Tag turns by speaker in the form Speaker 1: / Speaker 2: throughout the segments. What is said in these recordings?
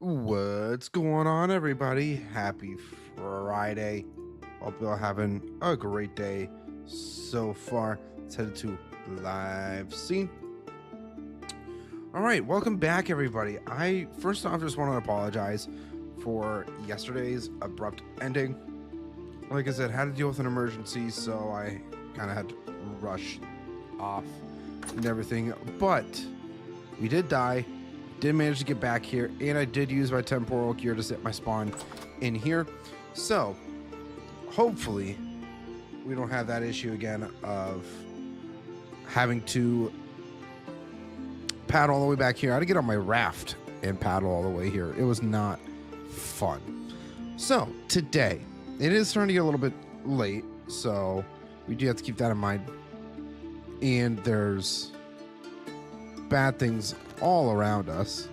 Speaker 1: What's going on, everybody? Happy Friday. Hope you're having a great day so far. Let's head to live scene. All right, welcome back, everybody. I first off just want to apologize for yesterday's abrupt ending. Like I said, had to deal with an emergency, so I kind of had to rush off and everything. But we did die. Did manage to get back here, and I did use my temporal gear to set my spawn in here. So hopefully we don't have that issue again of having to paddle all the way back here. I had to get on my raft and paddle all the way here. It was not fun. So today, it is starting to get a little bit late, so we do have to keep that in mind. And there's bad things all around us.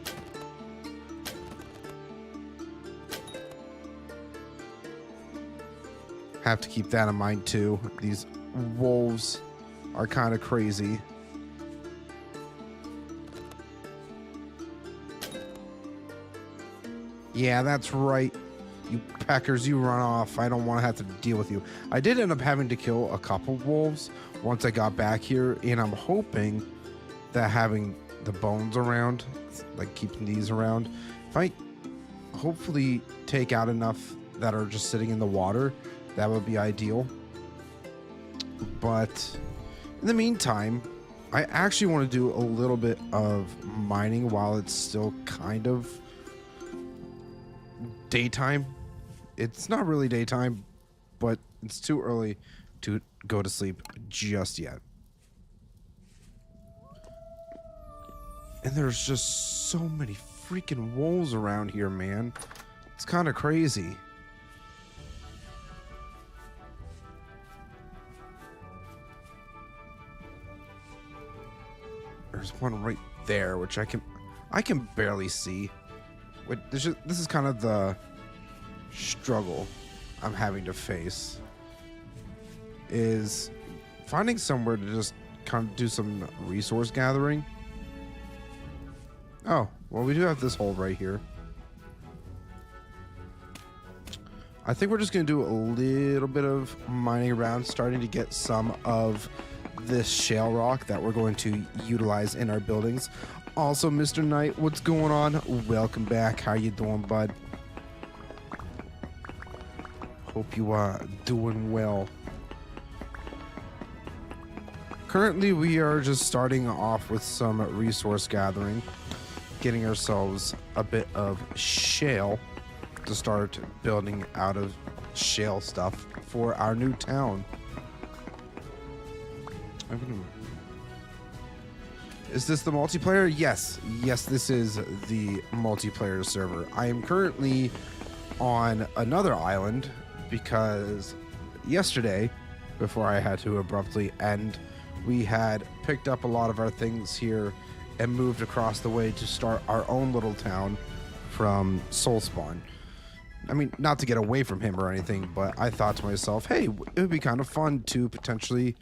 Speaker 1: Have to keep that in mind too. These wolves are kind of crazy. Yeah, that's right. You peckers, you run off. I don't want to have to deal with you. I did end up having to kill a couple wolves once I got back here, and I'm hoping that having the bones around, like keeping these around, if I hopefully take out enough that are just sitting in the water, that would be ideal. But in the meantime, I actually want to do a little bit of mining while it's still kind of daytime. It's not really daytime, but it's too early to go to sleep just yet. And there's just so many freaking wolves around here, man. It's kind of crazy. There's one right there, which I can barely see. Wait, this is kind of the struggle I'm having to face, is finding somewhere to just kind of do some resource gathering. Oh, well, we do have this hole right here. I think we're just going to do a little bit of mining around, starting to get some of this shale rock that we're going to utilize in our buildings. Also, Mr. Knight, what's going on? Welcome back. How you doing, bud? Hope you are doing well. Currently, we are just starting off with some resource gathering, getting ourselves a bit of shale to start building out of shale stuff for our new town. Is this the multiplayer? Yes, this is the multiplayer server. I am currently on another island because yesterday, before I had to abruptly end, we had picked up a lot of our things here and moved across the way to start our own little town from Soulspawn. I mean, not to get away from him or anything, but I thought to myself, hey, it would be kind of fun to potentially,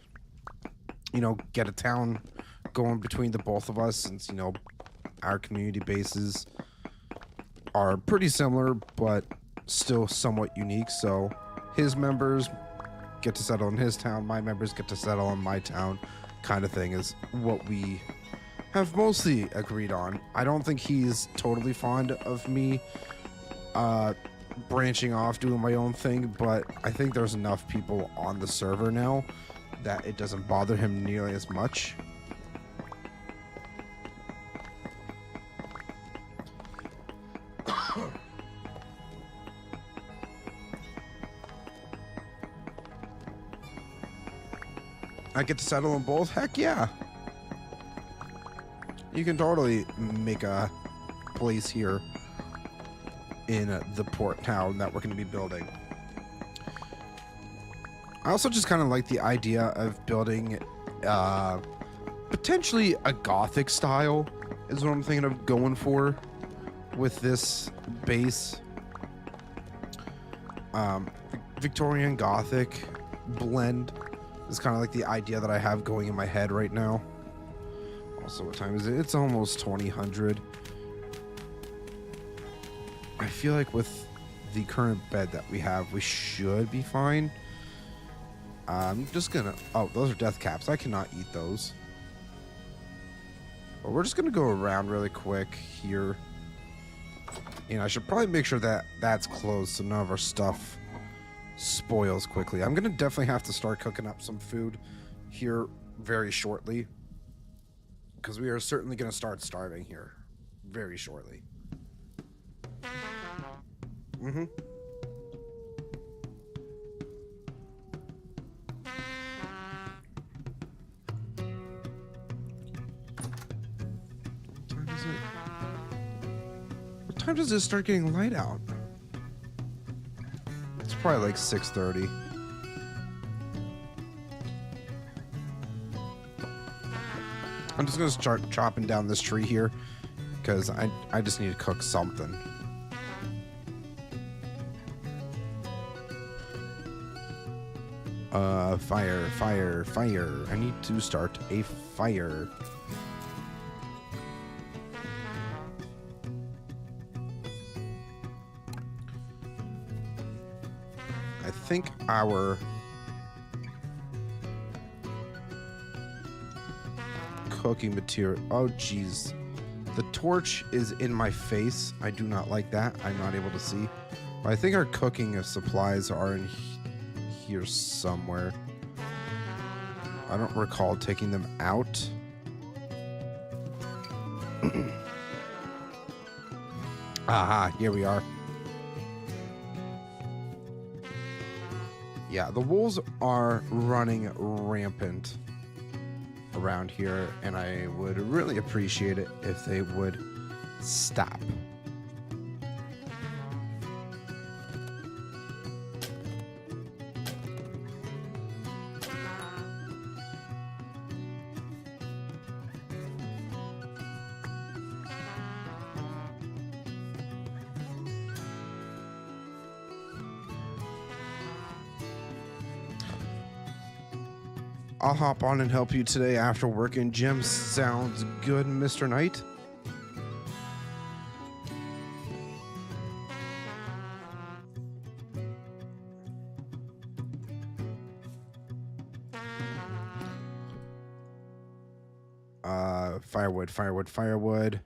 Speaker 1: you know, get a town going between the both of us, since, you know, our community bases are pretty similar, but still somewhat unique. So his members get to settle in his town, my members get to settle in my town, kind of thing is what we have mostly agreed on. I don't think he's totally fond of me branching off doing my own thing, but I think there's enough people on the server now that it doesn't bother him nearly as much. I get to settle in both? Heck yeah. You can totally make a place here in the port town that we're going to be building. I also just kind of like the idea of building potentially a Gothic style is what I'm thinking of going for with this base. Victorian Gothic blend is kind of like the idea that I have going in my head right now. Also, what time is it? It's almost 2000. I feel like with the current bed that we have, we should be fine. I'm just gonna... Oh, those are death caps. I cannot eat those. But we're just gonna go around really quick here. And I should probably make sure that that's closed so none of our stuff spoils quickly. I'm gonna definitely have to start cooking up some food here very shortly, because we are certainly gonna start starving here very shortly. Mm-hmm. What time does it start getting light out? It's probably like 6:30. I'm just gonna start chopping down this tree here because I just need to cook something. Fire, fire, fire. I need to start a fire. I think our cooking material... Oh, jeez. The torch is in my face. I do not like that. I'm not able to see. But I think our cooking supplies are in here somewhere. I don't recall taking them out. Aha, here we are. Yeah, the wolves are running rampant around here, and I would really appreciate it if they would stop. I'll hop on and help you today after work in gym. Sounds good, Mr. Knight. Firewood, firewood, firewood.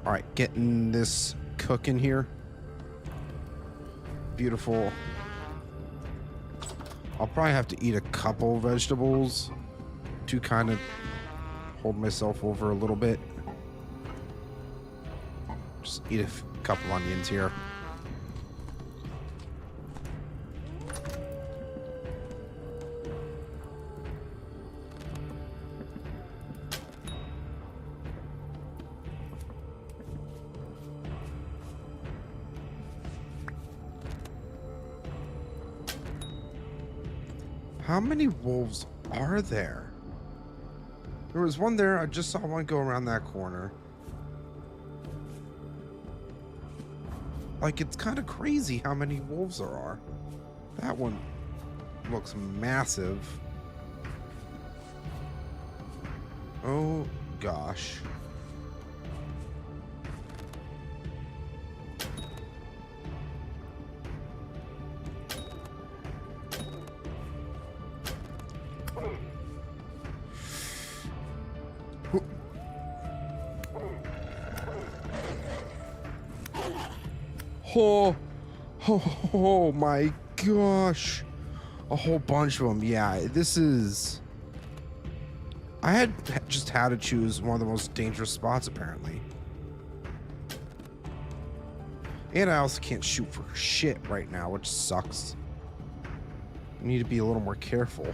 Speaker 1: All right, getting this cooking here. Beautiful. I'll probably have to eat a couple vegetables to kind of hold myself over a little bit. Just eat a couple onions here. How many wolves are there? There was one there. I just saw one go around that corner. Like, it's kind of crazy how many wolves there are. That one looks massive. Oh, gosh. Oh my gosh. A whole bunch of them. Yeah, this is... I had just had to choose one of the most dangerous spots, apparently. And I also can't shoot for shit right now, which sucks. I need to be a little more careful.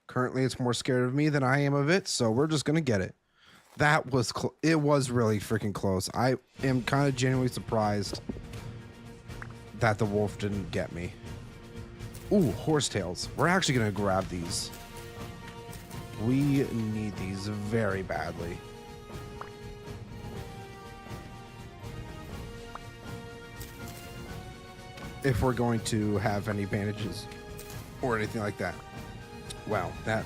Speaker 1: Currently, it's more scared of me than I am of it, so we're just gonna get it. That was it was really freaking close. I am kind of genuinely surprised that the wolf didn't get me. Ooh, horsetails. We're actually gonna grab these. We need these very badly. If we're going to have any bandages or anything like that. Wow, that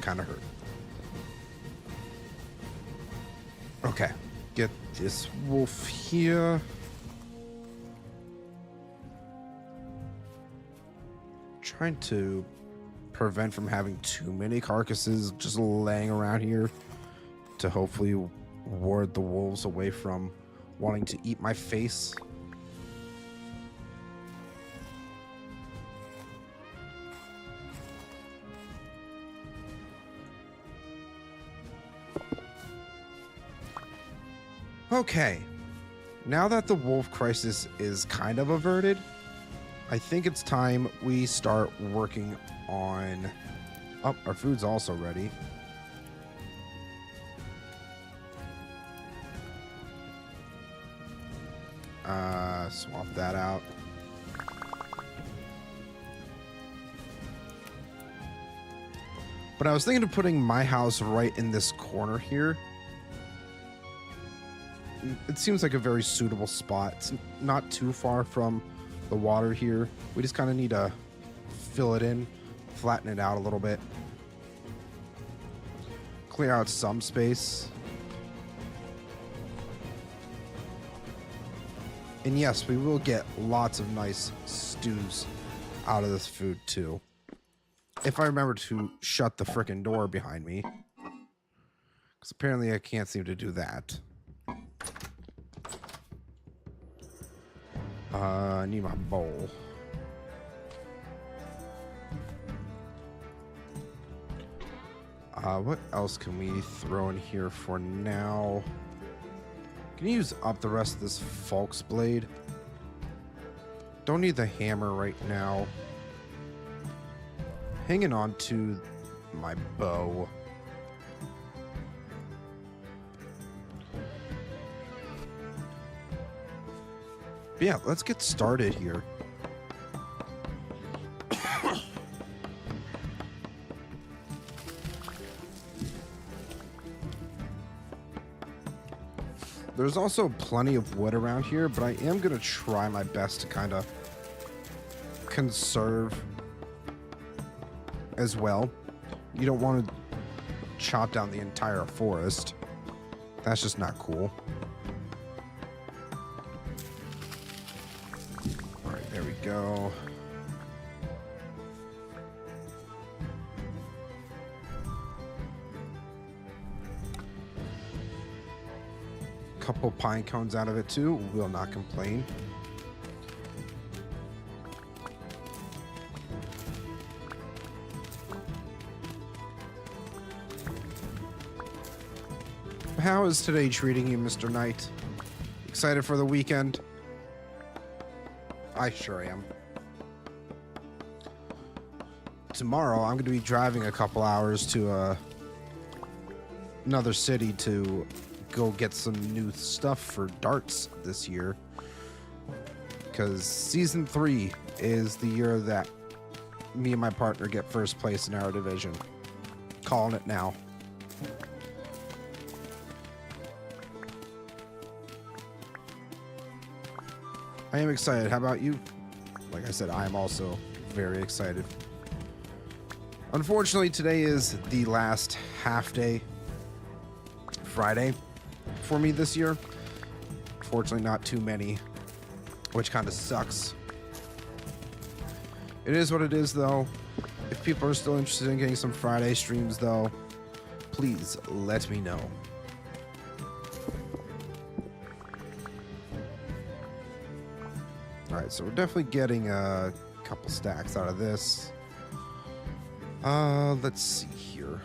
Speaker 1: kind of hurt. Okay, get this wolf here. Trying to prevent from having too many carcasses just laying around here to hopefully ward the wolves away from wanting to eat my face. Okay, now that the wolf crisis is kind of averted, I think it's time we start working on... Oh, our food's also ready. Swap that out. But I was thinking of putting my house right in this corner here. It seems like a very suitable spot. It's not too far from the water here. We just kind of need to fill it in, flatten it out a little bit, clear out some space. And yes, we will get lots of nice stews out of this food too. If I remember to shut the frickin' door behind me. Because apparently I can't seem to do that. I need my bowl. What else can we throw in here for now? Can you use up the rest of this Falk's blade? Don't need the hammer right now. Hanging on to my bow. But yeah, let's get started here. There's also plenty of wood around here, but I am going to try my best to kind of conserve as well. You don't want to chop down the entire forest. That's just not cool. All right, there we go. Couple pine cones out of it too. Will not complain. How is today treating you, Mr. Knight? Excited for the weekend? I sure am. Tomorrow, I'm going to be driving a couple hours to another city to go get some new stuff for darts this year. Because Season 3 is the year that me and my partner get first place in our division. Calling it now. I am excited. How about you? Like I said, I am also very excited. Unfortunately, today is the last half day, Friday, for me this year. Fortunately, not too many, which kind of sucks. It is what it is, though. If people are still interested in getting some Friday streams, though, please let me know. Alright, so we're definitely getting a couple stacks out of this. Let's see here.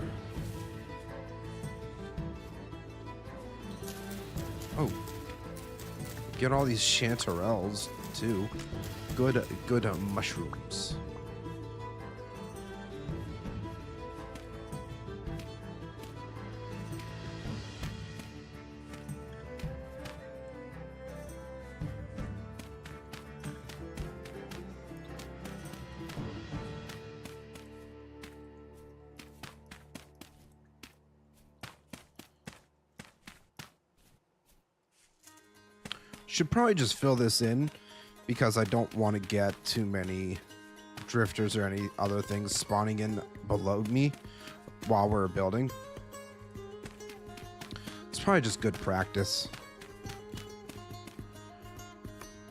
Speaker 1: Oh. Get all these chanterelles, too. Good mushrooms. Should probably just fill this in because I don't want to get too many drifters or any other things spawning in below me while we're building. It's probably just good practice.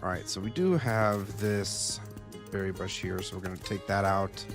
Speaker 1: All right, so we do have this berry bush here, so we're going to take that out.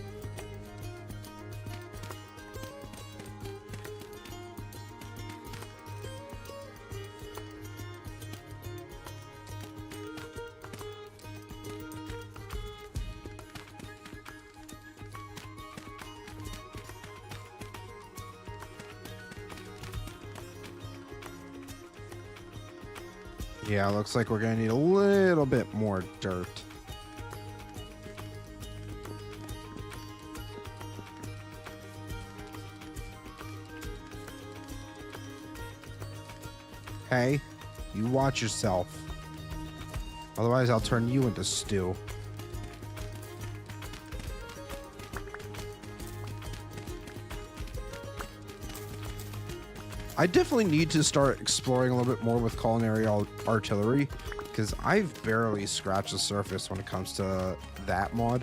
Speaker 1: Yeah, looks like we're gonna need a little bit more dirt. Hey, you watch yourself. Otherwise, I'll turn you into stew. I definitely need to start exploring a little bit more with culinary artillery, because I've barely scratched the surface when it comes to that mod.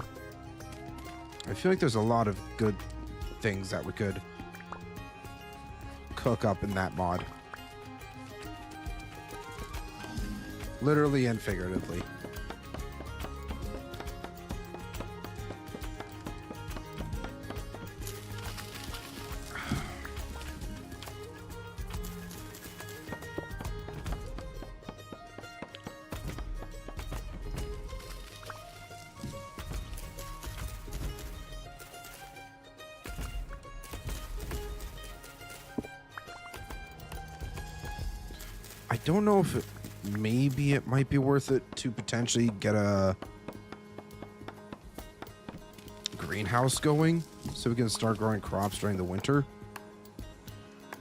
Speaker 1: I feel like there's a lot of good things that we could cook up in that mod. Literally and figuratively. I don't know if maybe it might be worth it to potentially get a greenhouse going so we can start growing crops during the winter,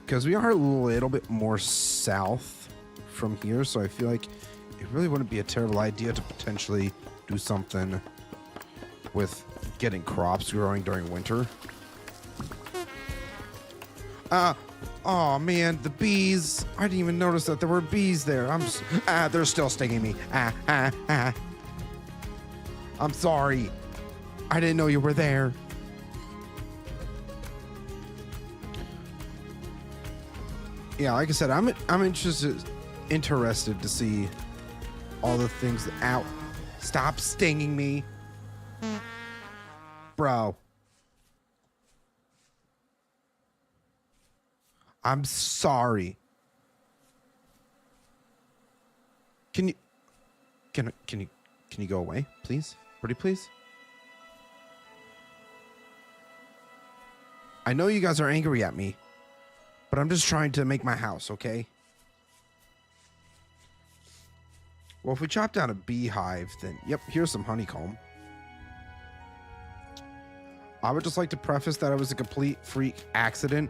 Speaker 1: because we are a little bit more south from here, so I feel like it really wouldn't be a terrible idea to potentially do something with getting crops growing during winter. Oh man, the bees. I didn't even notice that there were bees there. They're still stinging me. I'm sorry. I didn't know you were there. Yeah, like I said, I'm interested to see all the things that, ow, stop stinging me. Bro. I'm sorry. Can you go away, please? Pretty please? I know you guys are angry at me, but I'm just trying to make my house, okay? Well, if we chop down a beehive, then yep, here's some honeycomb. I would just like to preface that it was a complete freak accident.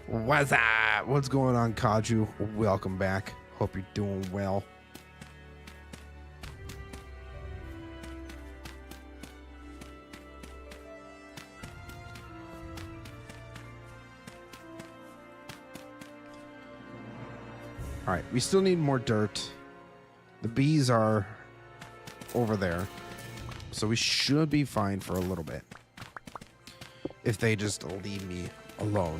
Speaker 1: What's up? What's going on, Kaju? Welcome back. Hope you're doing well. All right, we still need more dirt. The bees are over there, so we should be fine for a little bit if they just leave me alone.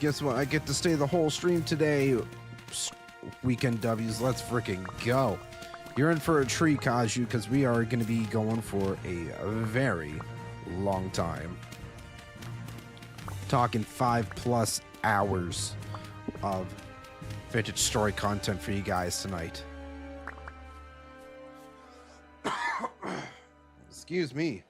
Speaker 1: Guess what? I get to stay the whole stream today. Weekend W's, let's freaking go. You're in for a treat, Kaju, because we are going to be going for a very long time. Talking 5+ hours of vintage story content for you guys tonight. Excuse me.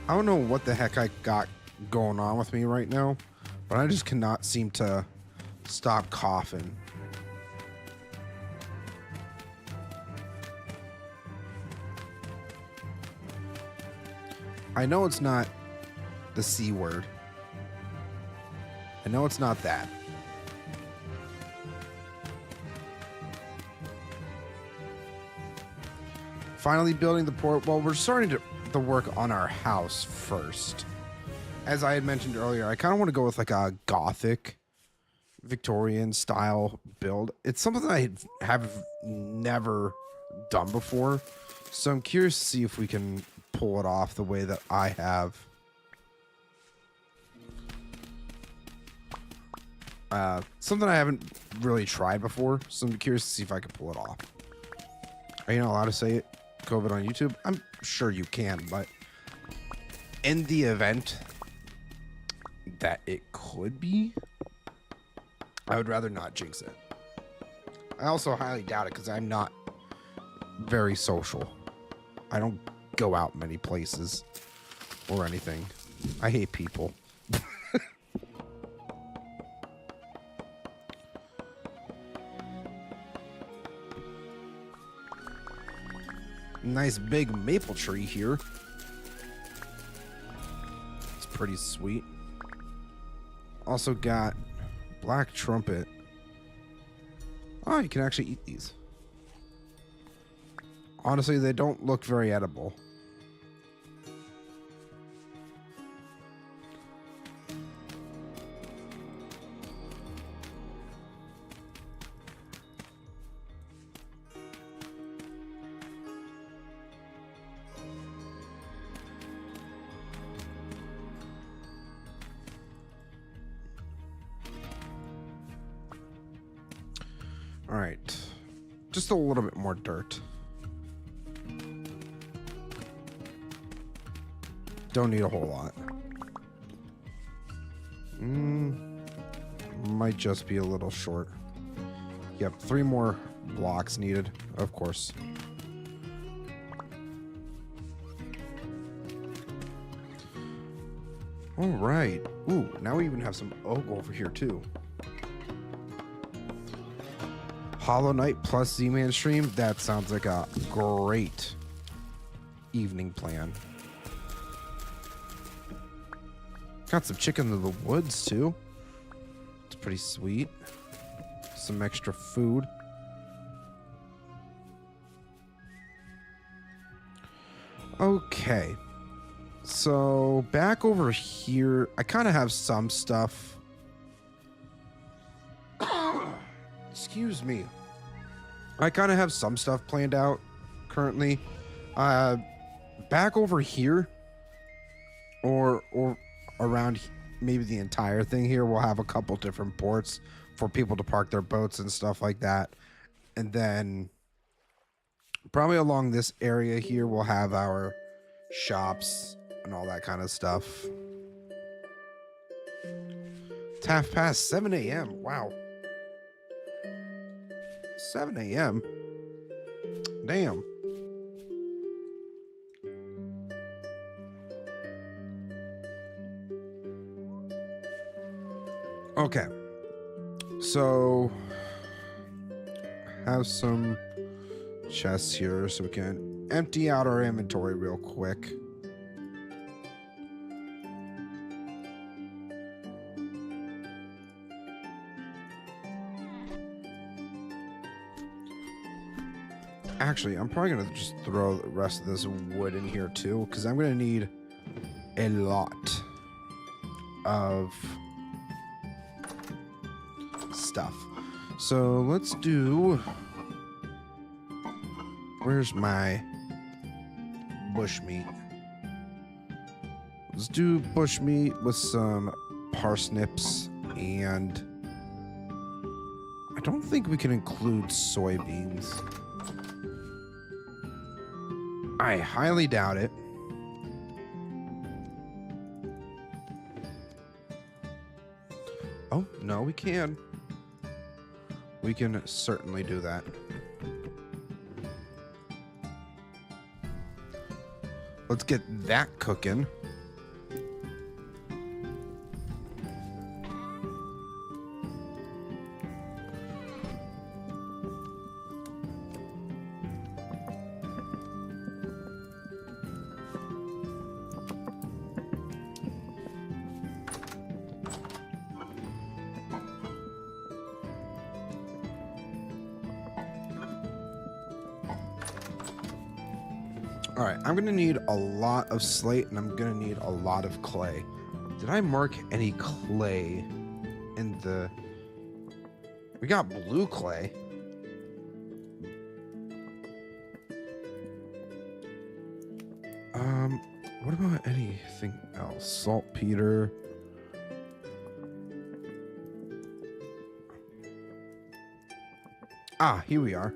Speaker 1: I don't know what the heck I got going on with me right now, but I just cannot seem to stop coughing. I know it's not the C word. I know it's not that. Finally building the port. Well, we're starting to work on our house first. As I had mentioned earlier, I kind of want to go with like a Gothic Victorian style build. It's something that I have never done before. So I'm curious to see if we can pull it off the way that I have. Something I haven't really tried before. So I'm curious to see if I can pull it off. Are you not allowed to say it? COVID on YouTube? I'm sure you can, but in the event that it could be, I would rather not jinx it. I also highly doubt it because I'm not very social. I don't go out many places or anything. I hate people. Nice big maple tree here. It's pretty sweet. Also got black trumpet. Oh, you can actually eat these. Honestly, they don't look very edible. All right, just a little bit more dirt. Don't need a whole lot. Might just be a little short. Yep, 3 more blocks needed, of course. All right. Ooh, now we even have some oak over here too. Hollow Knight plus Z-Man stream. That sounds like a great evening plan. Got some chicken in the woods too. It's pretty sweet. Some extra food. Okay. So back over here, I kind of have some stuff. Excuse me. I kind of have some stuff planned out currently. Back over here, or around maybe the entire thing here, we'll have a couple different ports for people to park their boats and stuff like that. And then probably along this area here, we'll have our shops and all that kind of stuff. It's 7:30 a.m. Wow. 7 a.m. Damn. Okay. So have some chests here so we can empty out our inventory real quick. Actually, I'm probably going to just throw the rest of this wood in here too, because I'm going to need a lot of stuff. So let's do... Where's my bushmeat? Let's do bushmeat with some parsnips, and I don't think we can include soybeans. I highly doubt it. Oh, no, we can. We can certainly do that. Let's get that cooking. All right, I'm gonna need a lot of slate and I'm gonna need a lot of clay. Did I mark any clay in the... We got blue clay. What about anything else? Saltpeter. Ah, here we are.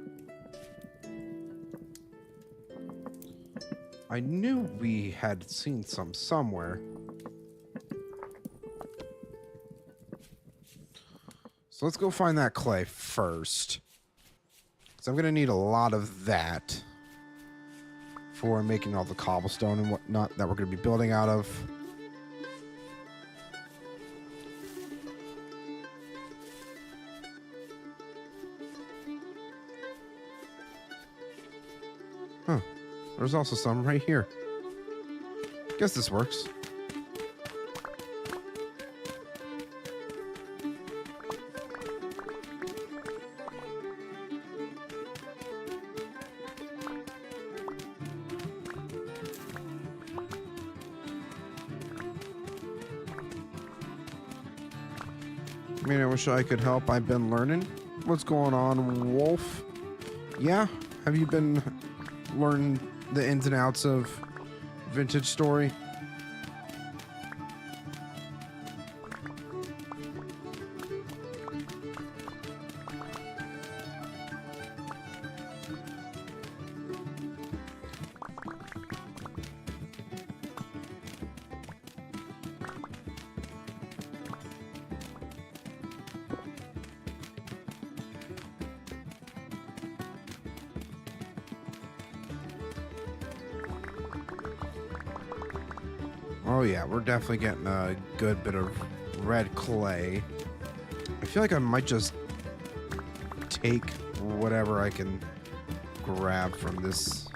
Speaker 1: I knew we had seen some somewhere. So let's go find that clay first. So I'm going to need a lot of that for making all the cobblestone and whatnot that we're going to be building out of. Huh. There's also some right here. Guess this works. I mean, I wish I could help. I've been learning. What's going on, Wolf? Yeah? Have you been learning the ins and outs of Vintage Story? Oh yeah, we're definitely getting a good bit of red clay. I feel like I might just take whatever I can grab from this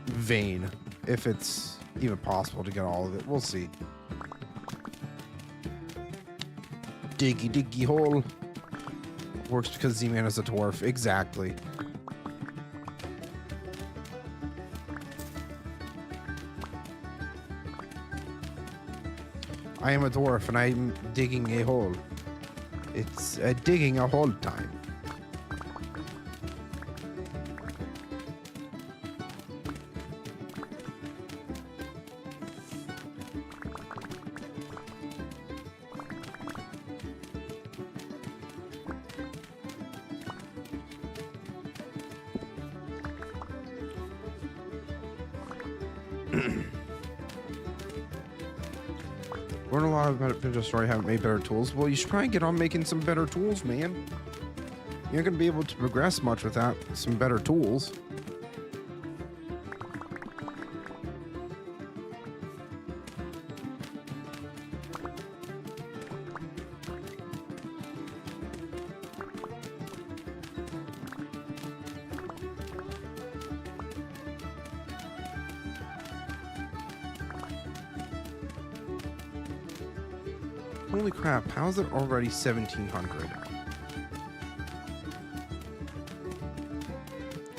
Speaker 1: vein, if it's even possible to get all of it. We'll see. Diggy diggy hole. Works because Z-Man is a dwarf. Exactly. I am a dwarf and I'm digging a hole. It's digging a hole time. Learn a lot about Vintage Story, haven't made better tools. Well, you should probably get on making some better tools, man. You're not going to be able to progress much without some better tools. Holy crap, how is it already 1700?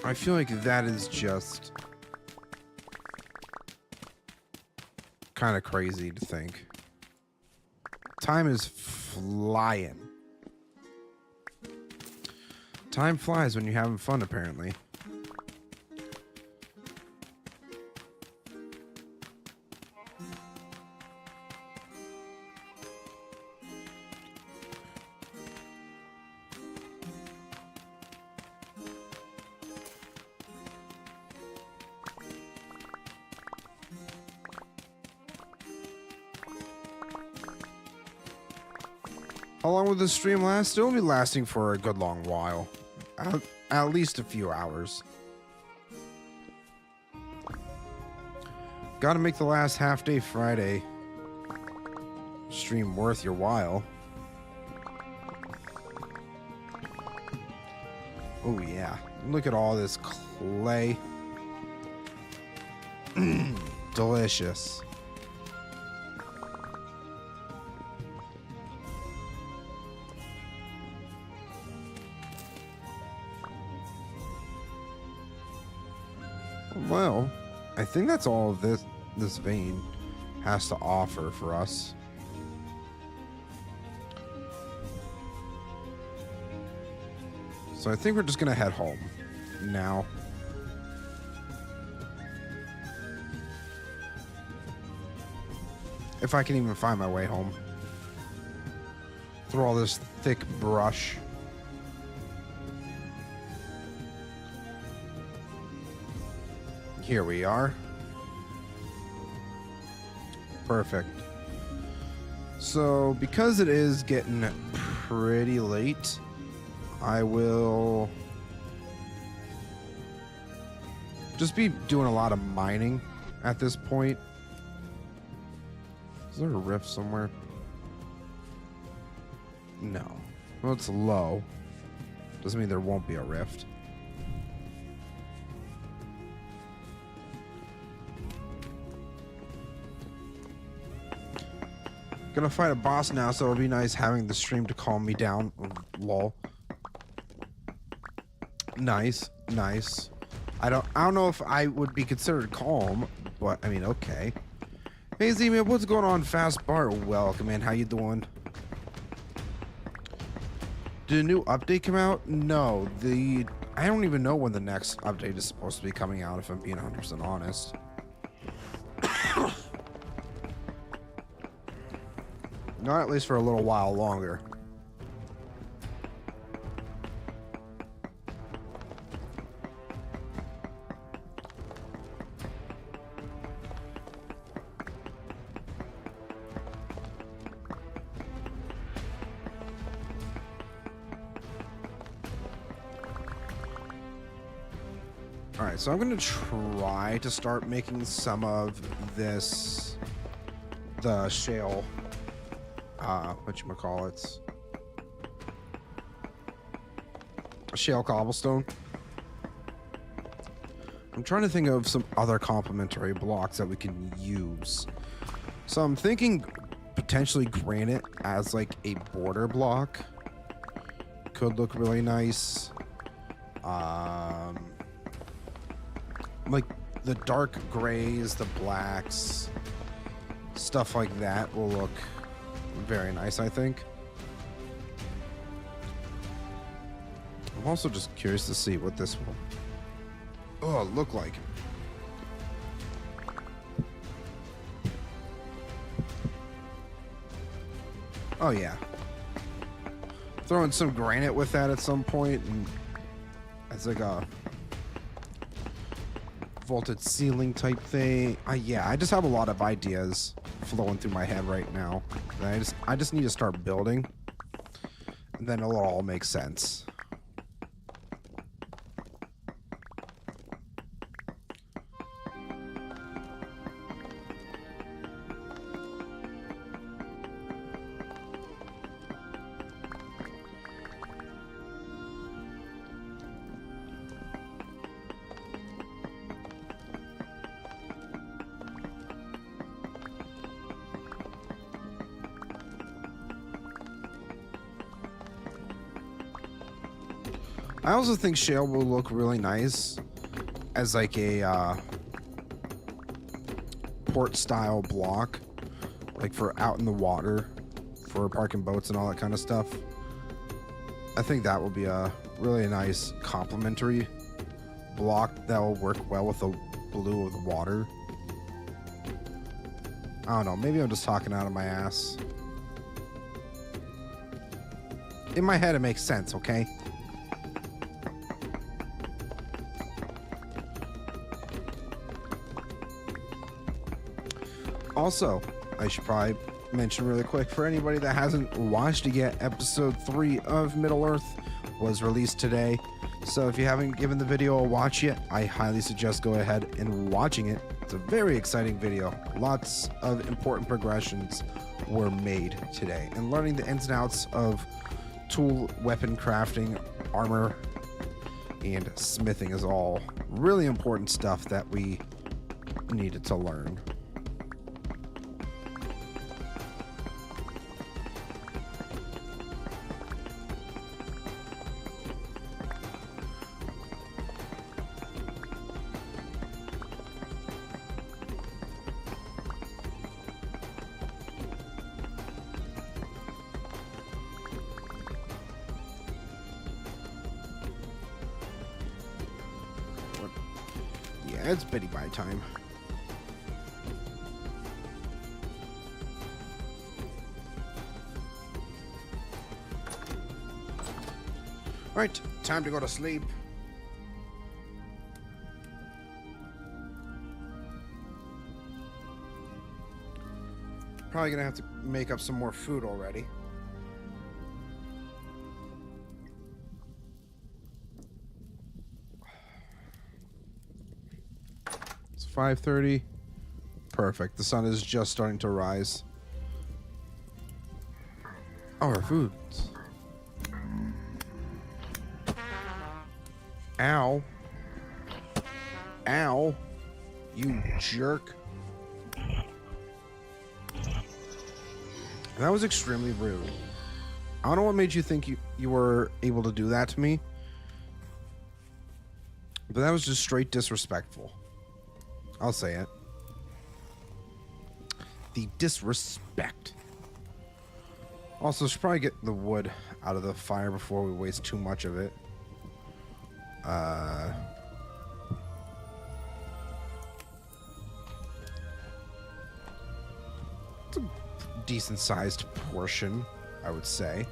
Speaker 1: I feel like that is just kind of crazy to think. Time is flying. Time flies when you're having fun, apparently. How long will this stream last? It'll be lasting for a good long while. At least a few hours. Gotta make the last half-day Friday stream worth your while. Oh yeah. Look at all this clay. Delicious. Well, I think that's all of this vein has to offer for us. So I think we're just gonna head home now. If I can even find my way home through all this thick brush. Here we are. Perfect. So because it is getting pretty late, I will just be doing a lot of mining at this point. Is there a rift somewhere? No. Well, it's low. Doesn't mean there won't be a rift. Gonna fight a boss now, so it'll be nice having the stream to calm me down. Lol. Nice, nice. I don't know if I would be considered calm, but I mean, okay. Hey Z-Man, what's going on? Fast Bart, welcome in. How you doing? Did a new update come out? No, I don't even know when the next update is supposed to be coming out, if I'm being 100% honest. Not at least for a little while longer. Alright, so I'm going to try to start making some of this, the shale, whatchamacallits, shale cobblestone. I'm trying to think of some other complementary blocks that we can use. So I'm thinking potentially granite as like a border block. Could look really nice. Like the dark grays, the blacks, stuff like that will look very nice, I think. I'm also just curious to see what this will look like. Oh yeah. Throwing some granite with that at some point, and it's like a vaulted ceiling type thing. Yeah, I just have a lot of ideas flowing through my head right now. And I just need to start building, and then it'll all make sense. I also think shale will look really nice as like a port style block, like for out in the water, for parking boats and all that kind of stuff. I think that will be a really nice complementary block that will work well with the blue of the water. I don't know, maybe I'm just talking out of my ass. In my head it makes sense, okay? Also, I should probably mention really quick, for anybody that hasn't watched it yet, episode 3 of Middle-earth was released today. So if you haven't given the video a watch yet, I highly suggest go ahead and watching it. It's a very exciting video. Lots of important progressions were made today. And learning the ins and outs of tool, weapon crafting, armor, and smithing is all really important stuff that we needed to learn. Yeah, it's Biddy Bye time. Right, time to go to sleep. Probably gonna have to make up some more food already. It's 5:30. Perfect. The sun is just starting to rise. Oh, our food. Ow. Ow. You jerk. That was extremely rude. I don't know what made you think you were able to do that to me. But that was just straight disrespectful. I'll say it. The disrespect. Also, should probably get the wood out of the fire before we waste too much of it. It's a decent sized portion, I would say.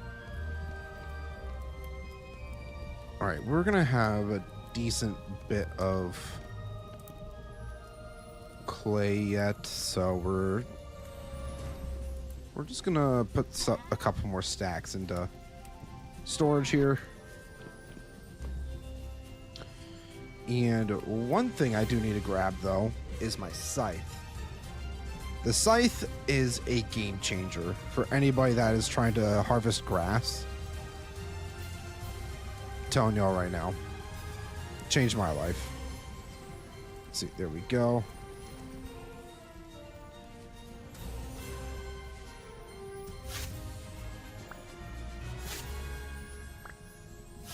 Speaker 1: Alright, we're gonna have a decent bit of clay yet, so we're just gonna put a couple more stacks into storage here. And one thing I do need to grab, though, is my scythe. The scythe is a game changer for anybody that is trying to harvest grass. I'm telling y'all right now. Changed my life. Let's see, there we go.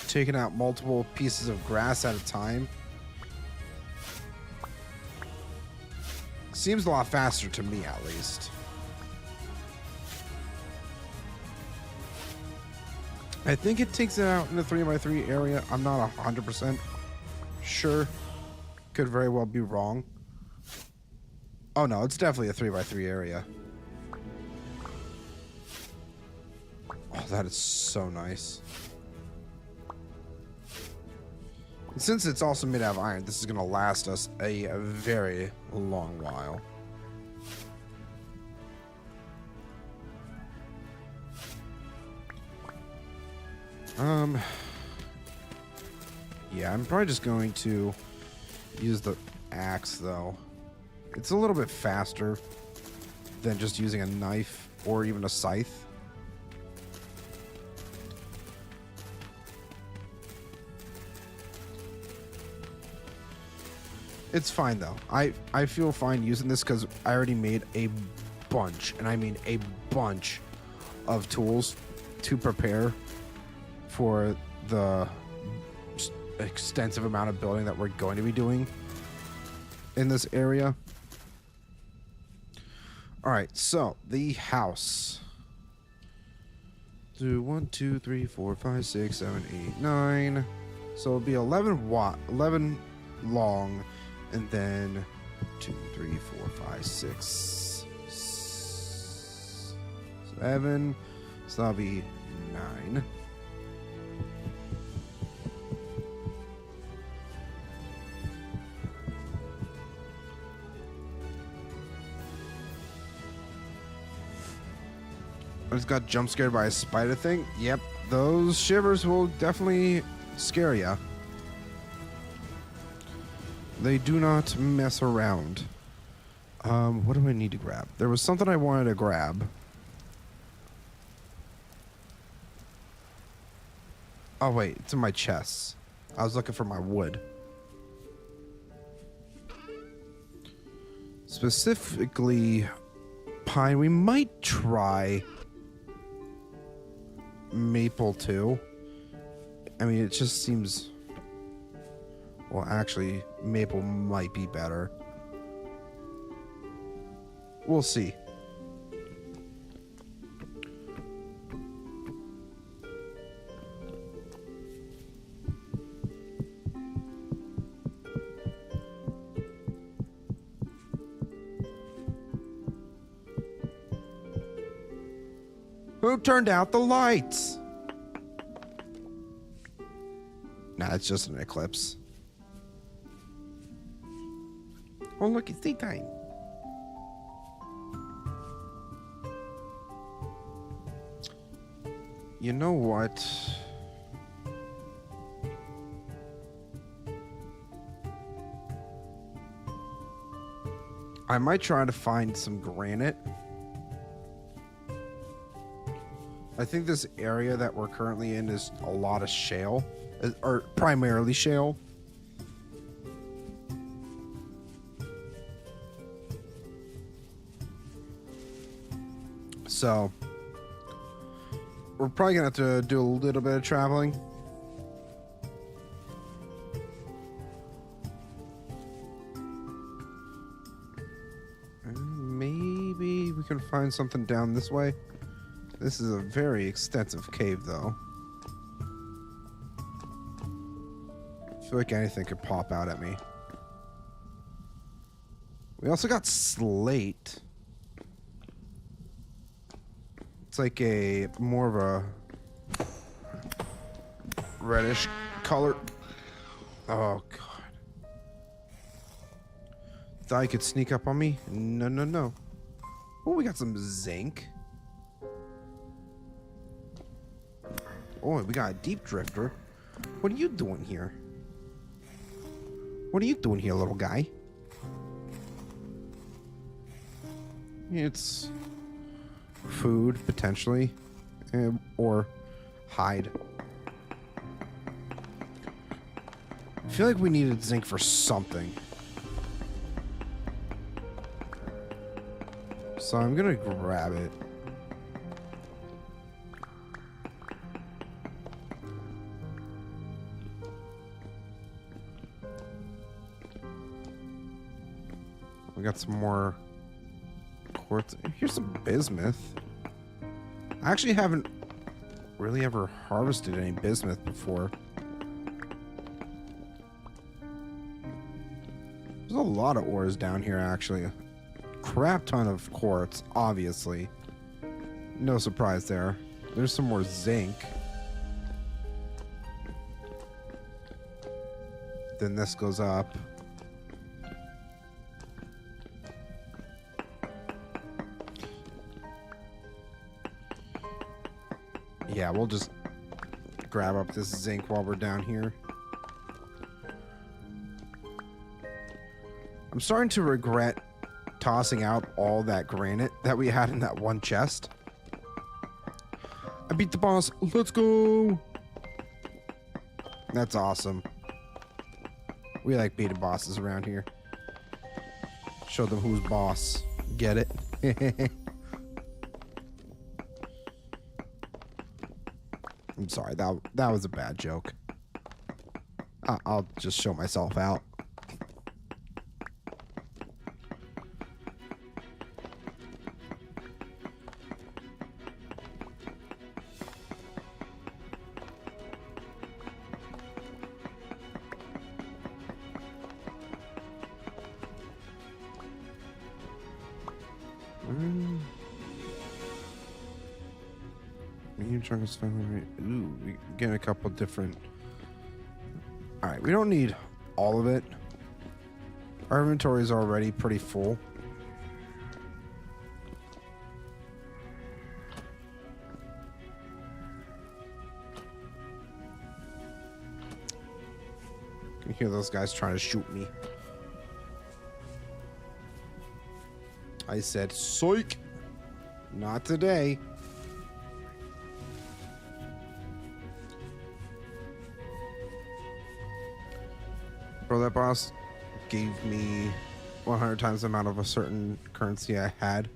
Speaker 1: Taking out multiple pieces of grass at a time seems a lot faster to me, at least. I think it takes it out in the 3x3 area. I'm not 100% sure. Could very well be wrong. Oh no, it's definitely a 3x3 area. Oh, that is so nice. And since it's also made out of iron, this is going to last us a very long while. Yeah, I'm probably just going to use the axe, though. It's a little bit faster than just using a knife or even a scythe. It's fine, though. I feel fine using this because I already made a bunch, and I mean a bunch, of tools to prepare for the extensive amount of building that we're going to be doing in this area. Alright, so the house. Do 1, 2, 3, 4, 5, 6, 7, 8, 9. So it'll be 11 long, and then 2, 3, 4, 5, 6, 7. So that'll be 9. I just got jump scared by a spider thing. Yep, those shivers will definitely scare ya. They do not mess around. What do I need to grab? There was something I wanted to grab. Oh wait, it's in my chest. I was looking for my wood. Specifically, pine. We might try maple too. I mean, it just seems... Well, actually, maple might be better. We'll see. Who turned out the lights? Nah, it's just an eclipse. Oh, look, it's daytime. You know what? I might try to find some granite. I think this area that we're currently in is a lot of shale, or primarily shale. So we're probably gonna have to do a little bit of traveling. Maybe we can find something down this way. This is a very extensive cave, though. I feel like anything could pop out at me. We also got slate. It's like a more of a reddish color. Oh god. Thought he could sneak up on me? No, no, no. Oh, we got some zinc. Oh, we got a deep drifter. What are you doing here? What are you doing here, little guy? It's food, potentially, or hide. I feel like we needed zinc for something. So I'm gonna grab it. We got some more quartz. Here's some bismuth. I actually haven't really ever harvested any bismuth before. There's a lot of ores down here, actually. A crap ton of quartz, obviously. No surprise there. There's some more zinc. Then this goes up. Yeah, we'll just grab up this zinc while we're down here. I'm starting to regret tossing out all that granite that we had in that one chest. I beat the boss. Let's go. That's awesome. We like beating bosses around here. Show them who's boss. Get it? I'm sorry, that was a bad joke. I'll just show myself out. Ooh, we get a couple different. All right, we don't need all of it. Our inventory is already pretty full. I can hear those guys trying to shoot me. I said, "Psych, not today." Bro, that boss gave me 100 times the amount of a certain currency I had.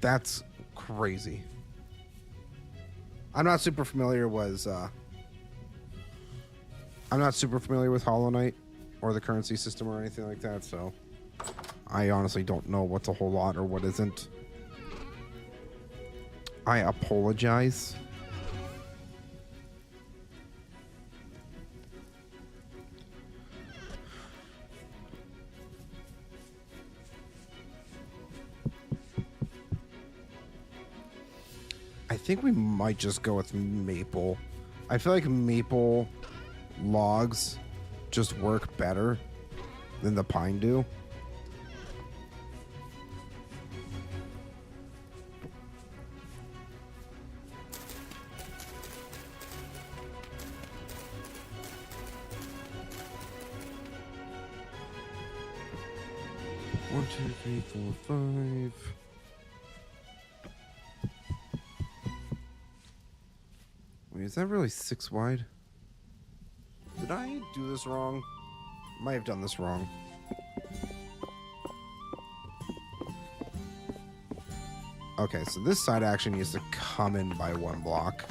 Speaker 1: That's crazy. I'm not super familiar with Hollow Knight or the currency system or anything like that, so I honestly don't know what's a whole lot or what isn't. I apologize. think we might just go with maple. I feel like maple logs just work better than the pine do. One, two, three, four, five. Wait, is that really 6 wide? Did I do this wrong? Might have done this wrong. Okay, so this side actually needs to come in by 1 block.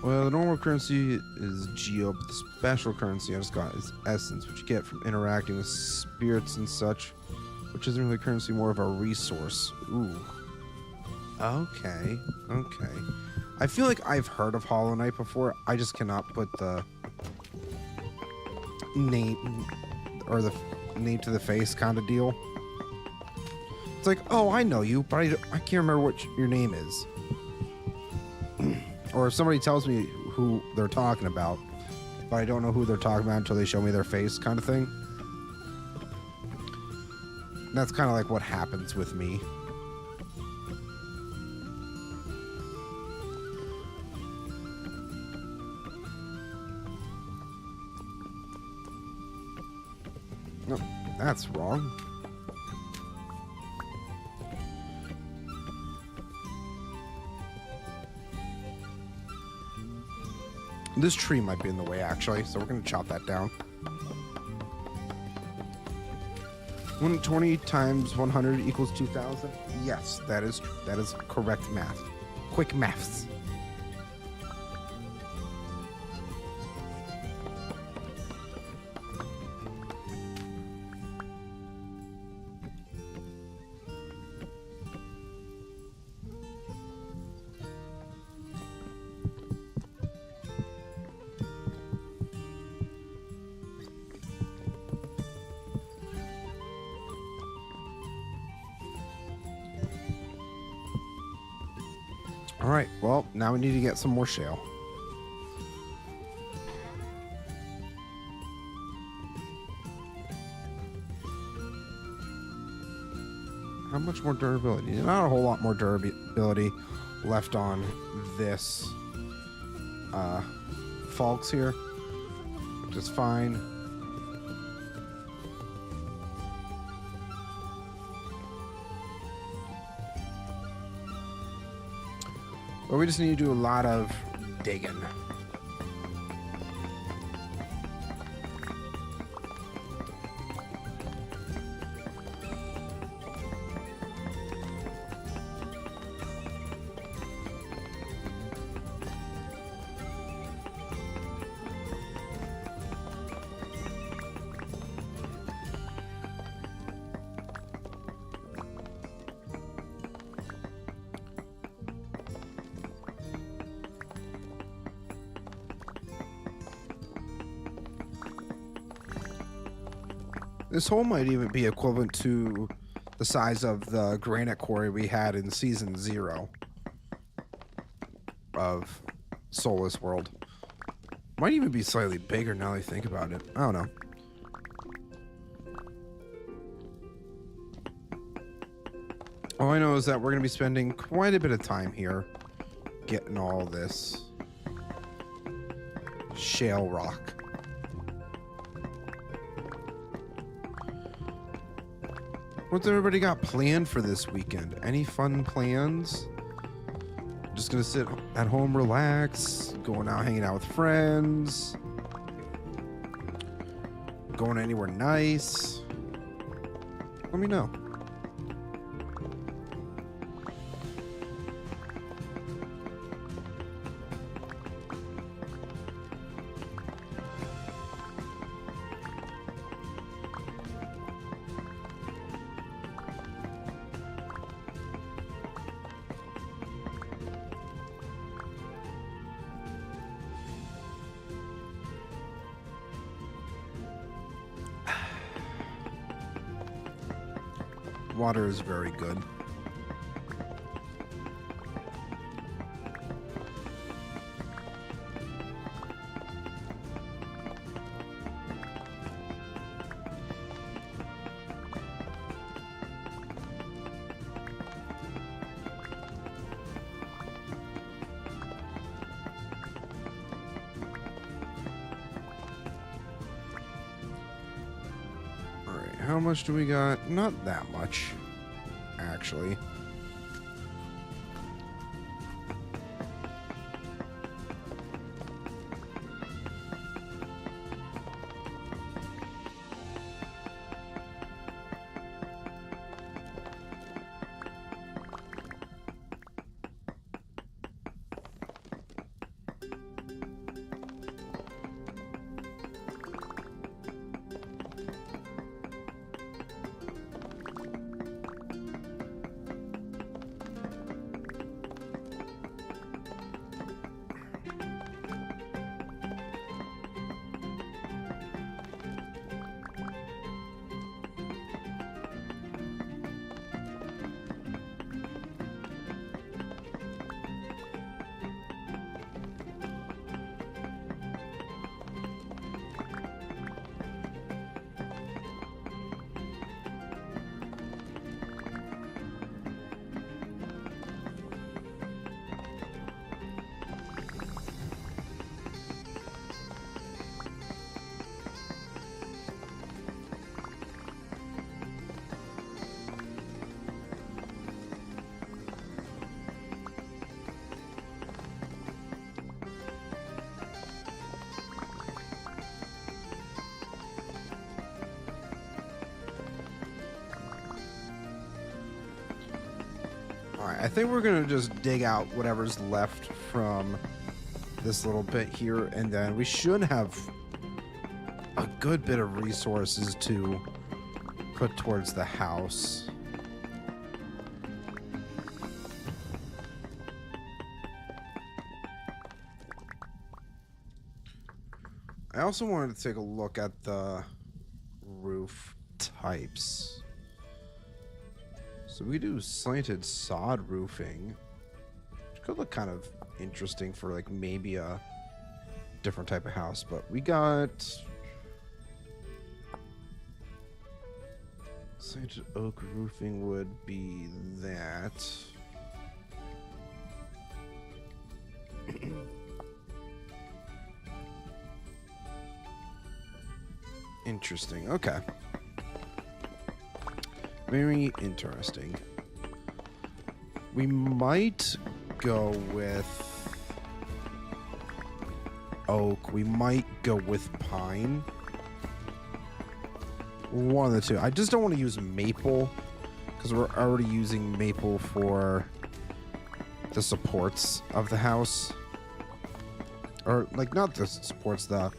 Speaker 1: Well, the normal currency is Geo, but the special currency I just got is Essence, which you get from interacting with spirits and such, which isn't really currency, more of a resource. Ooh. Okay, okay. I feel like I've heard of Hollow Knight before. I just cannot put the name or the name to the face kind of deal. It's like, oh, I know you, but I can't remember what your name is. Or if somebody tells me who they're talking about, but I don't know who they're talking about until they show me their face kind of thing. And that's kind of like what happens with me. No, that's wrong. This tree might be in the way, actually, so we're going to chop that down. 120 times 100 equals 2,000. Yes, that is correct math. Quick maths. All right, well, now we need to get some more shale. How much more durability? Not a whole lot more durability left on this Falx here, which is fine. But we just need to do a lot of digging. This hole might even be equivalent to the size of the granite quarry we had in Season 0 of Solus World. Might even be slightly bigger now that I think about it. I don't know. All I know is that we're going to be spending quite a bit of time here getting all this shale rock. What's everybody got planned for this weekend? Any fun plans? Just gonna sit at home, relax, going out, hanging out with friends, going anywhere nice? Let me know. Water is very good. how much do we got? Not that much, actually. Alright, I think we're gonna just dig out whatever's left from this little bit here, and then we should have a good bit of resources to put towards the house. I also wanted to take a look at the roof types. So we do slanted sod roofing, which could look kind of interesting for like maybe a different type of house, but we got slanted oak roofing would be that. Interesting. Okay. Very interesting. We might go with oak. We might go with pine. One of the two. I just don't want to use maple because we're already using maple for the supports of the house. Or, like, not the supports, the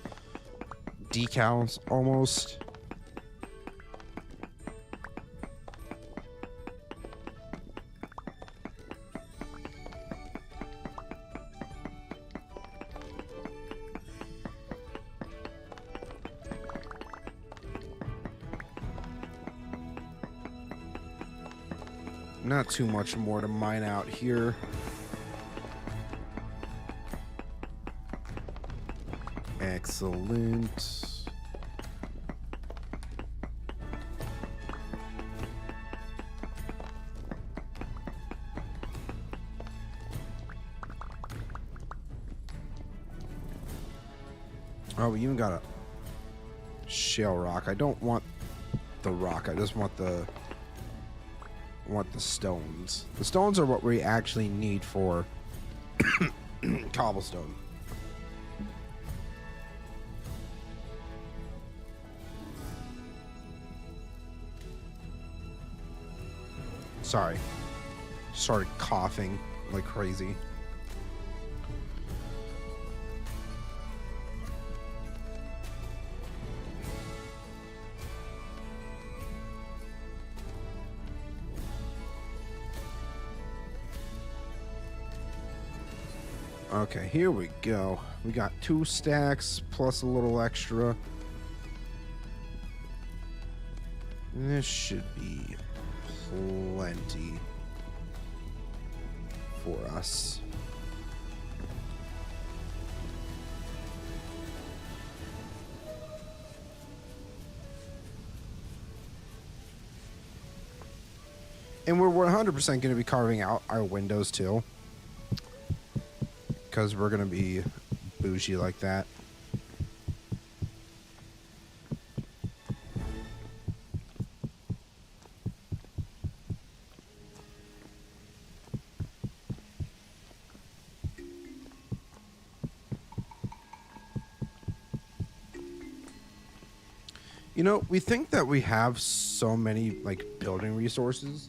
Speaker 1: decals almost. Not too much more to mine out here. Excellent. Oh, we even got a shale rock. I don't want the rock. I just want the stones. The stones are what we actually need for cobblestone. Sorry. Started coughing like crazy. Okay, here we go. We got 2 stacks plus a little extra. This should be plenty for us. And we're 100% going to be carving out our windows too, because we're going to be bougie like that. You know, we think that we have so many like building resources,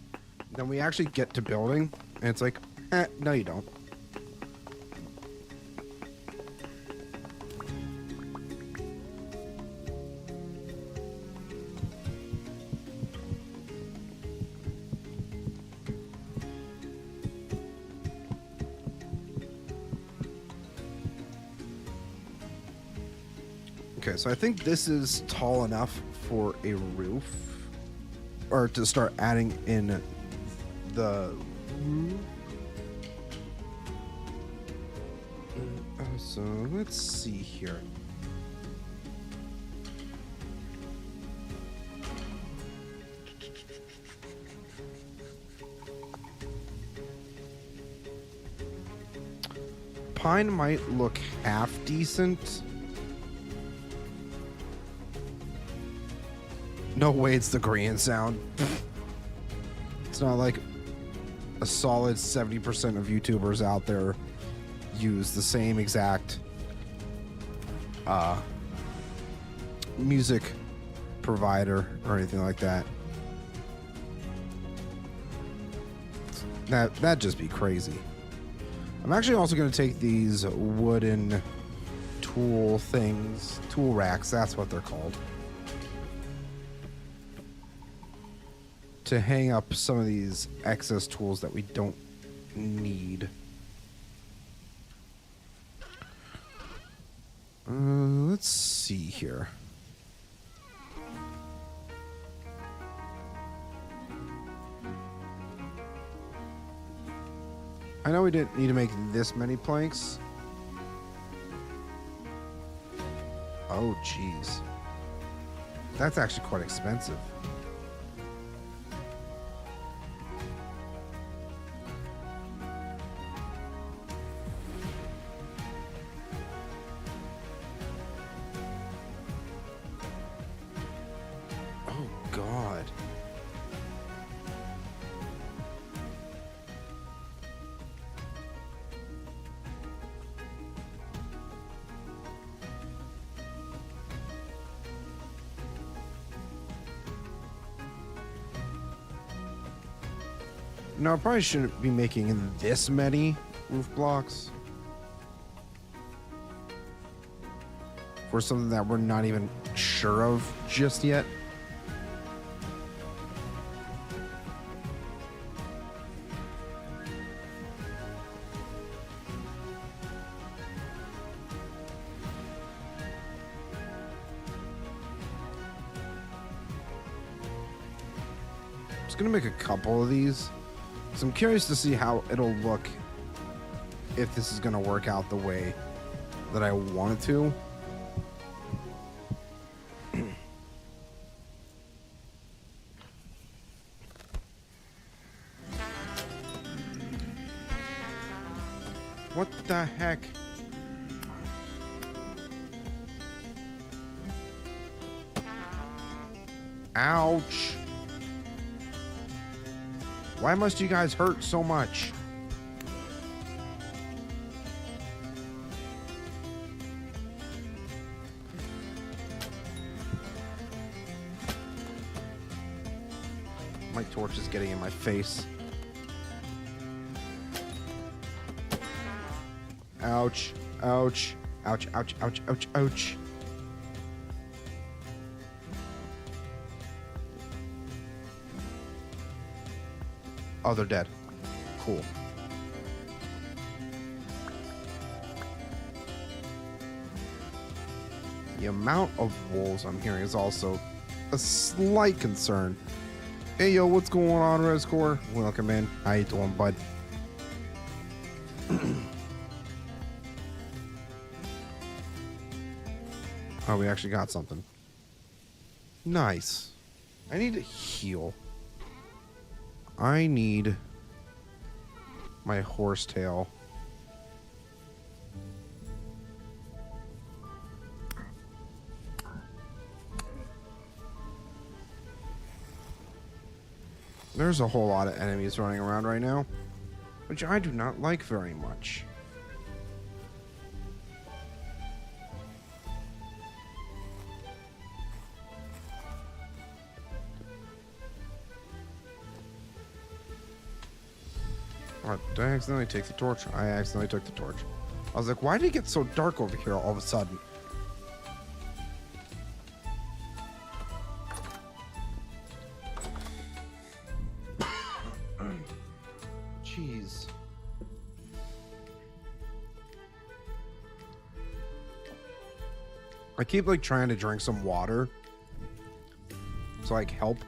Speaker 1: then we actually get to building, and it's like, no, you don't. Okay, so I think this is tall enough for a roof, or to start adding in the roof. So let's see here. Pine might look half decent. No way it's the Korean sound. It's not like a solid 70% of YouTubers out there use the same exact music provider or anything like that. That'd just be crazy. I'm actually also going to take these wooden tool things, tool racks, that's what they're called, to hang up some of these excess tools that we don't need. Let's see here. I know we didn't need to make this many planks. Oh, jeez. That's actually quite expensive. Oh, God. No, I probably shouldn't be making this many roof blocks for something that we're not even sure of just yet. I'm just gonna make a couple of these. So I'm curious to see how it'll look if this is going to work out the way that I want it to. What the heck? Ouch. Why must you guys hurt so much? My torch is getting in my face. Ouch. Ouch. Ouch, ouch, ouch, ouch, ouch. Oh, they're dead. Cool. The amount of wolves I'm hearing is also a slight concern. Hey, yo, what's going on, Rescore? Welcome in. How you doing, bud? Oh, we actually got something. Nice. I need to heal. I need my horsetail. There's a whole lot of enemies running around right now, which I do not like very much. What, did I accidentally take the torch? I accidentally took the torch. I was like, why did it get so dark over here all of a sudden? Jeez. I keep like trying to drink some water to like help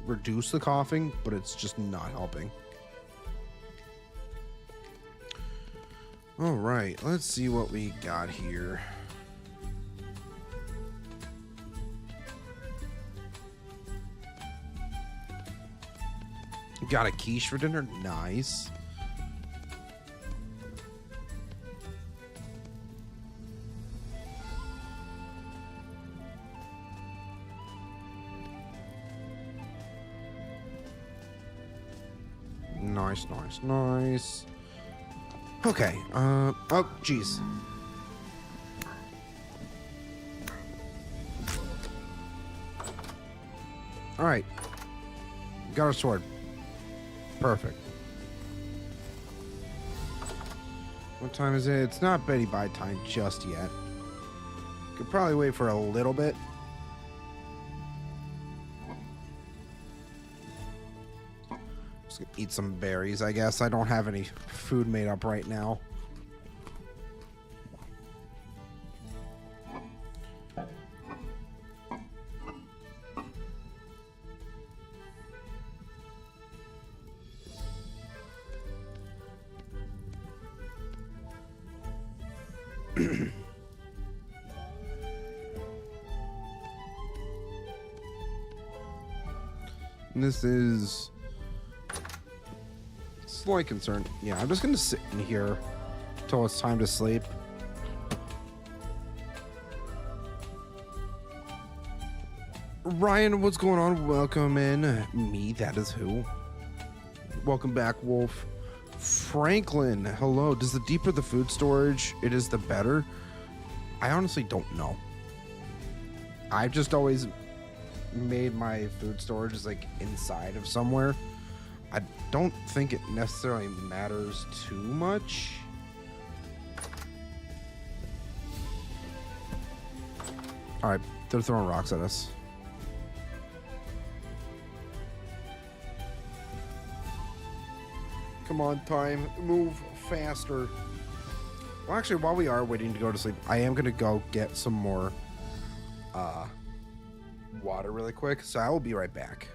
Speaker 1: reduce the coughing, but it's just not helping. All right, let's see what we got here. Got a quiche for dinner. Nice. Nice, nice, nice. Okay, oh, jeez. All right. Got a sword. Perfect. What time is it? It's not Betty Bye time just yet. Could probably wait for a little bit. Just gonna eat some berries, I guess. I don't have any food made up right now. This is slight concern. Yeah, I'm just gonna sit in here until it's time to sleep. Ryan, what's going on? Welcome in. Me, that is who. Welcome back, Wolf. Franklin, hello. Does the deeper the food storage it is, the better? I honestly don't know. I've just always made my food storage is like inside of somewhere. I don't think it necessarily matters too much. All right, they're throwing rocks at us. Come on, time, move faster. Well, actually, while we are waiting to go to sleep, I am gonna go get some more water really quick, so I will be right back.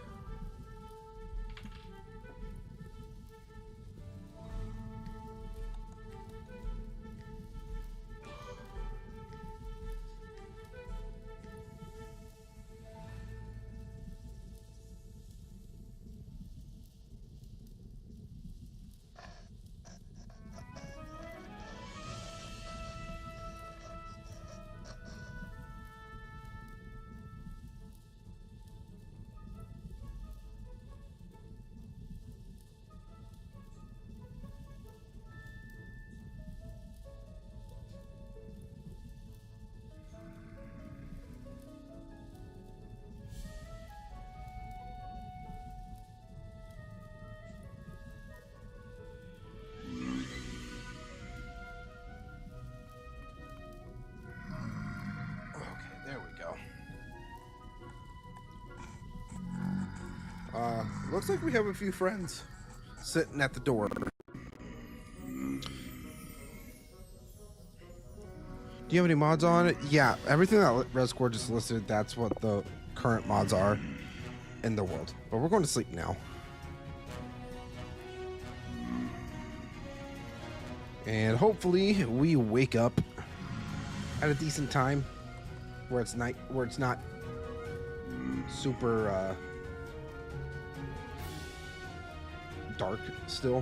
Speaker 1: Looks like we have a few friends sitting at the door. Do you have any mods on it? Yeah, everything that ResCore just listed, that's what the current mods are in the world. But we're going to sleep now. And hopefully we wake up at a decent time where it's night, where it's not super dark still.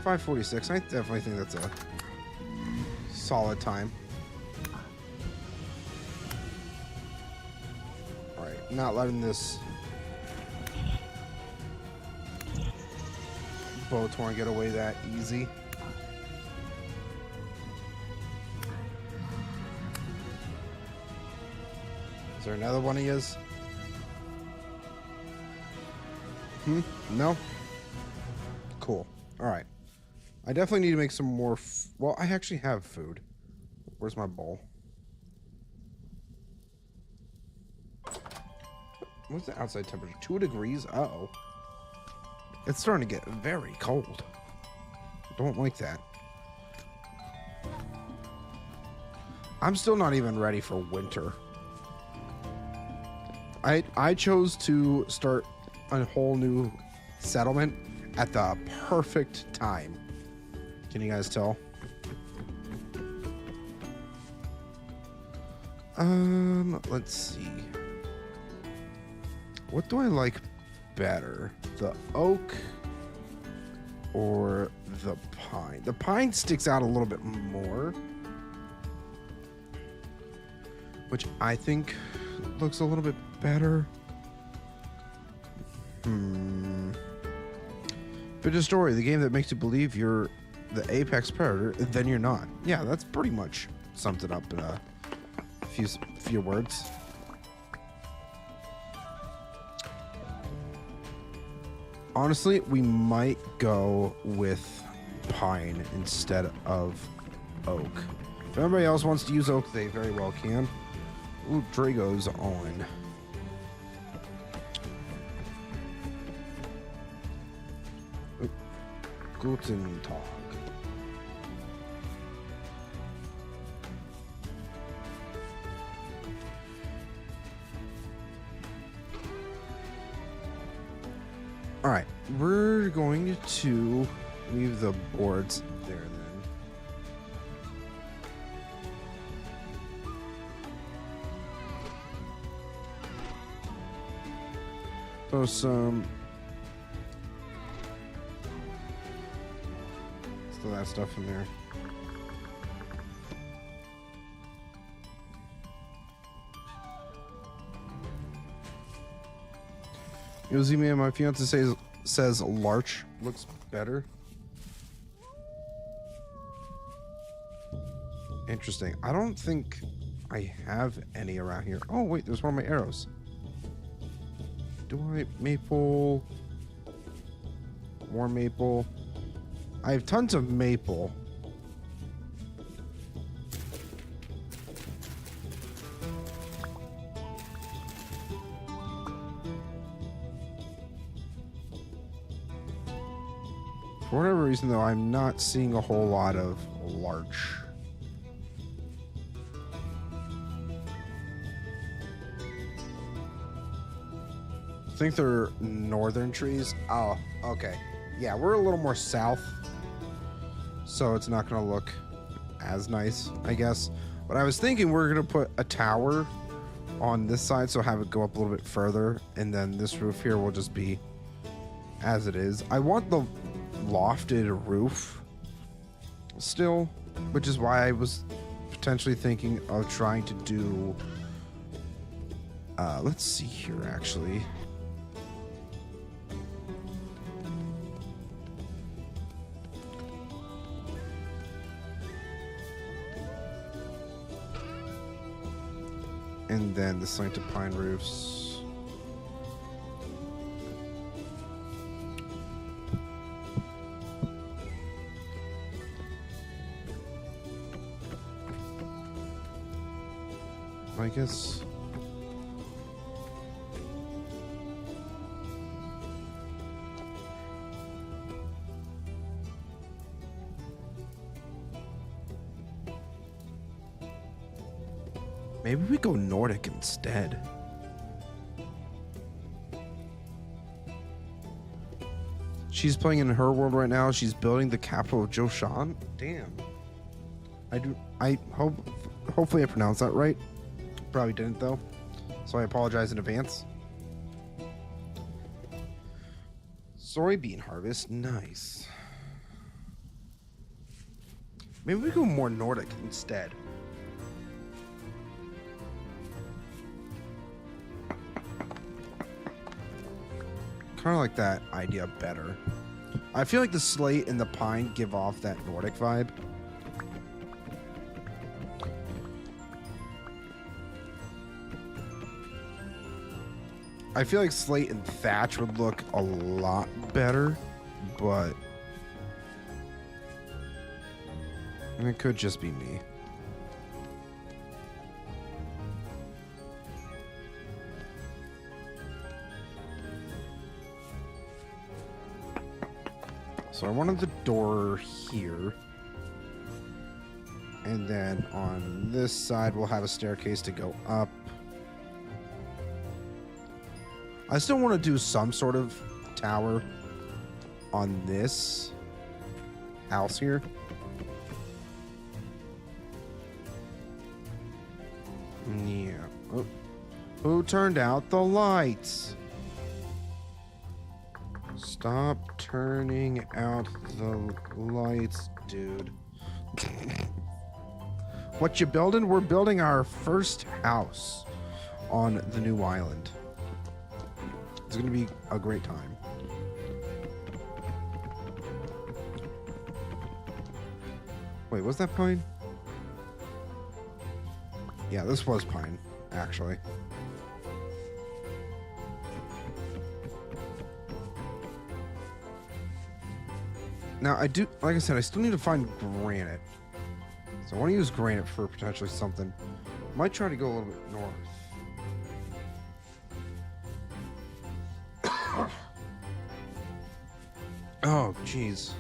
Speaker 1: 5:46. I definitely think that's a solid time. All right, not letting this Boathorn get away that easy. Is there another one he is? No? Cool. All right. I definitely need to make some more. Well, I actually have food. Where's my bowl? What's the outside temperature? 2 degrees? Uh-oh. It's starting to get very cold. Don't like that. I'm still not even ready for winter. I chose to start a whole new settlement at the perfect time. Can you guys tell? Let's see. What do I like better? The oak or the pine? The pine sticks out a little bit more, which I think looks a little bit better. Ninja Story, the game that makes you believe you're the apex predator, then you're not. Yeah, that's pretty much summed it up in a few words. Honestly, we might go with pine instead of oak. If anybody else wants to use oak, they very well can. Ooh, Drago's on. Guten Tag. All right, we're going to leave the boards there then. Throw some. Still that stuff in there. Yozi man, my fiance says larch looks better. Interesting. I don't think I have any around here. Oh wait, there's one of my arrows. Do I maple? More maple. I have tons of maple. For whatever reason, though, I'm not seeing a whole lot of larch. I think they're northern trees. Oh, okay. Yeah, we're a little more south, so it's not going to look as nice, I guess. But I was thinking we're going to put a tower on this side, so have it go up a little bit further, and then this roof here will just be as it is. I want the lofted roof still, which is why I was potentially thinking of trying to do let's see here actually. And then the slanted pine roofs. I guess. Maybe we go Nordic instead. She's playing in her world right now. She's building the capital of Joshan. Damn. Hopefully I pronounced that right. Probably didn't though, so I apologize in advance. Soybean harvest, nice. Maybe we go more Nordic instead. Kind of like that idea better. I feel like the slate and the pine give off that Nordic vibe. I feel like slate and thatch would look a lot better, but And it could just be me. So I wanted the door here. And then on this side, we'll have a staircase to go up. I still want to do some sort of tower on this house here. Yeah. Oh. Who turned out the lights? Stop turning out the lights, dude. What you building? We're building our first house on the new island. It's gonna be a great time. Wait, was that pine? Yeah, this was pine, actually. Now, I do, like I said, I still need to find granite. So I want to use granite for potentially something. Might try to go a little bit north. Oh, jeez.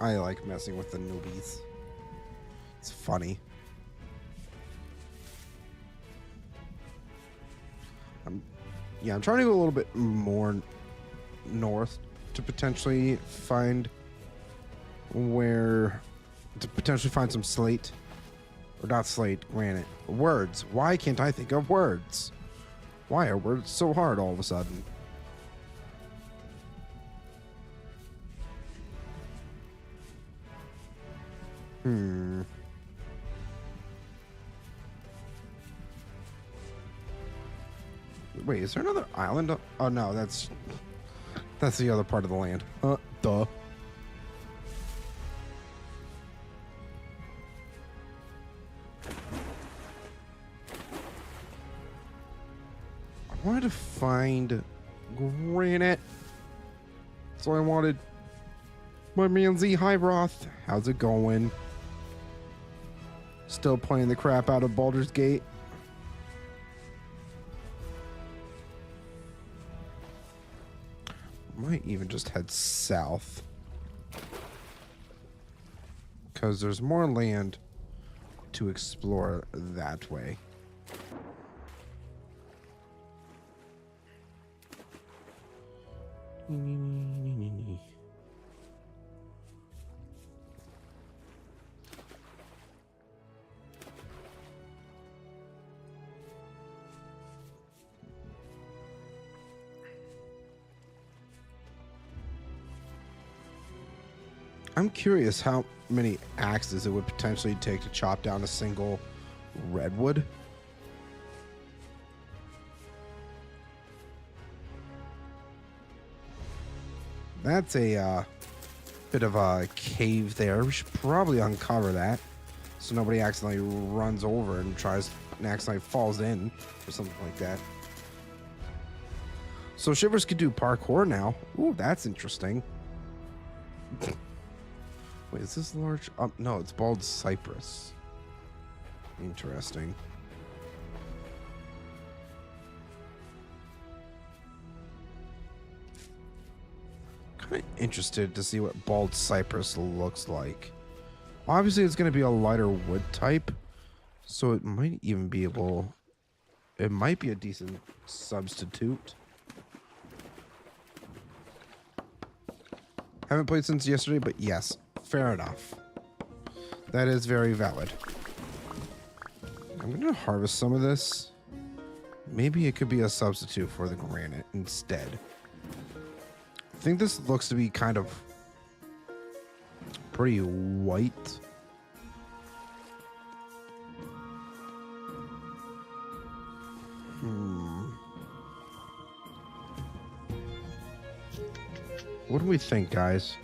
Speaker 1: I like messing with the newbies. It's funny. I'm trying to go a little bit more north to potentially find some slate. Or not slate, granite. Words. Why can't I think of words? Why are words so hard all of a sudden? Wait, is there another island? Oh no, that's the other part of the land. Duh. I wanted to find granite. That's all I wanted. My man Z Highroth, how's it going? Still playing the crap out of Baldur's Gate. Might even just head south. Because there's more land to explore that way. I'm curious how many axes it would potentially take to chop down a single redwood. That's a bit of a cave there. We should probably uncover that so nobody accidentally runs over and accidentally falls in or something like that. So Shivers could do parkour now. Ooh, that's interesting. Wait, is this large? No, it's bald cypress. Interesting. Kind of interested to see what bald cypress looks like. Obviously, it's going to be a lighter wood type, so it might even be able. It might be a decent substitute. Haven't played since yesterday, but yes, fair enough. That is very valid. I'm going to harvest some of this. Maybe it could be a substitute for the granite instead. I think this looks to be kind of pretty white. What do we think, guys?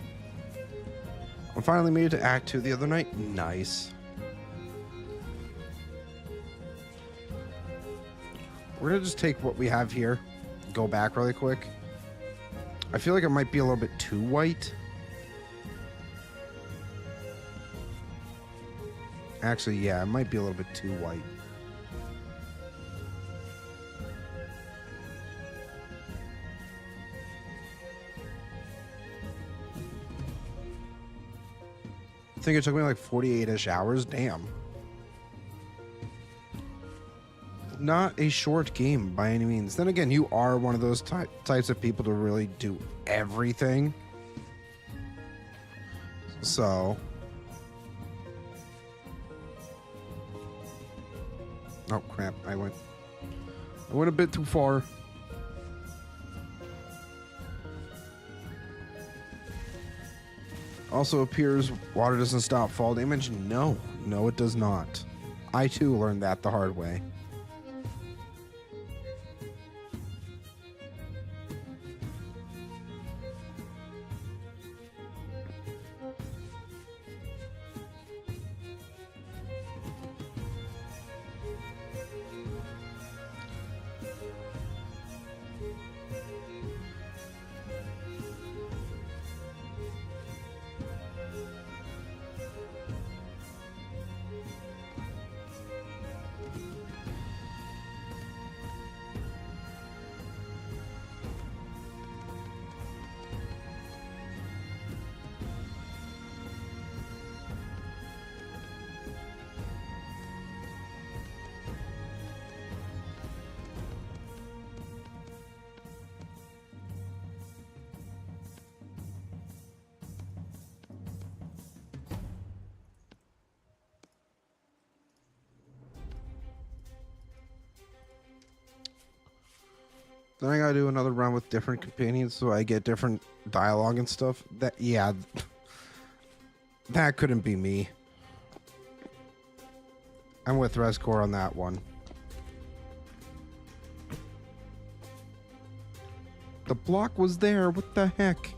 Speaker 1: I finally made it to Act 2 the other night. Nice. We're gonna just take what we have here, go back really quick. I feel like it might be a little bit too white. Actually, yeah, it might be a little bit too white. I think it took me like 48-ish hours. Damn. Not a short game by any means. Then again, you are one of those types of people to really do everything. So... oh crap, I went a bit too far. Also appears water doesn't stop fall damage. No, it does not. I too learned that the hard way. Then I gotta do another run with different companions so I get different dialogue and stuff. Yeah, that couldn't be me. I'm with Rescore on that one. The block was there. What the heck?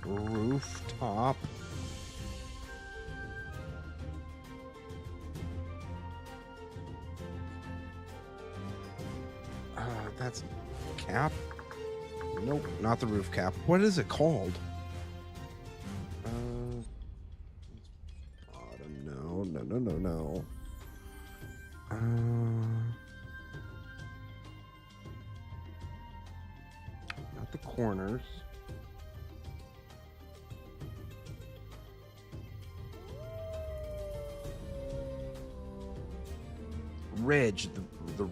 Speaker 1: Rooftop. That's cap. Nope, not the roof cap. What is it called? No. Not the corners. Ridge, the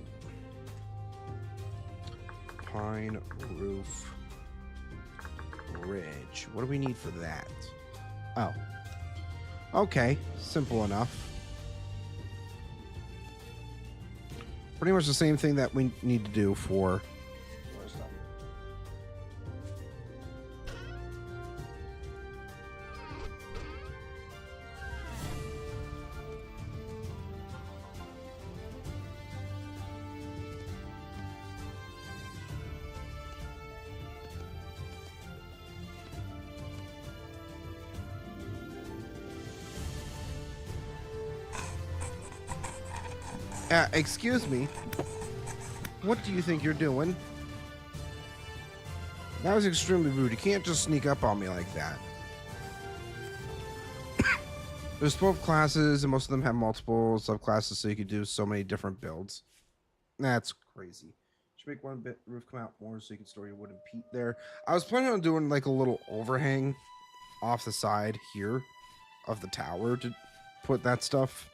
Speaker 1: pine roof ridge. What do we need for that? Oh. Okay, simple enough. Pretty much the same thing that we need to do for... excuse me. What do you think you're doing? That was extremely rude. You can't just sneak up on me like that. There's 12 classes, and most of them have multiple subclasses, so you could do so many different builds. That's crazy. Should make one bit roof come out more so you can store your wooden peat there. I was planning on doing like a little overhang off the side here of the tower to put that stuff.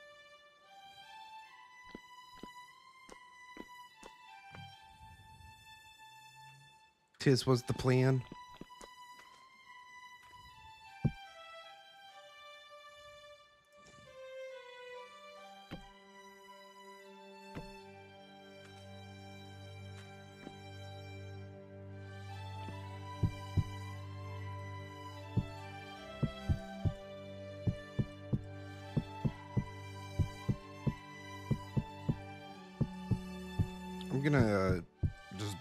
Speaker 1: 'Tis was the plan. I'm gonna just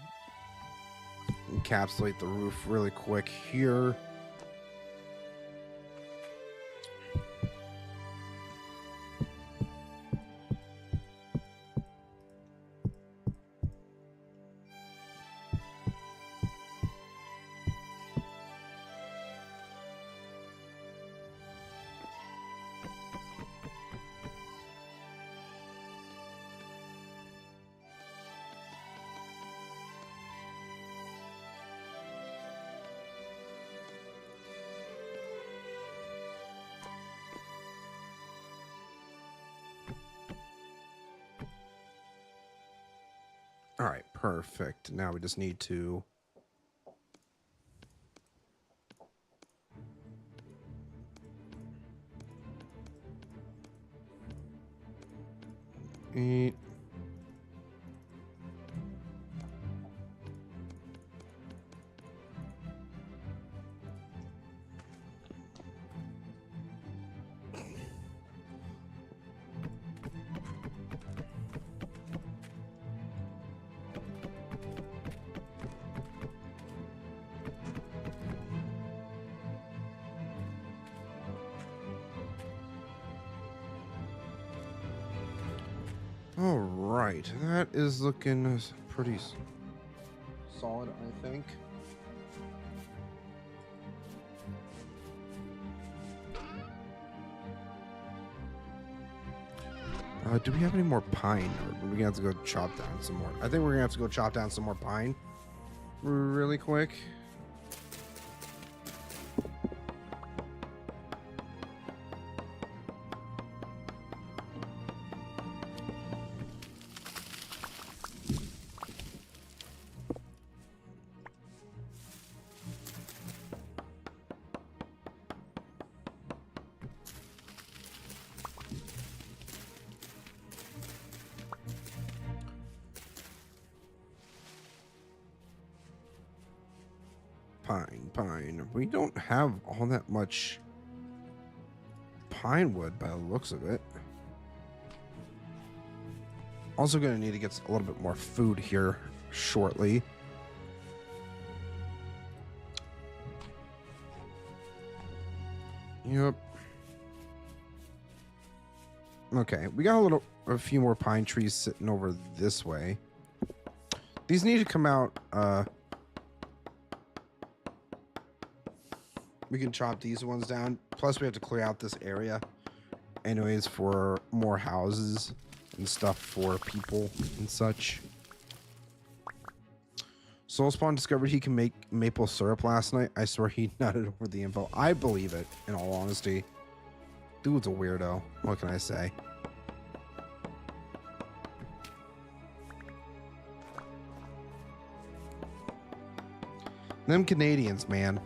Speaker 1: encapsulate the roof really quick here. All right, perfect. Now we just need to eat. All right, that is looking pretty solid, I think. Do we have any more pine? Or are we gonna have to go chop down some more? I think we're gonna have to go chop down some more pine really quick. Pine. We don't have all that much pine wood by the looks of it. Also going to need to get a little bit more food here shortly. Yep. Okay, we got a few more pine trees sitting over this way. These need to come out, we can chop these ones down. Plus, we have to clear out this area anyways for more houses and stuff for people and such. Soulspawn discovered he can make maple syrup last night. I swear he nutted over the info. I believe it, in all honesty. Dude's a weirdo. What can I say? Them Canadians, man,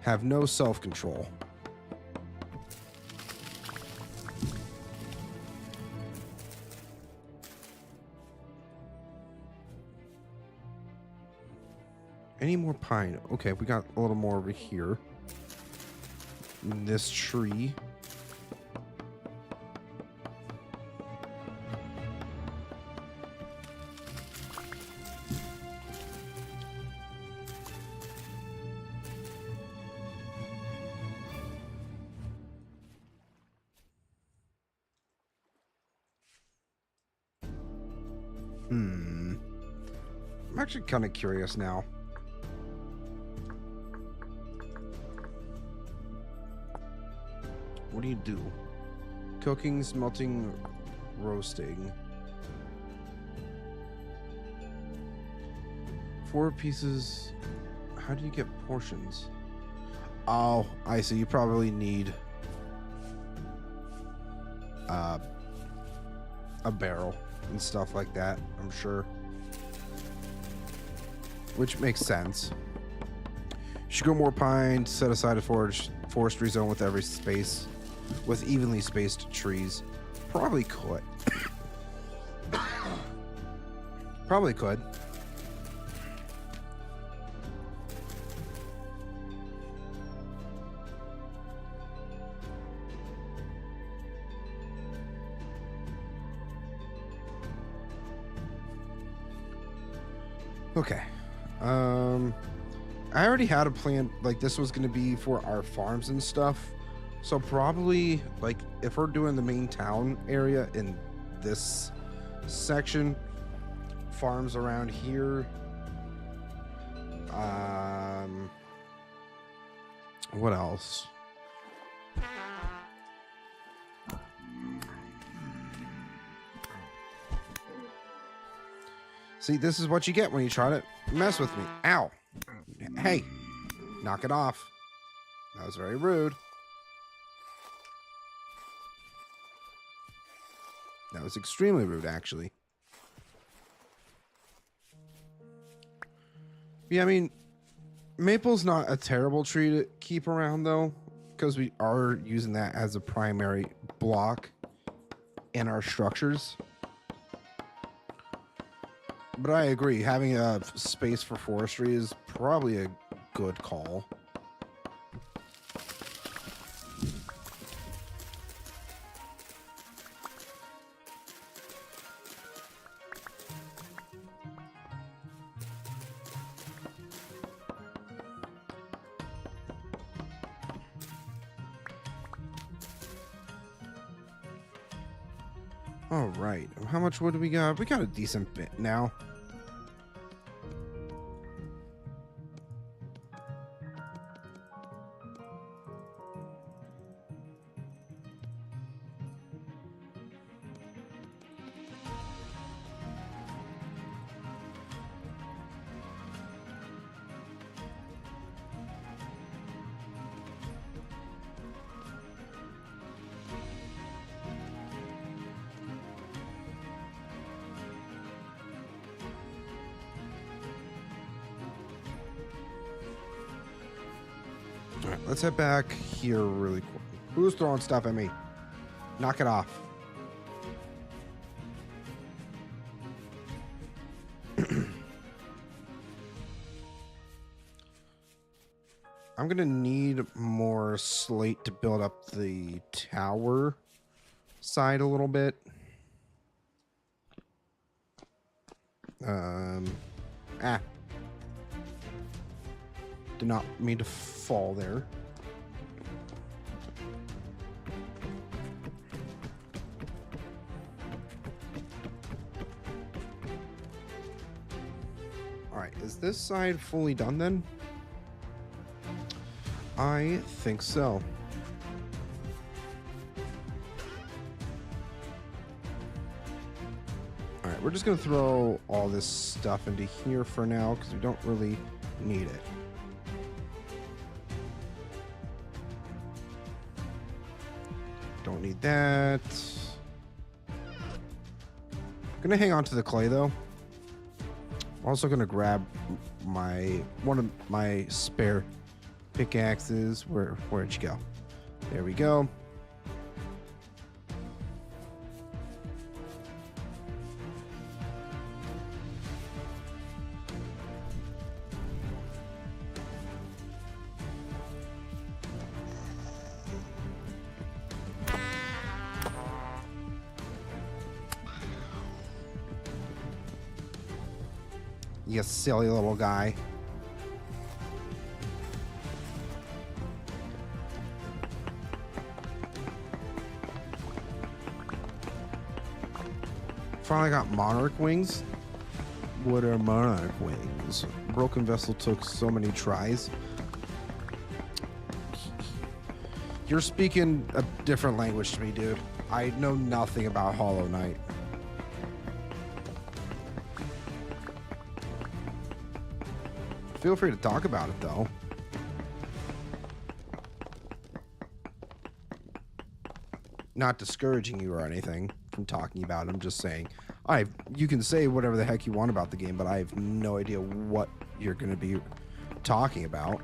Speaker 1: have no self-control. Any more pine? Okay, we got a little more over here. This tree. I'm actually kind of curious now. What do you do? Cooking, smelting, roasting. 4 pieces. How do you get portions? Oh, I see. You probably need a barrel and stuff like that, I'm sure. which makes sense. Should grow more pine, set aside a forestry zone with every space, with evenly spaced trees. Probably could. Probably could. Okay. I already had a plan, like this was going to be for our farms and stuff. So probably, like, if we're doing the main town area in this section, farms around here. What else? See, this is what you get when you try to mess with me. Ow. Hey, knock it off. That was very rude. That was extremely rude, actually. Yeah, I mean, maple's not a terrible tree to keep around, though, because we are using that as a primary block in our structures. But I agree, having a space for forestry is probably a good call. All right, how much wood do we got? We got a decent bit now. All right, let's head back here really quick. Who's throwing stuff at me? Knock it off. I'm gonna need more slate to build up the tower side a little bit. Did not mean to fall there. All right, is this side fully done then? I think so. All right, we're just gonna throw all this stuff into here for now because we don't really need it. Don't need that. I'm gonna hang on to the clay though. I'm also gonna grab one of my spare pickaxes. Where'd you go? There we go. You silly little guy. Finally got monarch wings. What are monarch wings? Broken vessel took so many tries. You're speaking a different language to me, dude. I know nothing about Hollow Knight. Feel free to talk about it, though. Not discouraging you or anything from talking about it. I'm just saying, you can say whatever the heck you want about the game, but I have no idea what you're going to be talking about.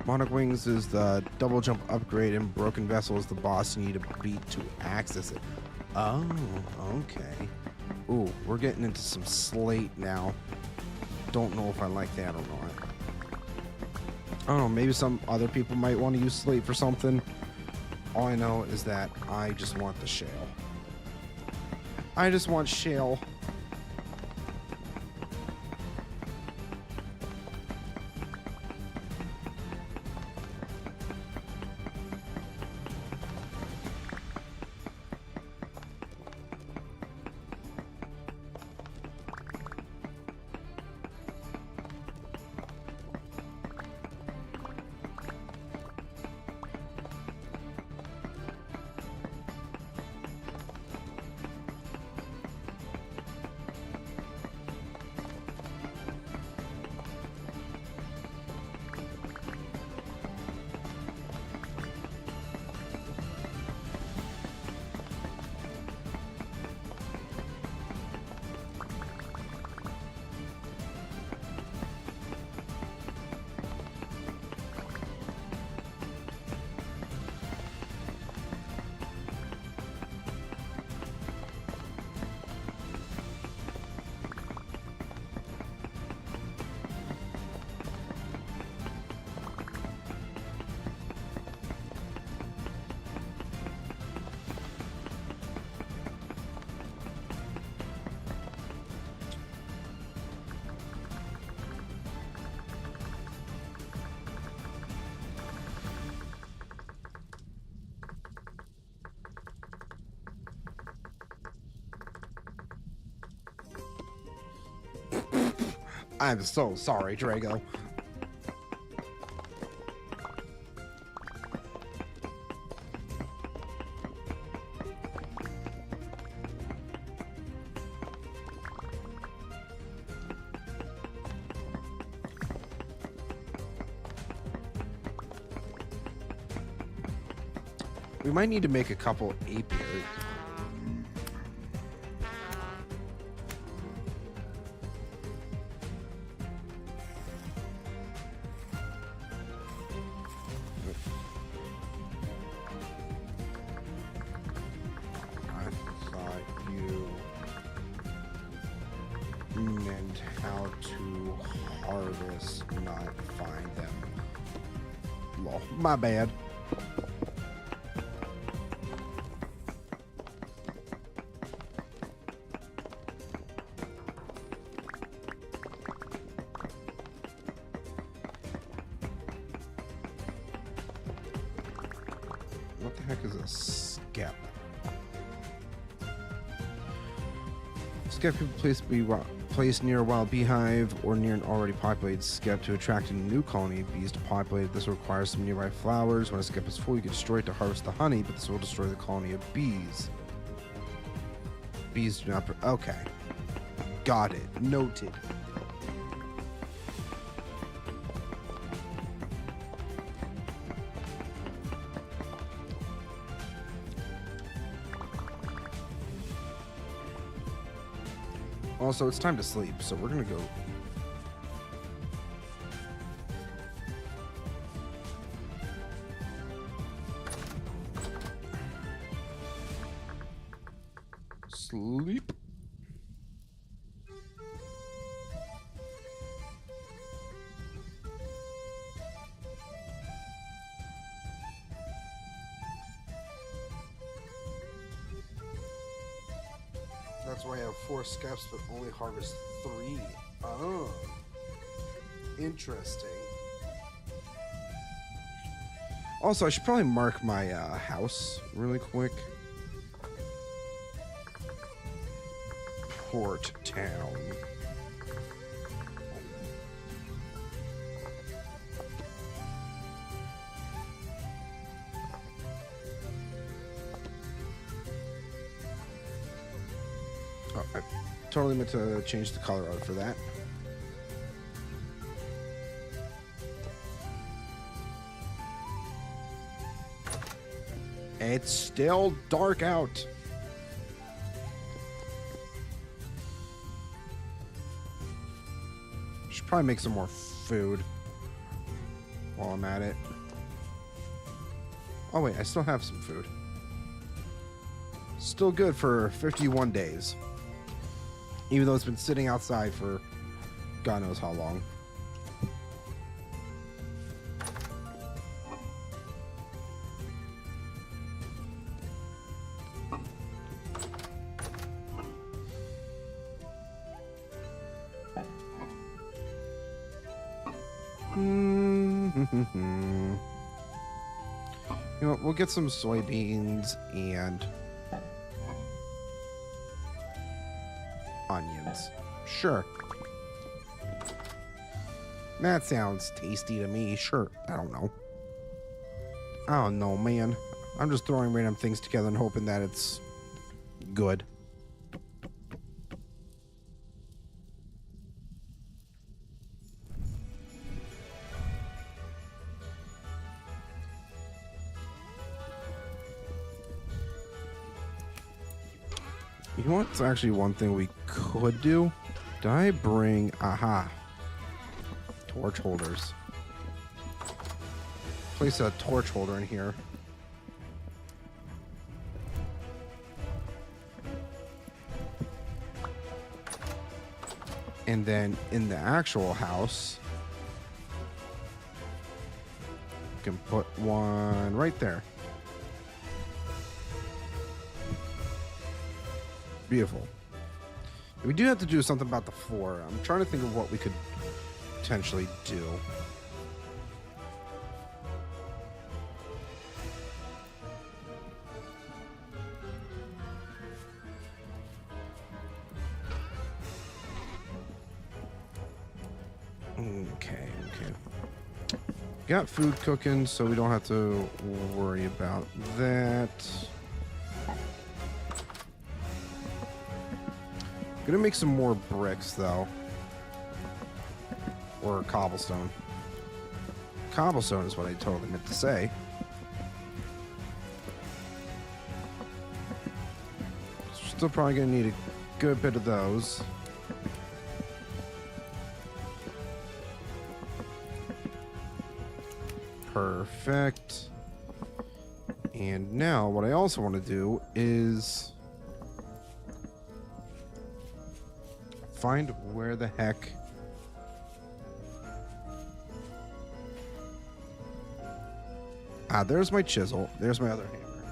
Speaker 1: Monarch Wings is the double jump upgrade, and Broken Vessel is the boss you need to beat to access it. Oh, okay. Ooh, we're getting into some Slate now. Don't know if I like that or not. I don't know, maybe some other people might want to use Slate for something. All I know is that I just want the shale. I just want shale. I'm so sorry, Drago. We might need to make a couple apiaries. And how to harvest, not find them. Lol, my bad. What the heck is a skep? Skep can be placed near a wild beehive or near an already populated skep to attract a new colony of bees to populate. This requires some nearby flowers. When a skep is full, you can destroy it to harvest the honey, but this will destroy the colony of bees. Bees do not... Okay. Got it. Noted. Also, it's time to sleep, so we're gonna go. Sleep. that's why I have 4 skeps but only harvest 3. Oh, interesting. Also, I should probably mark my house really quick. Port Town. Oh, I totally meant to change the color out for that. It's still dark out. Should probably make some more food while I'm at it. Oh wait, I still have some food. Still good for 51 days. Even though it's been sitting outside for God knows how long. You know, we'll get some soybeans and onions. Sure. That sounds tasty to me. Sure. I don't know. I don't know, man. I'm just throwing random things together and hoping that it's good. You know what's actually one thing we could do? Did I bring... Aha. Torch holders. Place a torch holder in here. And then in the actual house, you can put one right there. Beautiful. We do have to do something about the floor. I'm trying to think of what we could potentially do. Okay. Got food cooking, so we don't have to worry about that. Gonna make some more bricks though. Or cobblestone. Cobblestone is what I totally meant to say. Still probably gonna need a good bit of those. Perfect. And now what I also want to do is find where the heck there's my chisel. There's my other hammer.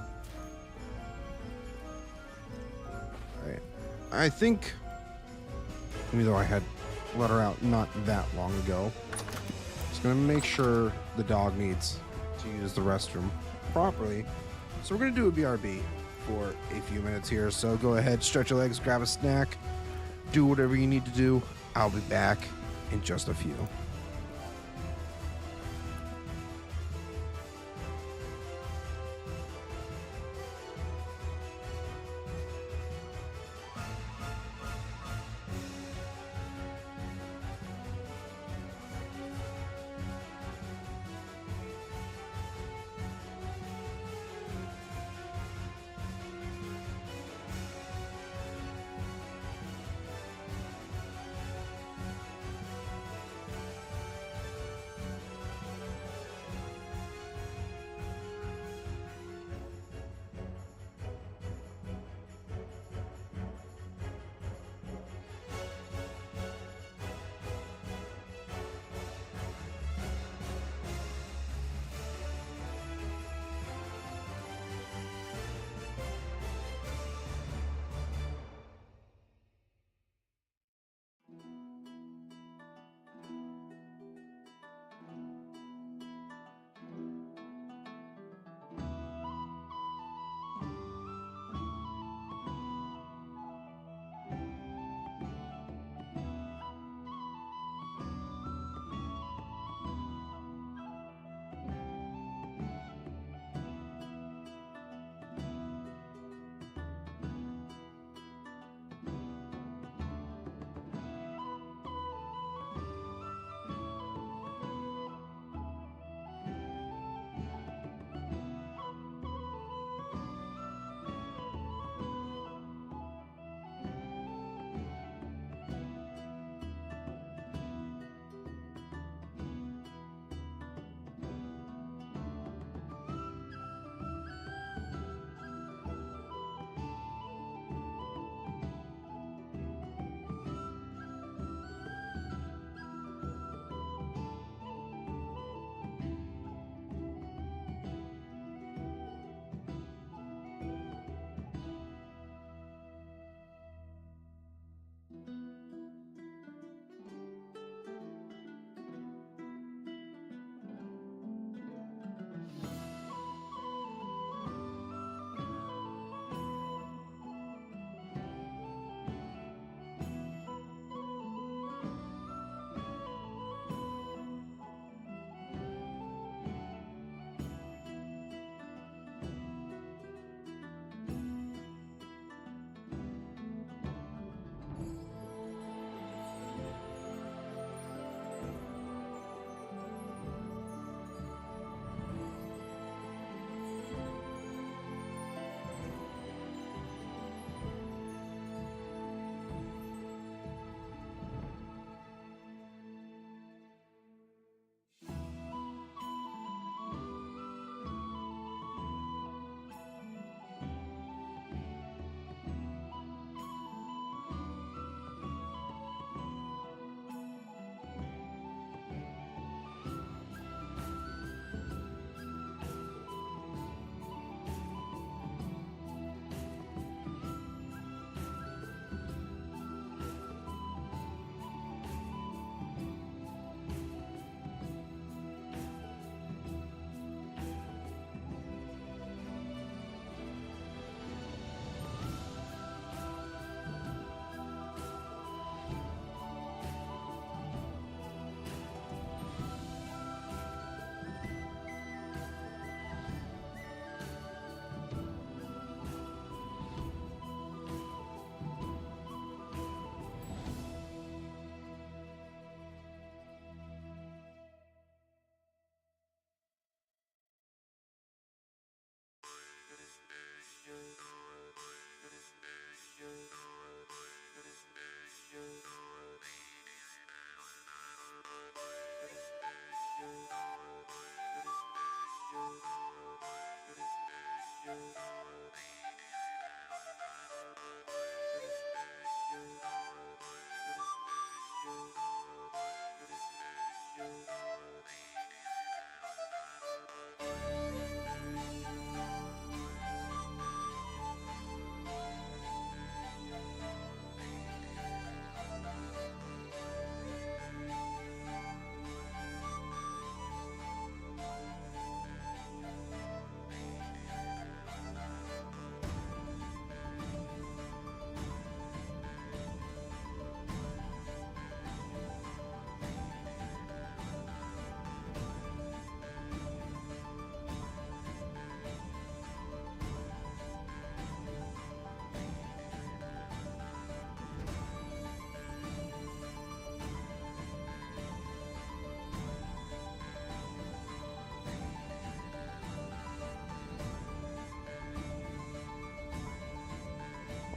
Speaker 1: Right. I think, even though I had let her out not that long ago, just gonna make sure the dog needs to use the restroom properly. So we're gonna do a BRB for a few minutes here. So go ahead, stretch your legs, grab a snack, do whatever you need to do. I'll be back in just a few.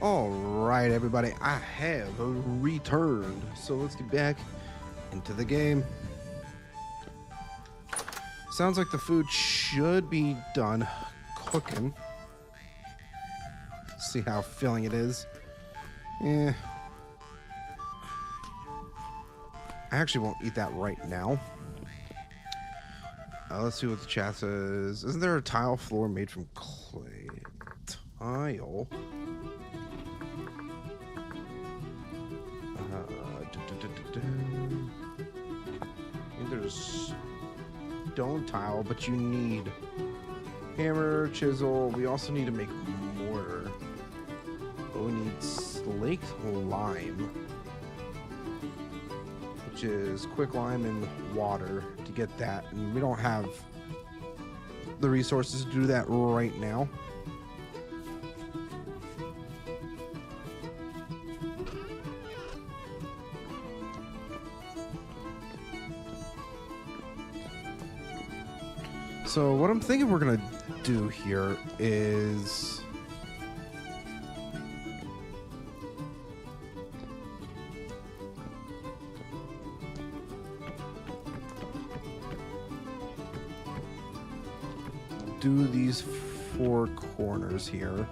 Speaker 1: All right, everybody, I have returned. So let's get back into the game. Sounds like the food should be done cooking. See how filling it is. I actually won't eat that right now. Let's see what the chat says. Isn't there a tile floor made from clay? Tile? There's stone tile, but you need hammer, chisel. We also need to make mortar. But we need slaked lime, which is quick lime and water to get that. And we don't have the resources to do that right now. So what I'm thinking we're gonna do here is do these 4 corners here,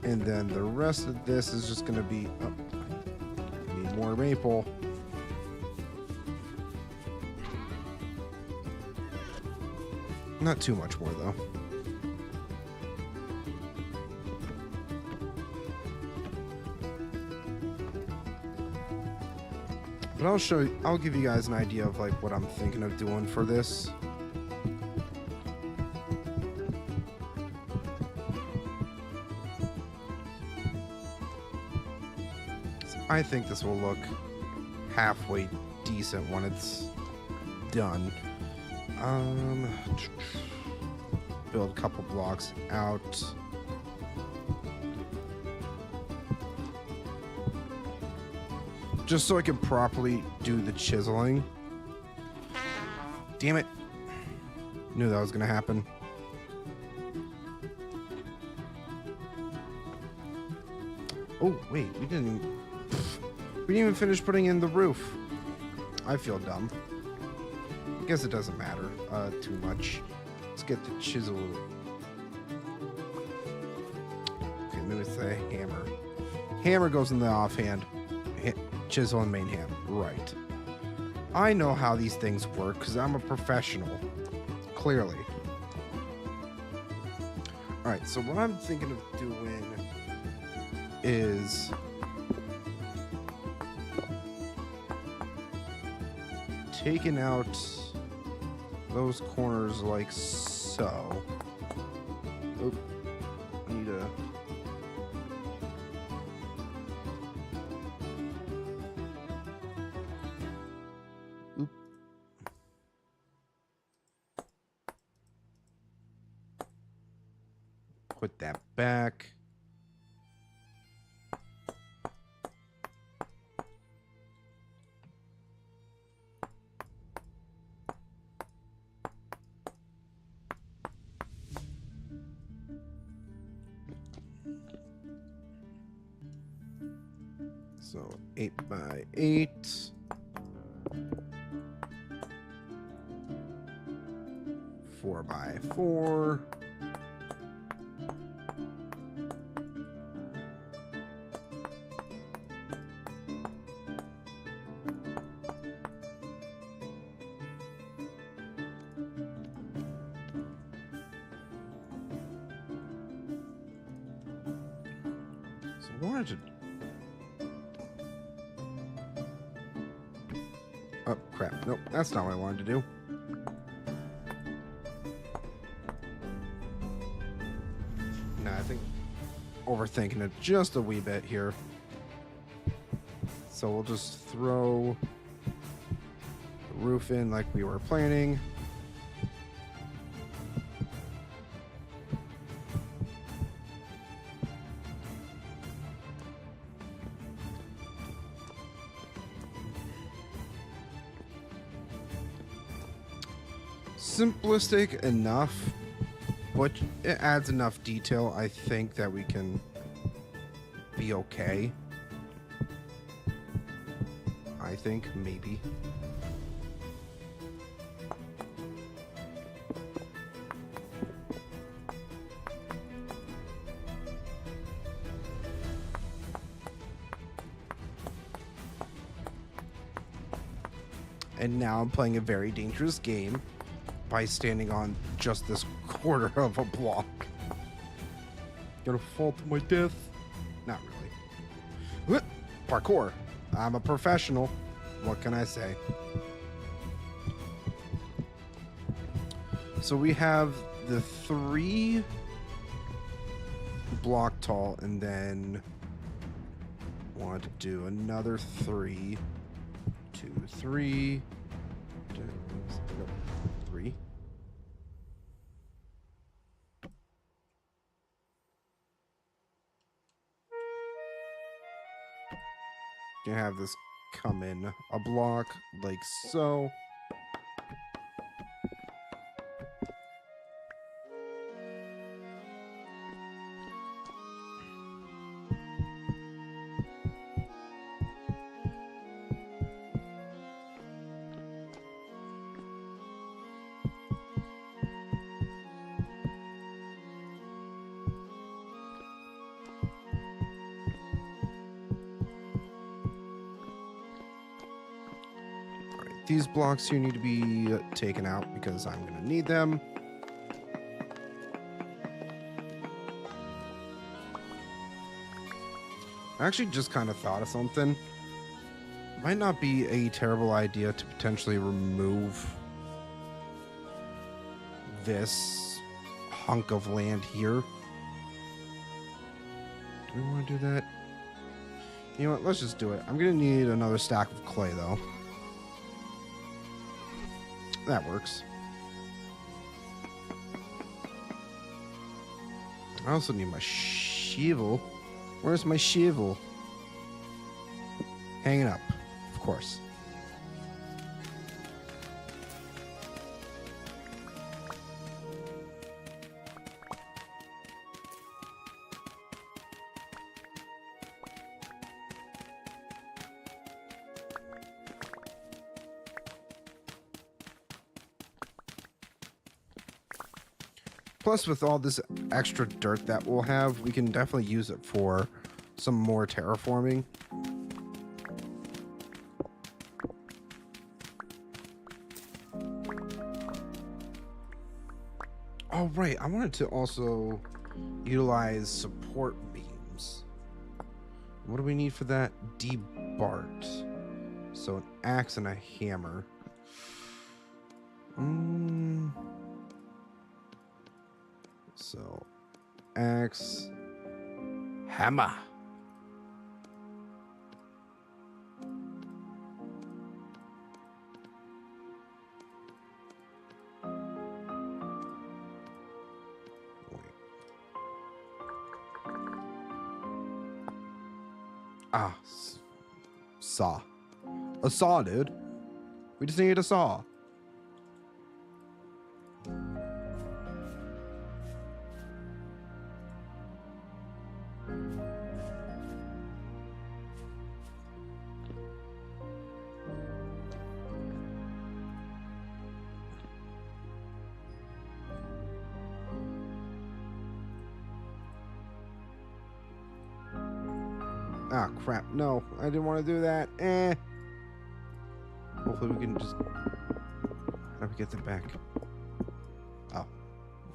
Speaker 1: and then the rest of this is just gonna be need more maple. Not too much more, though. But I'll give you guys an idea of like what I'm thinking of doing for this. So I think this will look halfway decent when it's done. Build a couple blocks out. Just so I can properly do the chiseling. Damn it. Knew that was gonna happen. Oh, wait, we didn't even finish putting in the roof. I feel dumb. I guess it doesn't matter too much. Let's get the chisel. Okay, maybe it's the hammer. Hammer goes in the offhand. Chisel and main hand. Right. I know how these things work because I'm a professional. Clearly. Alright, so what I'm thinking of doing is taking out those corners like so. Oop. I need a... Oop. Put that back. So 8 by 8. 4 by 4. So I wanted to... Oh, crap. Nope, that's not what I wanted to do. Nah, I think overthinking it just a wee bit here. So we'll just throw the roof in like we were planning. Simplistic enough, but it adds enough detail, I think, that we can be okay. I think, maybe. And now I'm playing a very dangerous game by standing on just this quarter of a block. Gonna fall to my death? Not really. Parkour. I'm a professional. What can I say? So we have the 3 block tall, and then want to do another 3, 2, 3, 3. You have this come in a block like so. These blocks here need to be taken out because I'm going to need them. I actually just kind of thought of something. Might not be a terrible idea to potentially remove this hunk of land here. Do we want to do that? You know what? Let's just do it. I'm going to need another stack of clay, though. That works. I also need my shovel. Where's my shovel? Hanging up, of course. Plus, with all this extra dirt that we'll have, we can definitely use it for some more terraforming. Oh, right. I wanted to also utilize support beams. What do we need for that? Debart. So an axe and a hammer. So, axe, hammer. Ah, saw. A saw, dude. We just need a saw. Ah, crap. No, I didn't want to do that. Hopefully we can just... How do we get them back? Oh,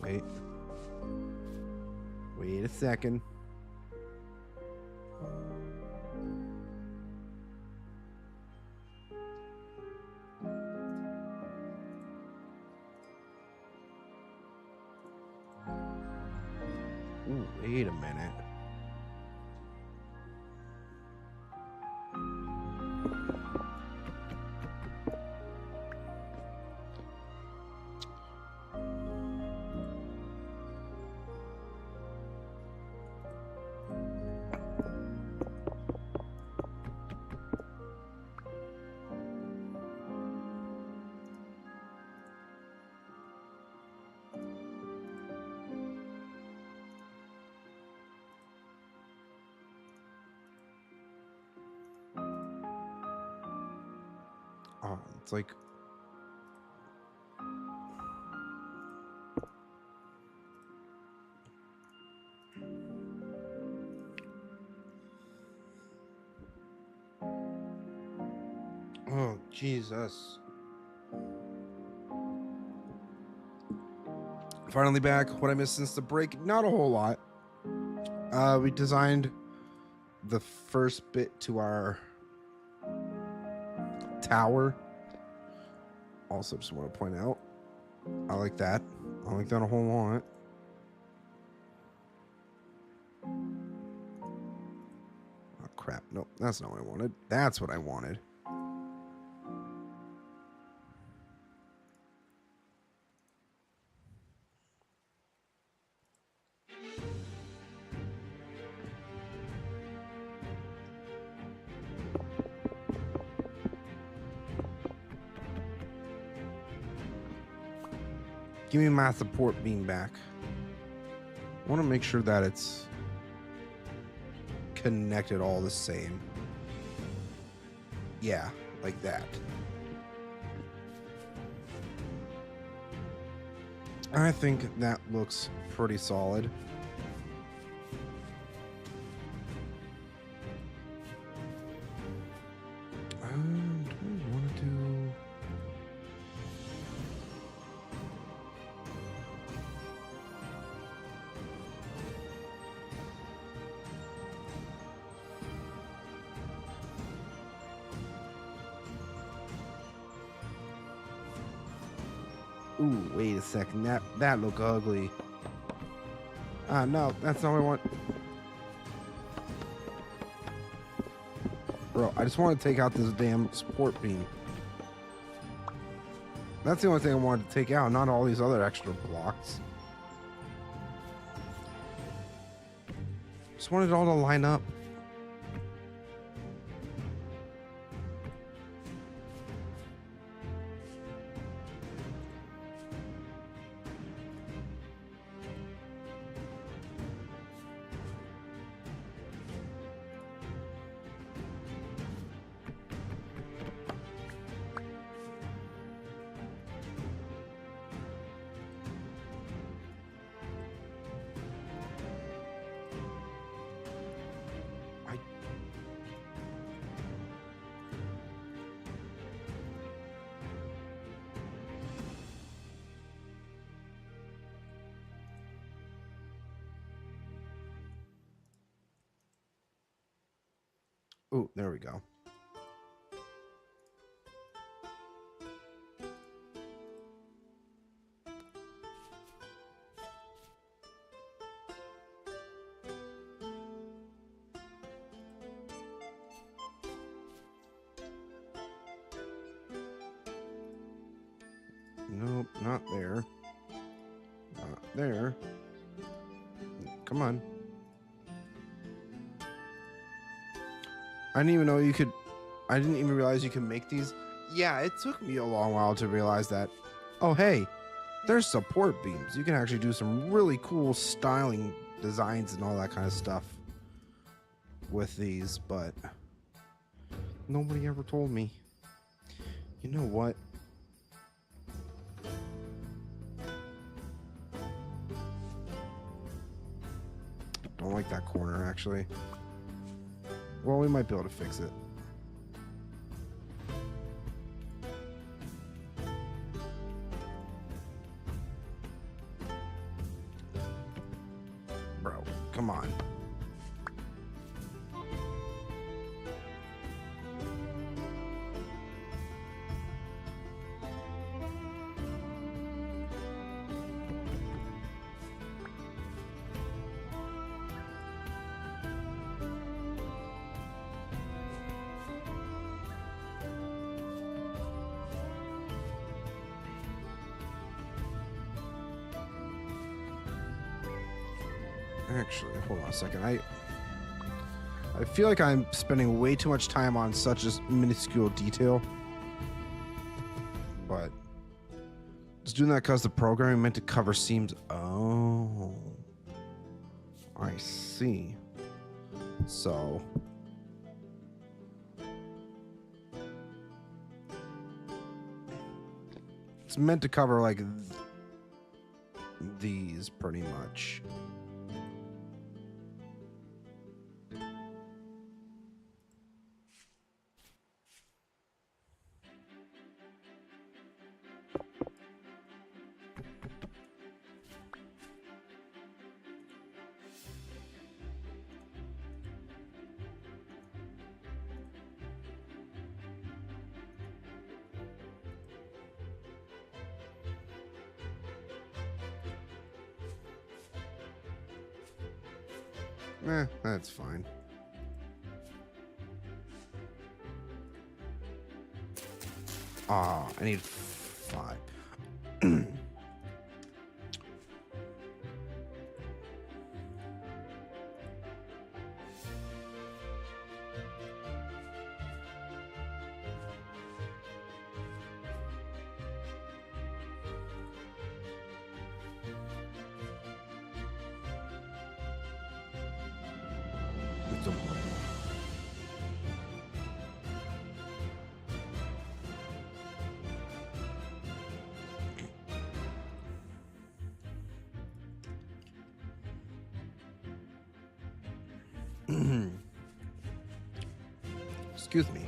Speaker 1: wait. Wait a second. Ooh, wait a minute. Oh, it's like... Oh, Jesus. Finally back. What I missed since the break? Not a whole lot. We designed the first bit to our tower. Also, just want to point out, I like that. I like that a whole lot. Oh, crap. Nope, that's not what I wanted. That's what I wanted. Give me my support beam back. I want to make sure that it's connected all the same. Yeah, like that. I think that looks pretty solid. Do I want to do... Ooh, wait a second. That look ugly. No, that's not what I want. Bro, I just want to take out this damn support beam. That's the only thing I wanted to take out, not all these other extra blocks. Just wanted it all to line up. Oh, there we go. Nope, not there. Not there. Come on. I didn't even know you could... I didn't even realize you could make these. Yeah, it took me a long while to realize that. Oh, hey, there's support beams. You can actually do some really cool styling designs and all that kind of stuff with these, but nobody ever told me. You know what? Don't like that corner, actually. Well, we might be able to fix it. Bro, come on. Actually, hold on a second. I feel like I'm spending way too much time on such a minuscule detail. But just doing that because the programming meant to cover seams. Oh, I see. So it's meant to cover like these pretty much. That's fine. I need 5. Excuse me.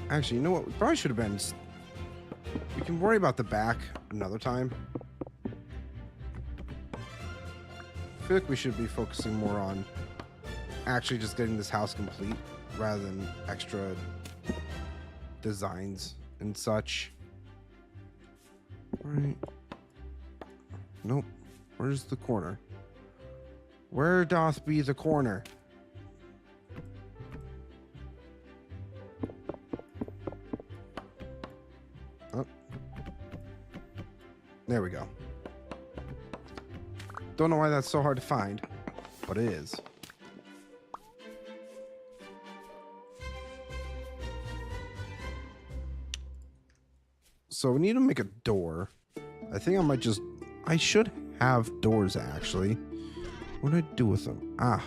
Speaker 1: Actually, you know what? We probably should have been... We can worry about the back another time. I feel like we should be focusing more on actually just getting this house complete rather than extra designs and such. Right. Nope. Where's the corner? Where doth be the corner? Oh. There we go. Don't know why that's so hard to find, but it is. So we need to make a door. I think I might just... I should have doors, actually. What do I do with them? Ah.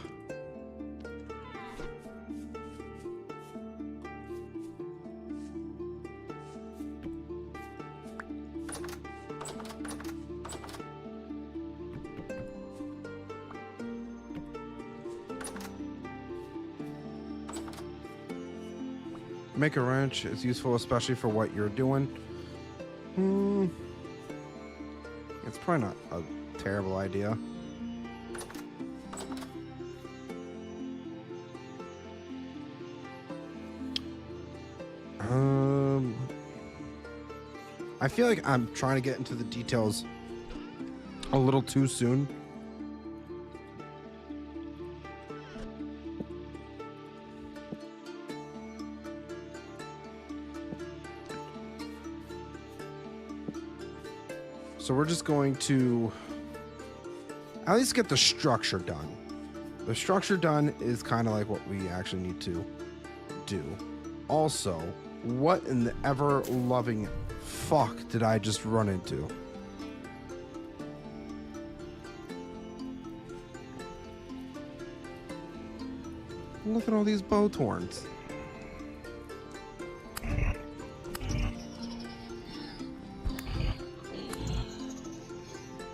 Speaker 1: Make a wrench is useful, especially for what you're doing. It's probably not a terrible idea. I feel like I'm trying to get into the details a little too soon. So we're just going to at least get the structure done. The structure done is kind of like what we actually need to do. Also, what in the ever-loving fuck did I just run into? Look at all these bow thorns.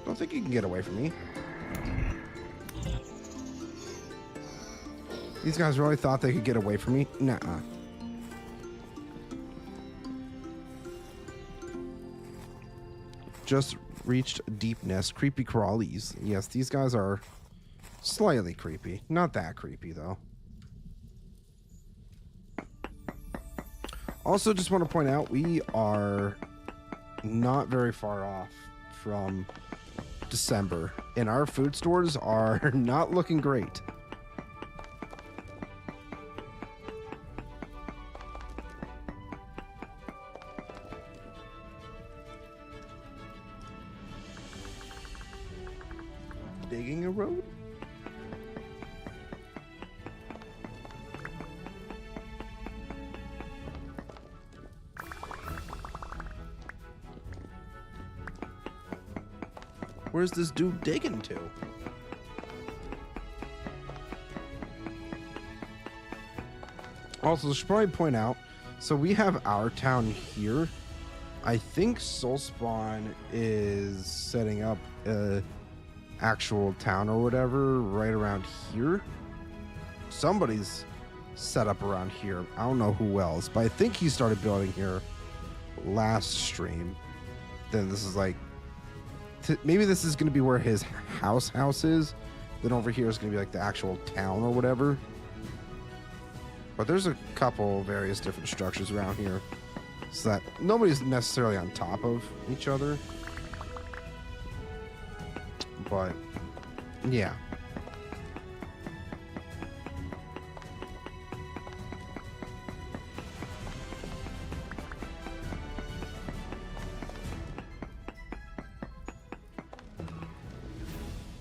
Speaker 1: Don't think you can get away from me. These guys really thought they could get away from me? Nuh-uh. Just reached deep nest. Creepy crawlies. Yes, these guys are slightly creepy. Not that creepy, though. Also, just want to point out, we are not very far off from December, and our food stores are not looking great. Digging a road? Where's this dude digging to? Also, I should probably point out, So we have our town here. I think Soulspawn is setting up a actual town or whatever right around here. Somebody's set up around here. I don't know who else, but I think he started building here last stream. Then this is like, maybe this is going to be where his house is. Then over here is going to be like the actual town or whatever. But there's a couple various different structures around here, so that nobody's necessarily on top of each other. But yeah.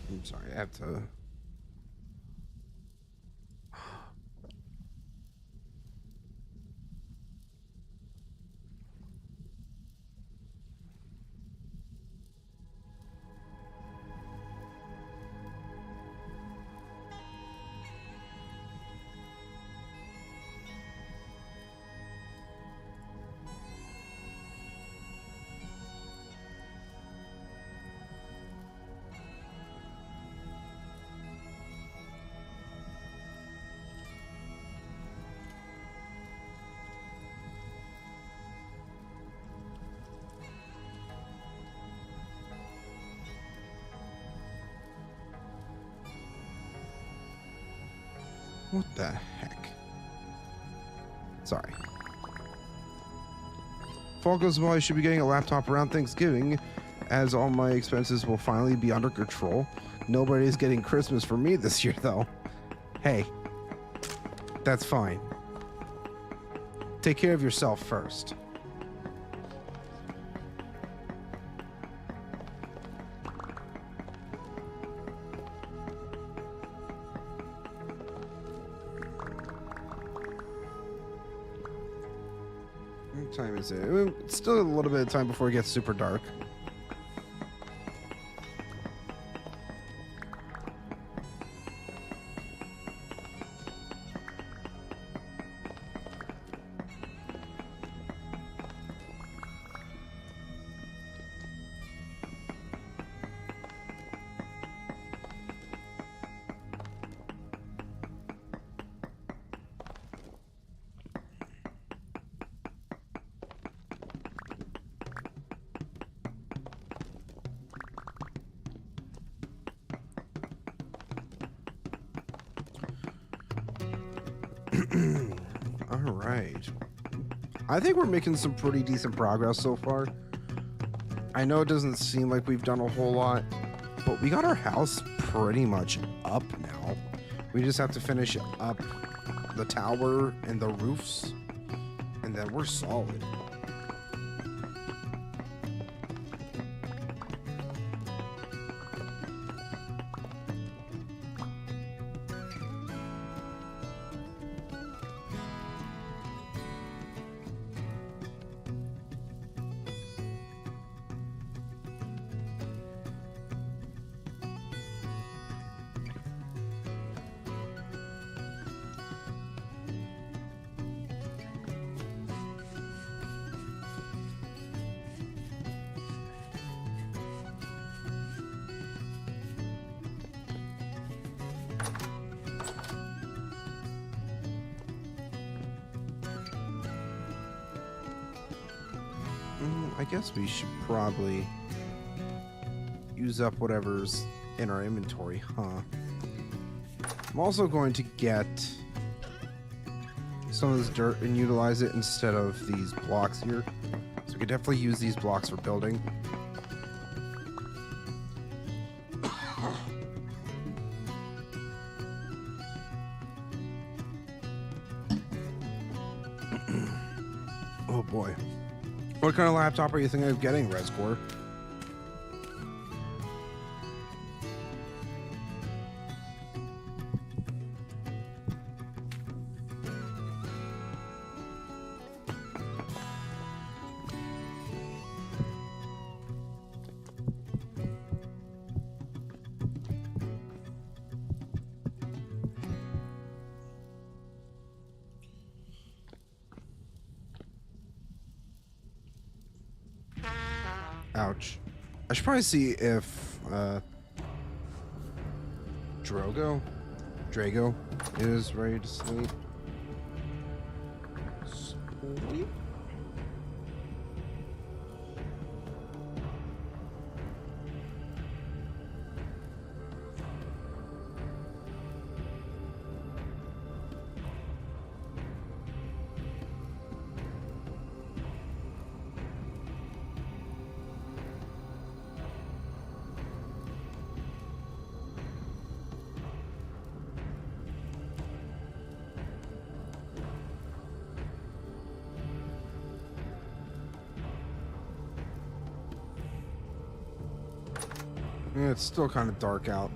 Speaker 1: I'm sorry, I have to. What the heck? Sorry. Fall goes well, I should be getting a laptop around Thanksgiving, as all my expenses will finally be under control. Nobody's getting Christmas for me this year, though. Hey, that's fine. Take care of yourself first. What time is it? It's still a little bit of time before it gets super dark. All right. I think we're making some pretty decent progress so far. I know it doesn't seem like we've done a whole lot, but we got our house pretty much up now. We just have to finish up the tower and the roofs, and then we're solid. I guess we should probably use up whatever's in our inventory, huh? I'm also going to get some of this dirt and utilize it instead of these blocks here. So we could definitely use these blocks for building. Oh boy. What kind of laptop are you thinking of getting, Rescore? Ouch. I should probably see if Drago is ready to sleep. Sleep? Yeah, it's still kind of dark out.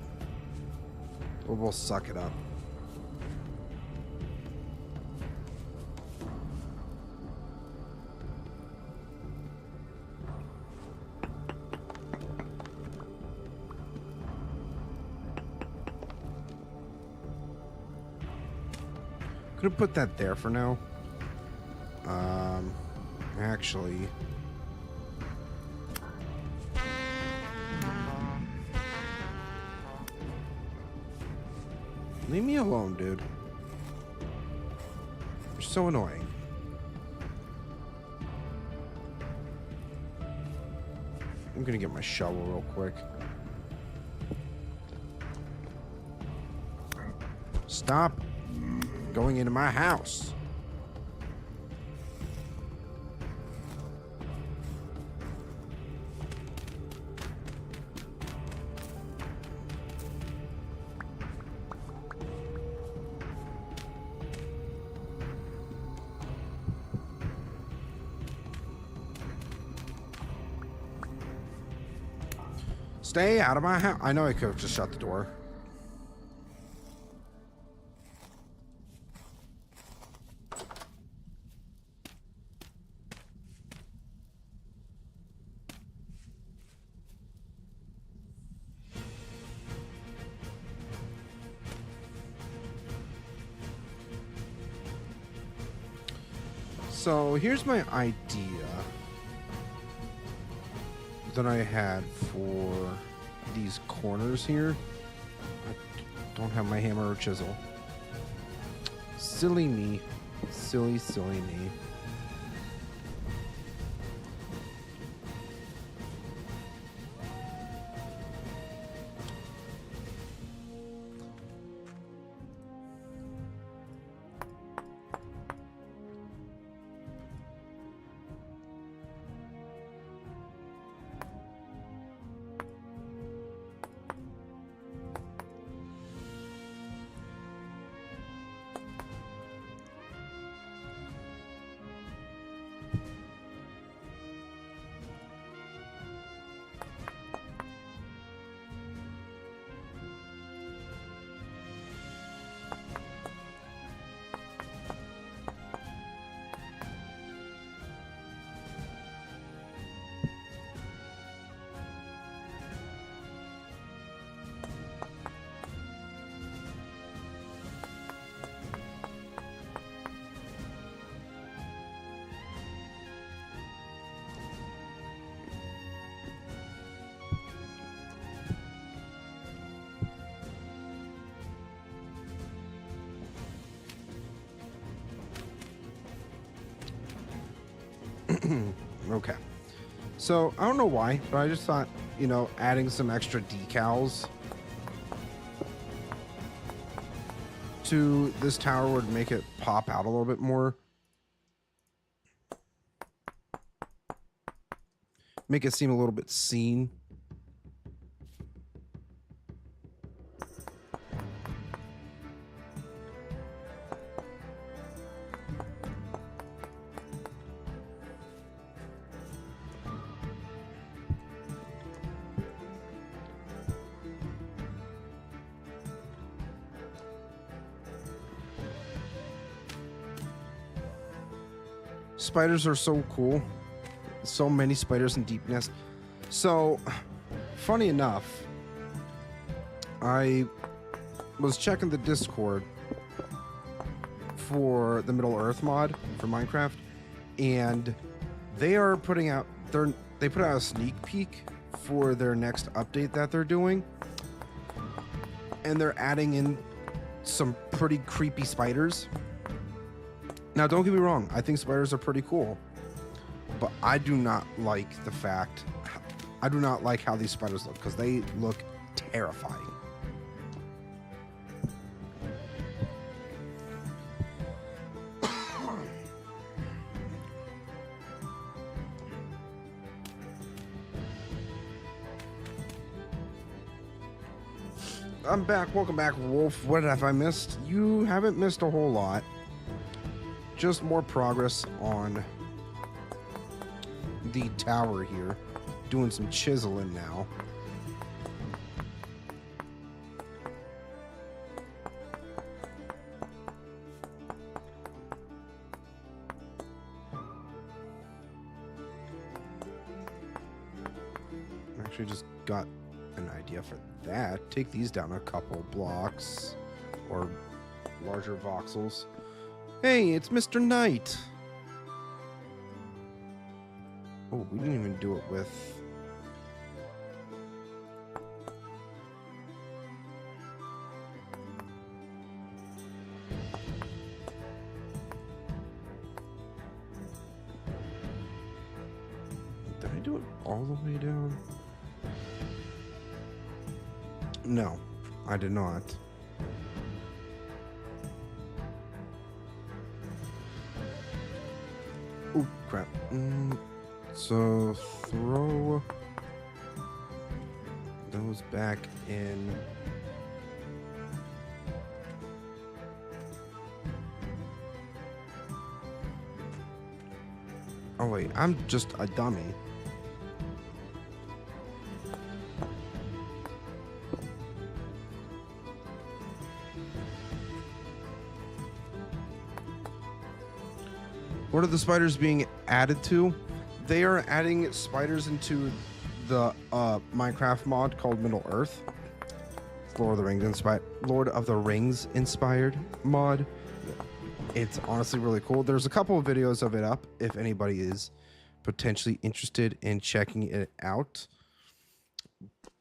Speaker 1: But we'll suck it up. Gonna put that there for now. Actually, leave me alone, dude. You're so annoying. I'm gonna get my shovel real quick. Stop going into my house. Stay out of my house. I know I could have just shut the door. So here's my idea that I had for these corners here. I don't have my hammer or chisel. Silly me. Silly me. Okay. So, I don't know why, but I just thought, you know, adding some extra decals to this tower would make it pop out a little bit more. Make it seem a little bit seen. Spiders are so cool. So many spiders in Deep Nest. So, funny enough, I was checking the Discord for the Middle Earth mod for Minecraft, and they are putting out they put out a sneak peek for their next update that they're doing, and they're adding in some pretty creepy spiders. Now, don't get me wrong, I think spiders are pretty cool, but I do not like how these spiders look, because they look terrifying. I'm back. Welcome back, Wolf. What have I missed? You haven't missed a whole lot. Just more progress on the tower here. Doing some chiseling now. Actually just got an idea for that. Take these down a couple blocks or larger voxels. Hey, it's Mr. Knight. Oh, we didn't even do it with... Did I do it all the way down? No, I did not. Oh, crap. So throw those back in. Oh, wait, I'm just a dummy. What are the spiders being added to? They are adding spiders into the Minecraft mod called Middle Earth. It's Lord of the Rings inspired mod. It's honestly really cool. There's a couple of videos of it up if anybody is potentially interested in checking it out.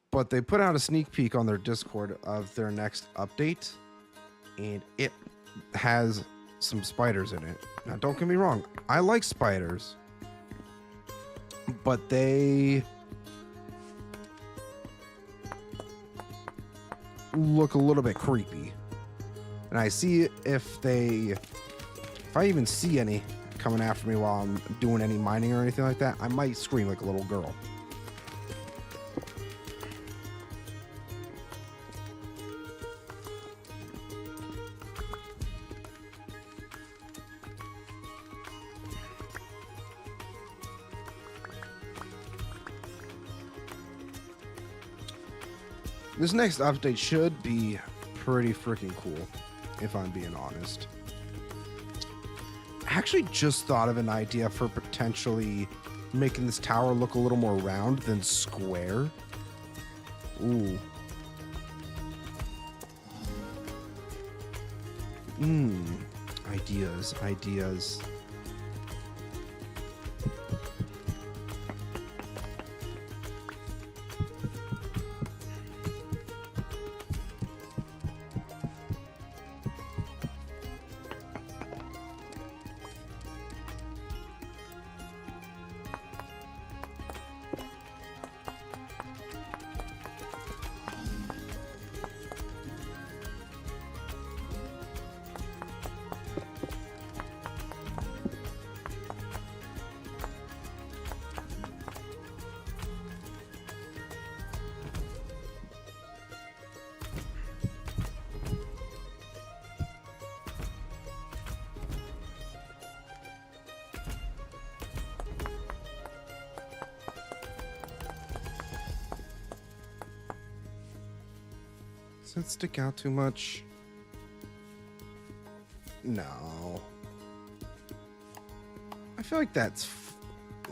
Speaker 1: But they put out a sneak peek on their Discord of their next update, and it has some spiders in it. Now, don't get me wrong, I like spiders, but they look a little bit creepy. And I see if I even see any coming after me while I'm doing any mining or anything like that, I might scream like a little girl. This next update should be pretty freaking cool, if I'm being honest. I actually just thought of an idea for potentially making this tower look a little more round than square. Ooh. Ideas. Does that stick out too much? No. I feel like that's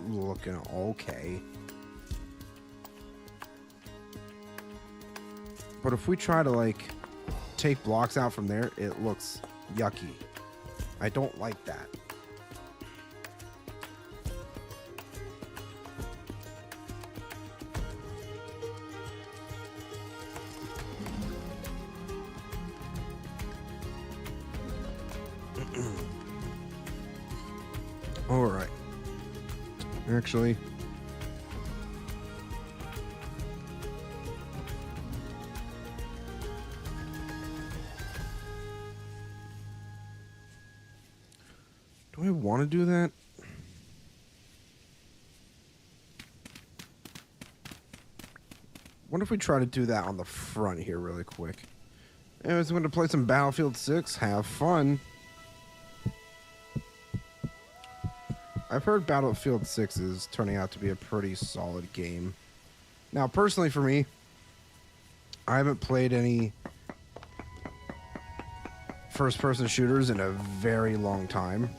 Speaker 1: looking okay. But if we try to like take blocks out from there, it looks yucky. I don't like that. actually. Do I want to do that? What if we try to do that on the front here really quick? Anyways, I'm going to play some Battlefield 6. Have fun. I've heard Battlefield 6 is turning out to be a pretty solid game. Now, personally for me, I haven't played any first-person shooters in a very long time.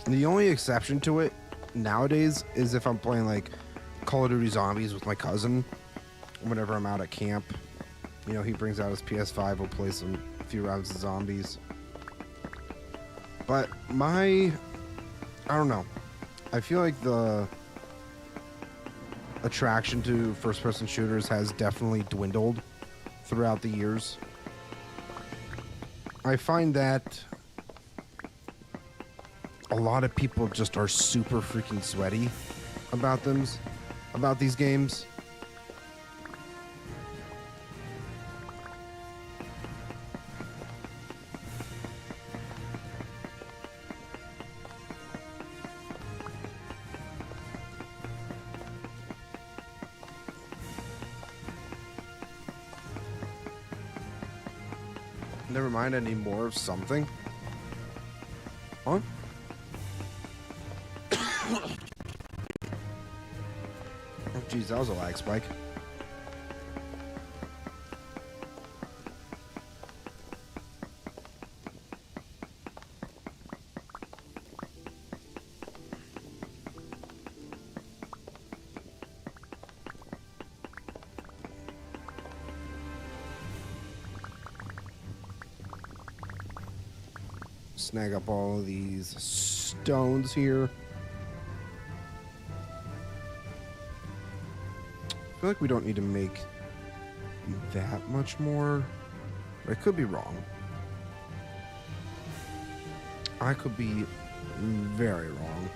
Speaker 1: And the only exception to it nowadays is if I'm playing like Call of Duty Zombies with my cousin. Whenever I'm out at camp, you know, he brings out his PS5, we'll play a few rounds of Zombies. But I don't know. I feel like the attraction to first-person shooters has definitely dwindled throughout the years. I find that a lot of people just are super freaking sweaty about these games. Never mind, I need more of something. Huh? Oh, geez, that was a lag spike. Snag up all of these stones here. I feel like we don't need to make that much more. I could be wrong. I could be very wrong.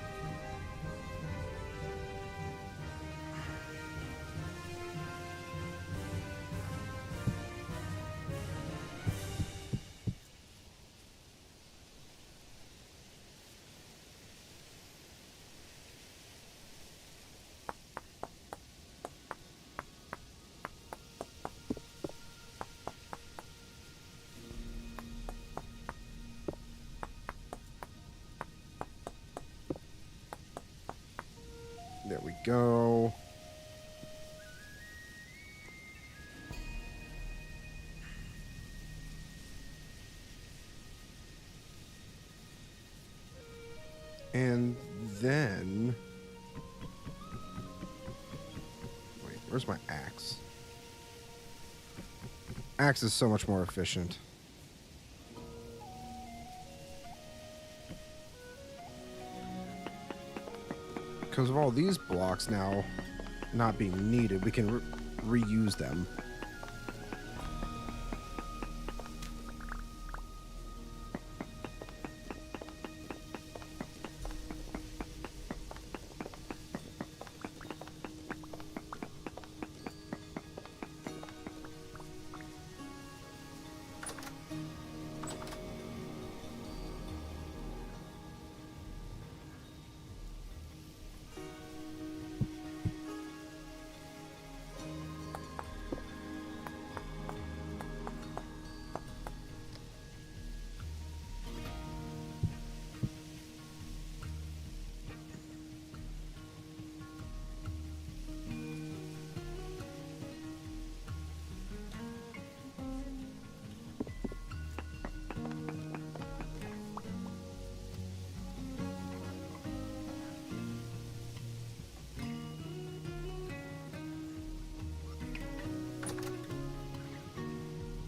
Speaker 1: There we go. And then... Wait, where's my axe? Axe is so much more efficient. Because of all these blocks now not being needed, we can reuse them.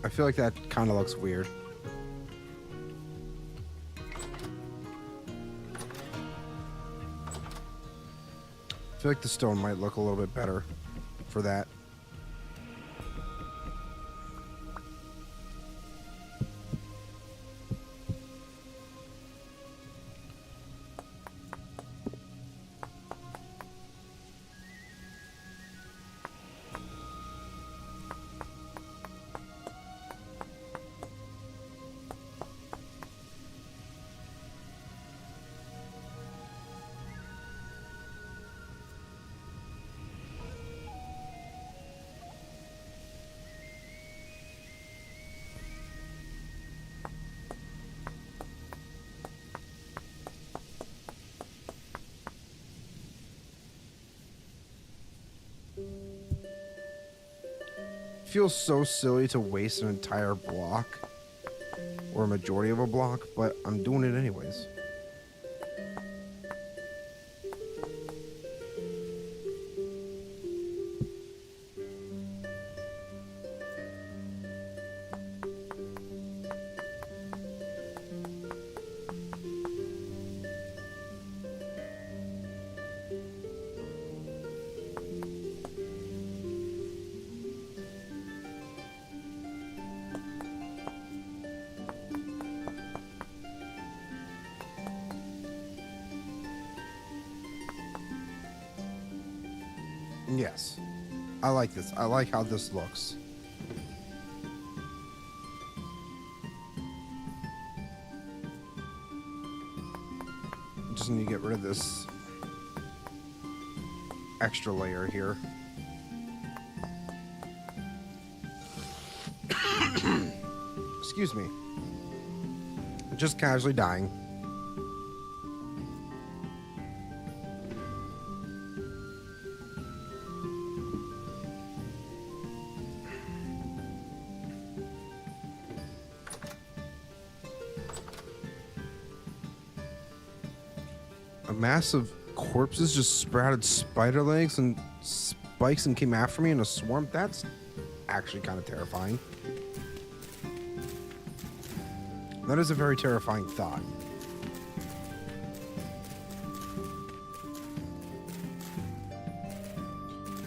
Speaker 1: I feel like that kind of looks weird. I feel like the stone might look a little bit better for that. feels so silly to waste an entire block or a majority of a block, but I'm doing it anyways. Yes. I like this. I like how this looks. Just need to get rid of this extra layer here. Excuse me. Just casually dying. A mass of corpses just sprouted spider legs and spikes and came after me in a swarm. That's actually kind of terrifying. That is a very terrifying thought.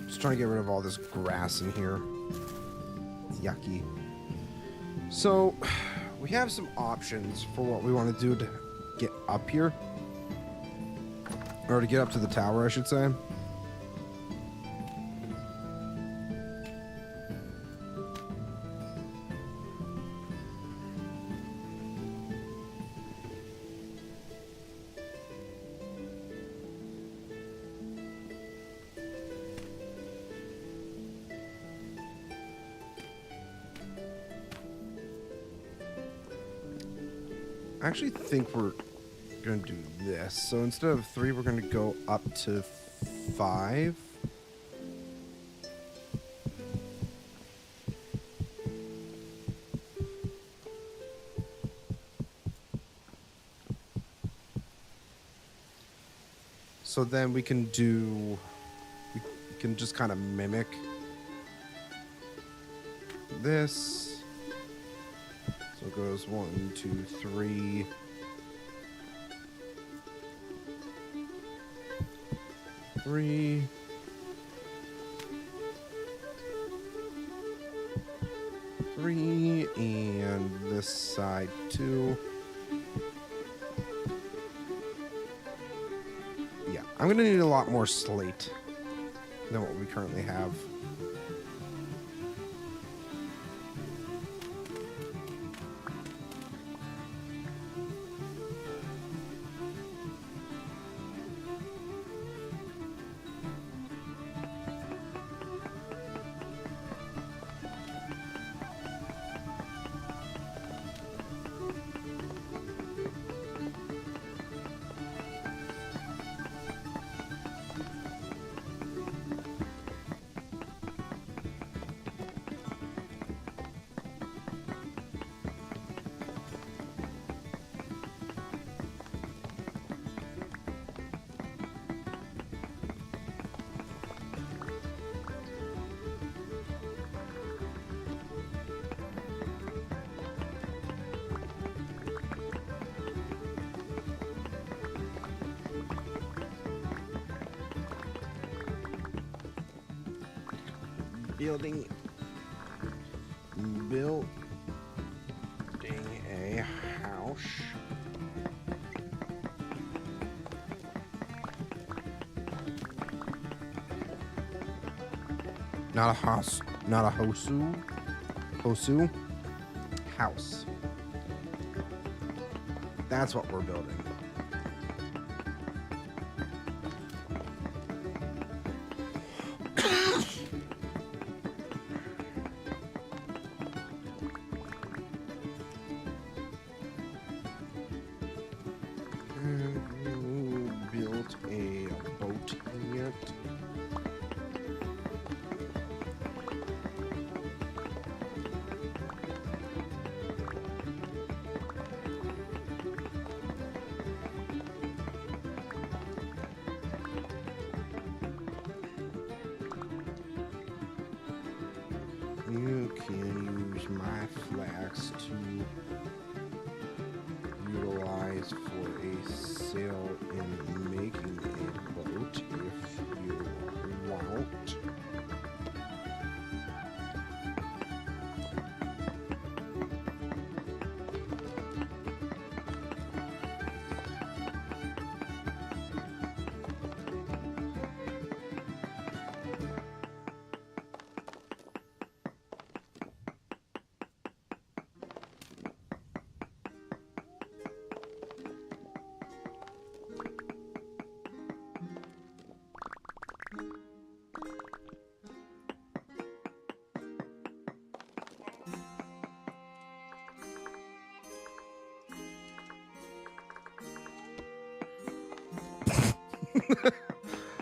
Speaker 1: Just trying to get rid of all this grass in here. It's yucky. So, we have some options for what we want to do to get up here. Or to get up to the tower, I should say. I actually think we're gonna do this. So instead of 3, we're gonna go up to 5. So then we can just kind of mimic this. So it goes 1, 2, 3. 3. 3, and this side 2. Yeah, I'm gonna need a lot more slate than what we currently have. Building a house. Not a house, not a hosu. Hosu. House. That's what we're building. Built a boat yet. You can use my flax to utilize for a sail in making a boat if you want.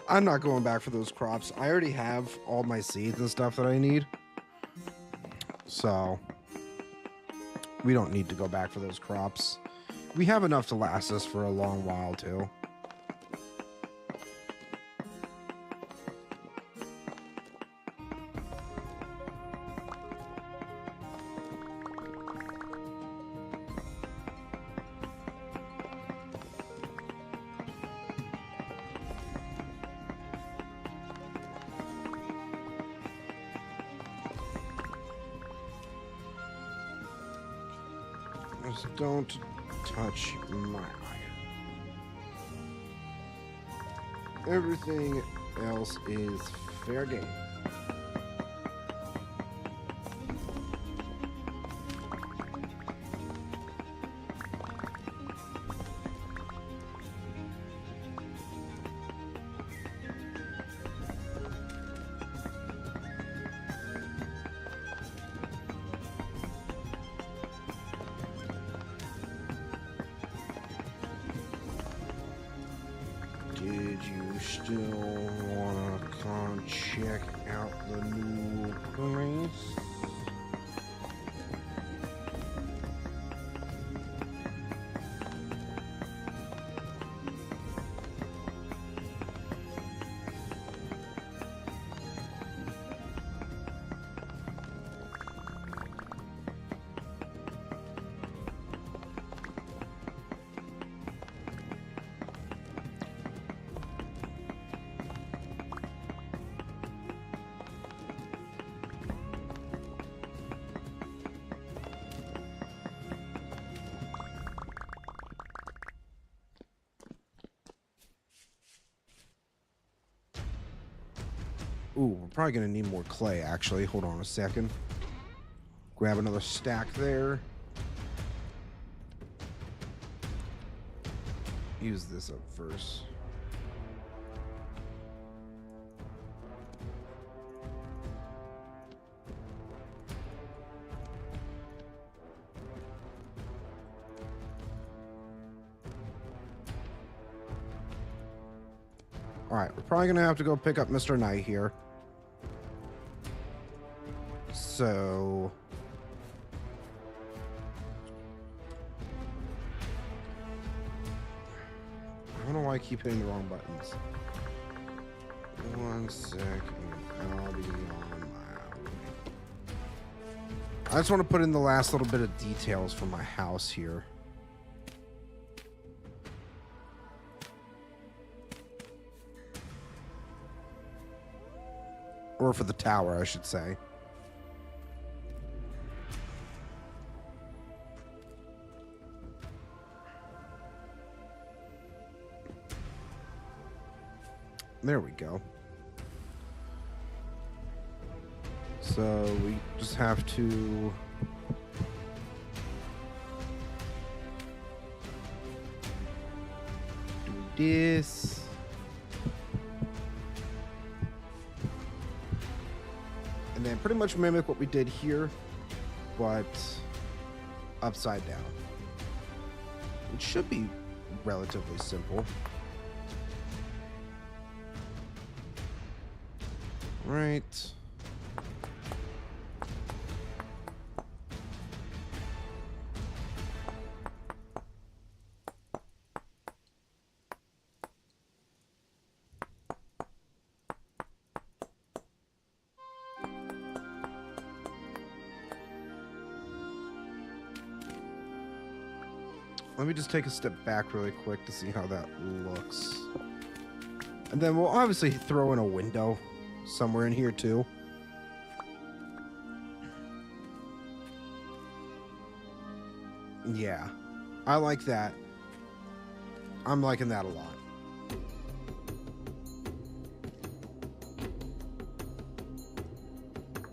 Speaker 1: I'm not going back for those crops. I already have all my seeds and stuff that I need. So we don't need to go back for those crops. We have enough to last us for a long while too. Just don't touch my iron. Everything else is fair game. Did you still wanna come check out the new place? Ooh, we're probably gonna need more clay actually. Hold on a second. Grab another stack there. Use this up first. Alright, we're probably gonna have to go pick up Mr. Knight here. So I don't know why I keep hitting the wrong buttons. 1 second, I'll be on my way. I just want to put in the last little bit of details for my house here. Or for the tower, I should say. There we go. So we just have to do this. And then pretty much mimic what we did here, but upside down. It should be relatively simple. Right. Let me just take a step back really quick to see how that looks. And then we'll obviously throw in a window somewhere in here too. Yeah, I like that. I'm liking that a lot.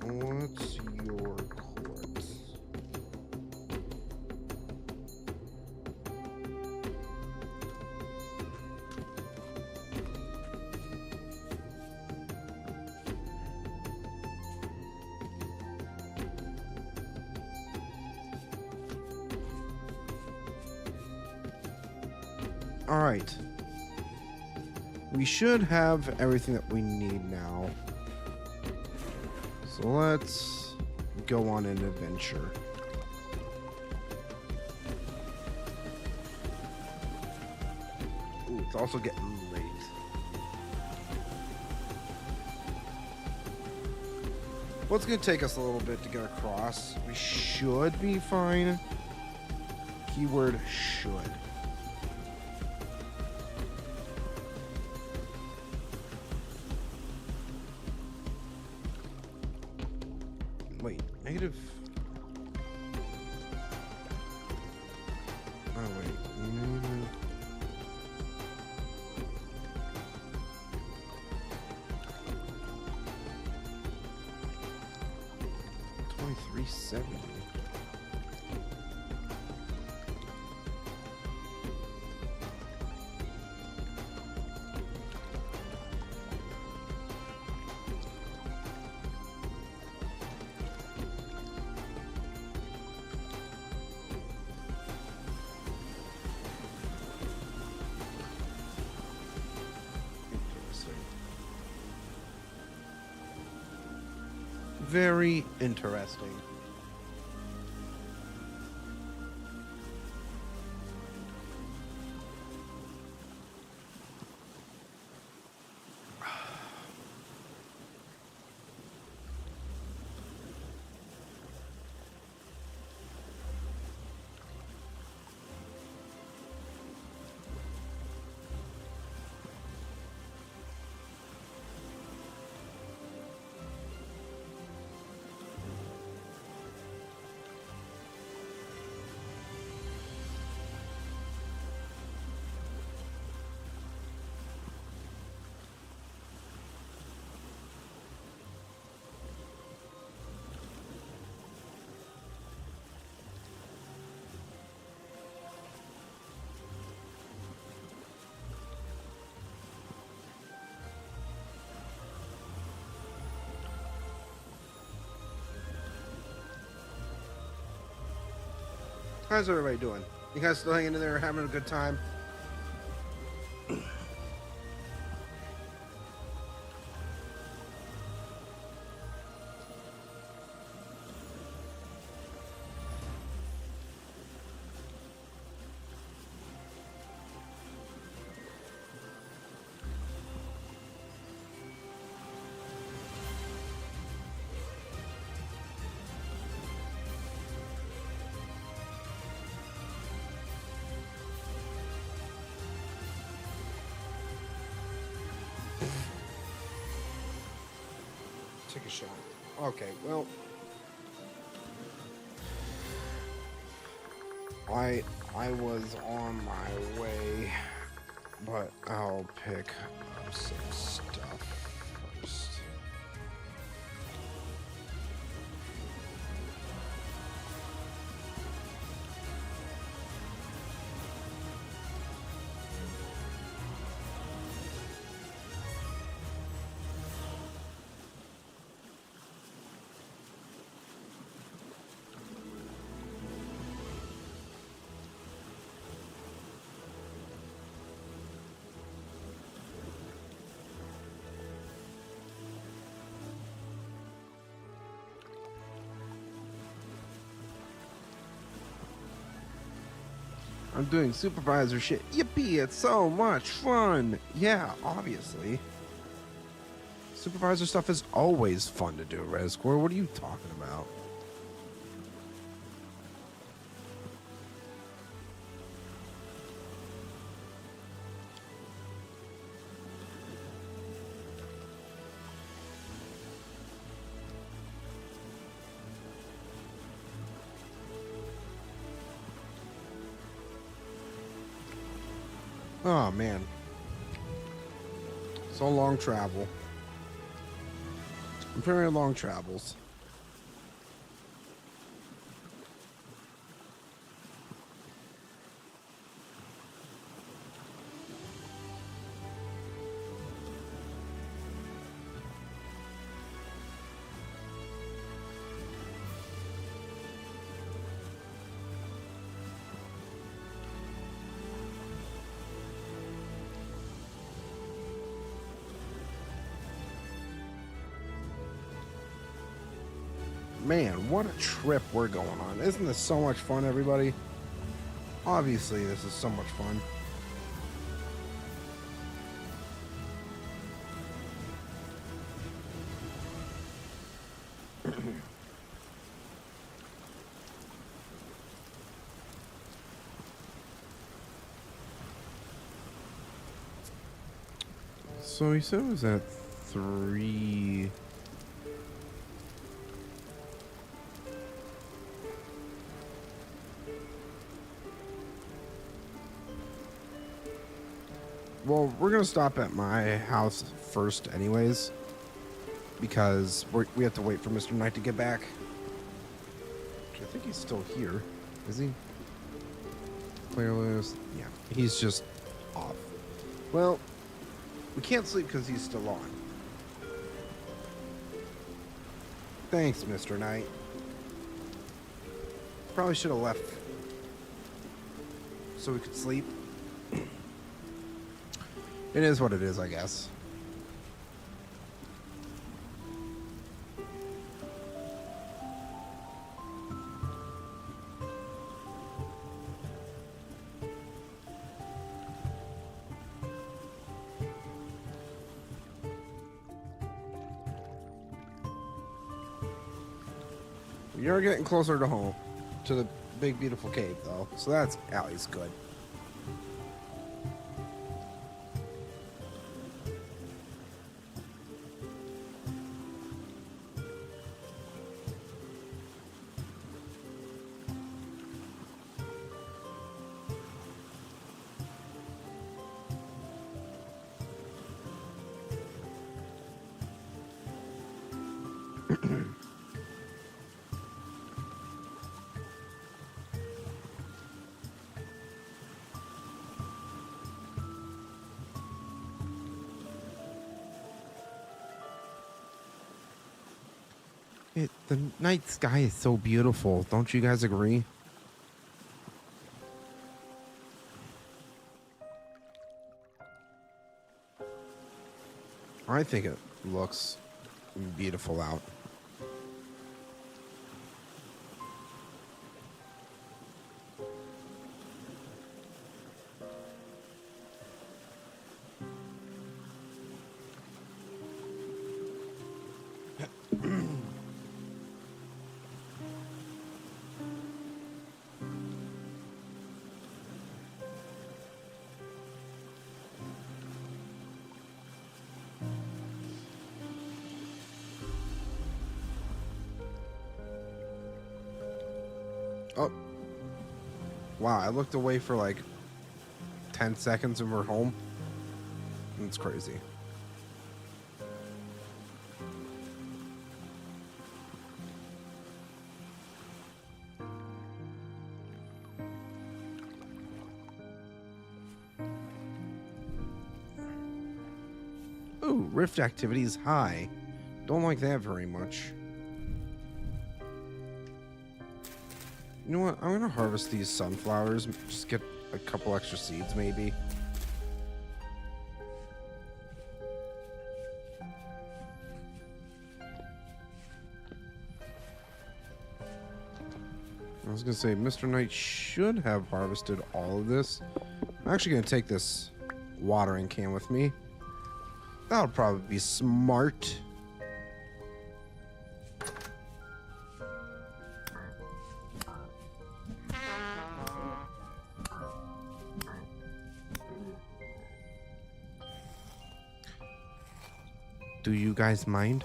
Speaker 1: What's your quartz? All right. We should have everything that we need now. So let's go on an adventure. Ooh, it's also getting late. Well, it's going to take us a little bit to get across. We should be fine. Keyword should. Wait, negative. Oh, wait. Mm. $23.70. Very interesting. How's everybody doing? You guys still hanging in there, having a good time? Take a shot. Okay, well, I was on my way, but I'll pick up some stuff first. I'm doing supervisor shit. Yippee, it's so much fun. Yeah, obviously. Supervisor stuff is always fun to do, Rescore. What are you talking about? Oh man, so long travel. Very long travels. Man, what a trip we're going on. Isn't this so much fun, everybody? Obviously, this is so much fun. So he said it was at 3... Well, we're going to stop at my house first anyways, because we have to wait for Mr. Knight to get back. I think he's still here. Is he? Playlist. Yeah, he's just off. Well, we can't sleep because he's still on. Thanks, Mr. Knight. Probably should have left so we could sleep. It is what it is, I guess. You're getting closer to home, to the big, beautiful cave, though. So that's at least good. The night sky is so beautiful. Don't you guys agree? I think it looks beautiful out. Oh. Wow, I looked away for like 10 seconds and we're home. It's crazy. Ooh, rift activity is high. Don't like that very much. You know what? I'm gonna harvest these sunflowers. Just get a couple extra seeds, maybe. I was gonna say, Mr. Knight should have harvested all of this. I'm actually gonna take this watering can with me. That'll probably be smart. Do you guys mind?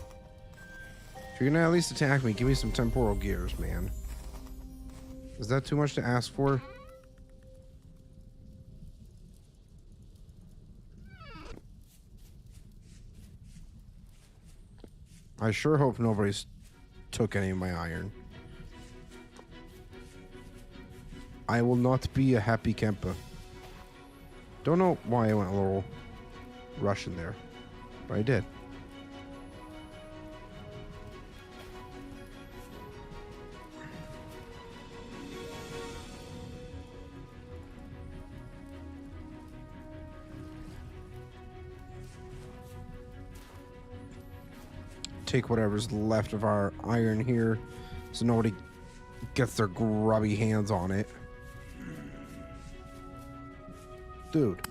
Speaker 1: If you're gonna at least attack me, give me some temporal gears, man. Is that too much to ask for? I sure hope nobody's took any of my iron. I will not be a happy camper. Don't know why I went a little Russian there, but I did. Take whatever's left of our iron here so nobody gets their grubby hands on it. Dude.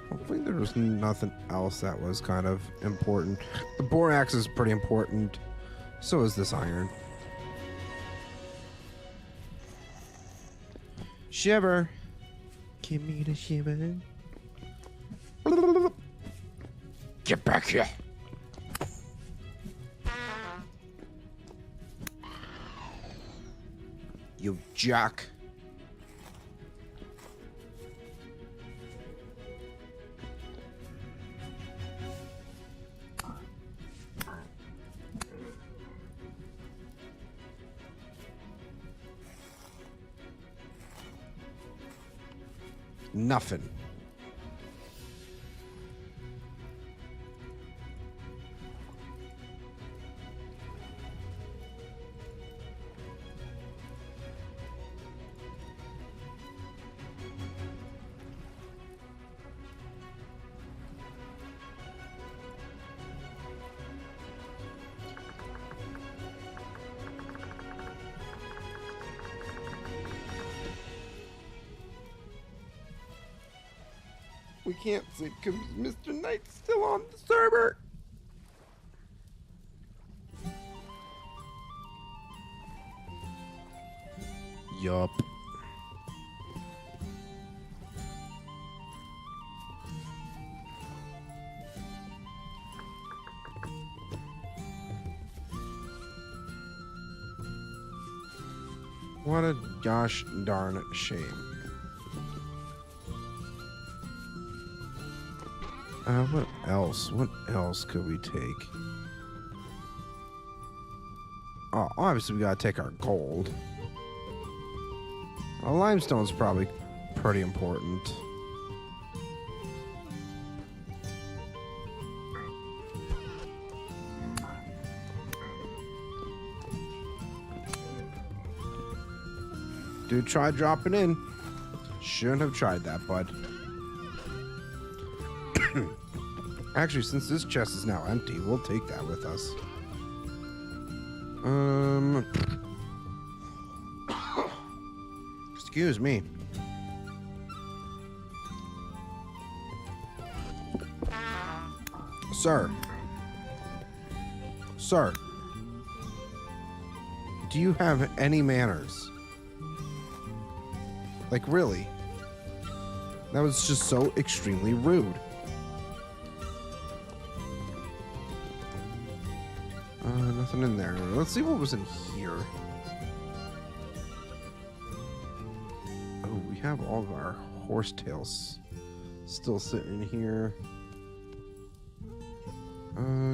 Speaker 1: Hopefully there was nothing else that was kind of important. The borax is pretty important. So is this iron. Shiver. Give me the shiver. Get back here. You jack. Nothing. We can't sleep because Mr. Knight's still on the server. Yup. What a gosh darn shame. What else? What else could we take? Oh, obviously we gotta take our gold. Limestone's probably pretty important. Dude, try dropping in. Shouldn't have tried that, bud. Actually, since this chest is now empty, we'll take that with us. Excuse me. Sir. Sir. Do you have any manners? Like, really? That was just so extremely rude. Nothing in there. Let's see what was in here. Oh, we have all of our horsetails still sitting here.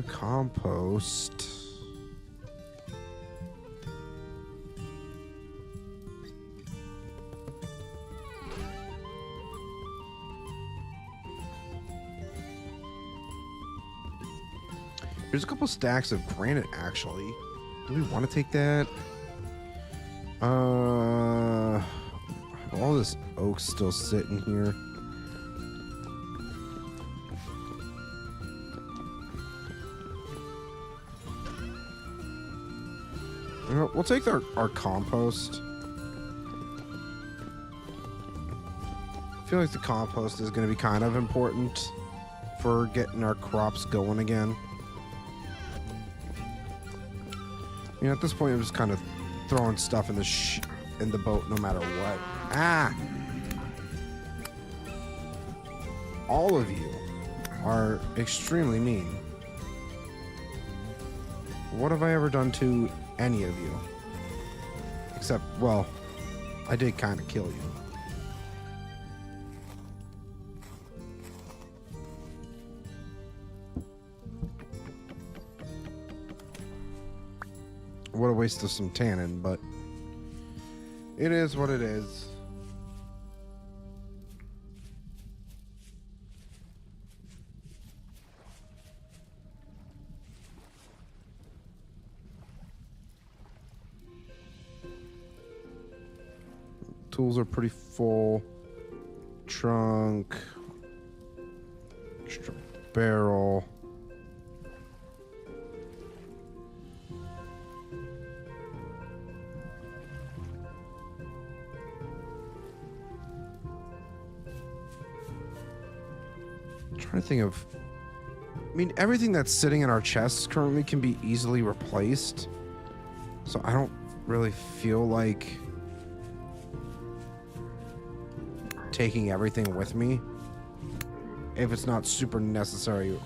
Speaker 1: Compost. There's a couple stacks of granite, actually. Do we want to take that? All this oak's still sitting here. We'll take our compost. I feel like the compost is going to be kind of important for getting our crops going again. You know, at this point, I'm just kind of throwing stuff in the boat no matter what. Ah! All of you are extremely mean. What have I ever done to any of you? Except, well, I did kind of kill you. What a waste of some tannin, but it is what it is. Tools are pretty full. Trunk. Extra barrel. Trying to think of, I mean, everything that's sitting in our chests currently can be easily replaced, so I don't really feel like taking everything with me if it's not super necessary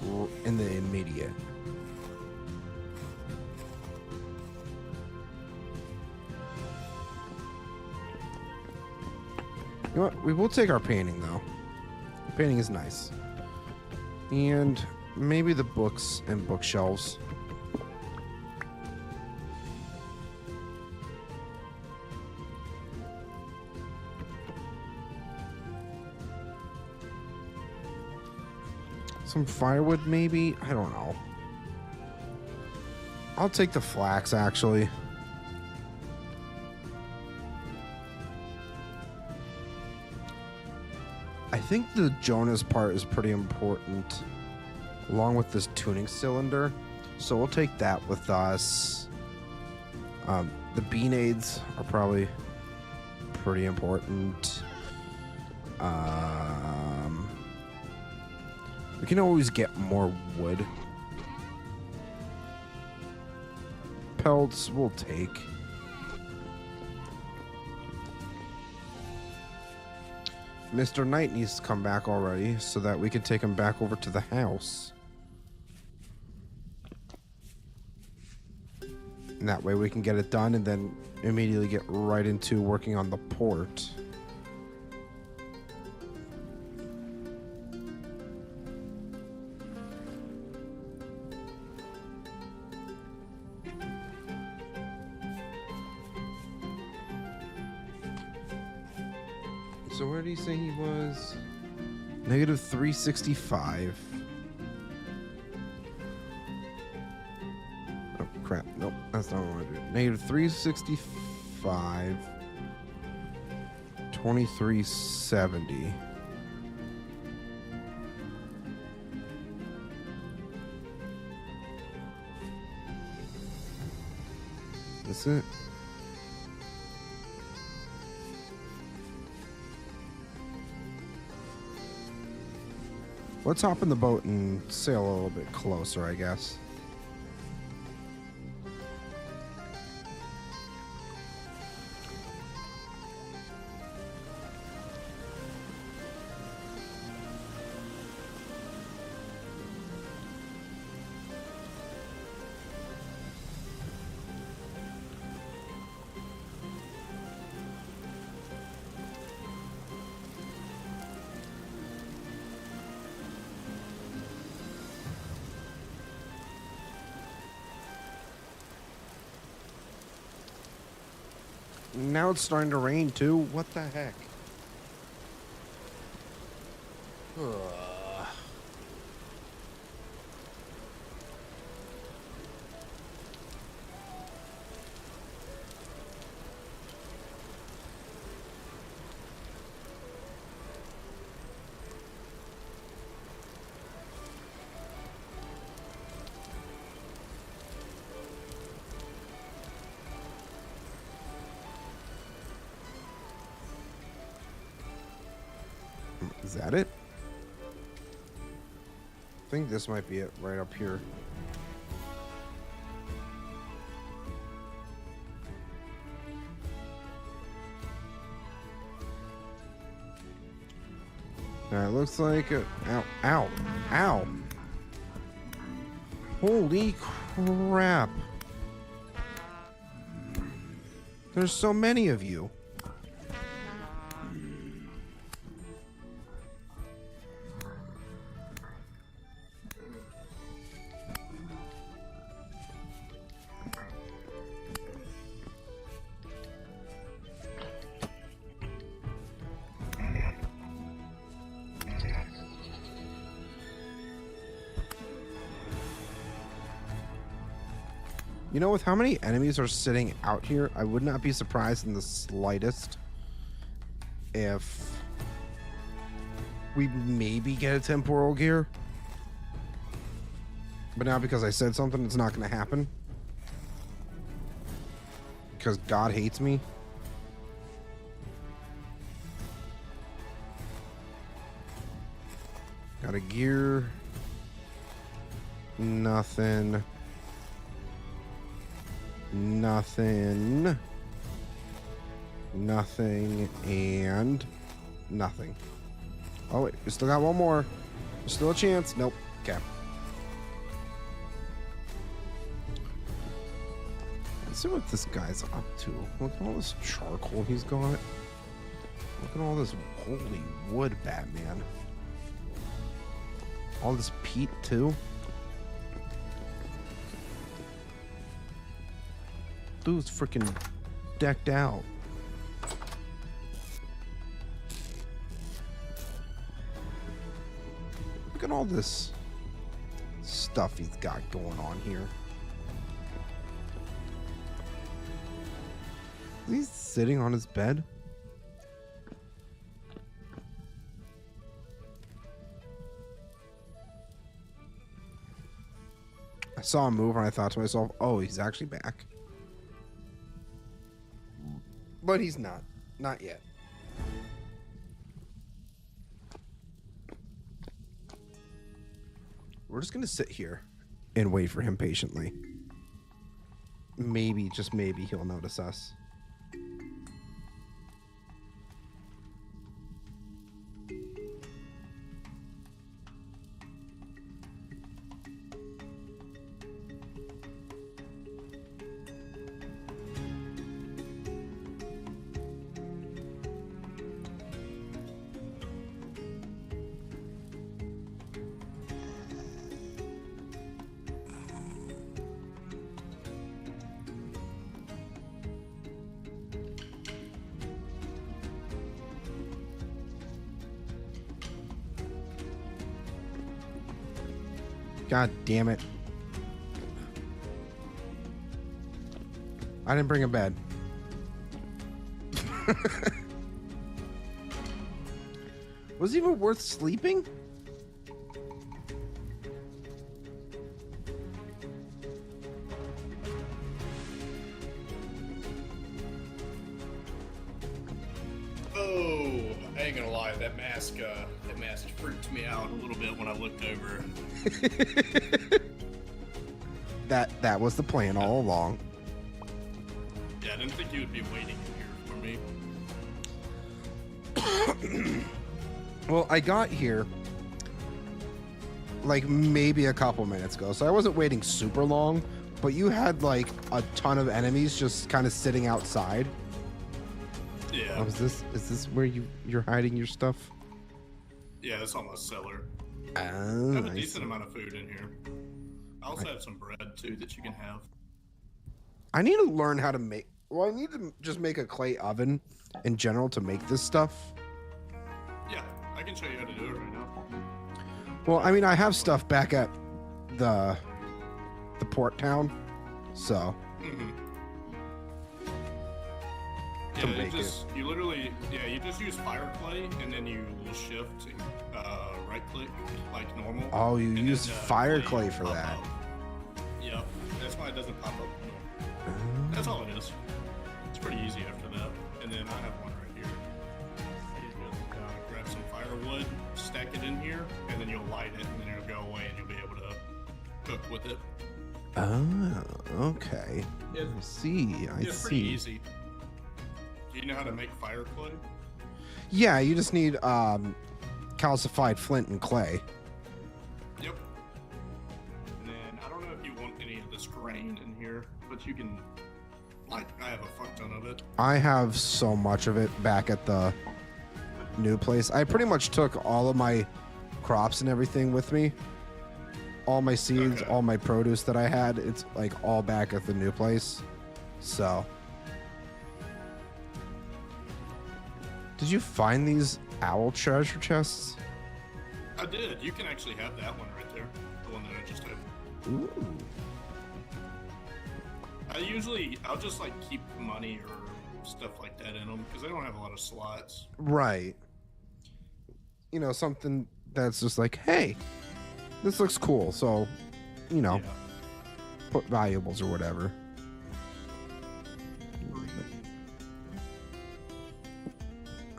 Speaker 1: in the immediate. You know what, we will take our painting though. The painting is nice. And maybe the books and bookshelves. Some firewood, maybe? I don't know. I'll take the flax, actually. I think the Jonas part is pretty important, along with this tuning cylinder. So we'll take that with us. The bean aids are probably pretty important. We can always get more wood. Pelts we'll take. Mr. Knight needs to come back already so that we can take him back over to the house. And that way we can get it done and then immediately get right into working on the port. So where did he say he was? Negative 365. Oh, crap. Nope, that's not what I want to do. Negative 365. 2370. That's it. Let's hop in the boat and sail a little bit closer, I guess. Now it's starting to rain too. What the heck? Ugh. Is that it? I think this might be it right up here. It looks like it. Ow, ow, ow. Holy crap. There's so many of you. You know, with how many enemies are sitting out here, I would not be surprised in the slightest if we maybe get a temporal gear. But now because I said something, it's not going to happen. Because God hates me. Got a gear. Nothing. Nothing. Nothing. And nothing. Oh, wait. We still got one more. There's still a chance. Nope. Okay. Let's see what this guy's up to. Look at all this charcoal he's got. Look at all this holy wood, Batman. All this peat, too. Dude's freaking decked out. Look at all this stuff he's got going on here. He's sitting on his bed. I saw him move and I thought to myself, oh, he's actually back. But he's not. Not yet. We're just going to sit here and wait for him patiently. Maybe, just maybe, he'll notice us. God damn it. I didn't bring a bed. Was it even worth sleeping?
Speaker 2: Oh, I ain't gonna lie, that mask freaked me out a little bit when I looked over.
Speaker 1: That was the plan all along.
Speaker 2: Yeah, I didn't think you would be waiting here for me.
Speaker 1: Well, I got here like maybe a couple minutes ago, so I wasn't waiting super long, but you had like a ton of enemies just kind of sitting outside.
Speaker 2: Yeah.
Speaker 1: Oh, is this where you're hiding your stuff?
Speaker 2: Yeah, it's on my cellar.
Speaker 1: Oh,
Speaker 2: I have a
Speaker 1: I
Speaker 2: decent
Speaker 1: see.
Speaker 2: amount of food in here. I also have some bread too that you can have.
Speaker 1: I need to learn how to make. Well, I need to just make a clay oven in general to make this stuff.
Speaker 2: Yeah, I can show you how to do it right now.
Speaker 1: Well, I mean, I have stuff back at the port town, so
Speaker 2: Mm-hmm.
Speaker 1: To
Speaker 2: Yeah,
Speaker 1: make
Speaker 2: you just use fire clay and then you will shift, right click like normal.
Speaker 1: oh, you
Speaker 2: and
Speaker 1: use
Speaker 2: then,
Speaker 1: fire clay for
Speaker 2: pop
Speaker 1: that.
Speaker 2: up. Yep, that's why it doesn't pop up. That's all it is. It's pretty easy after that. And then I have one right here. You just grab some firewood, stack it in here, and then you'll light it, and then it'll go away, and you'll be able to cook with it.
Speaker 1: Oh, okay.
Speaker 2: Yeah.
Speaker 1: I see. I
Speaker 2: It's pretty
Speaker 1: see.
Speaker 2: easy. Do you know how to make fire clay?
Speaker 1: Yeah, you just need calcified flint and clay.
Speaker 2: Yep. And then I don't know if you want any of this grain in here, but you can. Like, I have a fuck ton of it.
Speaker 1: I have so much of it back at the new place. I pretty much took all of my crops and everything with me. All my seeds,
Speaker 2: Okay.
Speaker 1: all my produce that I had, it's like all back at the new place. So, did you find these owl treasure chests?
Speaker 2: I did. You can actually have that one right there. The one that I just had.
Speaker 1: Ooh.
Speaker 2: I'll just like keep money or stuff like that in them because they don't have a lot of slots.
Speaker 1: Right. You know, something that's just like, hey, this looks cool. So, you know,
Speaker 2: Yeah.
Speaker 1: put valuables or whatever.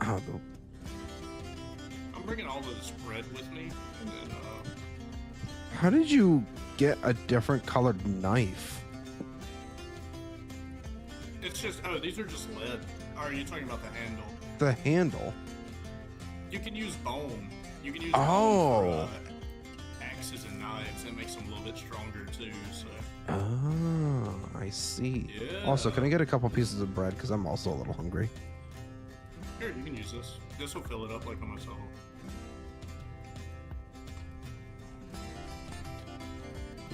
Speaker 1: Oh,
Speaker 2: I'm bringing all of this bread with me, and then
Speaker 1: how did you get a different colored knife?
Speaker 2: it's just these are just lead. Are you talking about the handle?
Speaker 1: The handle.
Speaker 2: You can use bone. You can use
Speaker 1: Oh.
Speaker 2: bone for axes and knives. It makes them a little bit stronger too. So
Speaker 1: Oh, I see.
Speaker 2: Yeah.
Speaker 1: Also, can I get a couple pieces of bread? Because I'm also a little hungry.
Speaker 2: here, you can use this. This will fill it up like on myself.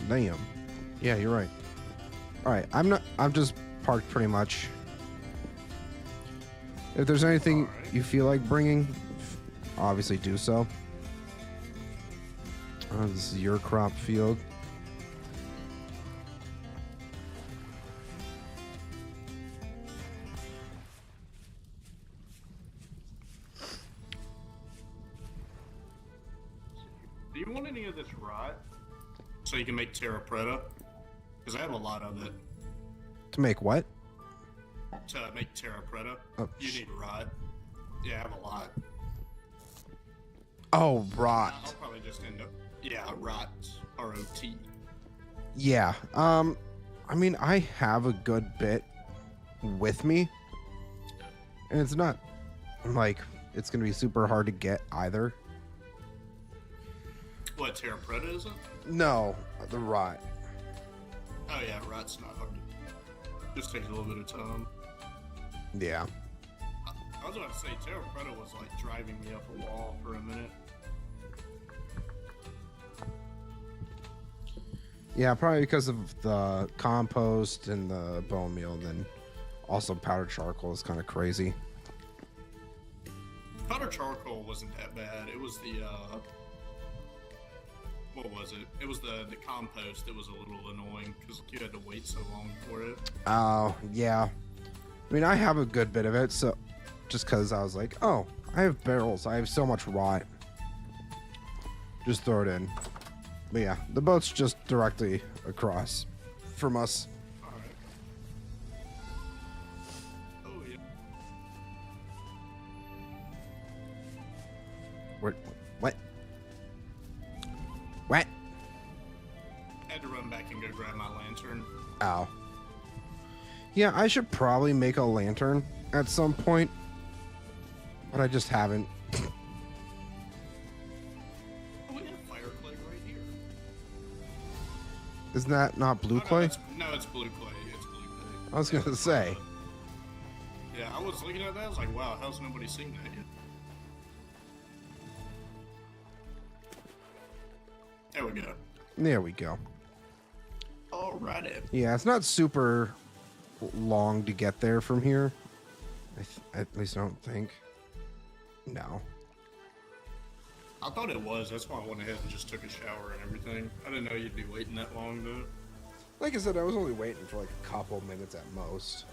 Speaker 1: Damn. Yeah, you're right. All right, I'm just parked pretty much. If there's anything
Speaker 2: Alright.
Speaker 1: you feel like bringing, obviously do so. Oh, this is your crop field.
Speaker 2: Do you want any of this rot? So you can make terra preta? Because I have a lot of it.
Speaker 1: To make what?
Speaker 2: To make terra preta,
Speaker 1: Oh,
Speaker 2: you need rot. Yeah, I have a lot.
Speaker 1: Oh, rot.
Speaker 2: I'll probably just end up. Yeah, rot. R-O-T.
Speaker 1: Yeah. I mean, I have a good bit with me, and it's not like it's gonna be super hard to get either.
Speaker 2: What, terra preta is it?
Speaker 1: No, the rot.
Speaker 2: Oh yeah, rot's not hard. Just takes a little bit of time.
Speaker 1: Yeah.
Speaker 2: I was about to say, terra preta was like driving me up a wall for a minute.
Speaker 1: Yeah, probably because of the compost and the bone meal, and then also powdered charcoal is kind of crazy.
Speaker 2: Powdered charcoal wasn't that bad. It was the what was it? It was the compost that was a little annoying because you had to wait so long for it.
Speaker 1: Oh, yeah. I mean, I have a good bit of it, so just because I was like, oh, I have barrels. I have so much rot. Just throw it in. But yeah, the boat's just directly across from us.
Speaker 2: All right. Oh yeah.
Speaker 1: What? What? What?
Speaker 2: I had to run back and go grab my lantern.
Speaker 1: Ow. Yeah, I should probably make a lantern at some point, but I just haven't.
Speaker 2: Oh, we have fire clay right here.
Speaker 1: Isn't that not blue
Speaker 2: Oh,
Speaker 1: clay?
Speaker 2: No, it's blue clay. It's blue clay.
Speaker 1: I was gonna say.
Speaker 2: Yeah, I was looking at that. I was like, wow, how's nobody seen that yet? There we go.
Speaker 1: There we go.
Speaker 2: Alrighty.
Speaker 1: Yeah, it's not super long to get there from here. At least I don't think. No.
Speaker 2: I thought it was. That's why I went ahead and just took a shower and everything. I didn't know you'd be waiting that long, though.
Speaker 1: Like I said, I was only waiting for like a couple minutes at most.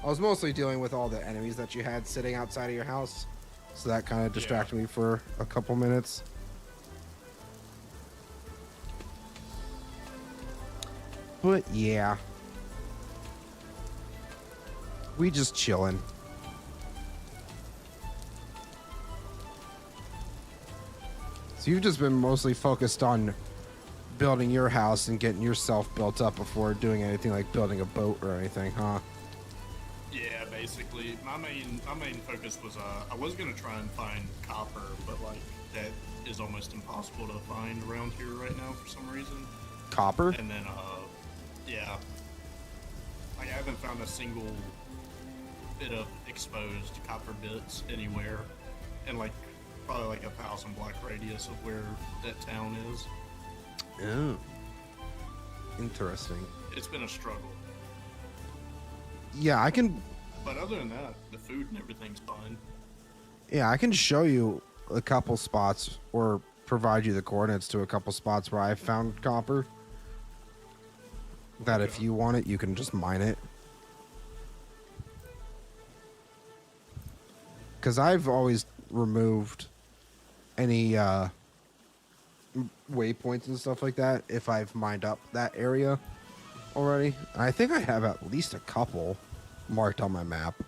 Speaker 1: I was mostly dealing with all the enemies that you had sitting outside of your house. So that kind of distracted me for a couple minutes. But yeah. We just chilling. So you've just been mostly focused on building your house and getting yourself built up before doing anything like building a boat or anything, huh?
Speaker 2: Yeah, basically, my main focus was I was gonna try and find copper, but like that is almost impossible to find around here right now for some reason.
Speaker 1: Copper?
Speaker 2: And then yeah, like I haven't found a single bit of exposed copper bits anywhere, and like probably like 1,000 block radius of where that town is.
Speaker 1: Oh, interesting.
Speaker 2: It's been a struggle,
Speaker 1: Yeah, I can.
Speaker 2: but other than that, the food and everything's fine.
Speaker 1: Yeah, I can show you a couple spots or provide you the coordinates to a couple spots where I found copper. That if you want it, you can just mine it. Because I've always removed any waypoints and stuff like that if I've mined up that area already. I think I have at least a couple marked on my map.
Speaker 2: We'll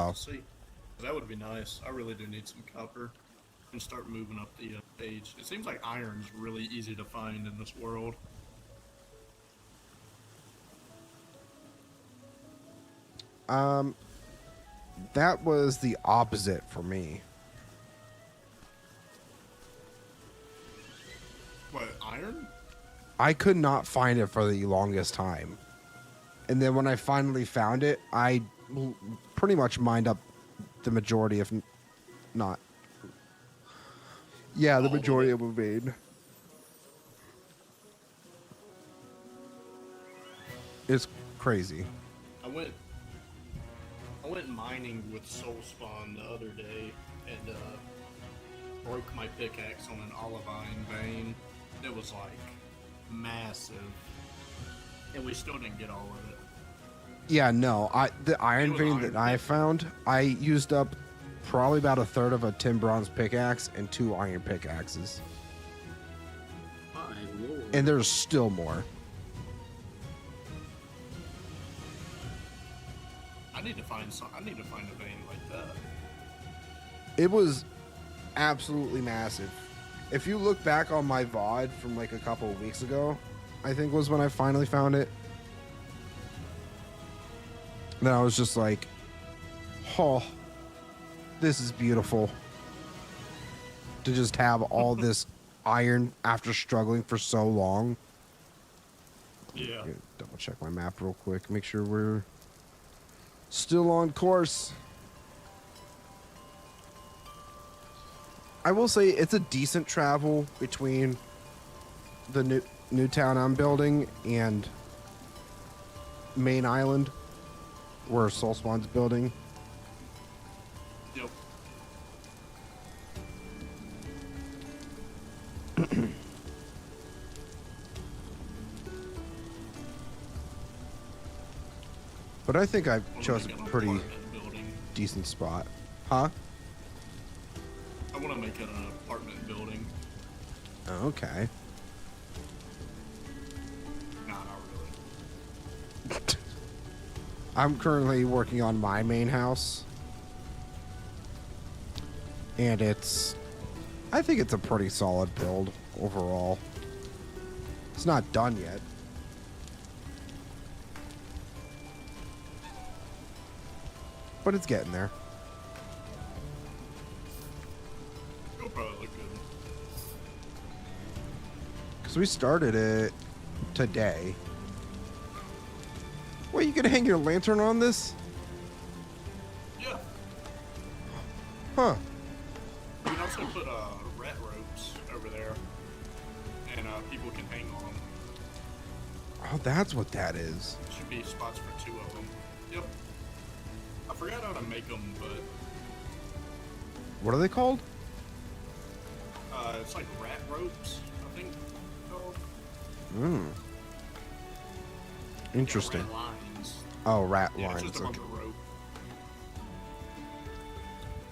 Speaker 2: have
Speaker 1: So,
Speaker 2: to see. That would be nice. I really do need some copper and start moving up the page. It seems like iron's really easy to find in this world.
Speaker 1: that was the opposite for me.
Speaker 2: What, iron?
Speaker 1: I could not find it for the longest time. And then when I finally found it, I pretty much mined up the majority, if not. Yeah, the majority of them made. It's crazy.
Speaker 2: I went mining with Soul Spawn the other day and broke my pickaxe on an olivine vein. It was like massive, and we still didn't get all of it.
Speaker 1: Yeah, no. The iron
Speaker 2: was
Speaker 1: vein
Speaker 2: iron
Speaker 1: that I found, I used up probably about a third of a tin bronze pickaxe and 2 iron pickaxes.
Speaker 2: My lord.
Speaker 1: And there's still more.
Speaker 2: I need to find a vein like that.
Speaker 1: It was absolutely massive. If you look back on my VOD from like a couple of weeks ago, I think was when I finally found it. Then I was just like, oh, this is beautiful. To just have all this iron after struggling for so long.
Speaker 2: Yeah.
Speaker 1: Double check my map real quick. Make sure we're still on course. I will say it's a decent travel between the new town I'm building and main island where Soul Spawn's building.
Speaker 2: Yep.
Speaker 1: But I think I
Speaker 2: I
Speaker 1: chose a
Speaker 2: wanna make an
Speaker 1: pretty
Speaker 2: apartment building.
Speaker 1: decent spot. Huh?
Speaker 2: I want to make it an apartment building.
Speaker 1: Okay.
Speaker 2: Nah, not really.
Speaker 1: I'm currently working on my main house. And I think it's a pretty solid build overall. It's not done yet. But it's getting there.
Speaker 2: It'll probably look good.
Speaker 1: Because we started it today. Wait, you gonna hang your lantern on this?
Speaker 2: Yeah.
Speaker 1: Huh.
Speaker 2: You can also put rat ropes over there, and people can hang on them.
Speaker 1: Oh, that's what that is.
Speaker 2: Should be spots for 2 of them. Yep. I forgot how to make them, but
Speaker 1: What are they called?
Speaker 2: it's like rat ropes, I think. Called.
Speaker 1: Hmm. Interesting.
Speaker 2: Rat lines.
Speaker 1: Oh, rat
Speaker 2: Yeah, it's
Speaker 1: lines.
Speaker 2: just a bunch
Speaker 1: Okay.
Speaker 2: of rope.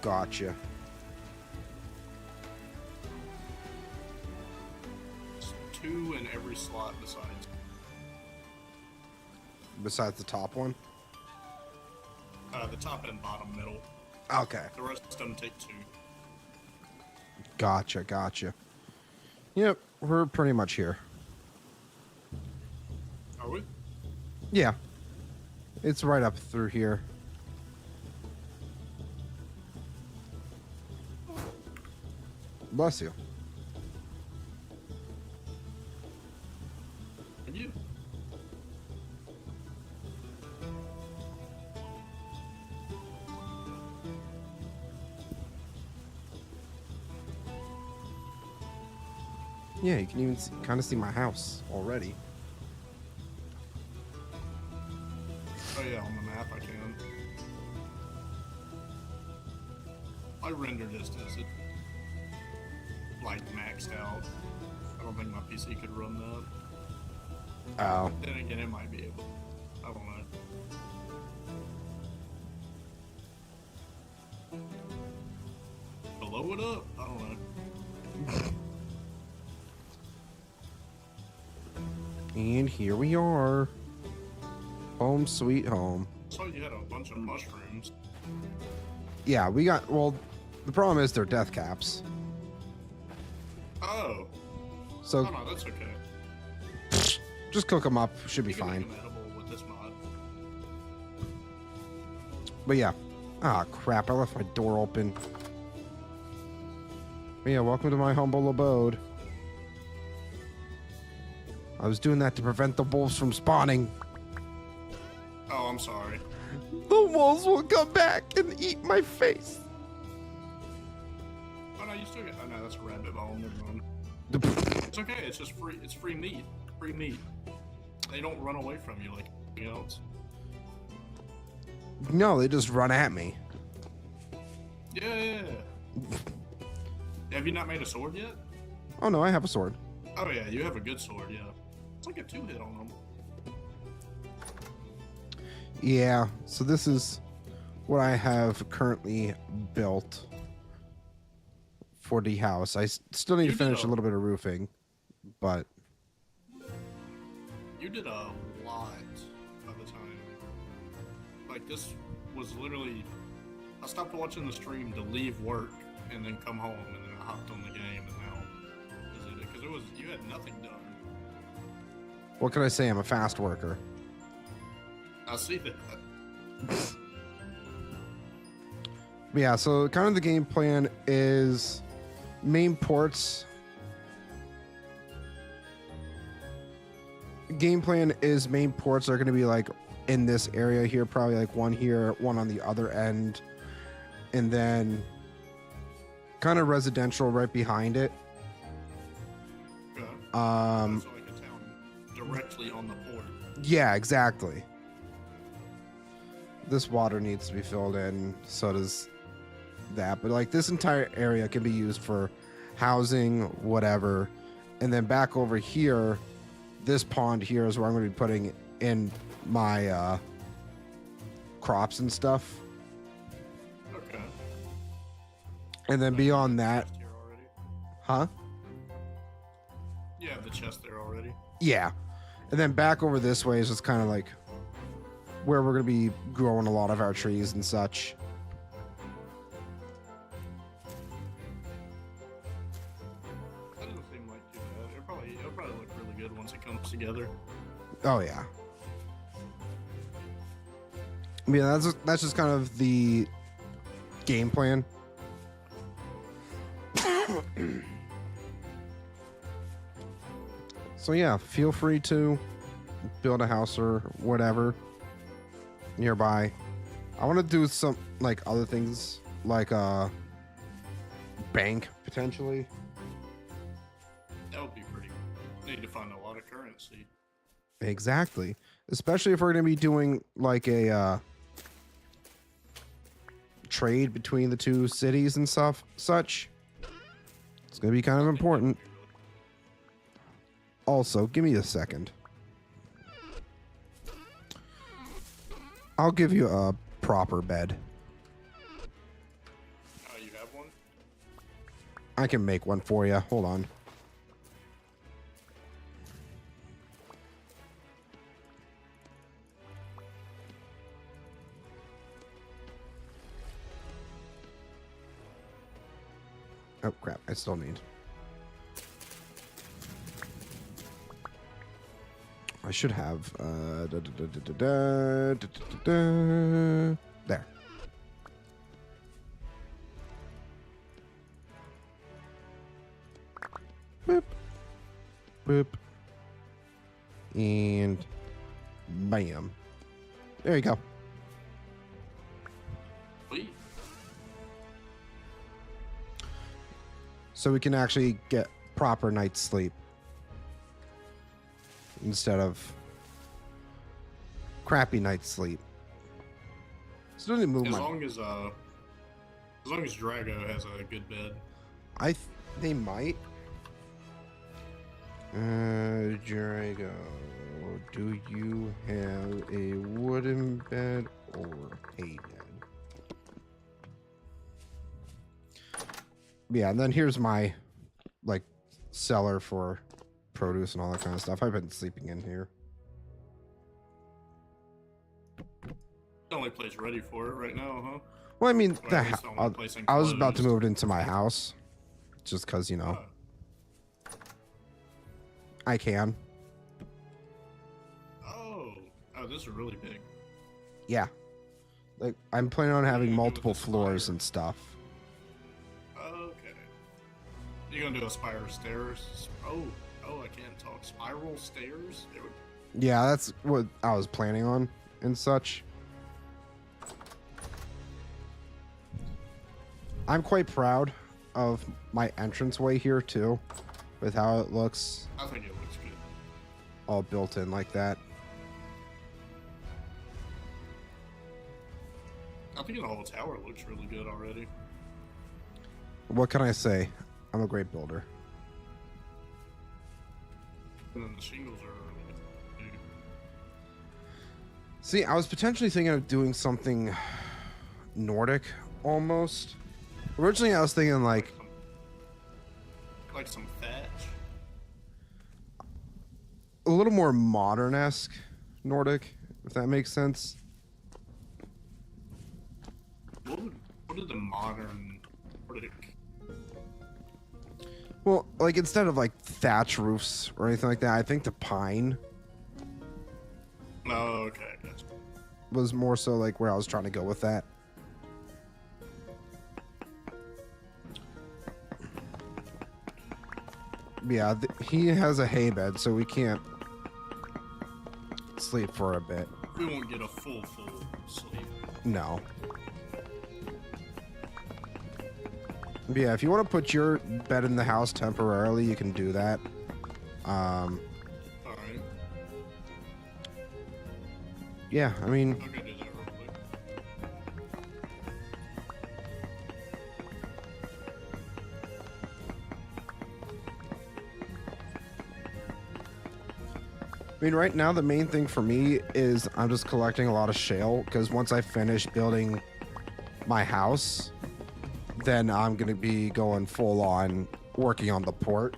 Speaker 1: Gotcha.
Speaker 2: It's 2 in every slot besides.
Speaker 1: Besides the top one?
Speaker 2: The top and bottom middle.
Speaker 1: Okay.
Speaker 2: The rest of them take 2.
Speaker 1: Gotcha, gotcha. Yep, we're pretty much here.
Speaker 2: Are we?
Speaker 1: Yeah. It's right up through here. Bless you.
Speaker 2: And you?
Speaker 1: Yeah, you can even kind of see my house already.
Speaker 2: Oh yeah, on the map I can. My render distance is like maxed out. I don't think my PC could run that.
Speaker 1: Oh.
Speaker 2: Then again, it might be able. I don't know. Blow it up. I don't know.
Speaker 1: And here we are. Home sweet home.
Speaker 2: So you had a bunch of mushrooms.
Speaker 1: Yeah, we got, well, the problem is they're death caps.
Speaker 2: Oh.
Speaker 1: So
Speaker 2: Oh no, that's okay.
Speaker 1: just cook them up. Should be
Speaker 2: You can
Speaker 1: fine.
Speaker 2: make them edible with this mod.
Speaker 1: But yeah. Ah, crap. I left my door open. But yeah, welcome to my humble abode. I was doing that to prevent the wolves from spawning.
Speaker 2: Oh, I'm sorry.
Speaker 1: The wolves will come back and eat my face.
Speaker 2: Oh no, you still get. Oh no, that's a rabbit bone. Never mind. It's okay. It's just free. It's free meat. Free meat. They don't run away from you like anything else.
Speaker 1: No, they just run at me.
Speaker 2: Yeah. Have you not made a sword yet?
Speaker 1: Oh no, I have a sword.
Speaker 2: Oh yeah, you have a good sword. Yeah. It's like a 2-hit on them.
Speaker 1: Yeah, so this is what I have currently built for the house. I still need to finish a little bit of roofing, but
Speaker 2: You did a lot by the time. Like this was literally. I stopped watching the stream to leave work and then come home and then I hopped on the game and now is it because it was you had nothing done.
Speaker 1: what can I say? I'm a fast worker.
Speaker 2: I see that.
Speaker 1: But yeah, so kind of the game plan is main ports. Game plan is main ports are going to be like in this area here, probably like one here, one on the other end, and then kind of residential right behind it.
Speaker 2: Okay.
Speaker 1: Um,
Speaker 2: So like a town directly on the port.
Speaker 1: yeah, exactly. This water needs to be filled in, so does that. But like this entire area can be used for housing, whatever. And then back over here, this pond here is where I'm going to be putting in my crops and stuff.
Speaker 2: Okay.
Speaker 1: And then beyond that,
Speaker 2: Chest here already?
Speaker 1: huh?
Speaker 2: You have the chest there already.
Speaker 1: Yeah. And then back over this way is just kind of like where we're going to be growing a lot of our trees and such.
Speaker 2: That doesn't seem like too bad. It'll probably look really good once it comes together.
Speaker 1: Oh yeah. I mean, that's just kind of the game plan. So yeah, feel free to build a house or whatever nearby. I want to do some like other things, like a bank potentially.
Speaker 2: That would be pretty. Need to find a lot of currency.
Speaker 1: Exactly, especially if we're going to be doing like a trade between the two cities and such. It's going to be kind of important. Also, give me a second. I'll give you a proper bed.
Speaker 2: You have one?
Speaker 1: I can make one for you. Hold on. Oh crap, I still need. I should have there. Boop. Boop. And bam. There you go.
Speaker 2: Sweet.
Speaker 1: So we can actually get proper night's sleep instead of crappy night's sleep. Still need to move
Speaker 2: As
Speaker 1: my.
Speaker 2: long as Drago has a good bed.
Speaker 1: They might. Drago, do you have a wooden bed or hay bed? Yeah, and then here's my like cellar for produce and all that kind of stuff. I've been sleeping in here.
Speaker 2: The only place ready for it right now, huh?
Speaker 1: Well, I mean,
Speaker 2: Or at least the only place
Speaker 1: I was about to
Speaker 2: enclosed.
Speaker 1: move it into my house, just because you know I can.
Speaker 2: Oh, this is really big.
Speaker 1: Yeah, like I'm planning on having
Speaker 2: you do with
Speaker 1: multiple
Speaker 2: the
Speaker 1: floors
Speaker 2: spire?
Speaker 1: and stuff.
Speaker 2: Okay. You gonna do a spiral stairs? Oh, I can't talk. Spiral stairs? There we-
Speaker 1: Yeah, that's what I was planning on and such. I'm quite proud of my entranceway here too, with how it looks
Speaker 2: I think it looks good.
Speaker 1: all built in like that.
Speaker 2: I think the whole tower looks really good already.
Speaker 1: What can I say? I'm a great builder.
Speaker 2: And then the shingles are really big.
Speaker 1: See, I was potentially thinking of doing something Nordic almost. Originally, I was thinking like
Speaker 2: Like some thatch.
Speaker 1: a little more modern-esque Nordic, if that makes sense.
Speaker 2: What did the modern Nordic?
Speaker 1: Well, like instead of like thatch roofs or anything like that, I think the pine
Speaker 2: Oh, okay, gotcha.
Speaker 1: was more so like where I was trying to go with that. Yeah, he has a hay bed, so we can't sleep for a bit.
Speaker 2: We won't get a full sleep.
Speaker 1: No. But yeah, if you want to put your bed in the house temporarily, you can do that.
Speaker 2: Alright,
Speaker 1: Yeah, I mean,
Speaker 2: I'm gonna do that real quick.
Speaker 1: right now the main thing for me is I'm just collecting a lot of shale because once I finish building my house, then I'm gonna be going full on working on the port.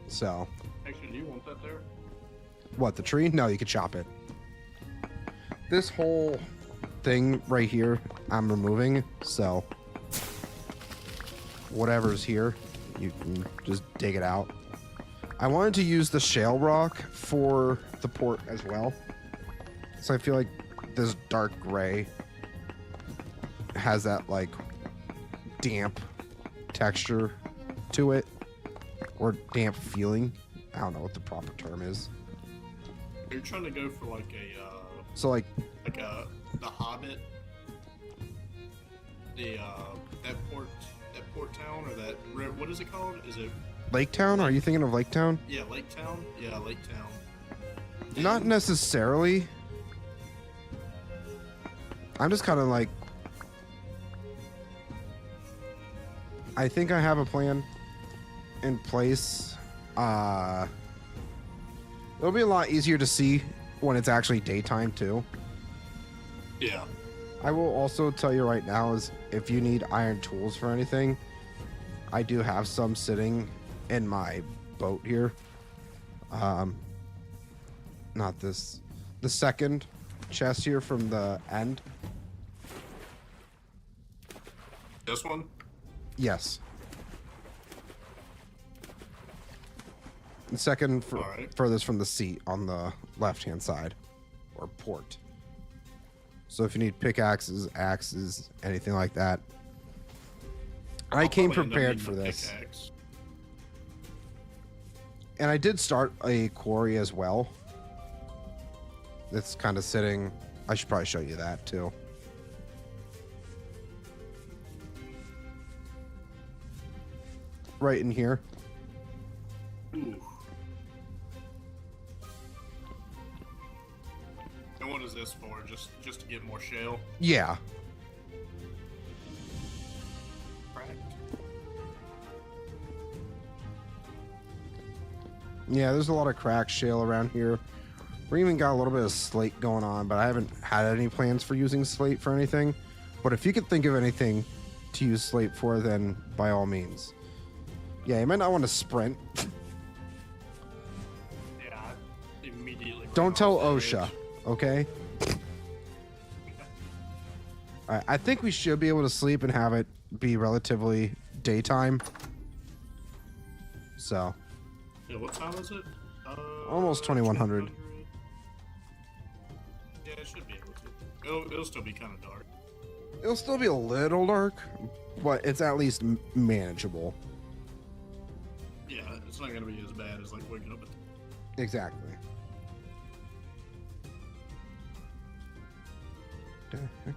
Speaker 1: So,
Speaker 2: Actually, do you want that there?
Speaker 1: what, the tree? No, you could chop it. This whole thing right here, I'm removing, so whatever's here, you can just dig it out. I wanted to use the shale rock for the port as well. So I feel like this dark gray has that like damp texture to it, or damp feeling. I don't know what the proper term is.
Speaker 2: You're trying to go for like
Speaker 1: So like,
Speaker 2: the Hobbit, that port town or that what is it called? Is it
Speaker 1: Lake Town? Are you thinking of Lake Town?
Speaker 2: yeah Lake Town? Yeah, Lake Town.
Speaker 1: Not necessarily. I'm just kind of like, I think I have a plan in place. It'll be a lot easier to see when it's actually daytime too.
Speaker 2: Yeah.
Speaker 1: I will also tell you right now is if you need iron tools for anything, I do have some sitting in my boat here. Not this, the second chest here from the end.
Speaker 2: This one?
Speaker 1: Yes. The second
Speaker 2: Alright.
Speaker 1: furthest from the seat on the left-hand side, or port. So if you need pickaxes, axes, anything like that. I
Speaker 2: I'll
Speaker 1: came
Speaker 2: probably end up
Speaker 1: prepared
Speaker 2: needing
Speaker 1: for
Speaker 2: a
Speaker 1: this.
Speaker 2: pickaxe.
Speaker 1: And I did start a quarry as well. It's kind of sitting. I should probably show you that too. right in here.
Speaker 2: Ooh. And what is this for? Just to get more shale?
Speaker 1: Yeah.
Speaker 2: Cracked.
Speaker 1: Yeah, there's a lot of cracked shale around here. We even got a little bit of slate going on, but I haven't had any plans for using slate for anything. But if you could think of anything to use slate for, then by all means. Yeah, you might not want to sprint.
Speaker 2: Yeah, I immediately.
Speaker 1: Don't tell
Speaker 2: ran off that
Speaker 1: OSHA,
Speaker 2: edge.
Speaker 1: okay? Alright, I think we should be able to sleep and have it be relatively daytime. So,
Speaker 2: Yeah, what time is it?
Speaker 1: Almost 2100.
Speaker 2: Yeah, it should be able to. It'll still be kind of dark.
Speaker 1: it'll still be a little dark, but it's at least manageable.
Speaker 2: Yeah, it's not gonna be as bad as like waking up at.
Speaker 1: Exactly. The heck?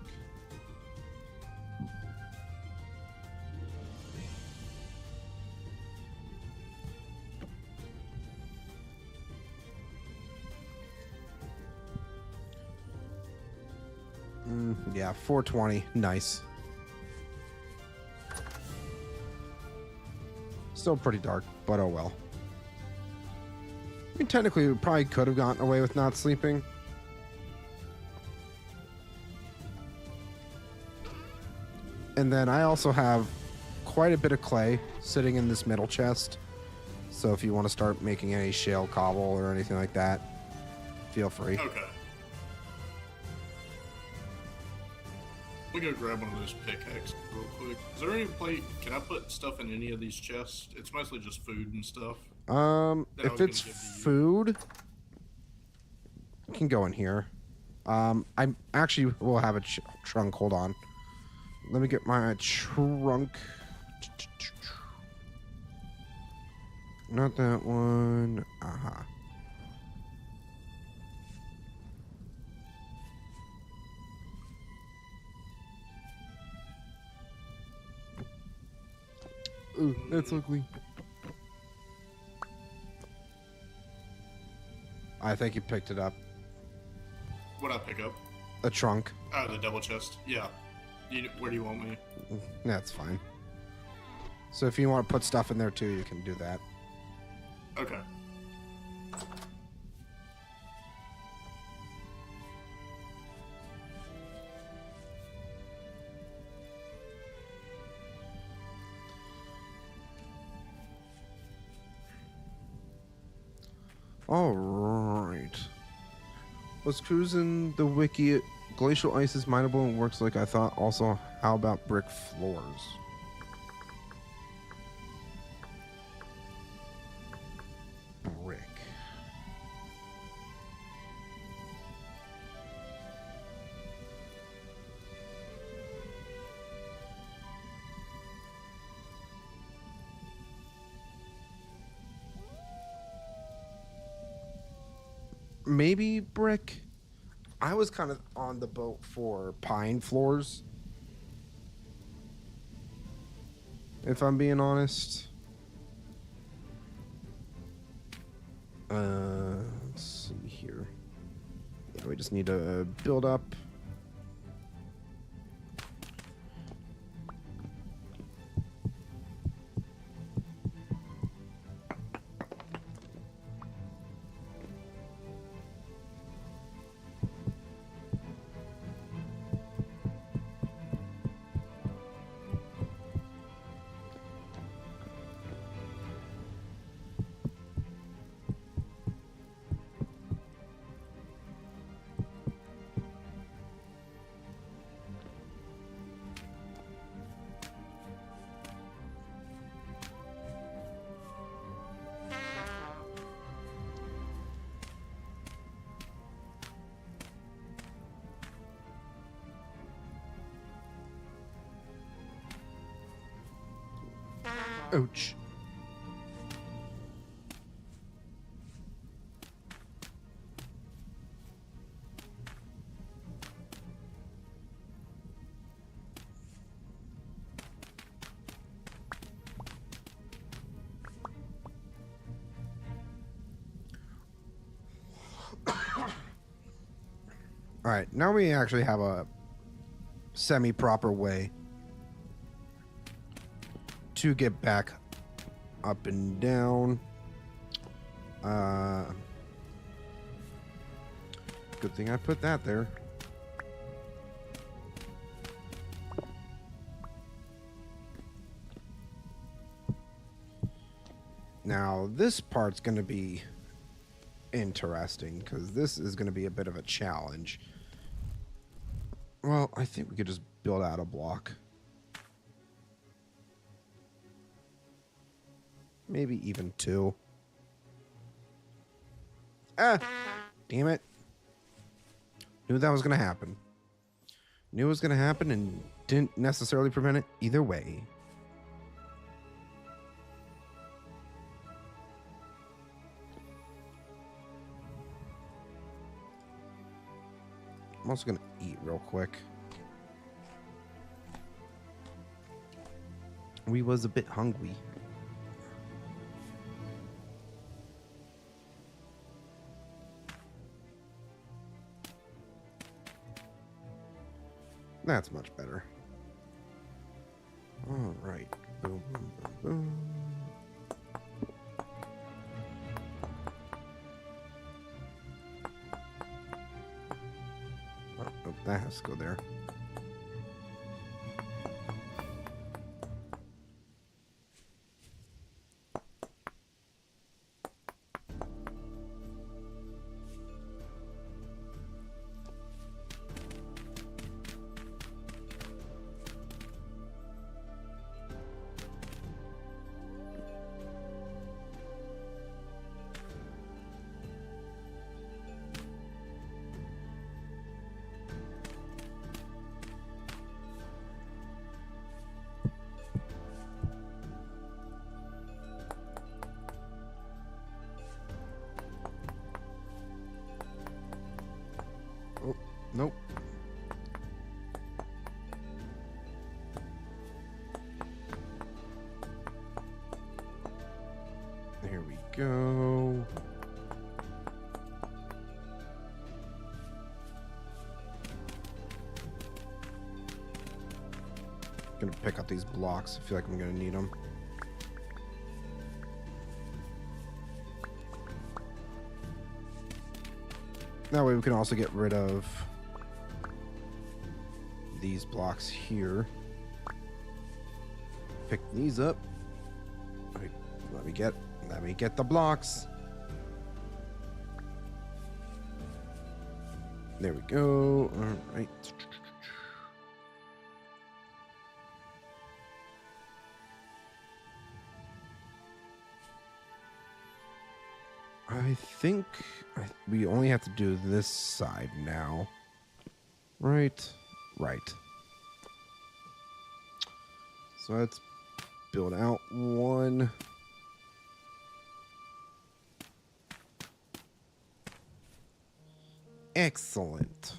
Speaker 1: Yeah, 420. Nice. Still pretty dark, but oh well. I mean, technically, we probably could have gotten away with not sleeping. And then I also have quite a bit of clay sitting in this middle chest. So if you want to start making any shale cobble or anything like that, feel free.
Speaker 2: Okay. We go grab one of those pickaxes real quick. Is there any place? Can I put stuff in any of these chests? It's mostly just food and stuff. That I was
Speaker 1: If
Speaker 2: gonna
Speaker 1: it's
Speaker 2: give to you.
Speaker 1: food, it can go in here. I actually will have a trunk. Hold on. Let me get my trunk. Not that one. Aha. Ooh, that's ugly. I think you picked it up.
Speaker 2: What'd I pick up?
Speaker 1: A trunk.
Speaker 2: Oh, the double chest. Yeah. Where do you want me?
Speaker 1: That's fine. So if you want to put stuff in there too, you can do that.
Speaker 2: Okay.
Speaker 1: All right. Was cruising the wiki. Glacial ice is mineable and works like I thought. Also, how about brick floors? Brick. Maybe brick. I was kind of on the boat for pine floors. If I'm being honest. Let's see here. Yeah, we just need to build up. Ouch. All right, now we actually have a semi-proper way to get back up and down. Good thing I put that there. Now, this part's going to be interesting because this is going to be a bit of a challenge. Well, I think we could just build out a block. Maybe even two. Ah! Damn it. Knew that was going to happen. Knew it was going to happen and didn't necessarily prevent it either way. I'm also going to eat real quick. We was a bit hungry. That's much better. All right. Boom, boom, boom, boom. Oh, that has to go there. Oh, nope. There we go. Gonna pick up these blocks. I feel like I'm gonna need them. That way we can also get rid of these blocks here. Pick these up. Wait, let me get the blocks. There we go. All right. I think we only have to do this side now. Right. So let's build out one. Excellent.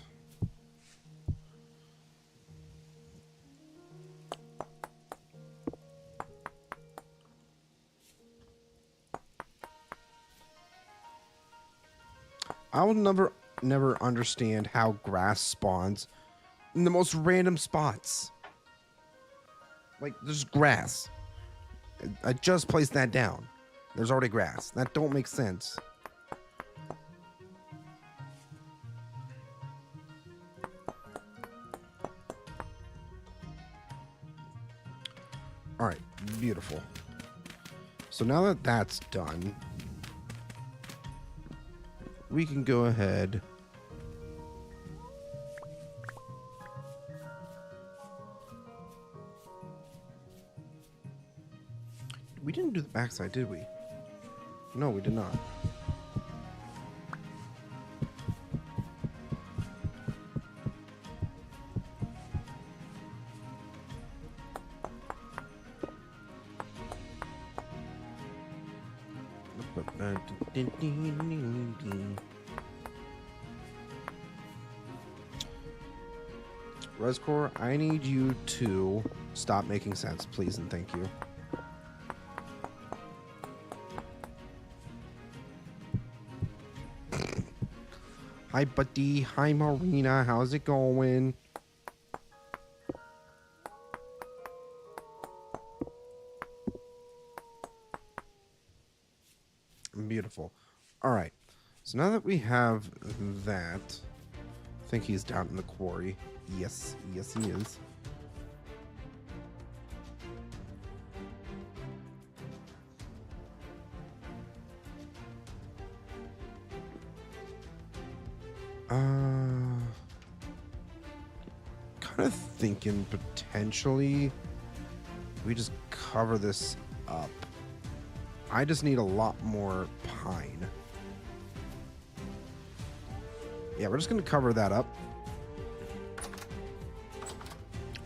Speaker 1: I will never understand how grass spawns in the most random spots. Like, there's grass. I just placed that down. There's already grass. That don't make sense. All right, beautiful. So now that that's done, we can go ahead. We didn't do the backside, did we? No, we did not. Rescore, I need you to stop making sense, please and thank you. Hi, buddy. Hi, Marina. How's it going? Beautiful. All right. So now that we have that, I think he's down in the quarry. Yes, yes, he is. Kind of thinking potentially we just cover this up. I just need a lot more pine. Yeah, we're just gonna cover that up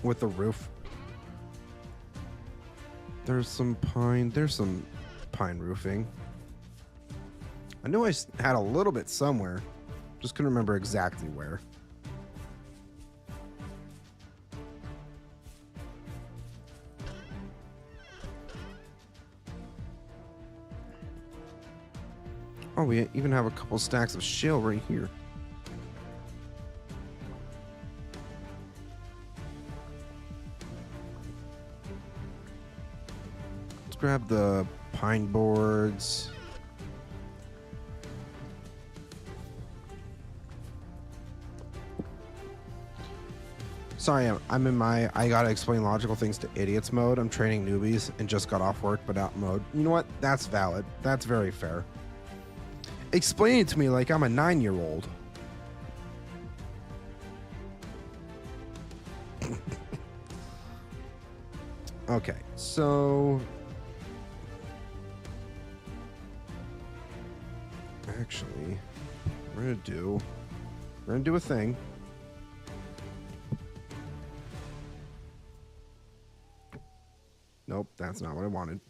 Speaker 1: with the roof. There's some pine. There's some pine roofing. I knew I had a little bit somewhere. Just couldn't remember exactly where. Oh, we even have a couple stacks of shale right here. Let's grab the pine boards. Sorry, I'm in my I gotta explain logical things to idiots mode. I'm training newbies and just got off work but out mode. You know what? That's valid. That's very fair. Explain it to me like I'm a 9-year-old. Okay, so actually, we're gonna do a thing. Nope, that's not what I wanted.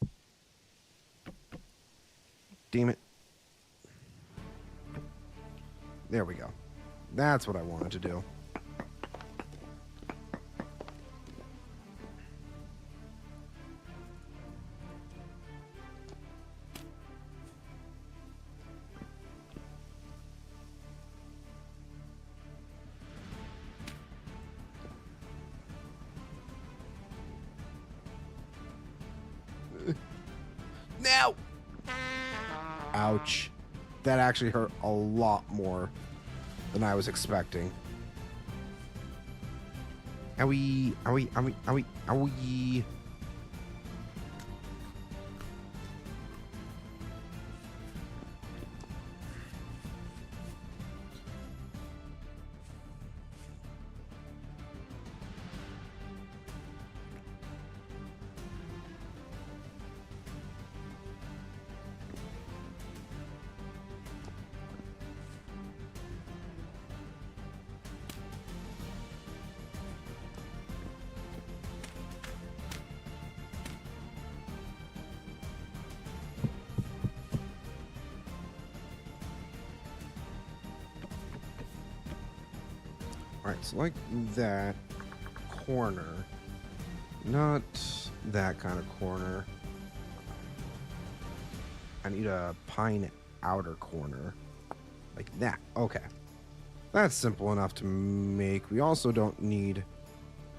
Speaker 1: Damn it. There we go. That's what I wanted to do. Now! Ouch. That actually hurt a lot more than I was expecting. Owie, owie, owie, owie, owie. Alright, so like that corner. Not that kind of corner. I need a pine outer corner. Like that. Okay. That's simple enough to make. We also don't need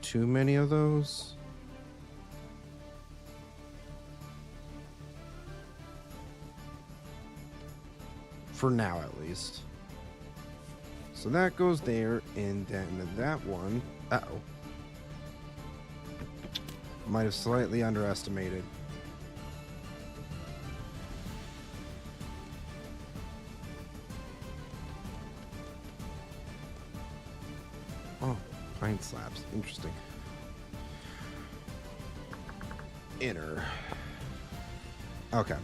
Speaker 1: too many of those. For now, at least. So that goes there, and then that one. Uh-oh. Might have slightly underestimated. Oh, pine slabs. Interesting. Inner. Okay.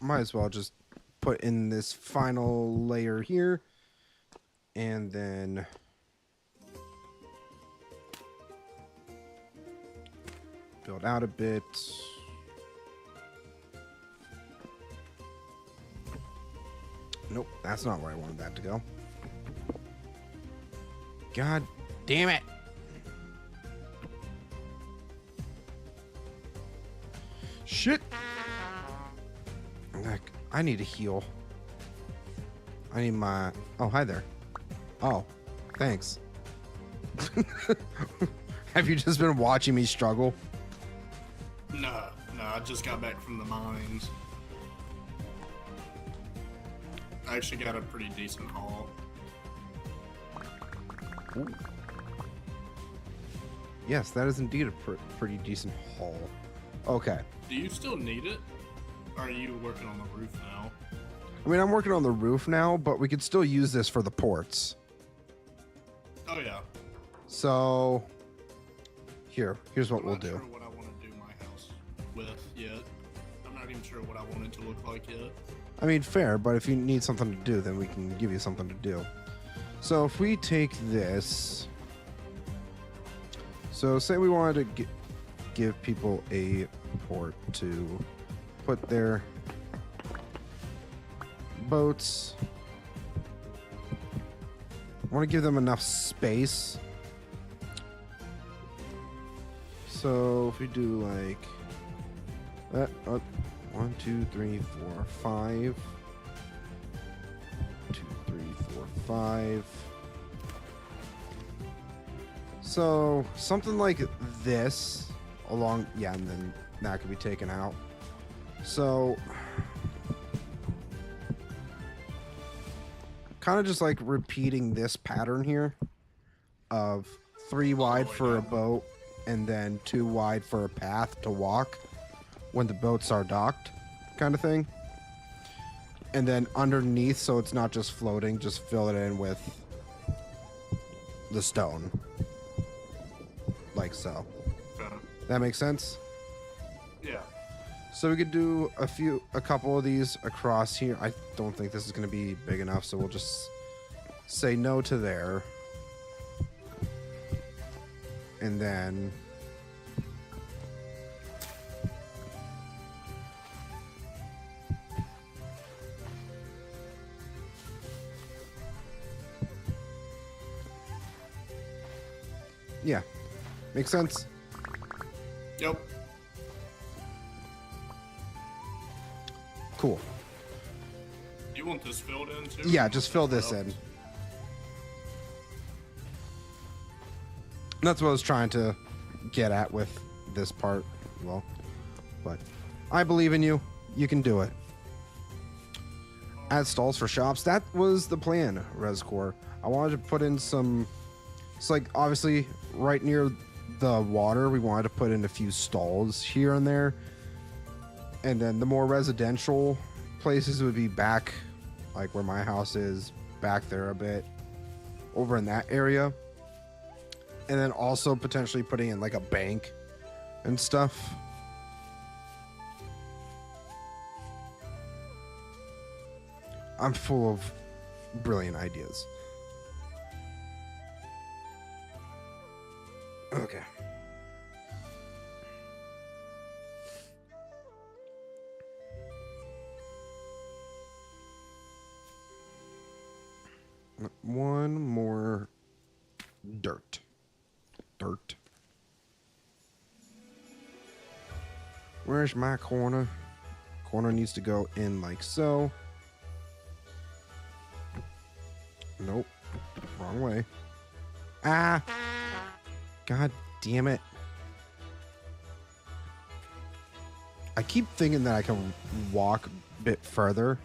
Speaker 1: Might as well just put in this final layer here, and then build out a bit. Nope, that's not where I wanted that to go. God damn it. Shit. Heck, I need to heal. I need my... Oh, hi there. Oh, thanks. Have you just been watching me struggle?
Speaker 2: No, I just got back from the mines. I actually got a pretty decent haul.
Speaker 1: Ooh. Yes, that is indeed a pretty decent haul. Okay.
Speaker 2: Do you still need it? Or are you working on the roof now?
Speaker 1: I mean, I'm working on the roof now, but we could still use this for the ports.
Speaker 2: Oh yeah.
Speaker 1: So, here's what we'll do.
Speaker 2: I'm not sure what I want to do my house with yet. I'm not even sure what I want it to look like yet.
Speaker 1: I mean, fair, but if you need something to do, then we can give you something to do. So if we take this, so say we wanted to give people a port to put their boats. I want to give them enough space. So if we do like that, 1, 2, 3, 4, 5. 2, 3, 4, 5. So something like this along, yeah, and then that could be taken out. So kind of just like repeating this pattern here of 3 wide for a boat and then 2 wide for a path to walk when the boats are docked, kind of thing. And then underneath, so it's not just floating, just fill it in with the stone. Like so. That makes sense?
Speaker 2: Yeah.
Speaker 1: So we could do a couple of these across here. I don't think this is going to be big enough, so we'll just say no to there. And then yeah, makes sense.
Speaker 2: Yep.
Speaker 1: Cool.
Speaker 2: Do you want this filled in too?
Speaker 1: Yeah, just fill this in. That's what I was trying to get at with this part. Well, but I believe in you. You can do it. Add stalls for shops. That was the plan, Rescore. I wanted to put in some... It's like, obviously, right near the water, we wanted to put in a few stalls here and there. And then the more residential places would be back, like where my house is, back there a bit, over in that area. And then also potentially putting in like a bank and stuff. I'm full of brilliant ideas. Okay. One more dirt. Where's my corner? Corner needs to go in like so. Nope. Wrong way. Ah! God damn it. I keep thinking that I can walk a bit further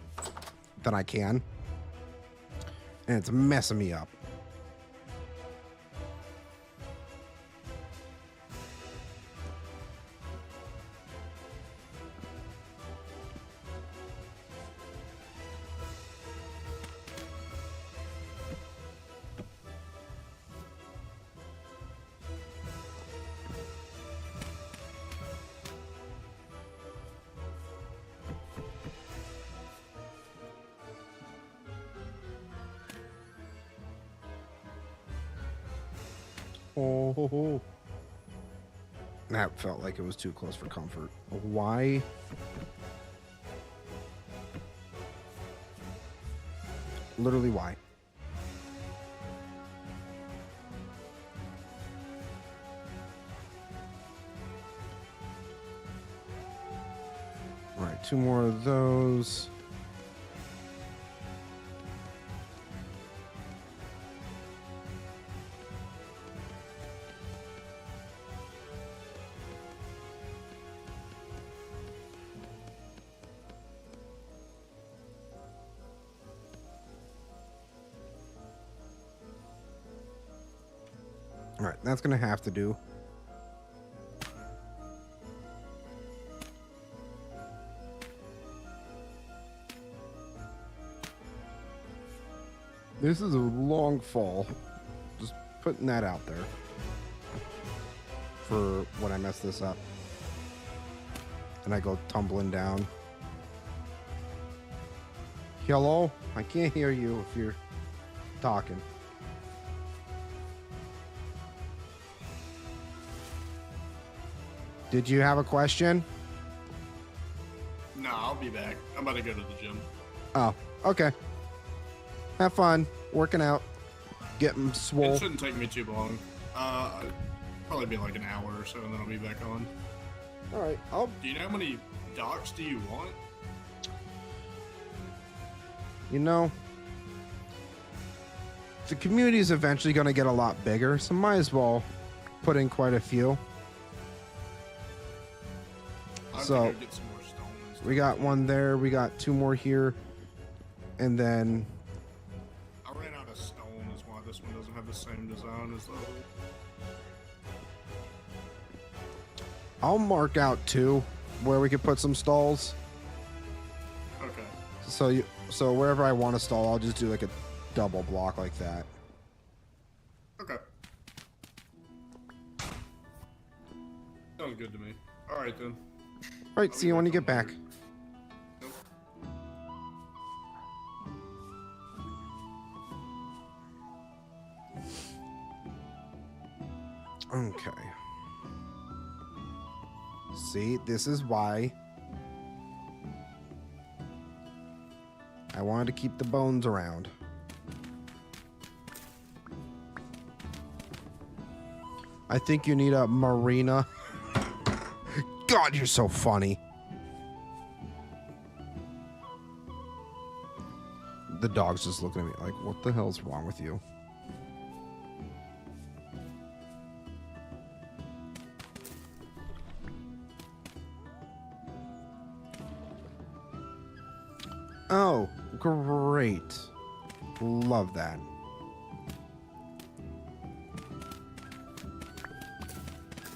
Speaker 1: than I can. And it's messing me up. Oh, ho, ho. That felt like it was too close for comfort. Why? Literally, why? All right, 2 more of those. All right, that's gonna have to do. This is a long fall. Just putting that out there for when I mess this up and I go tumbling down. Hello? I can't hear you if you're talking. Did you have a question?
Speaker 2: Nah, I'll be back. I'm about to go to the gym.
Speaker 1: Oh, okay. Have fun working out, getting
Speaker 2: It
Speaker 1: swole.
Speaker 2: shouldn't take me too long. Probably be like an hour or so, and then I'll be back on.
Speaker 1: All right, I'll.
Speaker 2: Do you know how many docks do you want?
Speaker 1: You know, the community is eventually going to get a lot bigger, so might as well put in quite a few.
Speaker 2: I have
Speaker 1: So,
Speaker 2: to go get some more stone and stuff.
Speaker 1: We got one there, we got 2 more here, and then
Speaker 2: I ran out of stone, is why this one doesn't have the same design as the other.
Speaker 1: I'll mark out 2 where we could put some stalls.
Speaker 2: Okay.
Speaker 1: So wherever I want to stall, I'll just do like a double block like that.
Speaker 2: Okay. Sounds good to me. Alright then.
Speaker 1: All right, see you when you get back.
Speaker 2: Nope.
Speaker 1: Okay. See, this is why I wanted to keep the bones around. I think you need a marina. God, you're so funny. The dog's just looking at me like, what the hell's wrong with you? Oh, great. Love that.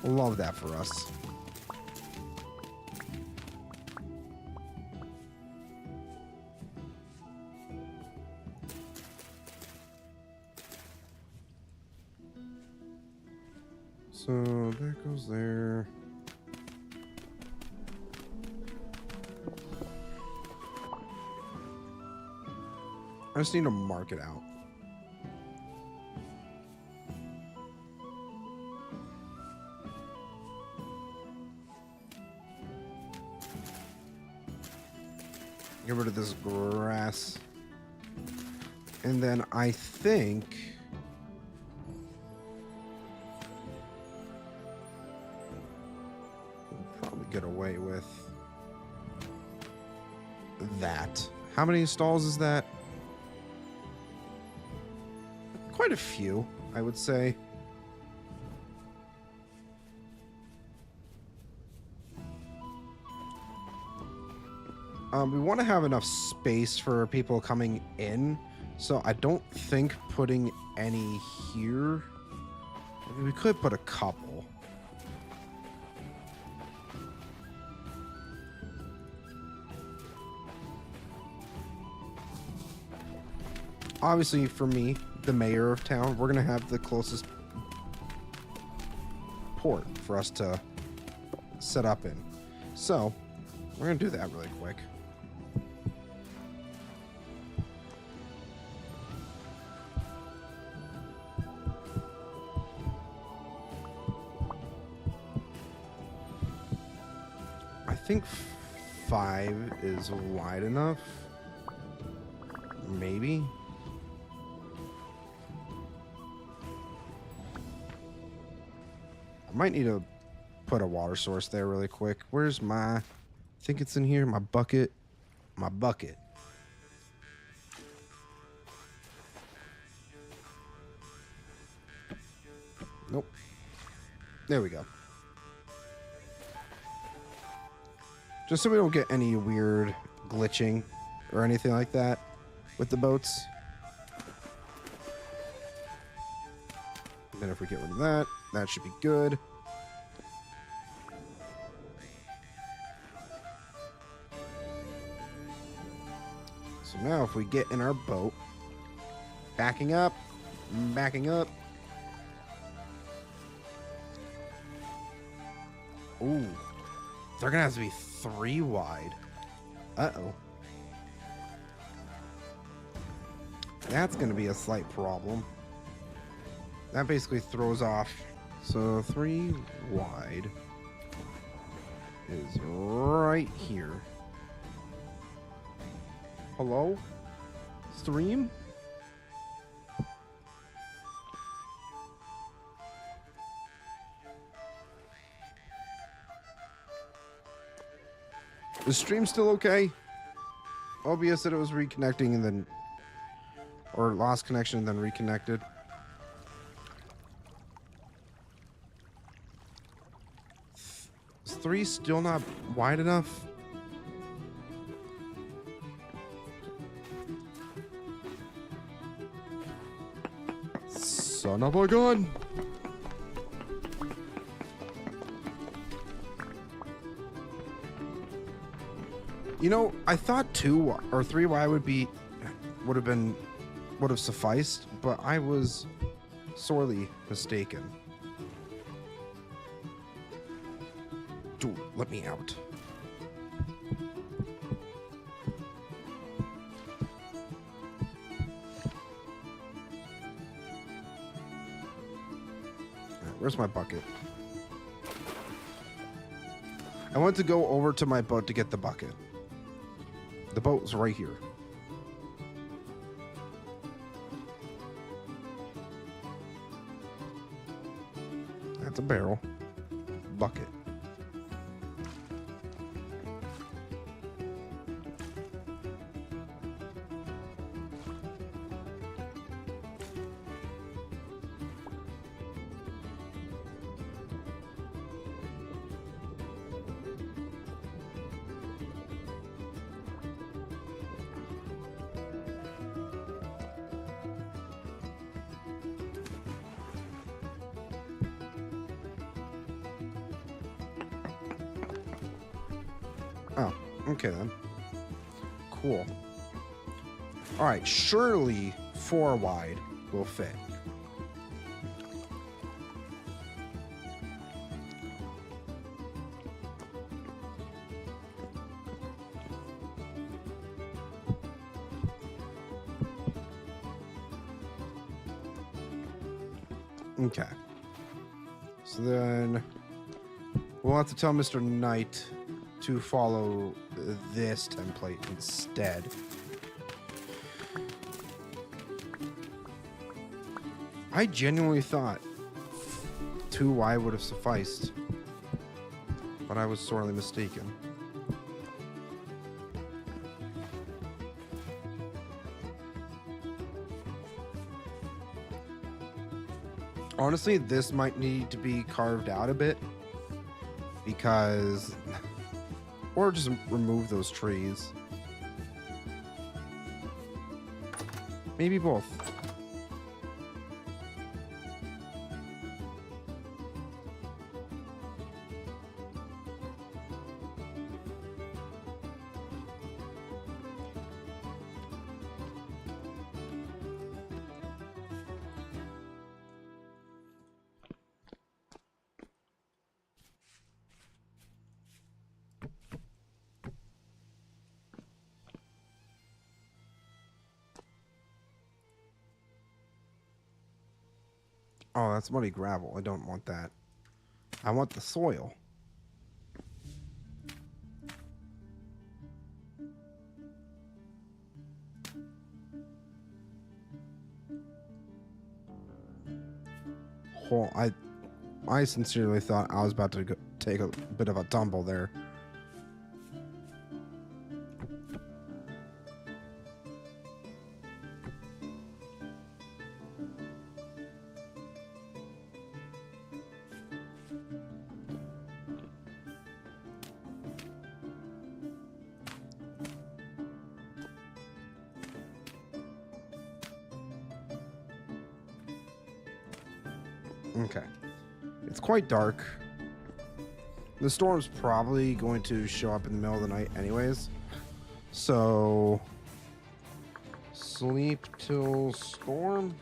Speaker 1: Love that for us. So that goes there. I just need to mark it out. Get rid of this grass. And then I think we'll probably get away with that. How many stalls is that? Quite a few, I would say. We want to have enough space for people coming in, so I don't think putting any here. I mean, we could put a couple. Obviously, for me, the mayor of town, we're going to have the closest port for us to set up in. So, we're going to do that really quick. think 5 is wide enough. Maybe. I might need to put a water source there really quick. Where's my... I think it's in here. My bucket. My bucket. Nope. There we go. Just so we don't get any weird glitching or anything like that with the boats. And then if we get rid of that, that should be good. So now if we get in our boat, backing up, backing up. Ooh, they're gonna have to be 3 wide. Uh-oh. That's gonna be a slight problem. That basically throws off. So 3 wide is right here. Hello? Stream? Is the stream still okay? OBS said it was reconnecting and then... or lost connection and then reconnected. Is 3 still not wide enough? Son of a gun! You know, I thought 2 or 3 Y would have sufficed, but I was sorely mistaken. Dude, let me out. Alright, where's my bucket? I want to go over to my boat to get the bucket. The boat's right here. That's a barrel. Bucket. Oh, okay then. Cool. Alright, surely 4 wide will fit. Okay. So then we'll have to tell Mr. Knight to follow this template instead. I genuinely thought 2Y would have sufficed, but I was sorely mistaken. Honestly, this might need to be carved out a bit because... or just remove those trees. Maybe both. Oh, that's muddy gravel. I don't want that. I want the soil. Well, I sincerely thought I was about to take a bit of a tumble there. Okay. It's quite dark. The storm's probably going to show up in the middle of the night anyways. So sleep till storm.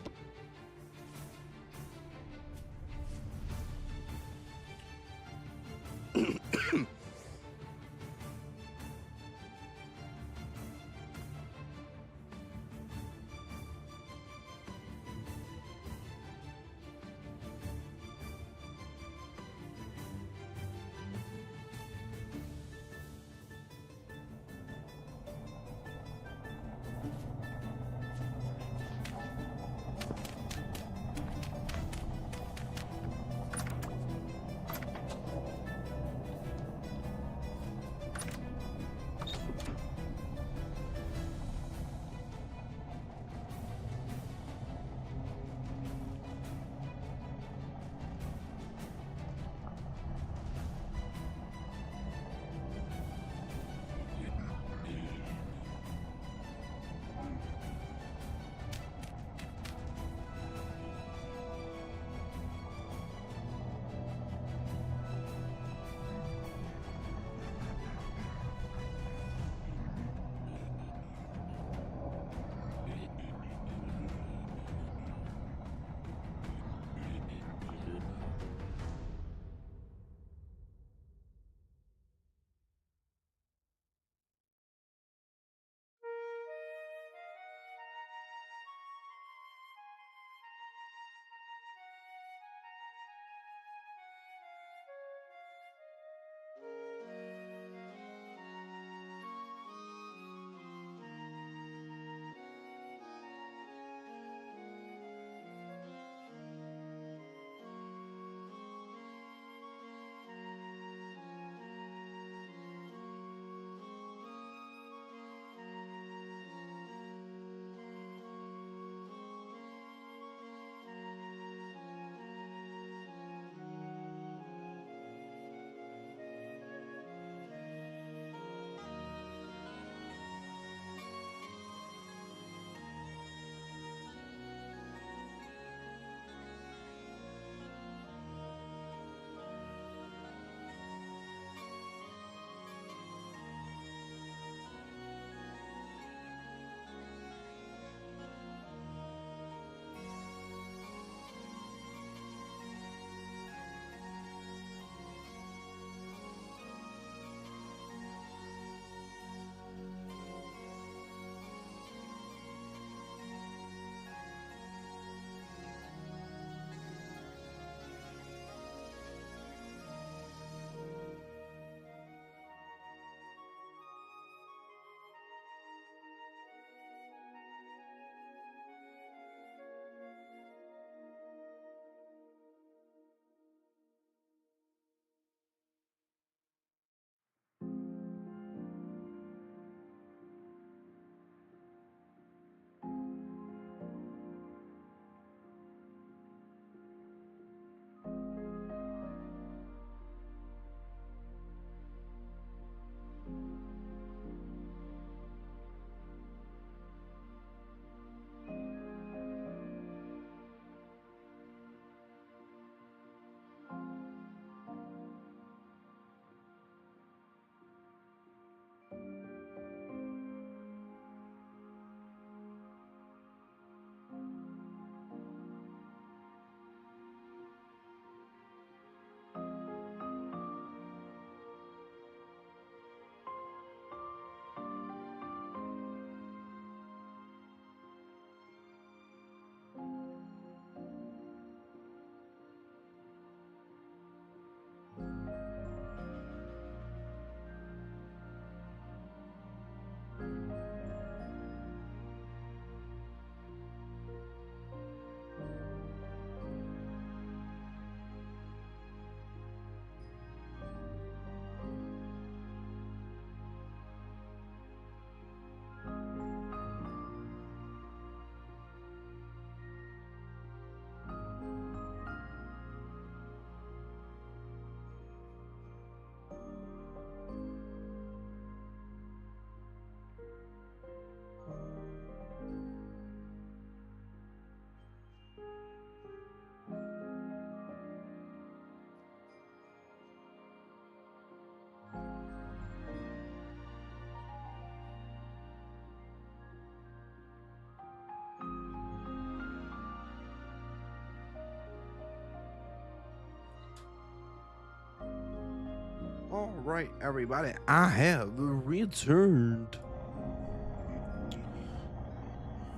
Speaker 1: Right, everybody, I have returned.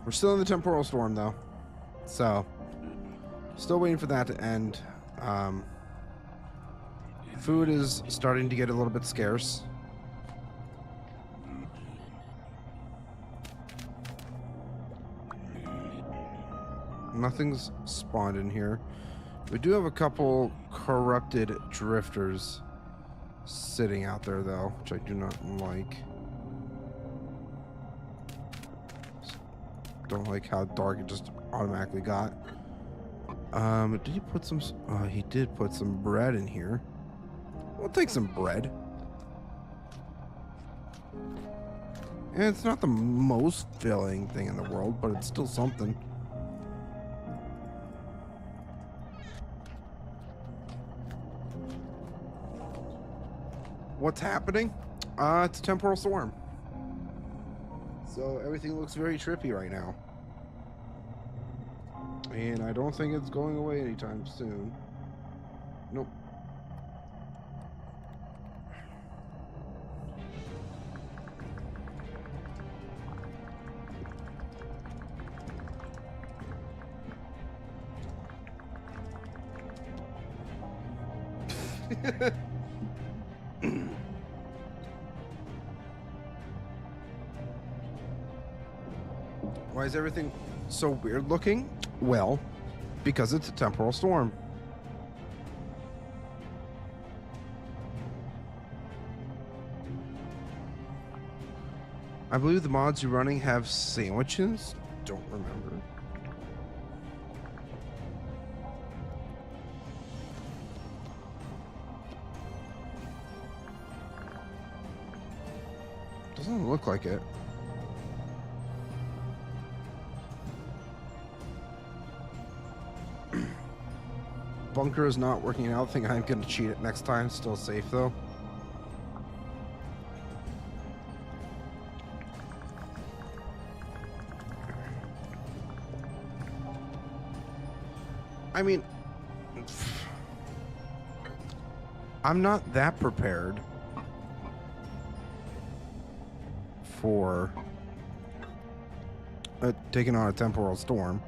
Speaker 1: We're still in the temporal storm, though. So, still waiting for that to end. Food is starting to get a little bit scarce. Nothing's spawned in here. We do have a couple corrupted drifters sitting out there, though, which I do not like. Don't like how dark it just automatically got. Did he put some... he did put some bread in here. We'll take some bread. And it's not the most filling thing in the world, but it's still something. What's happening? It's a temporal storm. So everything looks very trippy right now. And I don't think it's going away anytime soon. Nope. Why is everything so weird looking? Well, because it's a temporal storm. I believe the mods you're running have sandwiches. Don't remember. Doesn't look like it. Bunker is not working out. I think I'm gonna cheat it next time. Still safe though. I mean, I'm not that prepared for taking on a temporal storm.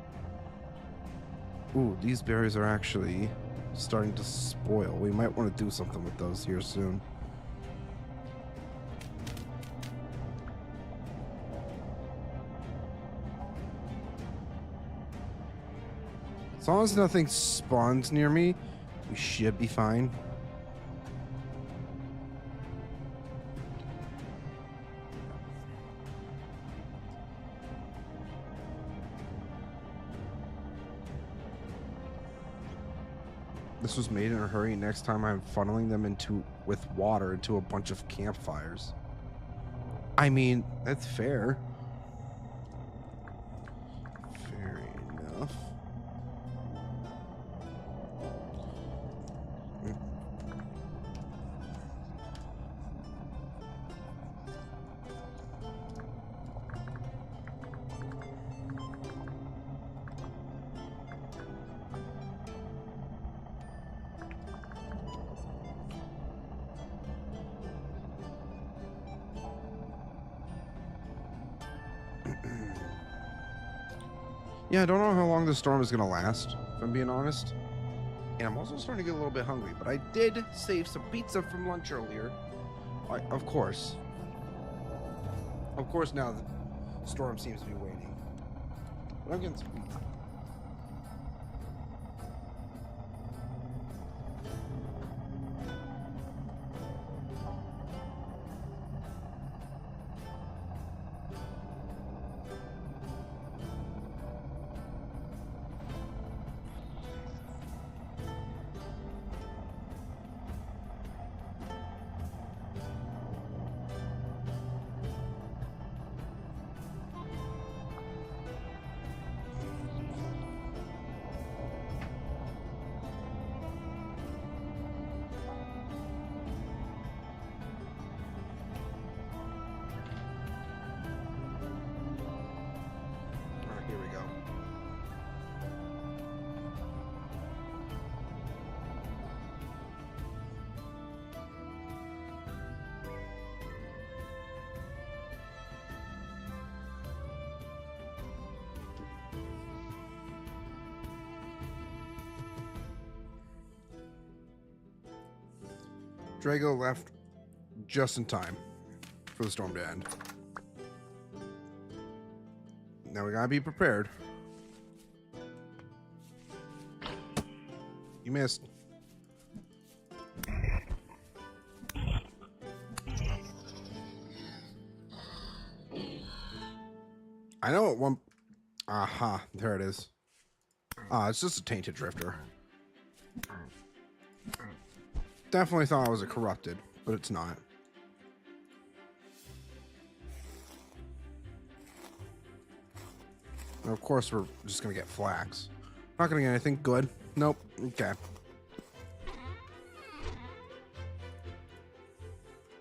Speaker 1: Ooh, these berries are actually starting to spoil. We might want to do something with those here soon. As long as nothing spawns near me, we should be fine. This was made in a hurry. Next time I'm funneling them with water into a bunch of campfires. I mean, that's fair. Fair enough. Yeah, I don't know how long this storm is going to last, if I'm being honest. And I'm also starting to get a little bit hungry, but I did save some pizza from lunch earlier. Of course. Of course now the storm seems to be waiting. But I'm getting some pizza. Drago left just in time for the storm to end. Now we gotta be prepared. You missed. I know at one... Aha, there it is. It's just a tainted drifter. Definitely thought it was a corrupted, but it's not. And of course, we're just gonna get flax. Not gonna get anything good. Nope. Okay.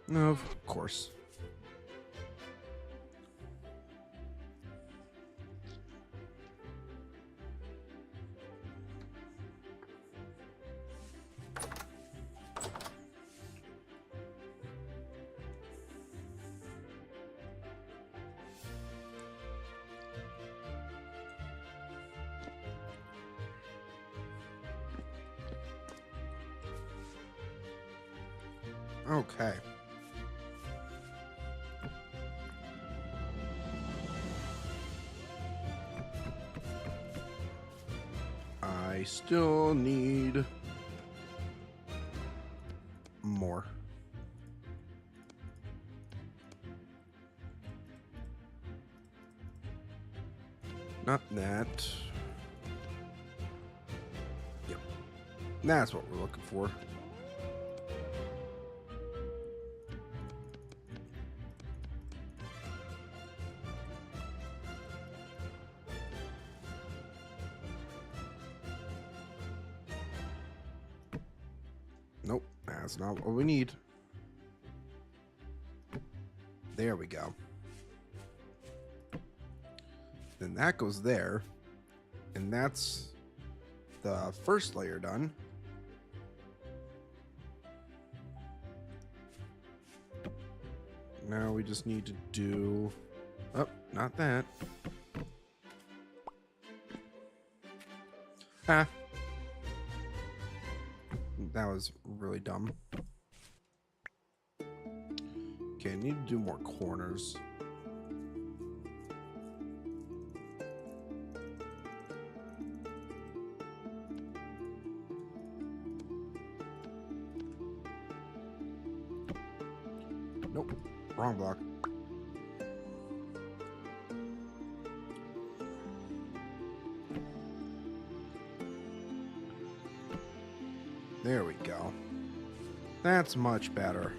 Speaker 1: No, of course. Okay. I still need more. Not that. Yep. That's what we're looking for. Nope, that's not what we need. There we go. Then that goes there. And that's the first layer done. Now we just need to do... Oh, not that. Ah. That was really dumb. Okay, I need to do more corners. Nope, wrong block. There we go. That's much better.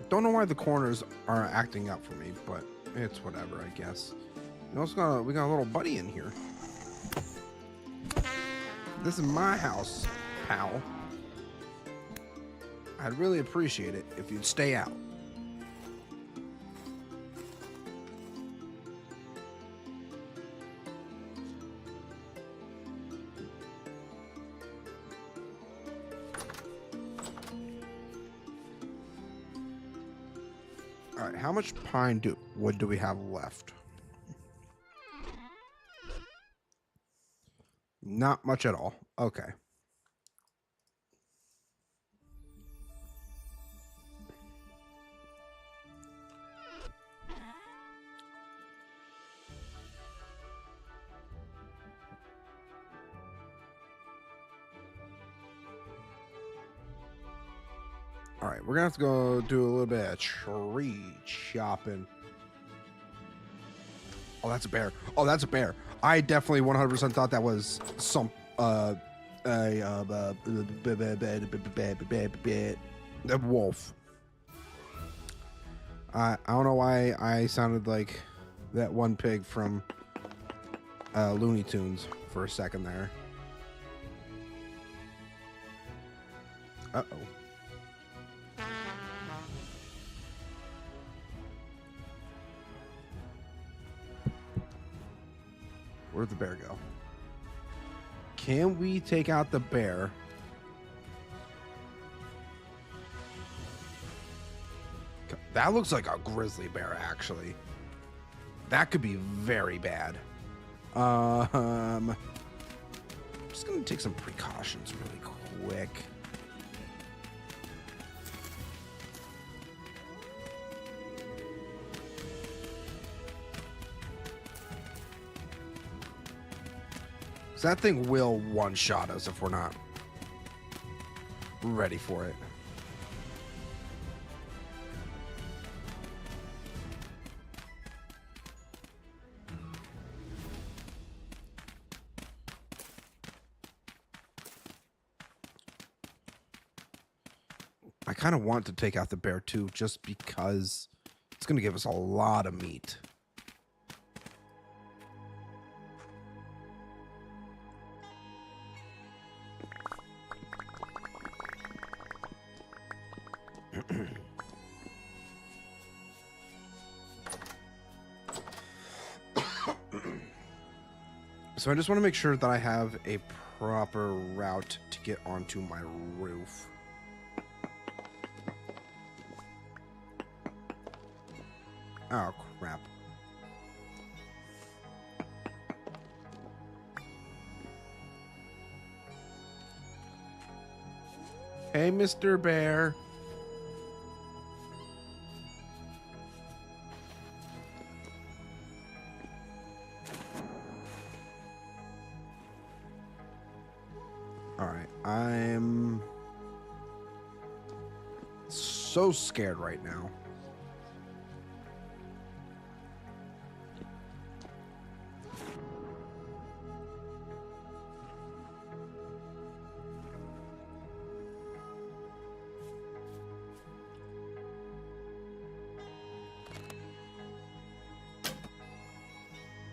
Speaker 1: Don't know why the corners are acting up for me, but it's whatever, I guess. We got a little buddy in here. This is my house, pal. I'd really appreciate it if you'd stay out. All right, how much wood do we have left? Not much at all. Okay. All right, we're gonna have to go do a little bit of tree chopping. Oh, that's a bear. Oh, that's a bear. I definitely 100% thought that was some a wolf. I don't know why I sounded like that one pig from Looney Tunes for a second there. Uh-oh. Where'd the bear go? Can we take out the bear? That looks like a grizzly bear, actually. That could be very bad. I'm just gonna take some precautions really quick. That thing will one-shot us if we're not ready for it. I kind of want to take out the bear too, just because it's going to give us a lot of meat. So I just want to make sure that I have a proper route to get onto my roof. Oh, crap. Hey, Mr. Bear. All right, I'm so scared right now.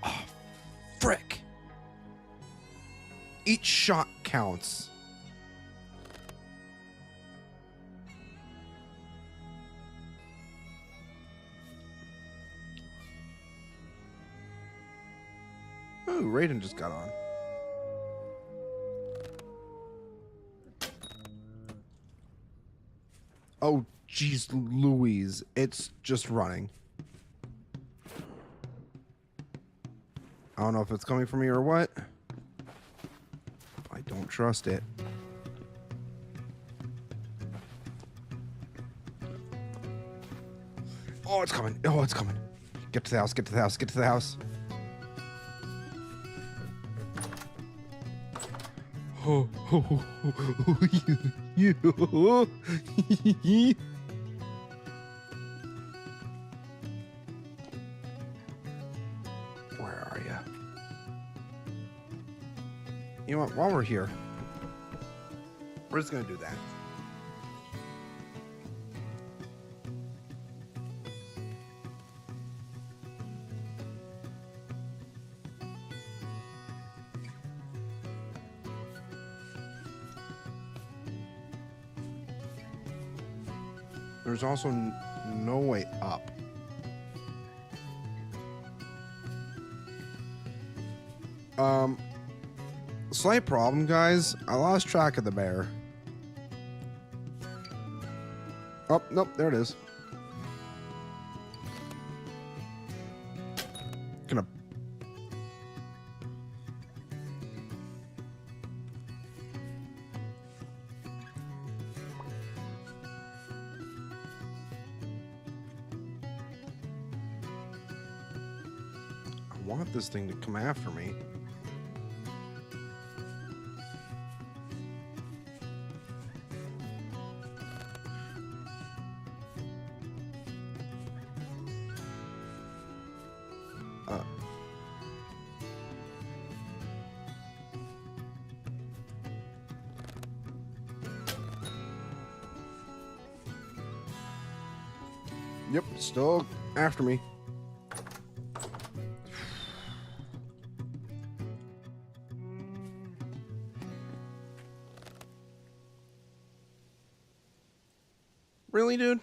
Speaker 1: Oh, frick. Each shot counts. Oh, Raiden just got on. Oh, jeez Louise. It's just running. I don't know if it's coming for me or what. I don't trust it. Oh, it's coming. Oh, it's coming. Get to the house. Get to the house. Get to the house. Oh, oh, oh, you. Where are you? You know what? While we're here, we're just gonna do that. There's also no way up. Slight problem, guys. I lost track of the bear. Oh, nope, there it is. Gonna... I want this thing to come after me. Yep, still after me. Really, dude?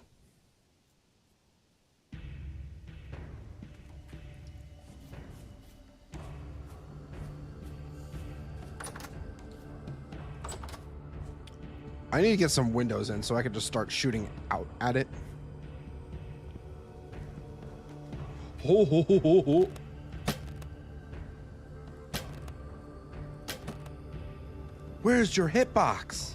Speaker 1: I need to get some windows in so I can just start shooting out at it. Ho, ho, ho, ho, ho. Where's your hitbox?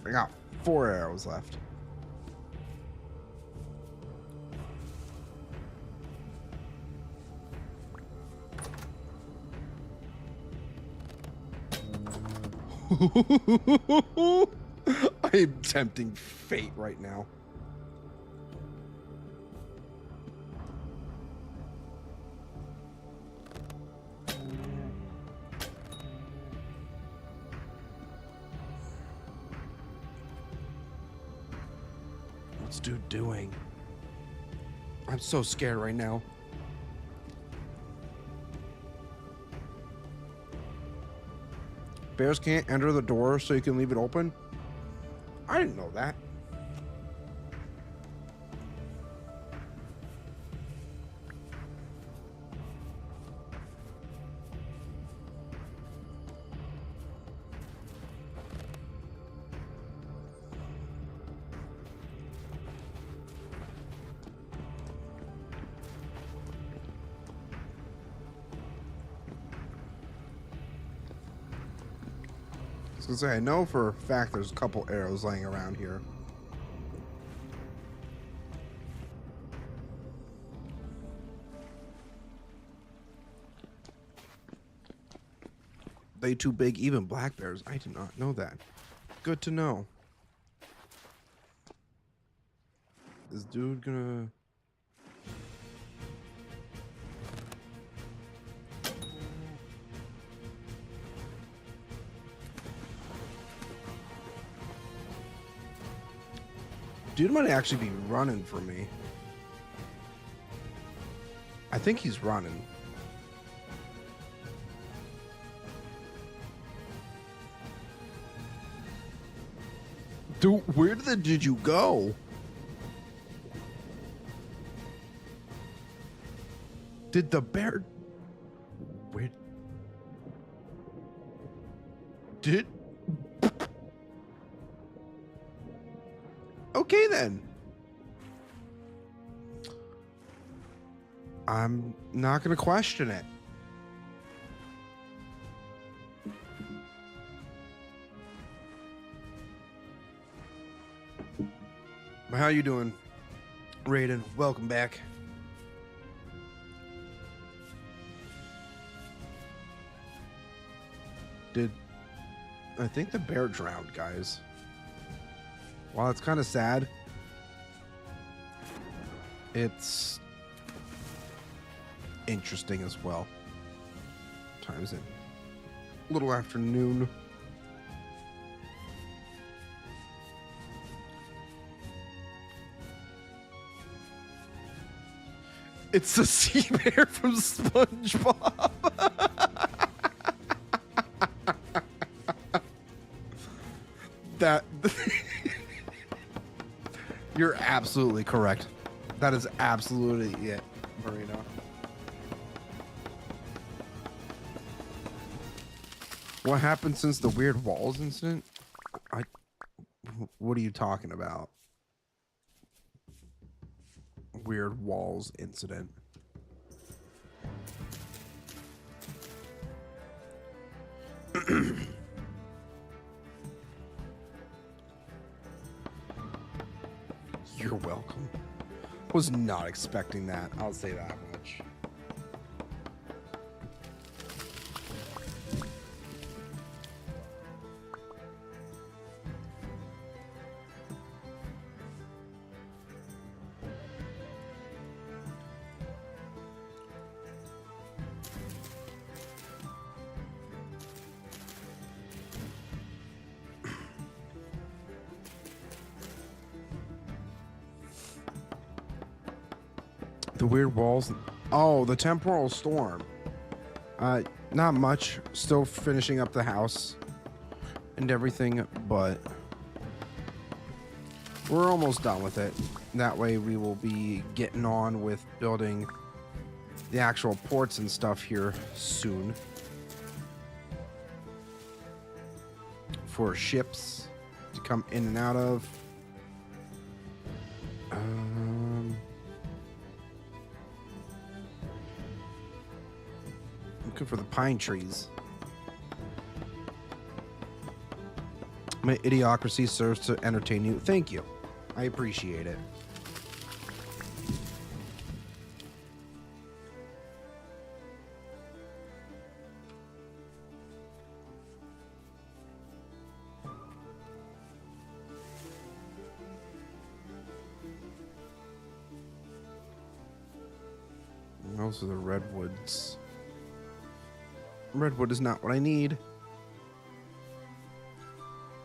Speaker 1: I got 4 arrows left. I am tempting fate right now. What's dude doing? I'm so scared right now. Bears can't enter the door so you can leave it open? I didn't know that. I was gonna say, I know for a fact there's a couple arrows laying around here. They too big, even black bears? I did not know that. Good to know. Is dude gonna... Dude might actually be running for me. I think he's running. Dude, where did you go? Did the bear... Where... Did... Okay, then. I'm not going to question it. How you doing, Raiden? Welcome back. I think the bear drowned, guys. While it's kind of sad, it's interesting as well. Time's in little afternoon. It's the sea bear from SpongeBob. That you're absolutely correct. That is absolutely it, Marino. What happened since the weird walls incident? What are you talking about? Weird walls incident. You're welcome. Was not expecting that. I'll say that much. The weird walls. Oh, the temporal storm. Not much. Still finishing up the house and everything, but we're almost done with it. That way we will be getting on with building the actual ports and stuff here soon for ships to come in and out of. Looking for the pine trees. My idiocracy serves to entertain you. Thank you. I appreciate it. Those are the redwoods. Redwood is not what I need.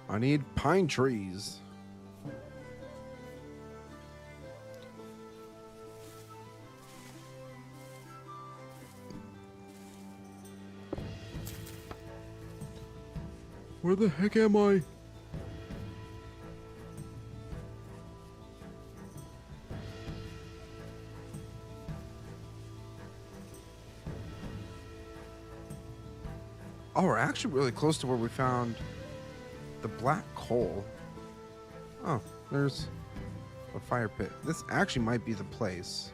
Speaker 1: I need pine trees. Where the heck am I? Oh, we're actually really close to where we found the black coal. Oh, there's a fire pit. This actually might be the place.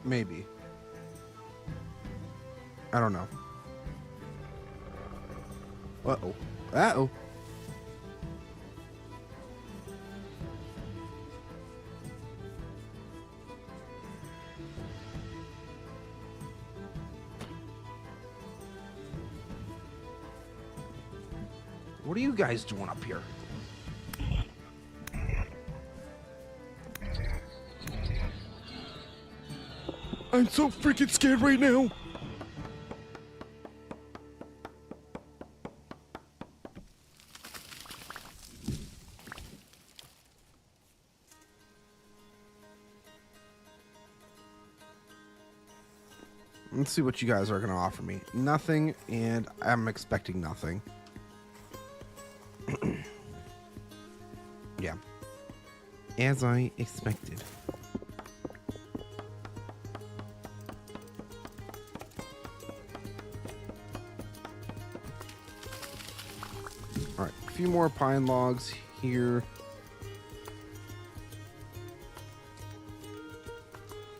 Speaker 1: Maybe. I don't know. Uh-oh. Uh-oh. What are you guys doing up here? I'm so freaking scared right now. Let's see what you guys are going to offer me. Nothing, and I'm expecting nothing. Yeah. As I expected. Alright, a few more pine logs here.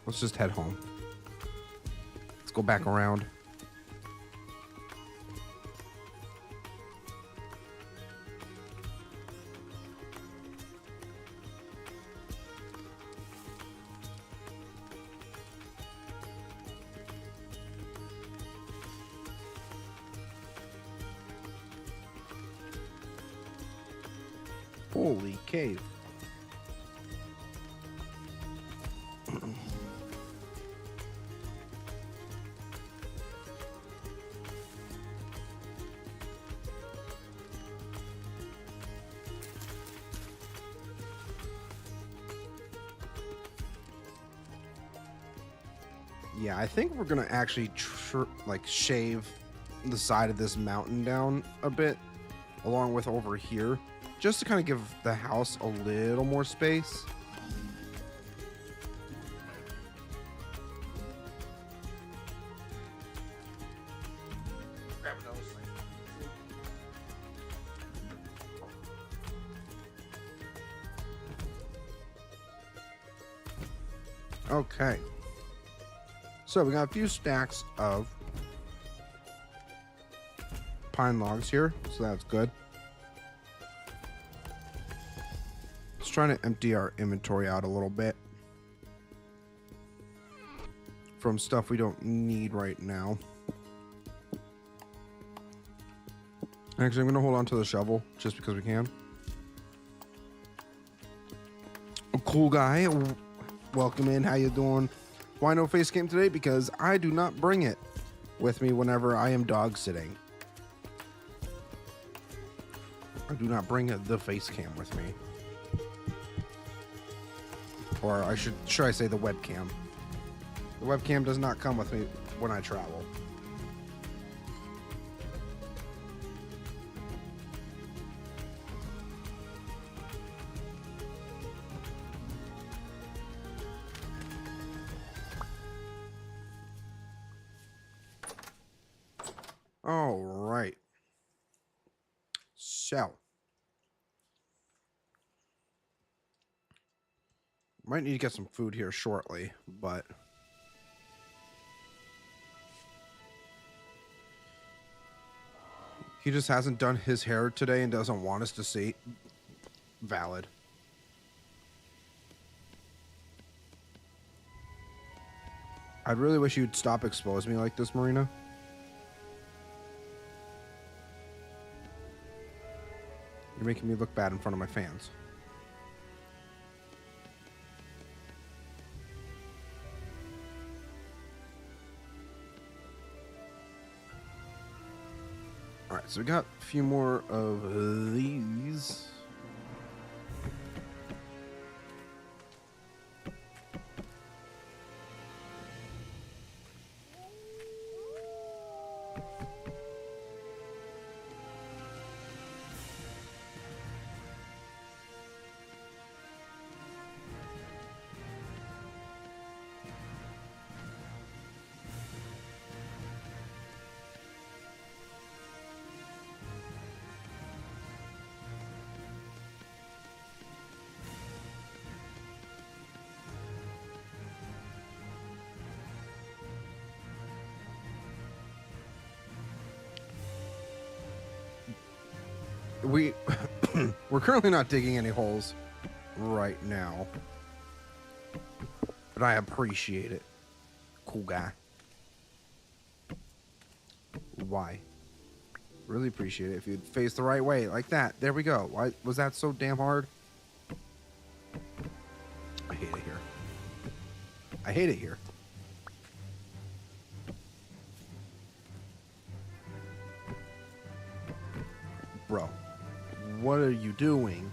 Speaker 1: Let's just head home. Let's go back around. Holy cave. Yeah, I think we're gonna actually shave the side of this mountain down a bit, along with over here, just to kind of give the house a little more space. Grab another slate. Okay. So we got a few stacks of pine logs here, so that's good. Just trying to empty our inventory out a little bit from stuff we don't need right now. Actually, I'm going to hold on to the shovel just because we can. A cool guy. Welcome in. How you doing? Why no face cam today? Because I do not bring it with me whenever I am dog sitting. I do not bring the face cam with me. Or should I say the webcam. The webcam does not come with me when I travel. All right. So, might need to get some food here shortly, but he just hasn't done his hair today and doesn't want us to see. Valid. I'd really wish you'd stop exposing me like this, Marina. You're making me look bad in front of my fans. Alright, so we got a few more of these. We're currently not digging any holes right now, but I appreciate it. Cool guy. Why? Really appreciate it if you'd face the right way like that. There we go. Why was that so damn hard? I hate it here. I hate it here. Bro, what are you doing?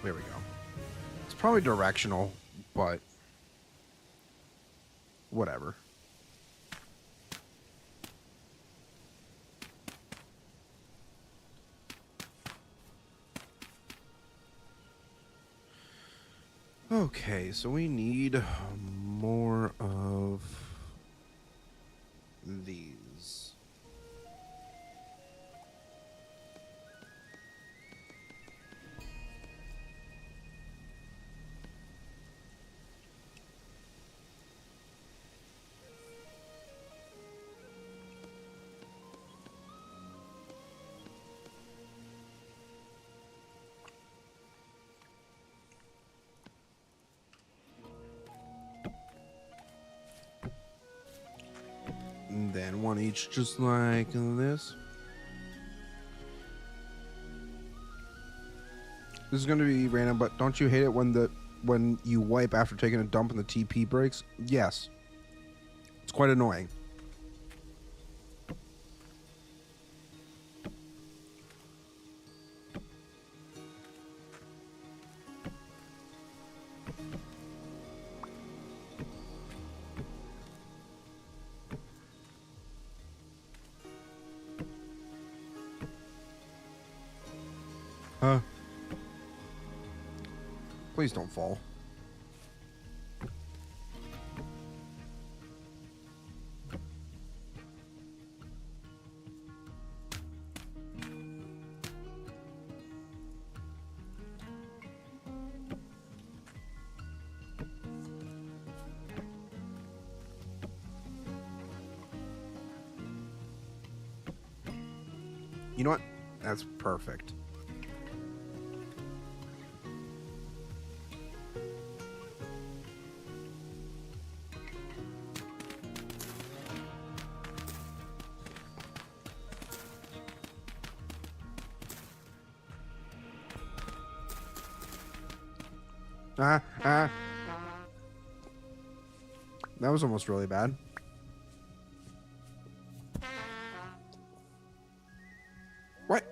Speaker 1: There we go. It's probably directional, but whatever. Okay, so we need more of these. And then one each just like this. This is going to be random, but don't you hate it when you wipe after taking a dump and the TP breaks? Yes. It's quite annoying. Huh? Please don't fall. You know what? That's perfect. Ah. That was almost really bad. What?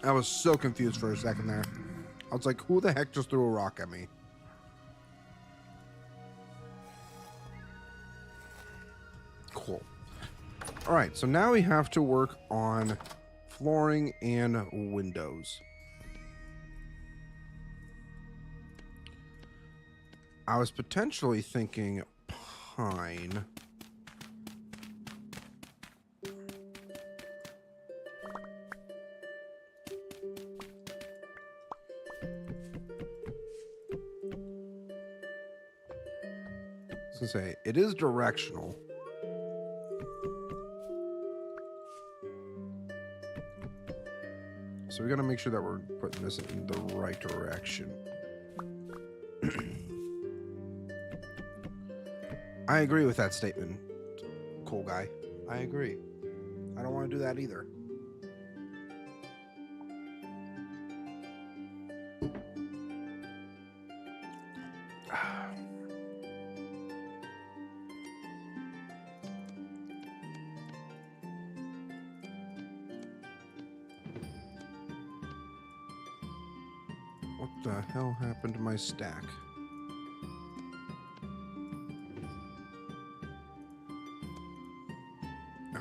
Speaker 1: I was so confused for a second there. I was like, who the heck just threw a rock at me? Cool. All right, so now we have to work on flooring and windows. I was potentially thinking pine. I was gonna say, it is directional. So we gotta make sure that we're putting this in the right direction. I agree with that statement, cool guy. I agree. I don't want to do that either. What the hell happened to my stack?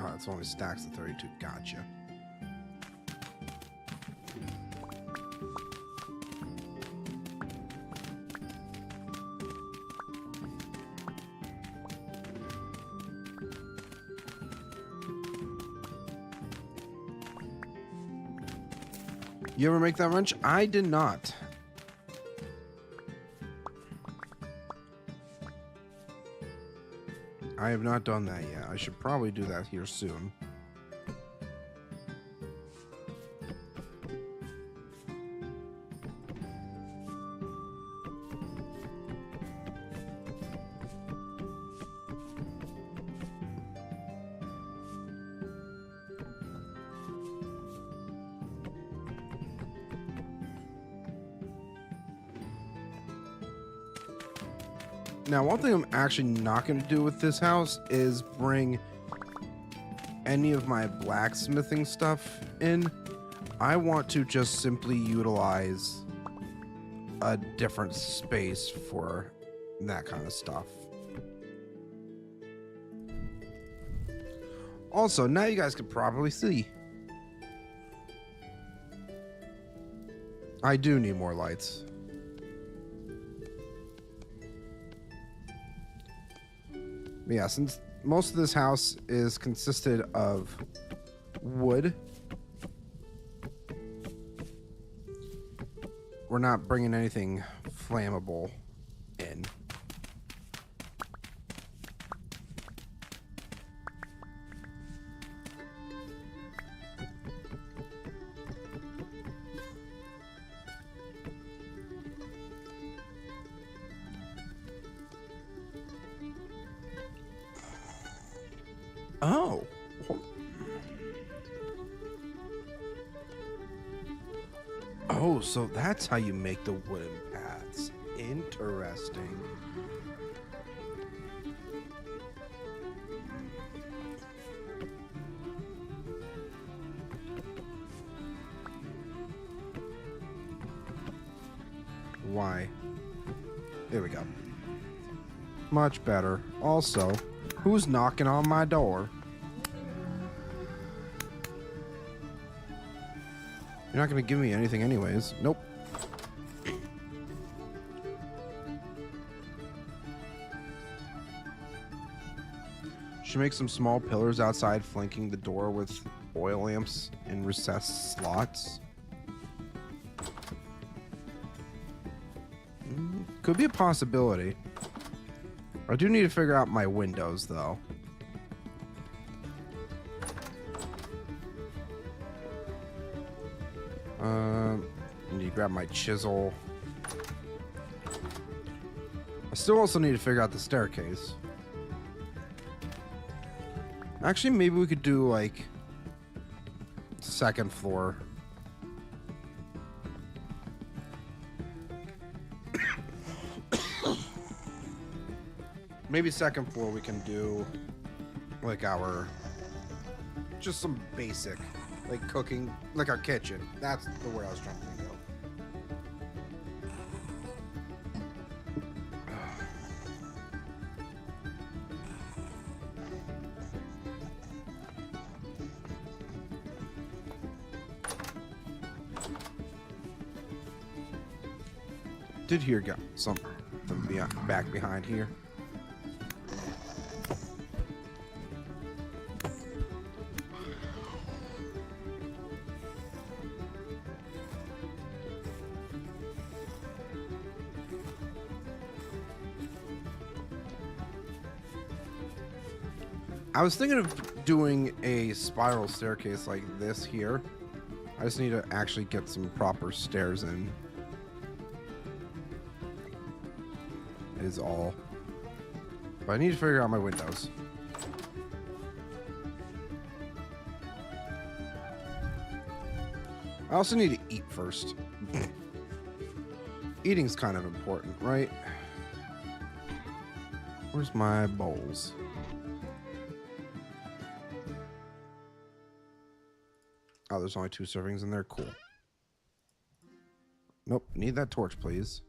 Speaker 1: Oh, it's only stacks of 32. Gotcha. You ever make that wrench? I did not. I have not done that yet. I should probably do that here soon. Now, one thing I'm actually not going to do with this house is bring any of my blacksmithing stuff in. I want to just simply utilize a different space for that kind of stuff. Also, now you guys can probably see. I do need more lights. Yeah, since most of this house is consisted of wood, we're not bringing anything flammable in. Oh. Oh, so that's how you make the wooden paths. Interesting. Why? There we go. Much better. Also, who's knocking on my door? You're not going to give me anything anyways. Nope. Should make some small pillars outside flanking the door with oil lamps in recessed slots. Could be a possibility. I do need to figure out my windows, though. Need to grab my chisel. I still also need to figure out the staircase. Actually, maybe we could do, like, second floor. Maybe second floor we can do like our just some basic like cooking, like our kitchen. That's the word I was trying to think of. Did hear got something back behind here. I was thinking of doing a spiral staircase like this here. I just need to actually get some proper stairs in. Is all. But I need to figure out my windows. I also need to eat first. Eating's kind of important, right? Where's my bowls? Oh, there's only 2 servings in there. Cool. Nope. Need that torch, please.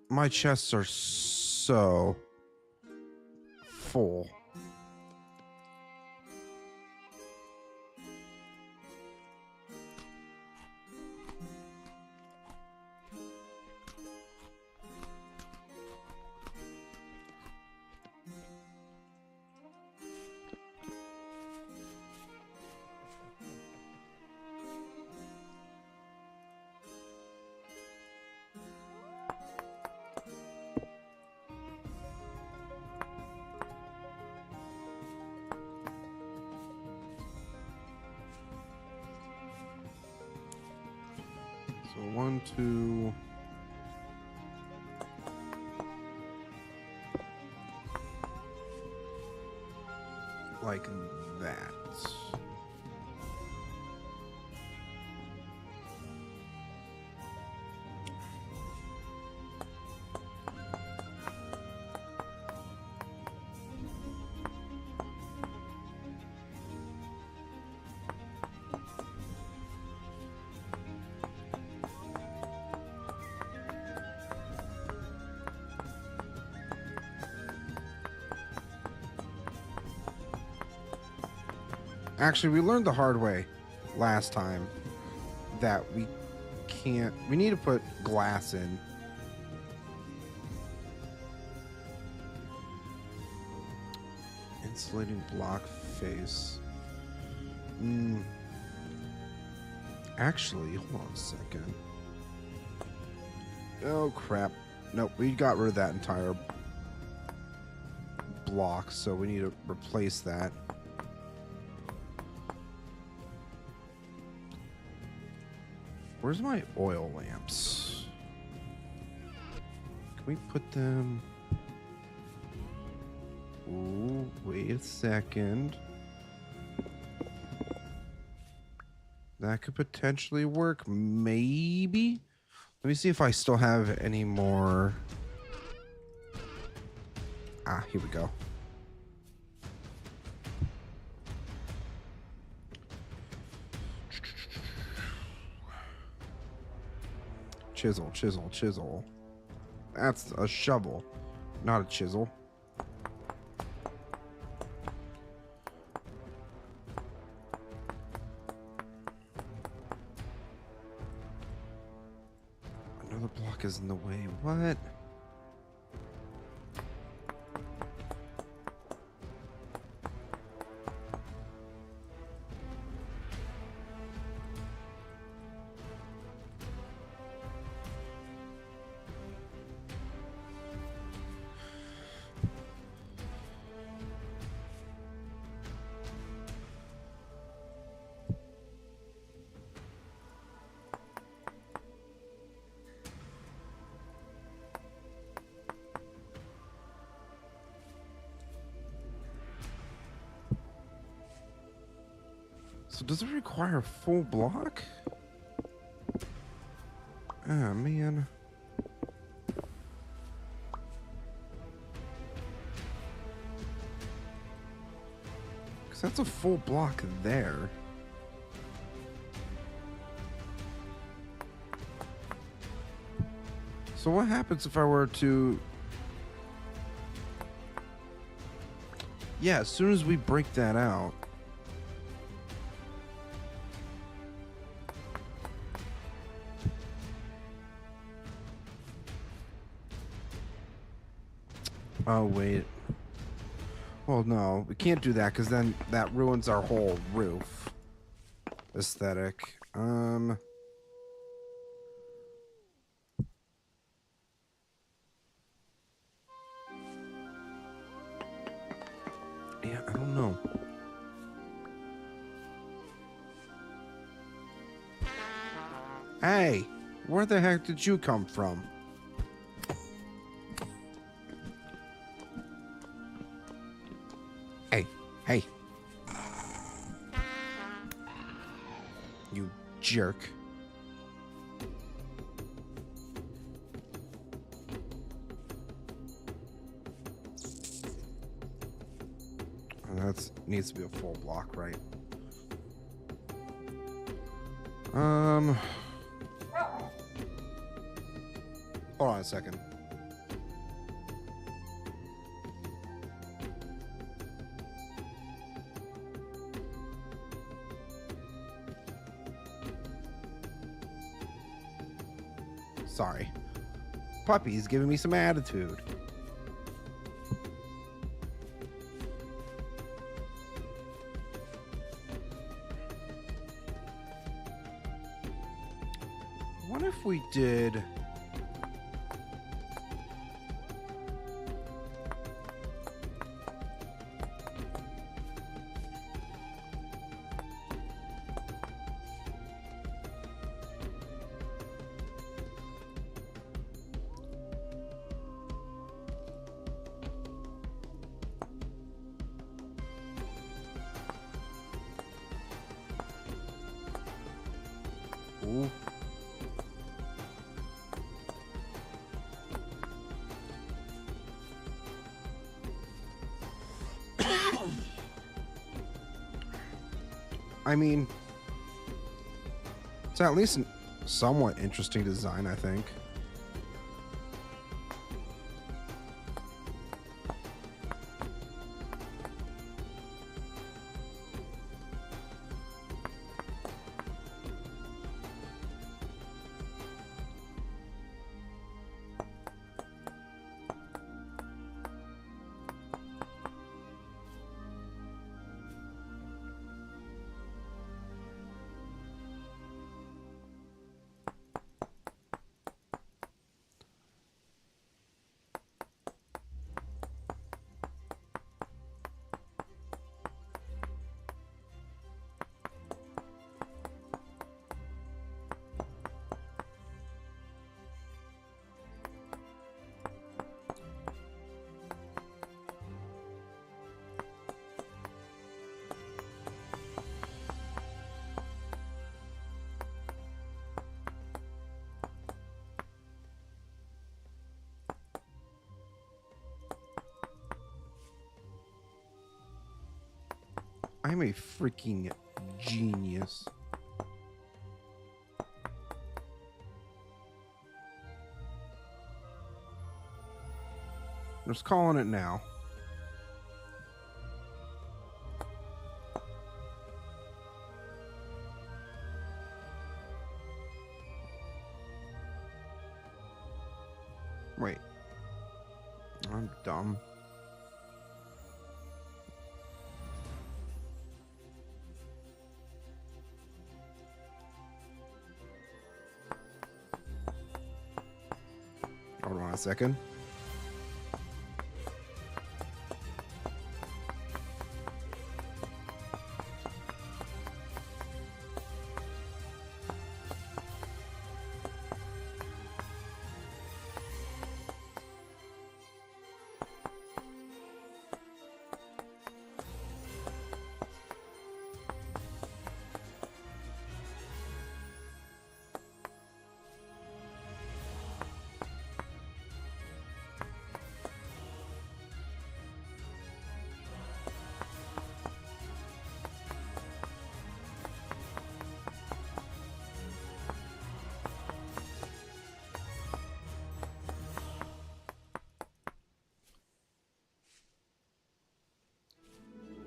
Speaker 1: My chests are so full. So 1, 2. Like that. Actually, we learned the hard way last time that we need to put glass in. Insulating block face. Actually, hold on a second. Oh, crap. Nope, we got rid of that entire block, so we need to replace that. Where's my oil lamps? Can we put them... Ooh, wait a second. That could potentially work, maybe? Let me see if I still have any more... Ah, here we go. Chisel, chisel, chisel. That's a shovel, not a chisel. Another block is in the way. What? So does it require a full block? Ah, man. Because that's a full block there. So what happens if I were to... Yeah, as soon as we break that out... Oh, wait. Well, no, we can't do that because then that ruins our whole roof aesthetic. Yeah, I don't know. Hey, where the heck did you come from? Hey, hey. You jerk. That needs to be a full block, right? Hold on a second. Sorry. Puppy's giving me some attitude. What if we did... Ooh. I mean, it's at least a somewhat interesting design, I think. I'm a freaking genius. I'm just calling it now. Wait. I'm dumb. Hold on a second.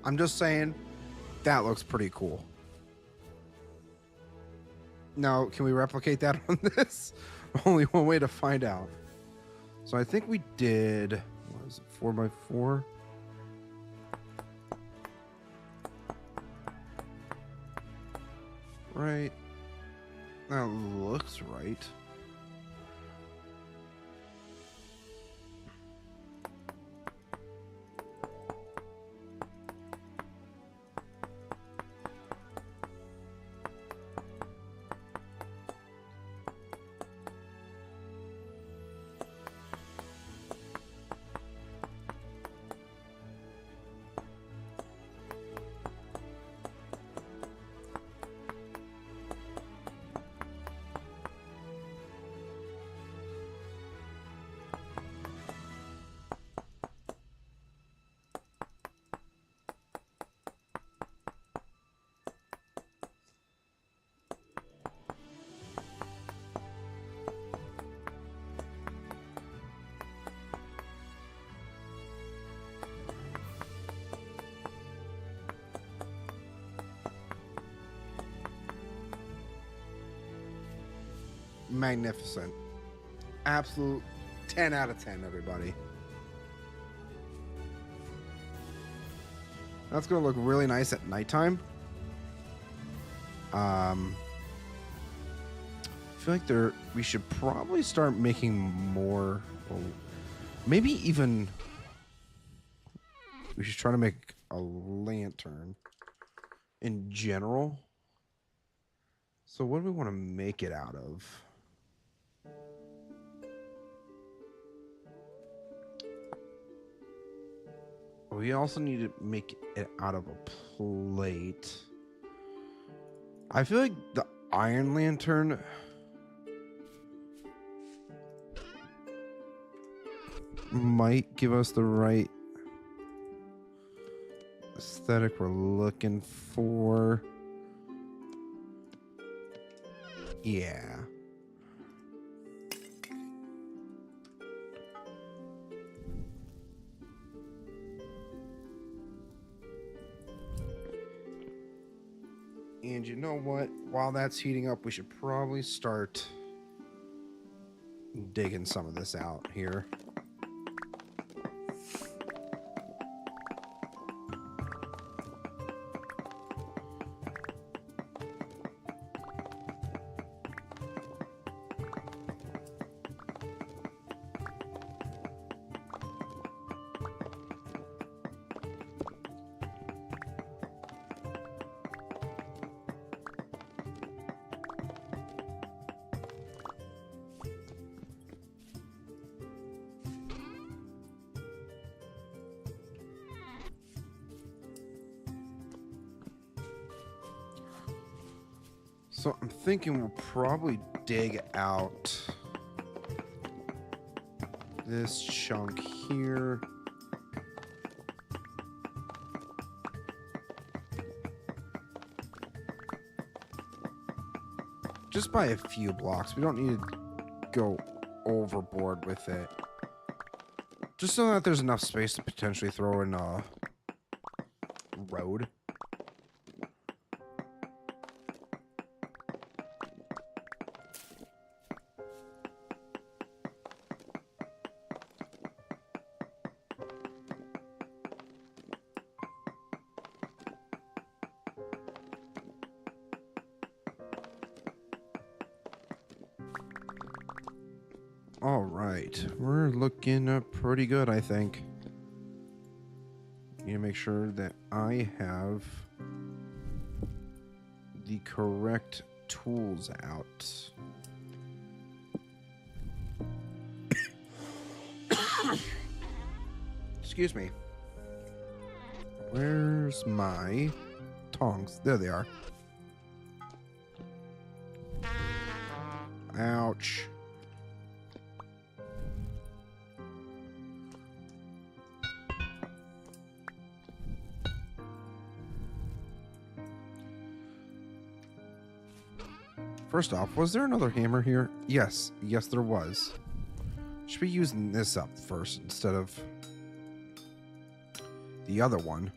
Speaker 1: I'm just saying that looks pretty cool. Now, can we replicate that on this? Only one way to find out. So I think we did, what was it, 4x4? Right. That looks right. Magnificent. Absolute 10 out of 10, everybody. That's going to look really nice at nighttime. I feel like we should probably start making more, well, maybe even we should try to make a lantern in general. So what do we want to make it out of? We also need to make it out of a plate. I feel like the iron lantern might give us the right aesthetic we're looking for. Yeah. And you know what? While that's heating up, we should probably start digging some of this out here. So I'm thinking we'll probably dig out this chunk here. Just by a few blocks. We don't need to go overboard with it. Just so that there's enough space to potentially throw in a road. All right, we're looking pretty good, I think. Need to make sure that I have the correct tools out. Excuse me. Where's my tongs? There they are. Ouch. First off, was there another hammer here? Yes. Yes, there was. Should be using this up first instead of the other one.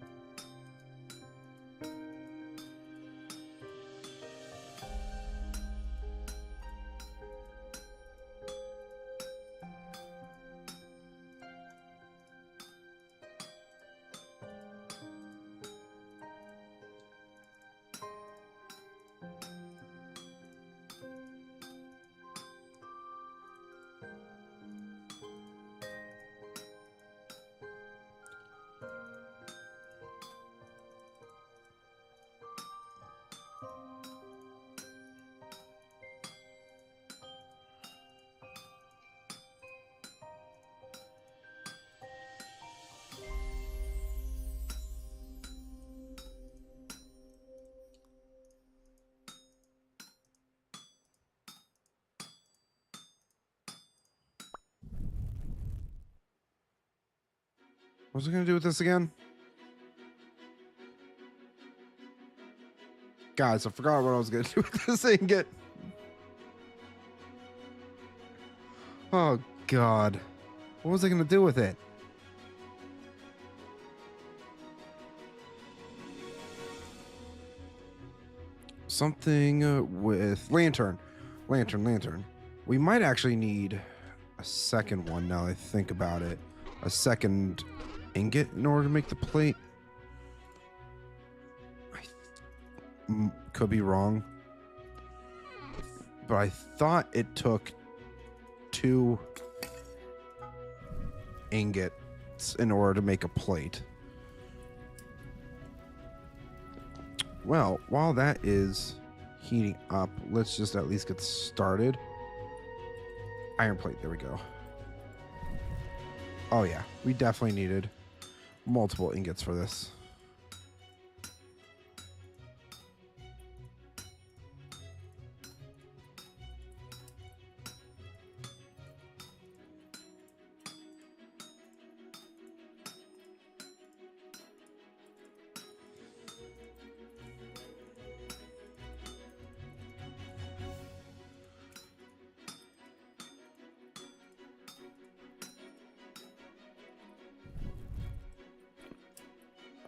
Speaker 1: What was I gonna do with this again? Guys, I forgot what I was gonna do with this ingot. Oh God. What was I gonna do with it? Something with lantern. Lantern. We might actually need a second one now that I think about it. A second ingot in order to make the plate. Could be wrong. But I thought it took 2 ingots in order to make a plate. Well, while that is heating up, let's just at least get started. Iron plate, there we go. Oh yeah, we definitely needed multiple ingots for this.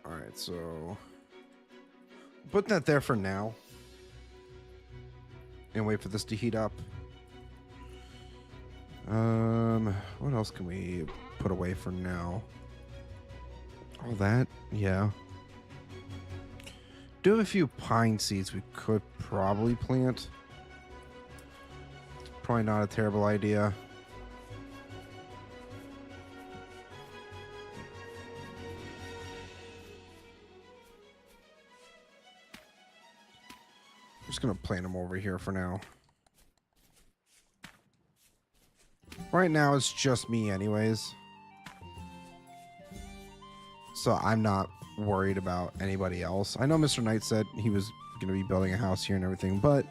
Speaker 1: All right, so put that there for now and wait for this to heat up. What else can we put away for now? All that, yeah. Do have a few pine seeds we could probably plant. It's probably not a terrible idea. I'm just gonna plant them over here for now. Right now it's just me anyways. So I'm not worried about anybody else. I know Mr. Knight said he was gonna be building a house here and everything, but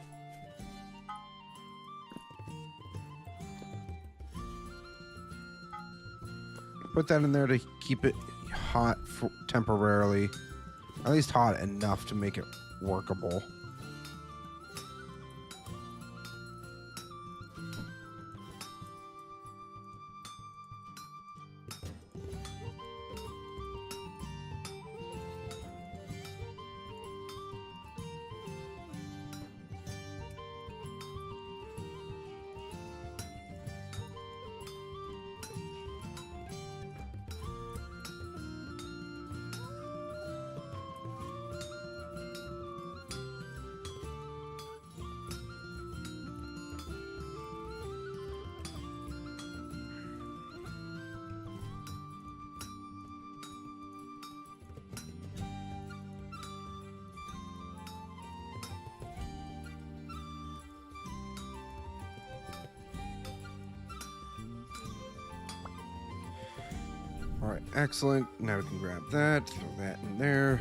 Speaker 1: put that in there to keep it hot for temporarily. At least hot enough to make it workable. All right, excellent. Now we can grab that, throw that in there,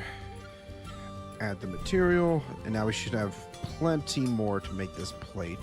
Speaker 1: add the material, and now we should have plenty more to make this plate.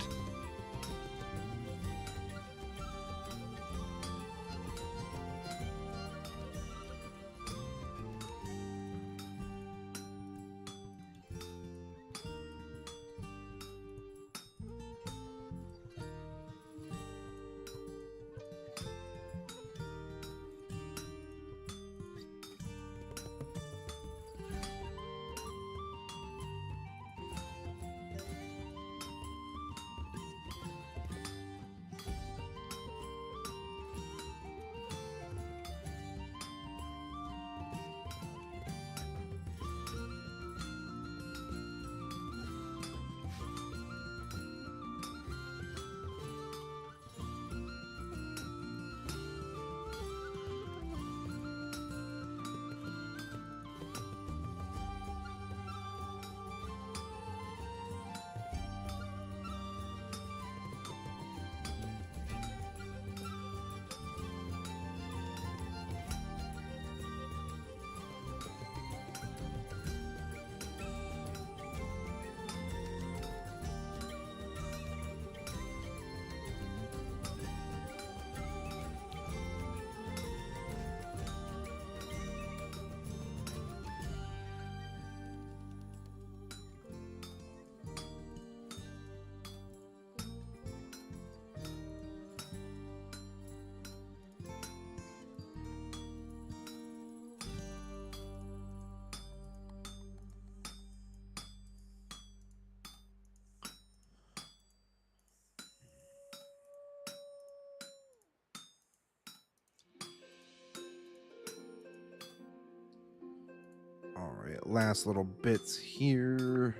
Speaker 1: last little bits here,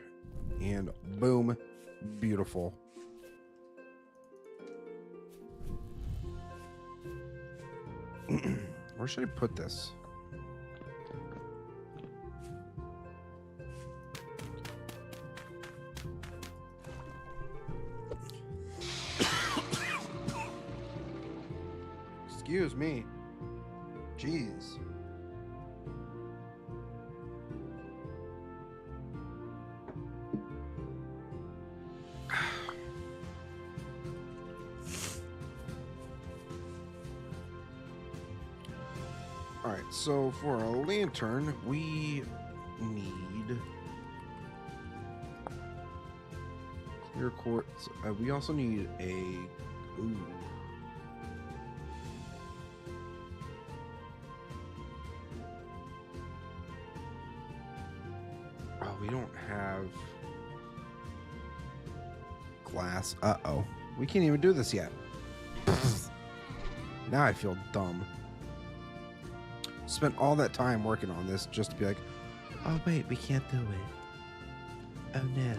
Speaker 1: and boom, beautiful. Where should I put this? Excuse me. Jeez. All right, so for a lantern, we need clear quartz. We also need a. Ooh. Oh, we don't have glass. Uh-oh. We can't even do this yet. Now I feel dumb. Spent all that time working on this just to be like, oh wait, we can't do it. Oh no.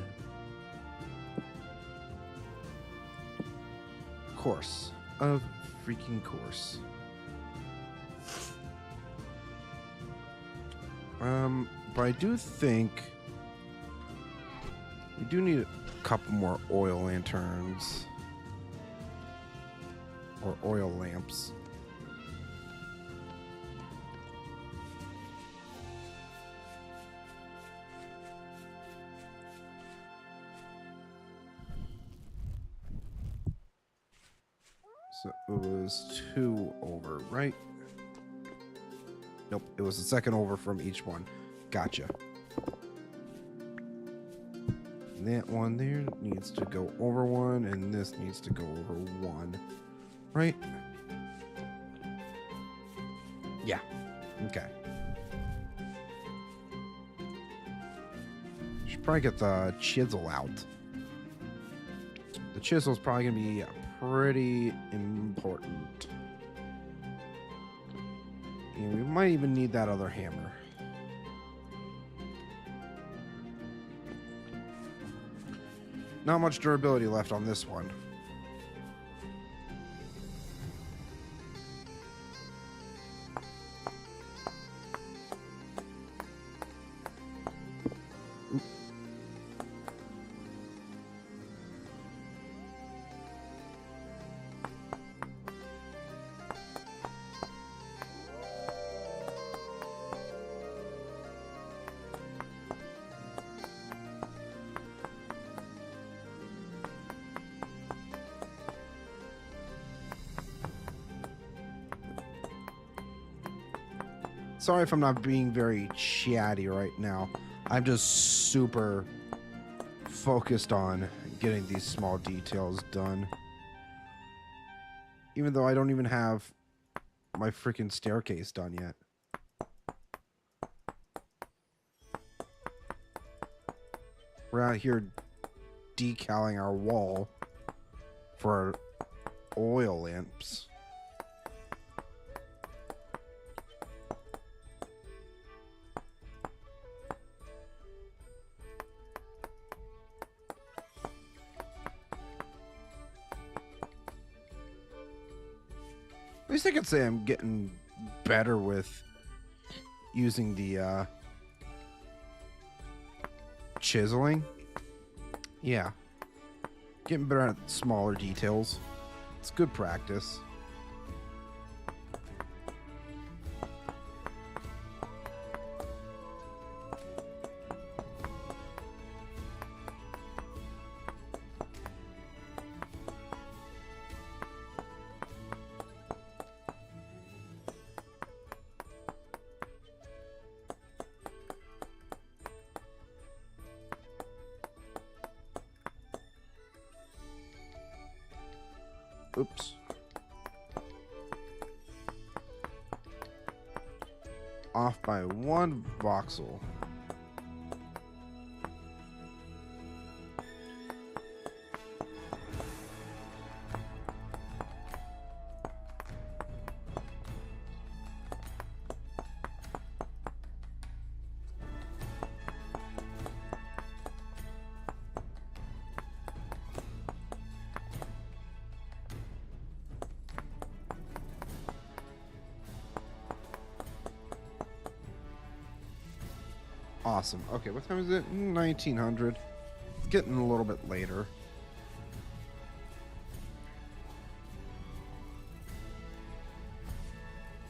Speaker 1: Course. Of freaking course. But I do think we do need a couple more oil lanterns. Or oil lamps. So it was 2 over, right? Nope, it was the second over from each one. Gotcha. And that one there needs to go over 1, and this needs to go over 1. Right? Yeah. Okay. Should probably get the chisel out. The chisel's probably going to be pretty important. And we might even need that other hammer. Not much durability left on this one. Sorry if I'm not being very chatty right now. I'm just super focused on getting these small details done. Even though I don't even have my freaking staircase done yet. We're out here decaling our wall for oil lamps. At least I could say I'm getting better with using the chiseling. Yeah. Getting better at smaller details. It's good practice. Oops. Off by 1 voxel. Awesome. Okay, what time is it? 1900. It's getting a little bit later.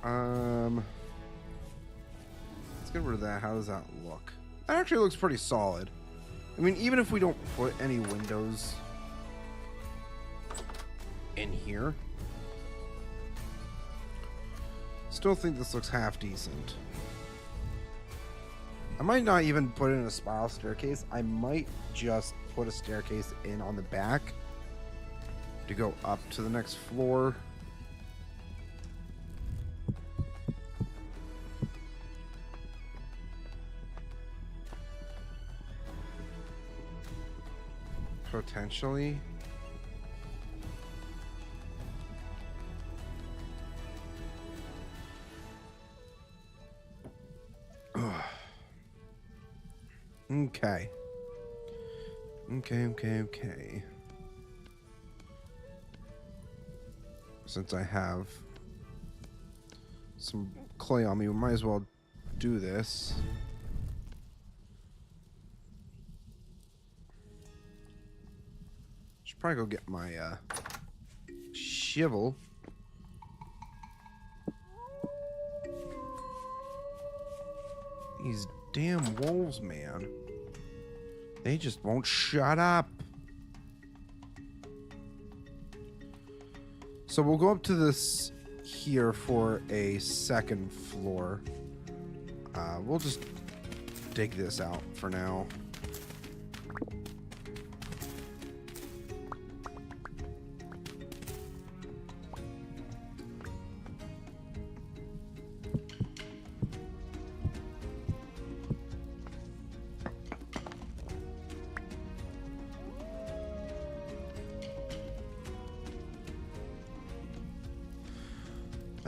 Speaker 1: Let's get rid of that. How does that look? That actually looks pretty solid. I mean, even if we don't put any windows in here, still think this looks half decent. I might not even put in a spiral staircase. I might just put a staircase in on the back to go up to the next floor. Potentially. Okay. Okay. Since I have some clay on me, we might as well do this. Should probably go get my shovel. These damn wolves, man. They just won't shut up. So we'll go up to this here for a second floor. We'll just dig this out for now.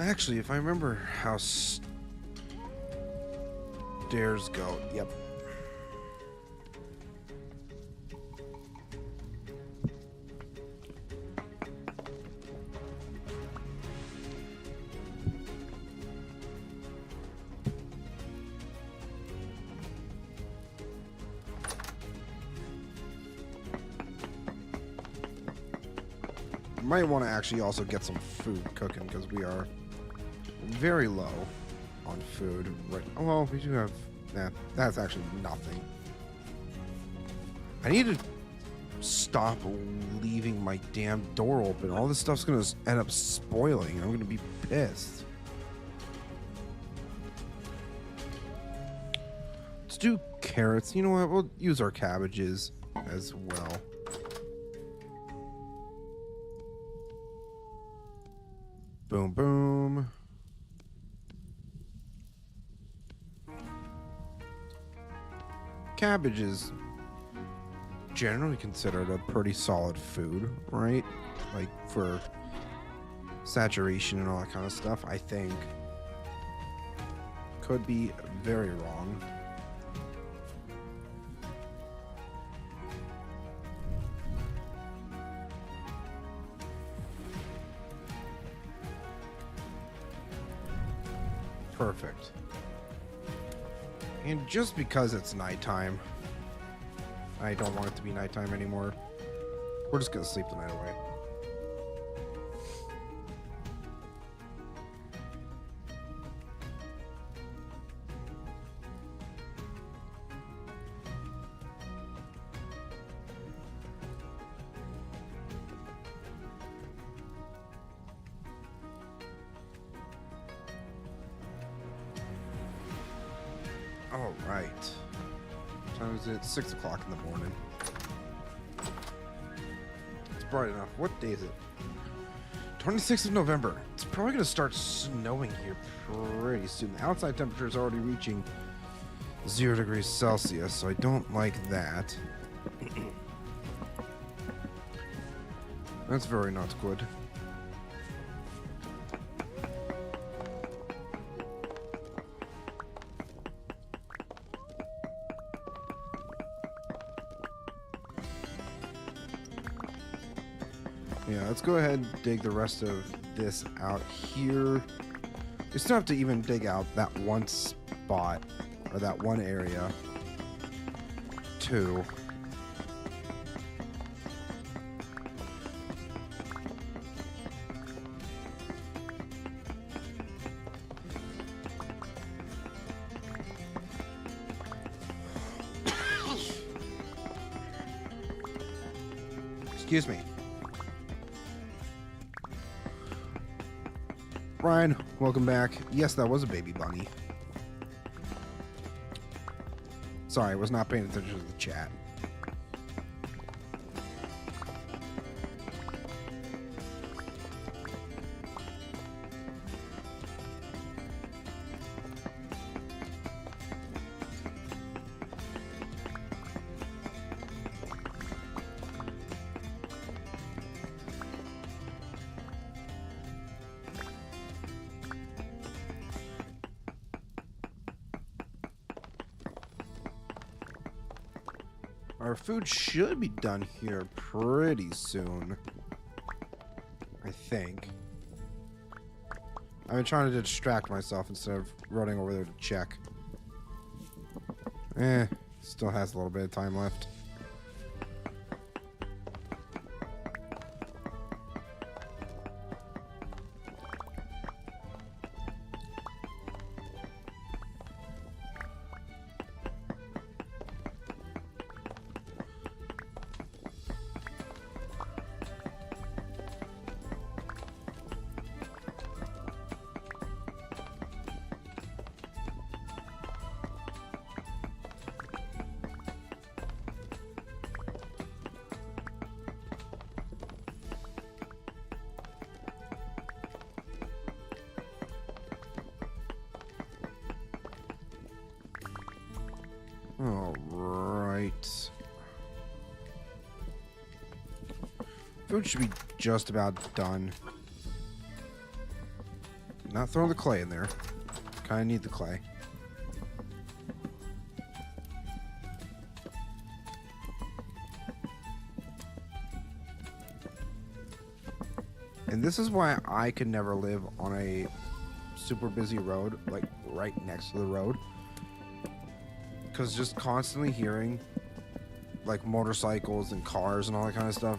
Speaker 1: Actually, if I remember how stairs go, yep. Might want to actually also get some food cooking because we are very low on food. Right. Oh, well, we do have that. That's actually nothing. I need to stop leaving my damn door open. All this stuff's gonna end up spoiling, and I'm gonna be pissed. Let's do carrots. You know what? We'll use our cabbages as well. Boom, boom. Cabbage is generally considered a pretty solid food, right? Like for saturation and all that kind of stuff, I think. Could be very wrong. Perfect. And just because it's nighttime, I don't want it to be nighttime anymore. We're just gonna sleep the night away. All right. What time is it? 6 o'clock in the morning. It's bright enough. What day is it? 26th of November. It's probably going to start snowing here pretty soon. The outside temperature is already reaching 0 degrees Celsius, so I don't like that. That's very not good. Yeah, let's go ahead and dig the rest of this out here. We still have to even dig out that one spot, or that one area. too. Excuse me. Brian, welcome back. Yes, that was a baby bunny. Sorry, I was not paying attention to the chat. Our food should be done here pretty soon. I think. I've been trying to distract myself instead of running over there to check. Still has a little bit of time left. All right. Food should be just about done. Not throwing the clay in there. Kind of need the clay. And this is why I could never live on a super busy road, like right next to the road. Because just constantly hearing like motorcycles and cars and all that kind of stuff.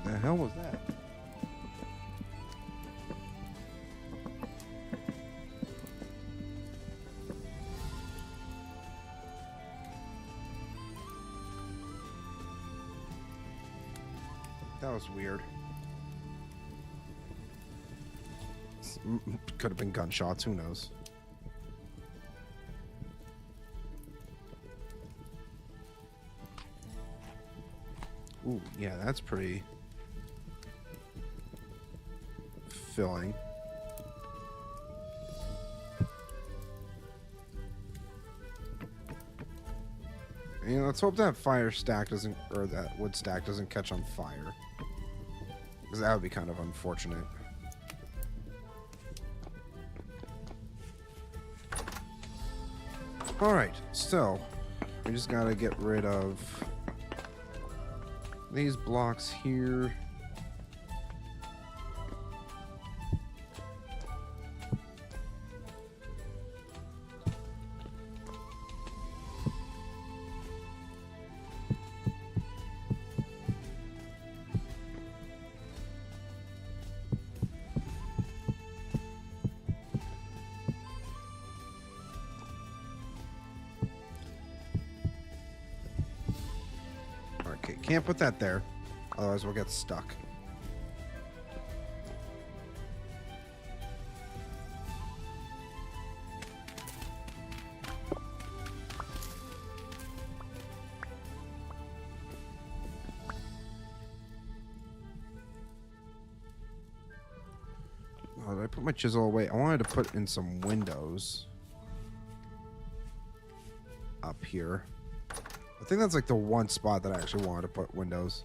Speaker 1: The hell was that? That was weird. Could have been gunshots, who knows? Ooh, yeah, that's pretty filling. You know, let's hope that fire stack doesn't, or that wood stack doesn't catch on fire. Because that would be kind of unfortunate. Alright, so we just gotta get rid of these blocks here. Okay, can't put that there, otherwise we'll get stuck. Oh, did I put my chisel away? I wanted to put in some windows up here. I think that's like the one spot that I actually wanted to put windows.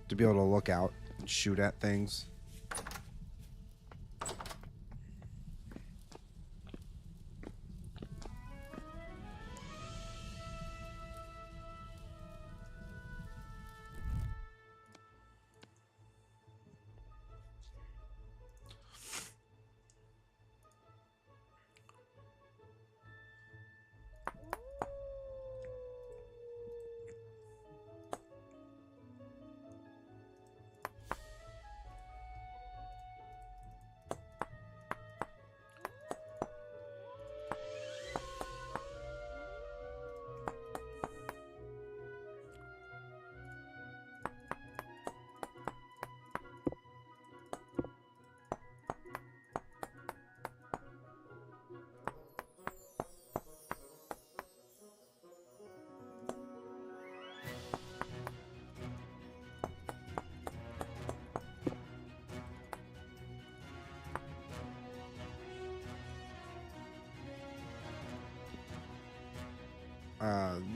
Speaker 1: To be able to look out and shoot at things.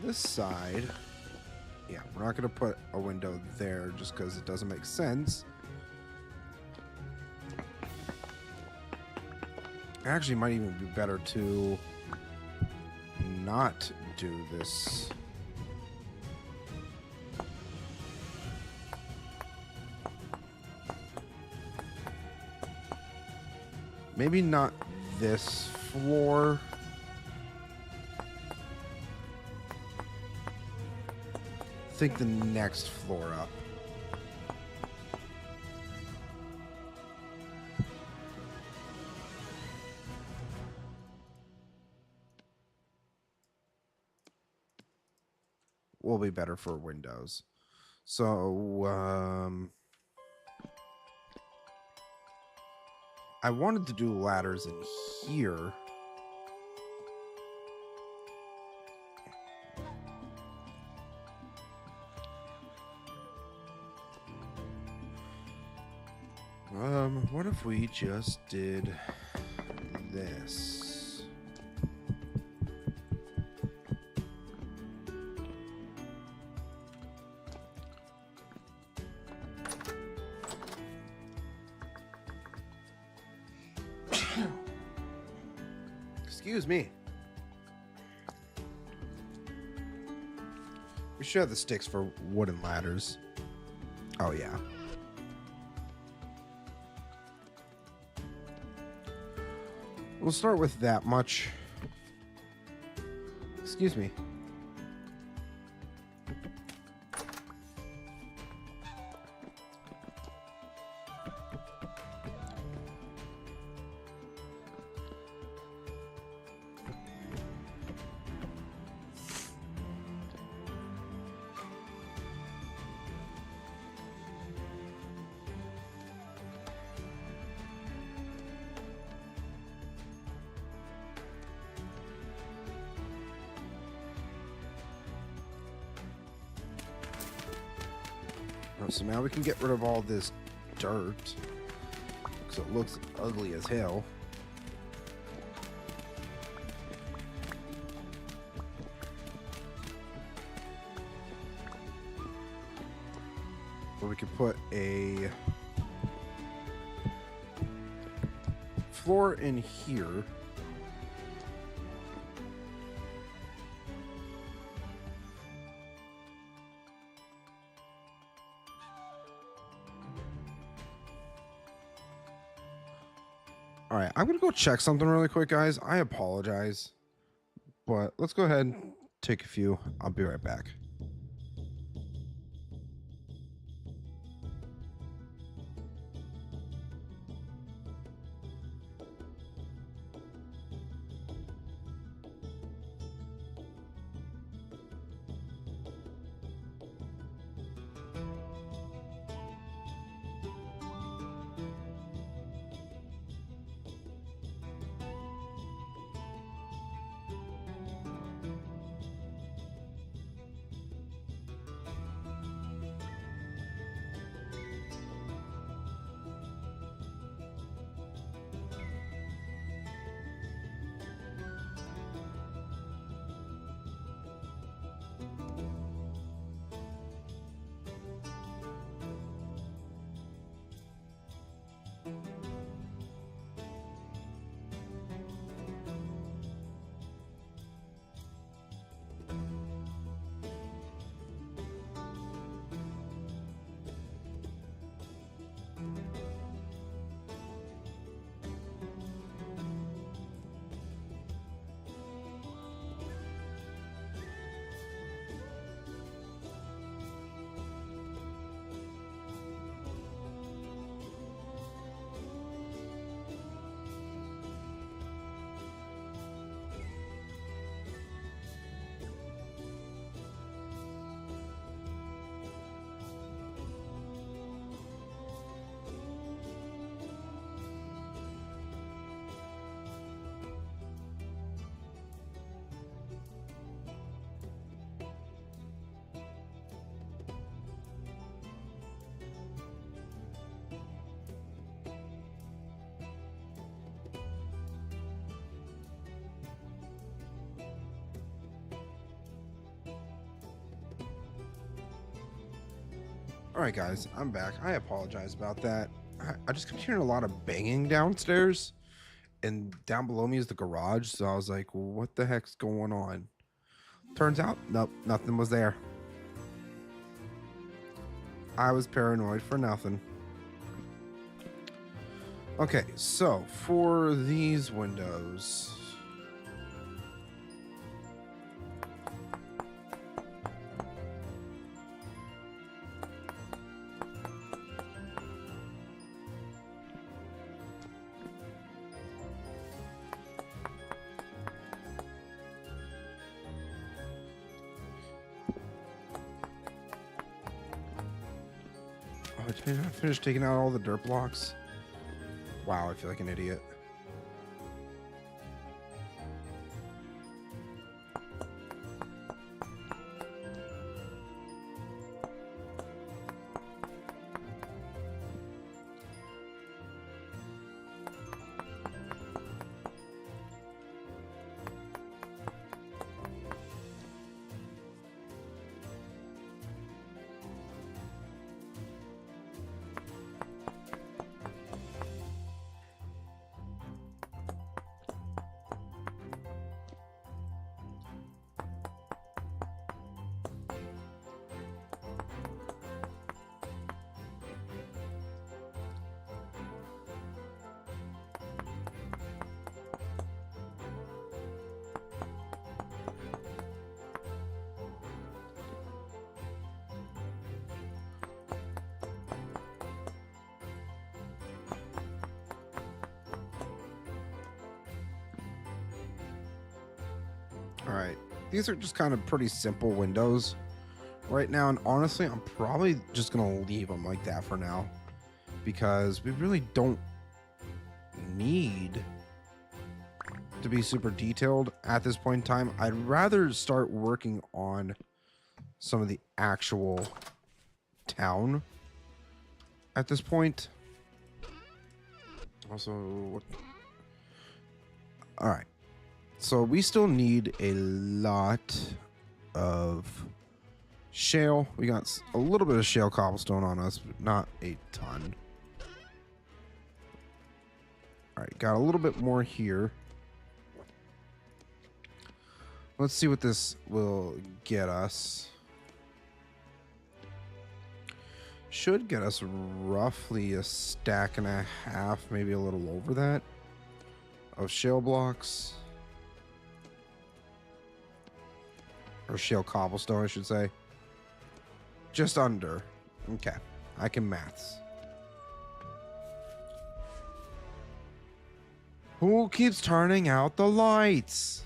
Speaker 1: This side, yeah, we're not going to put a window there just because it doesn't make sense. Actually, it might even be better to not do this. Maybe not this floor. I think the next floor up. Will be better for windows. So, I wanted to do ladders in here. What if we just did this? Excuse me. We should have the sticks for wooden ladders. Oh, yeah. We'll start with that much. Excuse me. So now we can get rid of all this dirt because it looks ugly as hell. Or we could put a floor in here. All right, I'm going to go check something really quick, guys. I apologize, but let's go ahead and take a few. I'll be right back. All right, guys, I'm back. I apologize about that. I just kept hearing a lot of banging downstairs, and down below me is the garage. So I was like, what the heck's going on? Turns out, nope, nothing was there. I was paranoid for nothing. Okay, so for these windows, oh, did I not finish taking out all the dirt blocks? Wow, I feel like an idiot. All right, these are just kind of pretty simple windows right now, and honestly, I'm probably just gonna leave them like that for now because we really don't need to be super detailed at this point in time. I'd rather start working on some of the actual town at this point. Also, what? All right. So we still need a lot of shale. We got a little bit of shale cobblestone on us, but not a ton. All right, got a little bit more here. Let's see what this will get us. Should get us roughly a stack and a half, maybe a little over that, of shale blocks. Or shale cobblestone, I should say. Just under. Okay. I can maths. Who keeps turning out the lights?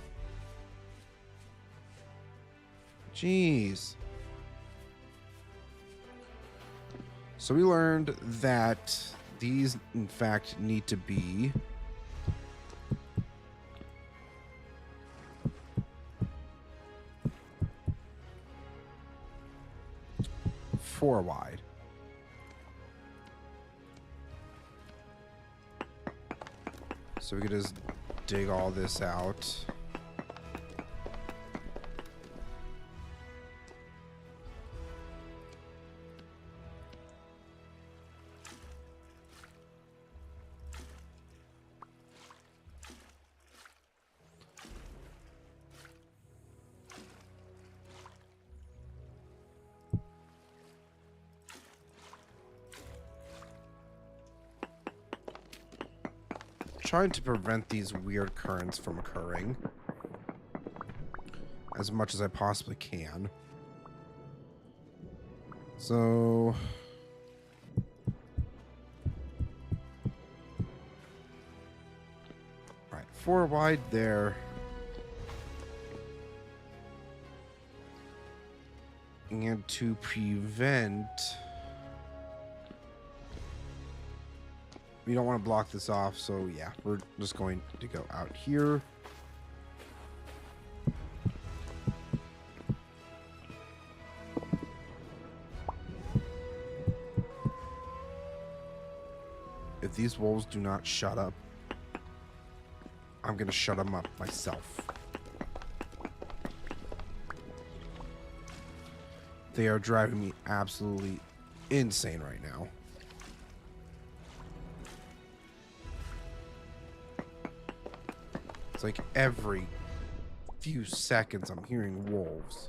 Speaker 1: Jeez. So we learned that these, in fact, need to be 4 wide. So we could just dig all this out. Trying to prevent these weird currents from occurring as much as I possibly can. So right, 4 wide there. And to prevent, we don't want to block this off, so yeah, we're just going to go out here. If these wolves do not shut up, I'm gonna shut them up myself. They are driving me absolutely insane right now. It's like every few seconds I'm hearing wolves.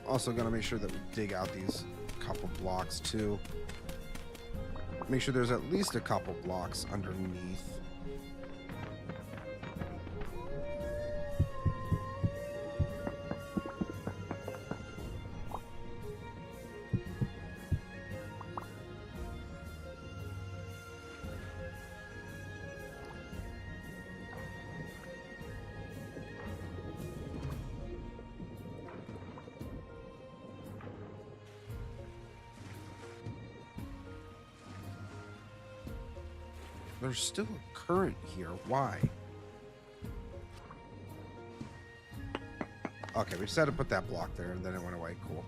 Speaker 1: Also gonna make sure that we dig out these couple blocks too. Make sure there's at least a couple blocks underneath. There's still a current here. Why? Okay, we said to put that block there, and then it went away. Cool.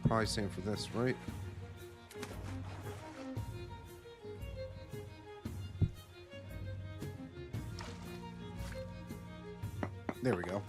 Speaker 1: Probably same for this, right? There we go.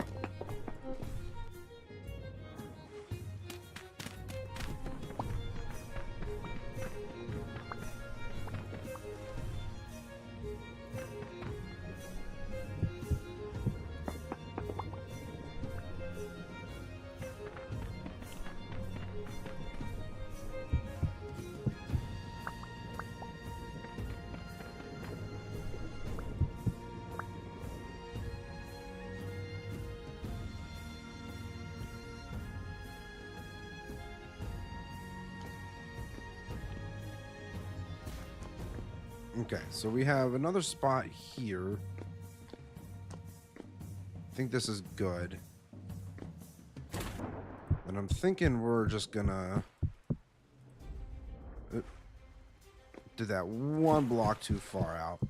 Speaker 1: Okay, so we have another spot here. I think this is good. And I'm thinking we're just gonna do that one block too far out.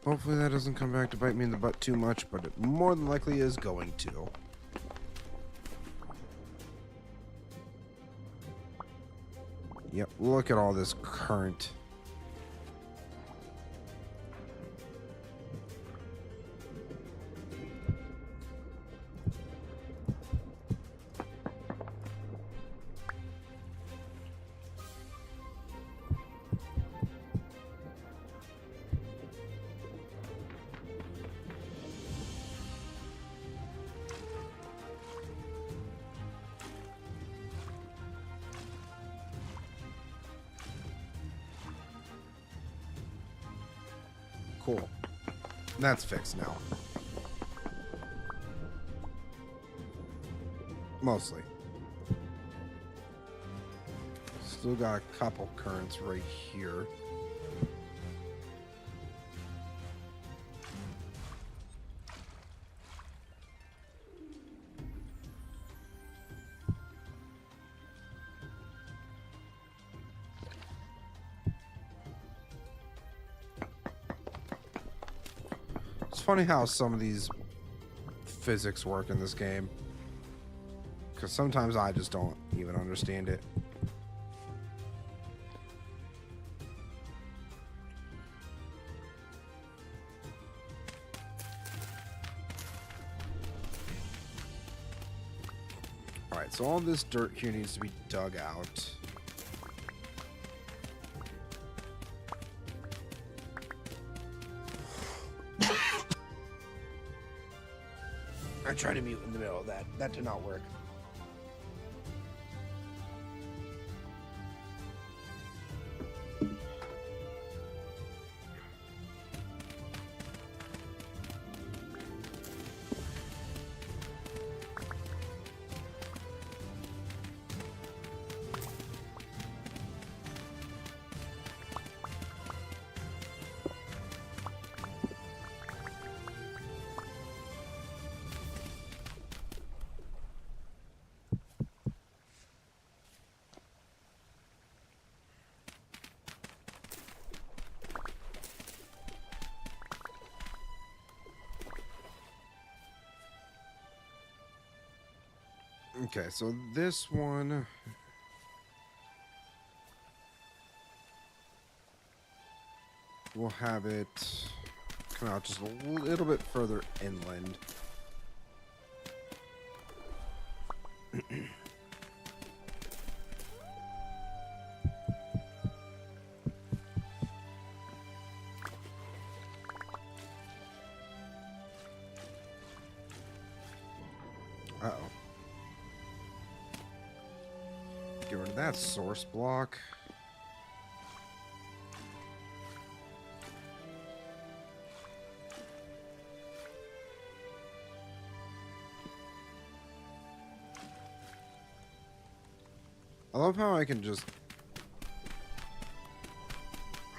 Speaker 1: Hopefully that doesn't come back to bite me in the butt too much, but it more than likely is going to. Yep, look at all this current. Cool. That's fixed now. Mostly. Still got a couple currents right here. It's funny how some of these physics work in this game, because sometimes I just don't even understand it. Alright, so all this dirt here needs to be dug out. I tried to mute in the middle of that. That did not work. Okay, so this one. We'll have it come out just a little bit further inland. Uh-oh. Get rid of that source block. I love how I can just...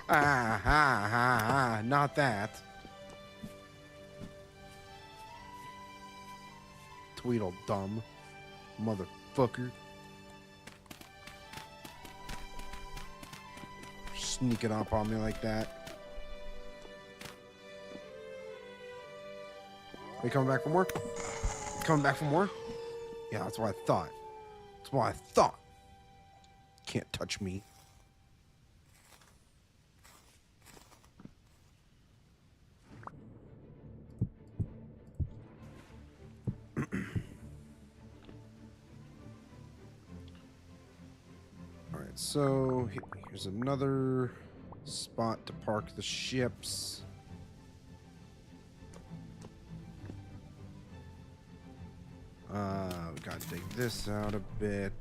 Speaker 1: not that. Tweedledum. Motherfucker. Sneaking up on me like that. Are you coming back for more? Coming back for more? Yeah, that's what I thought. That's what I thought. Can't touch me. Alright, so here's another spot to park the ships. We gotta dig this out a bit.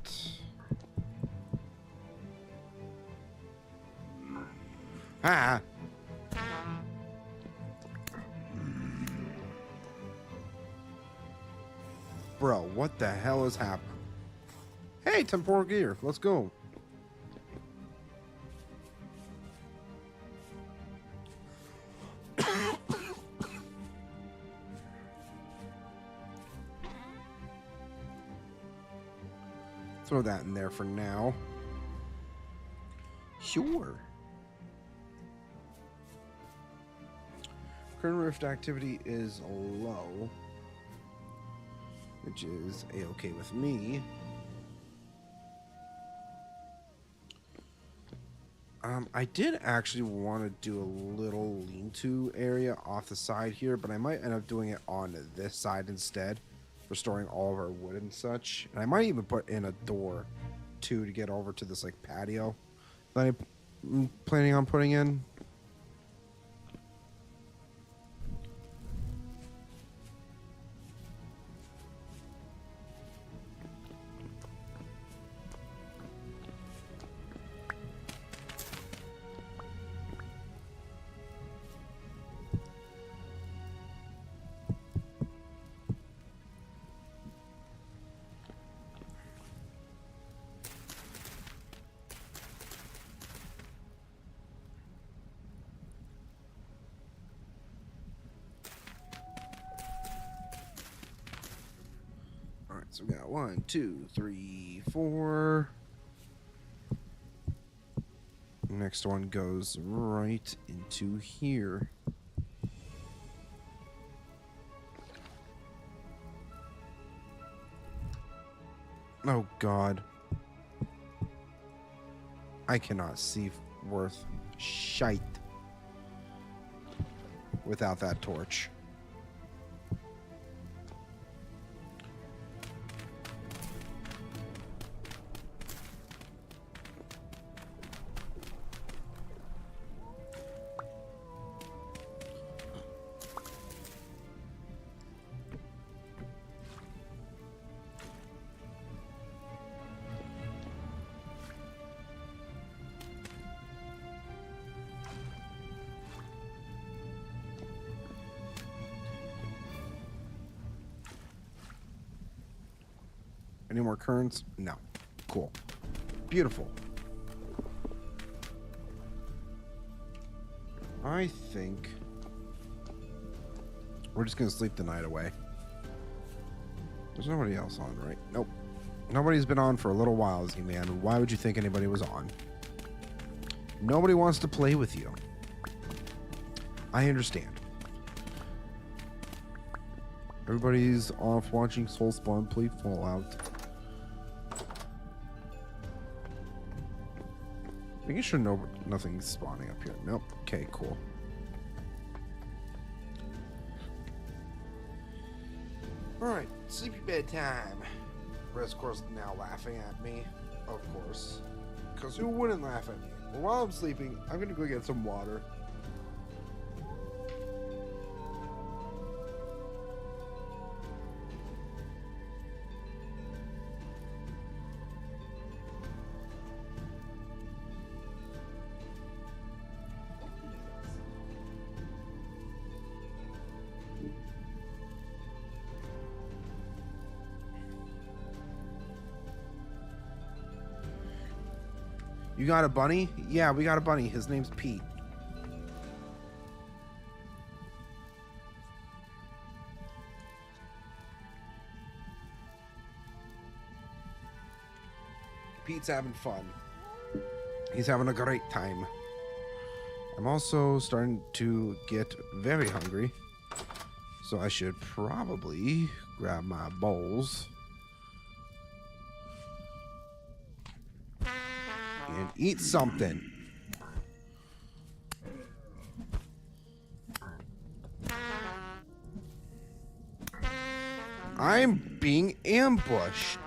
Speaker 1: Ah! Bro, what the hell is happening? Hey, temporal gear, let's go. Throw that in there for now. Sure. Current rift activity is low, which is a-okay with me. I did actually want to do a little lean-to area off the side here, but I might end up doing it on this side instead, for storing all of our wood and such. And I might even put in a door, too, to get over to this, like, patio that I'm planning on putting in. So we got 1, 2, 3, 4. Next one goes right into here. Oh God. I cannot see worth shite without that torch. Any more currents? No. Cool. Beautiful. I think we're just gonna sleep the night away. There's nobody else on, right? Nope. Nobody's been on for a little while, Z-Man. Why would you think anybody was on? Nobody wants to play with you. I understand. Everybody's off watching Soulspawn play Fallout. Making sure nothing's spawning up here. Nope. Okay, cool. Alright, sleepy bedtime. Red's, of course, now laughing at me. Of course. Because who wouldn't laugh at me? Well, while I'm sleeping, I'm going to go get some water. You got a bunny? Yeah, we got a bunny. His name's Pete. Pete's having fun. He's having a great time. I'm also starting to get very hungry. So I should probably grab my bowls and eat something. I'm being ambushed.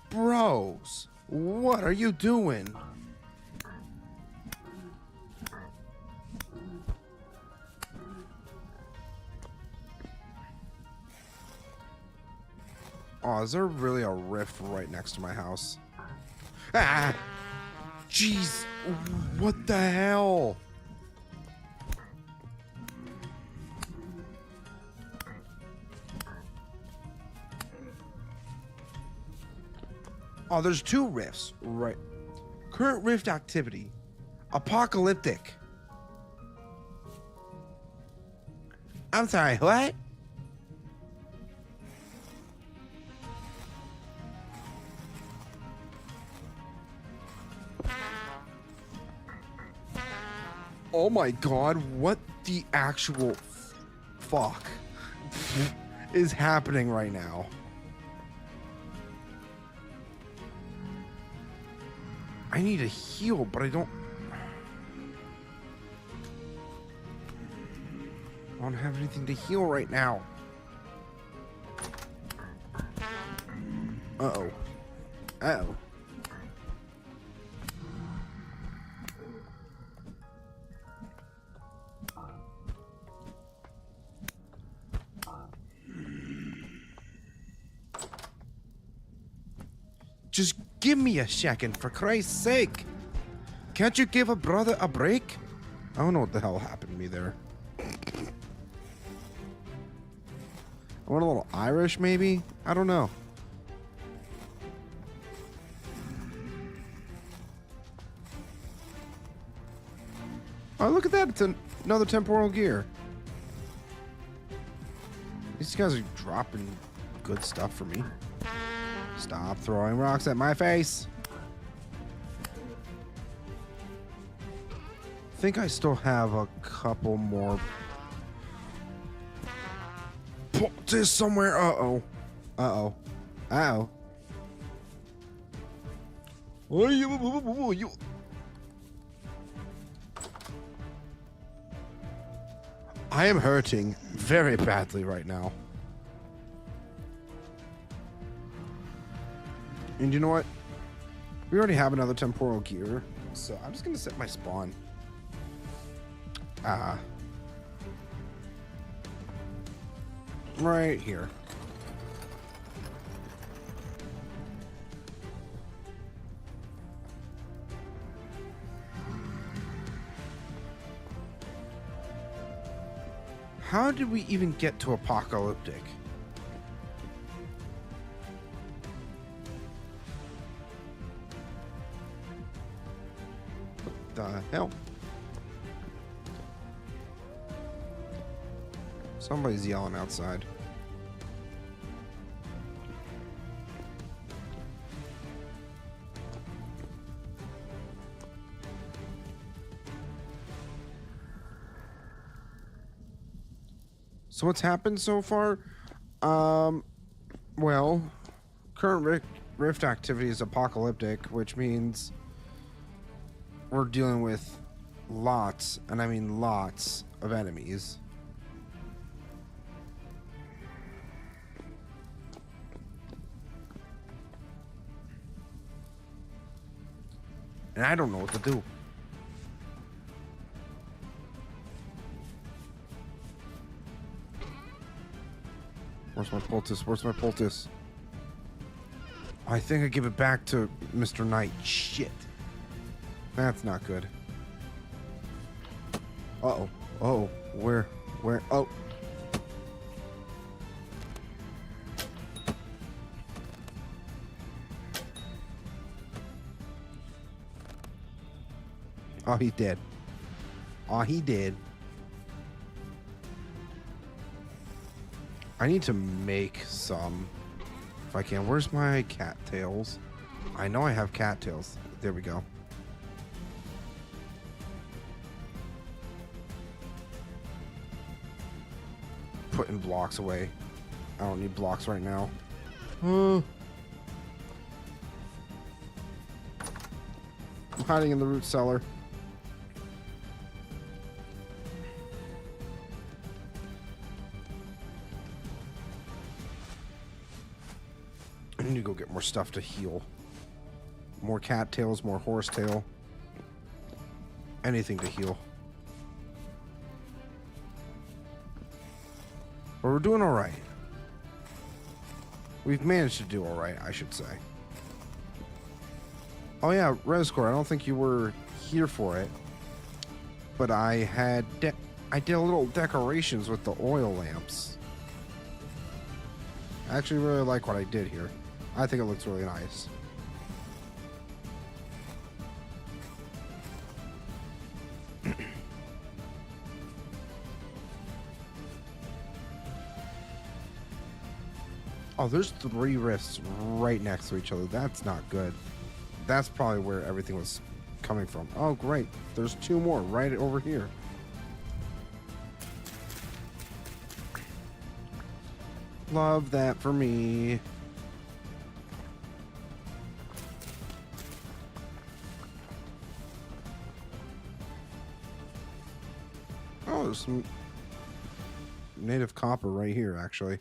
Speaker 1: Bros, what are you doing? Oh, is there really a rift right next to my house? Ah! Jeez! What the hell? Oh, there's two rifts. Right. Current rift activity. Apocalyptic. I'm sorry, what? Oh my god, what the actual fuck is happening right now? I need to heal, but I don't have anything to heal right now. Uh-oh. Uh-oh. Just give me a second, for Christ's sake. Can't you give a brother a break? I don't know what the hell happened to me there. I went a little Irish, maybe? I don't know. Oh, look at that. It's another temporal gear. These guys are dropping good stuff for me. Stop throwing rocks at my face. I think I still have a couple more. There's somewhere. Uh-oh. Uh-oh. Uh-oh. You. I am hurting very badly right now. And you know what? We already have another temporal gear, so I'm just gonna set my spawn. Right here. How did we even get to apocalyptic? What the hell? Somebody's yelling outside. So what's happened so far? Well, current rift activity is apocalyptic, which means we're dealing with lots, and I mean lots, of enemies. And I don't know what to do. Where's my poultice? Where's my poultice? I think I give it back to Mr. Knight. Shit. That's not good. Uh-oh. Uh-oh. Where? Oh. Oh, he did. Oh, he did. I need to make some, if I can. Where's my cattails? I know I have cattails. There we go. Putting blocks away. I don't need blocks right now. I'm hiding in the root cellar. I need to go get more stuff to heal. More cattails, more horsetail. Anything to heal. But we're doing alright. We've managed to do alright, I should say. Oh yeah, Rescore, I don't think you were here for it. But I did a little decorations with the oil lamps. I actually really like what I did here. I think it looks really nice. Oh, there's 3 rifts right next to each other. That's not good. That's probably where everything was coming from. Oh, great. There's 2 more right over here. Love that for me. Oh, there's some native copper right here, actually.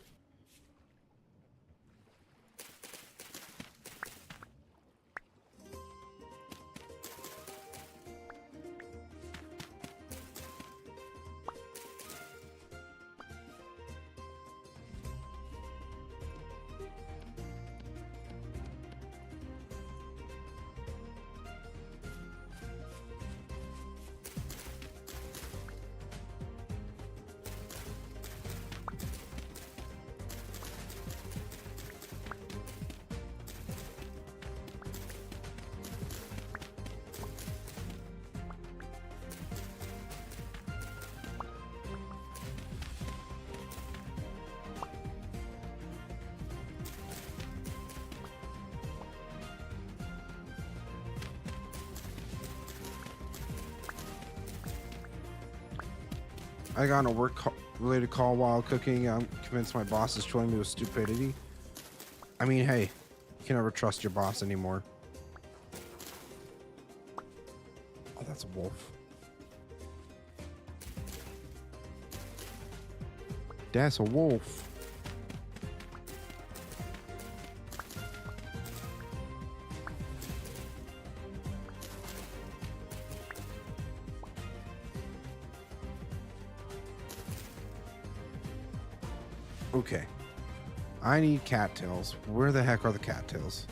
Speaker 1: I got on a work-related call while cooking. I'm convinced my boss is trolling me with stupidity. I mean, hey, you can never trust your boss anymore. Oh, that's a wolf. That's a wolf. Okay. I need cattails. Where the heck are the cattails?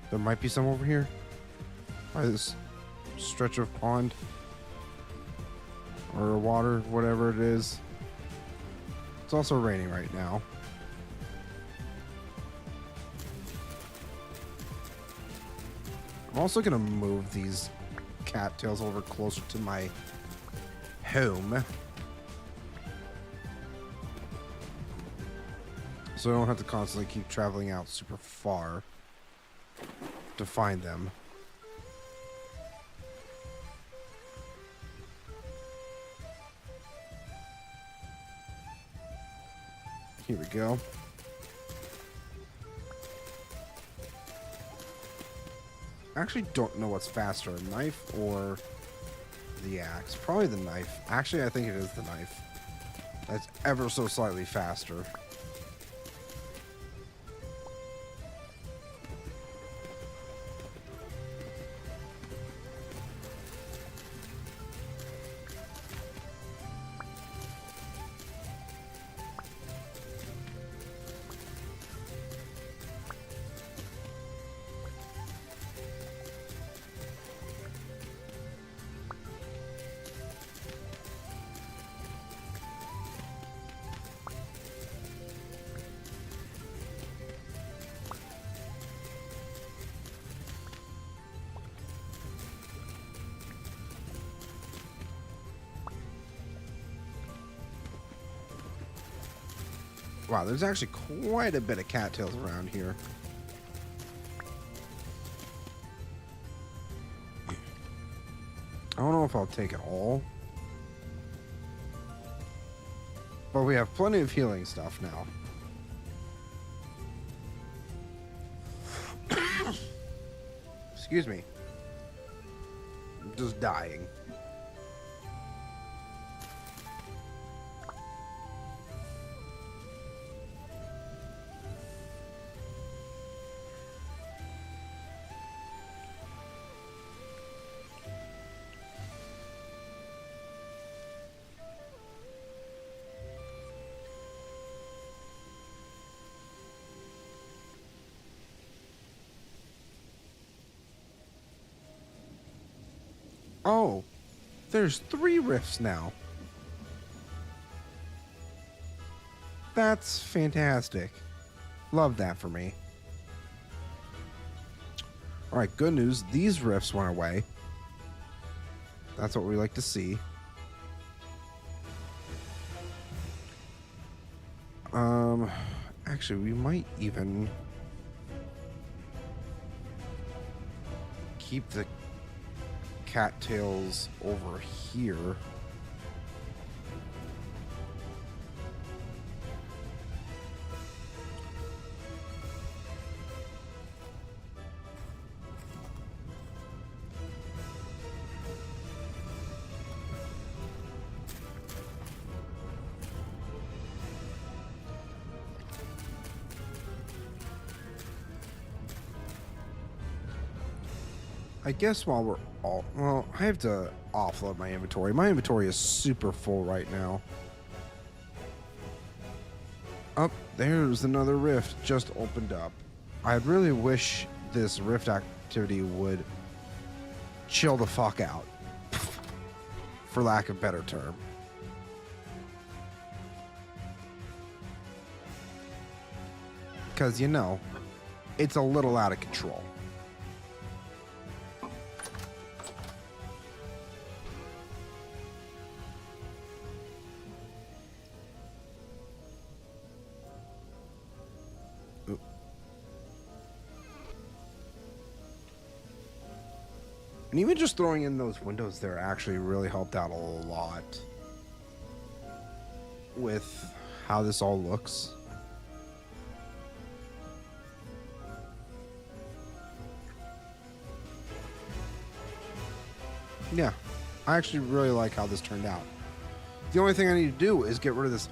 Speaker 1: There might be some over here. By this stretch of pond. Or water, whatever it is. It's also raining right now. I'm also going to move these cattails over closer to my home. So I don't have to constantly keep traveling out super far to find them. Here we go. I actually don't know what's faster, a knife or the axe. Probably the knife. Actually, I think it is the knife. That's ever so slightly faster. Wow, there's actually quite a bit of cattails around here. I don't know if I'll take it all. But we have plenty of healing stuff now. Excuse me. I'm just dying. Oh, there's 3 rifts now. That's fantastic. Love that for me. All right, good news. These rifts went away. That's what we like to see. Actually, we might even keep the cattails over here. I guess while we're all... Well, I have to offload my inventory. My inventory is super full right now. Up there's another rift just opened up. I really wish this rift activity would chill the fuck out. For lack of a better term. Because, you know, it's a little out of control. And even just throwing in those windows there actually really helped out a lot with how this all looks. Yeah, I actually really like how this turned out. The only thing I need to do is get rid of this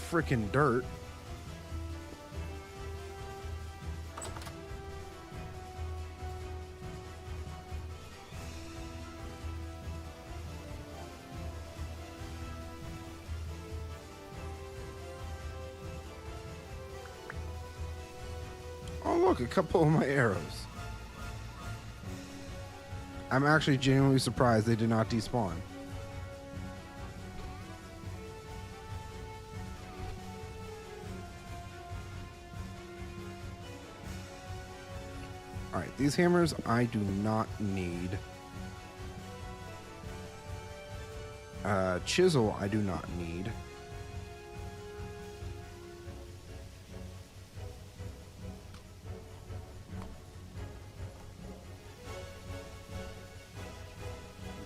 Speaker 1: freaking dirt. Oh, look, a couple of my arrows. I'm actually genuinely surprised they did not despawn. Alright, these hammers I do not need. Chisel I do not need.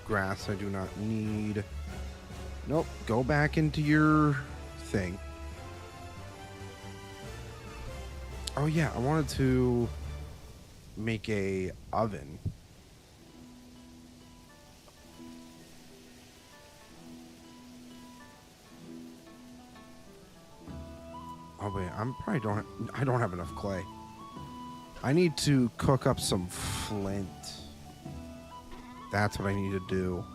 Speaker 1: Grass I do not need. Nope, go back into your thing. Oh yeah, I wanted to make a oven. Oh wait, I don't have enough clay. I need to cook up some flint. That's what I need to do.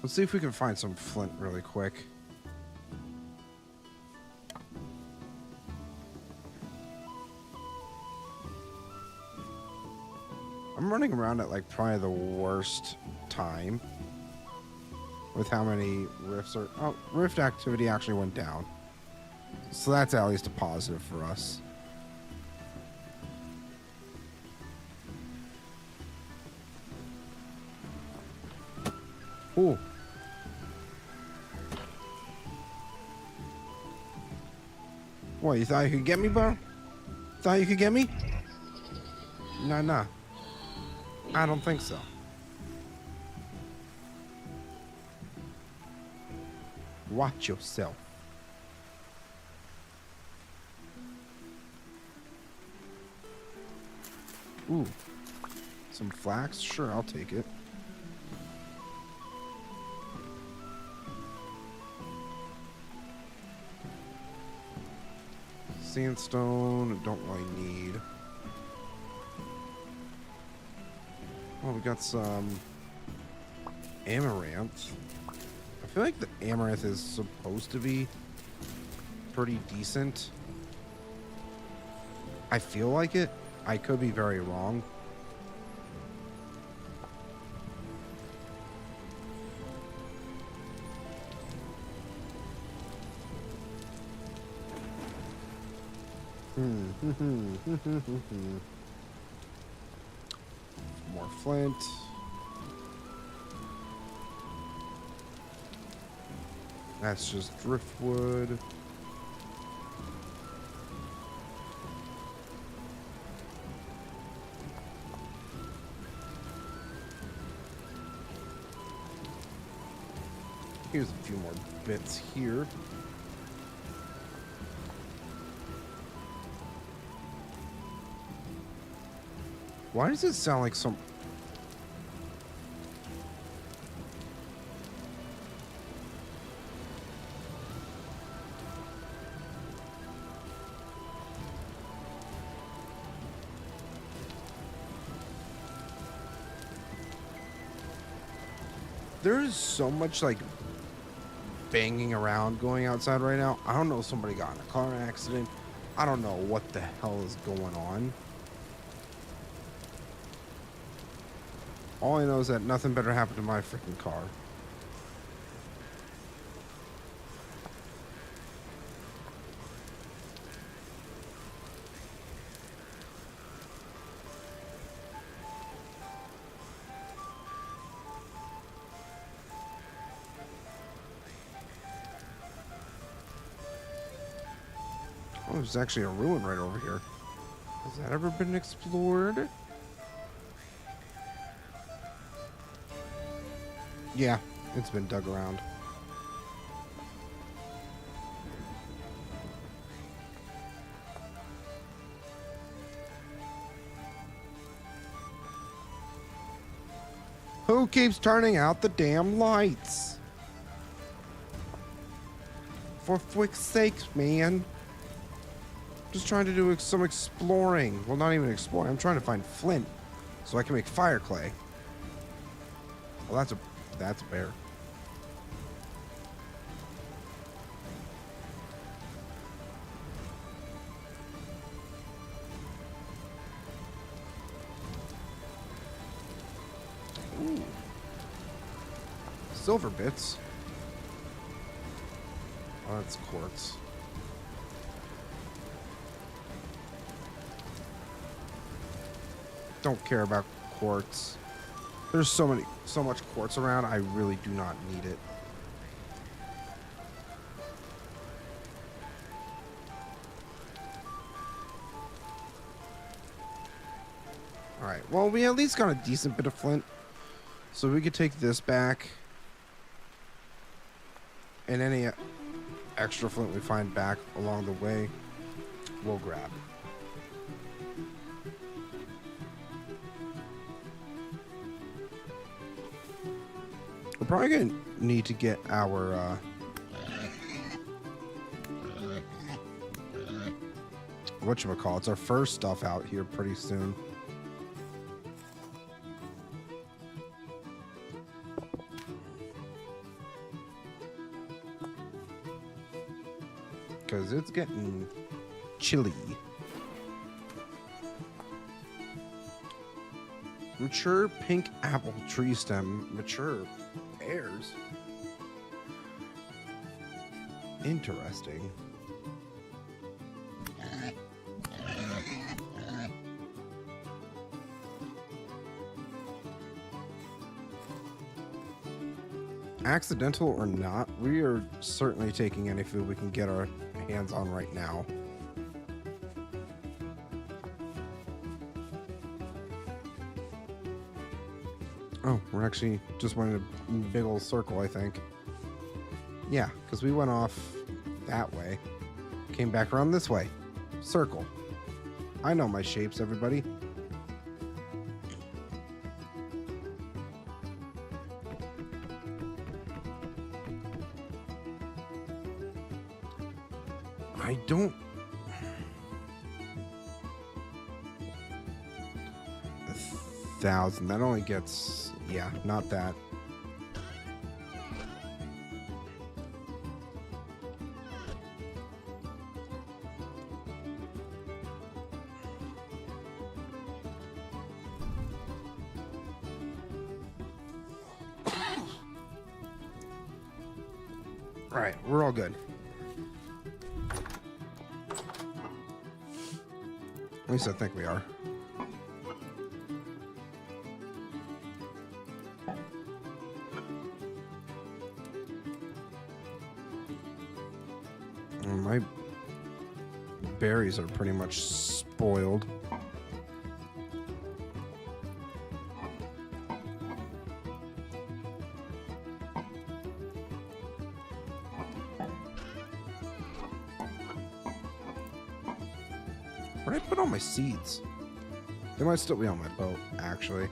Speaker 1: Let's see if we can find some flint really quick. I'm running around at like probably the worst time with how many rifts are. Oh, rift activity actually went down. So that's at least a positive for us. Ooh. What, you thought you could get me, bro? Thought you could get me? Nah. I don't think so. Watch yourself. Ooh. Some flax? Sure, I'll take it. Sandstone, don't really need. Oh, we got some amaranth. I feel like the amaranth is supposed to be pretty decent. I feel like it. I could be very wrong. More flint. That's just driftwood. Here's a few more bits here. Why does it sound like some... There is so much like banging around going outside right now. I don't know if somebody got in a car accident. I don't know what the hell is going on. All I know is that nothing better happened to my freaking car. Oh, there's actually a ruin right over here. Has that ever been explored? Yeah, it's been dug around. Who keeps turning out the damn lights? For frick's sakes, man. Just trying to do some exploring. Well, not even exploring. I'm trying to find flint so I can make fire clay. Well, that's a bear. Ooh. Silver bits. Oh, that's quartz. Don't care about quartz. There's so much quartz around, I really do not need it. Alright, well, we at least got a decent bit of flint. So we could take this back. And any extra flint we find back along the way, we'll grab. probably gonna need to get our whatchamacallits, our first stuff out here pretty soon. Because it's getting chilly. Mature pink apple tree stem, mature pears. Interesting. Accidental or not, we are certainly taking any food we can get our hands on right now. Oh, we're actually just went in a big old circle, I think. Yeah, because we went off that way. Came back around this way. Circle. I know my shapes, everybody. I don't... 1,000. That only gets... Yeah, not that. All right, we're all good. At least I think we are. My berries are pretty much spoiled. Where did I put all my seeds? They might still be on my boat, actually.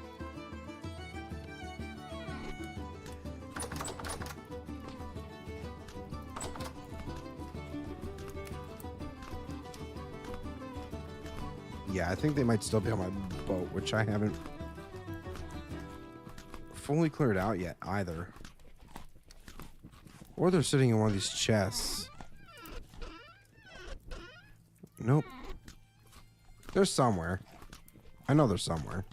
Speaker 1: Yeah, I think they might still be on my boat, which I haven't fully cleared out yet either. Or they're sitting in one of these chests. Nope. They're somewhere. I know they're somewhere.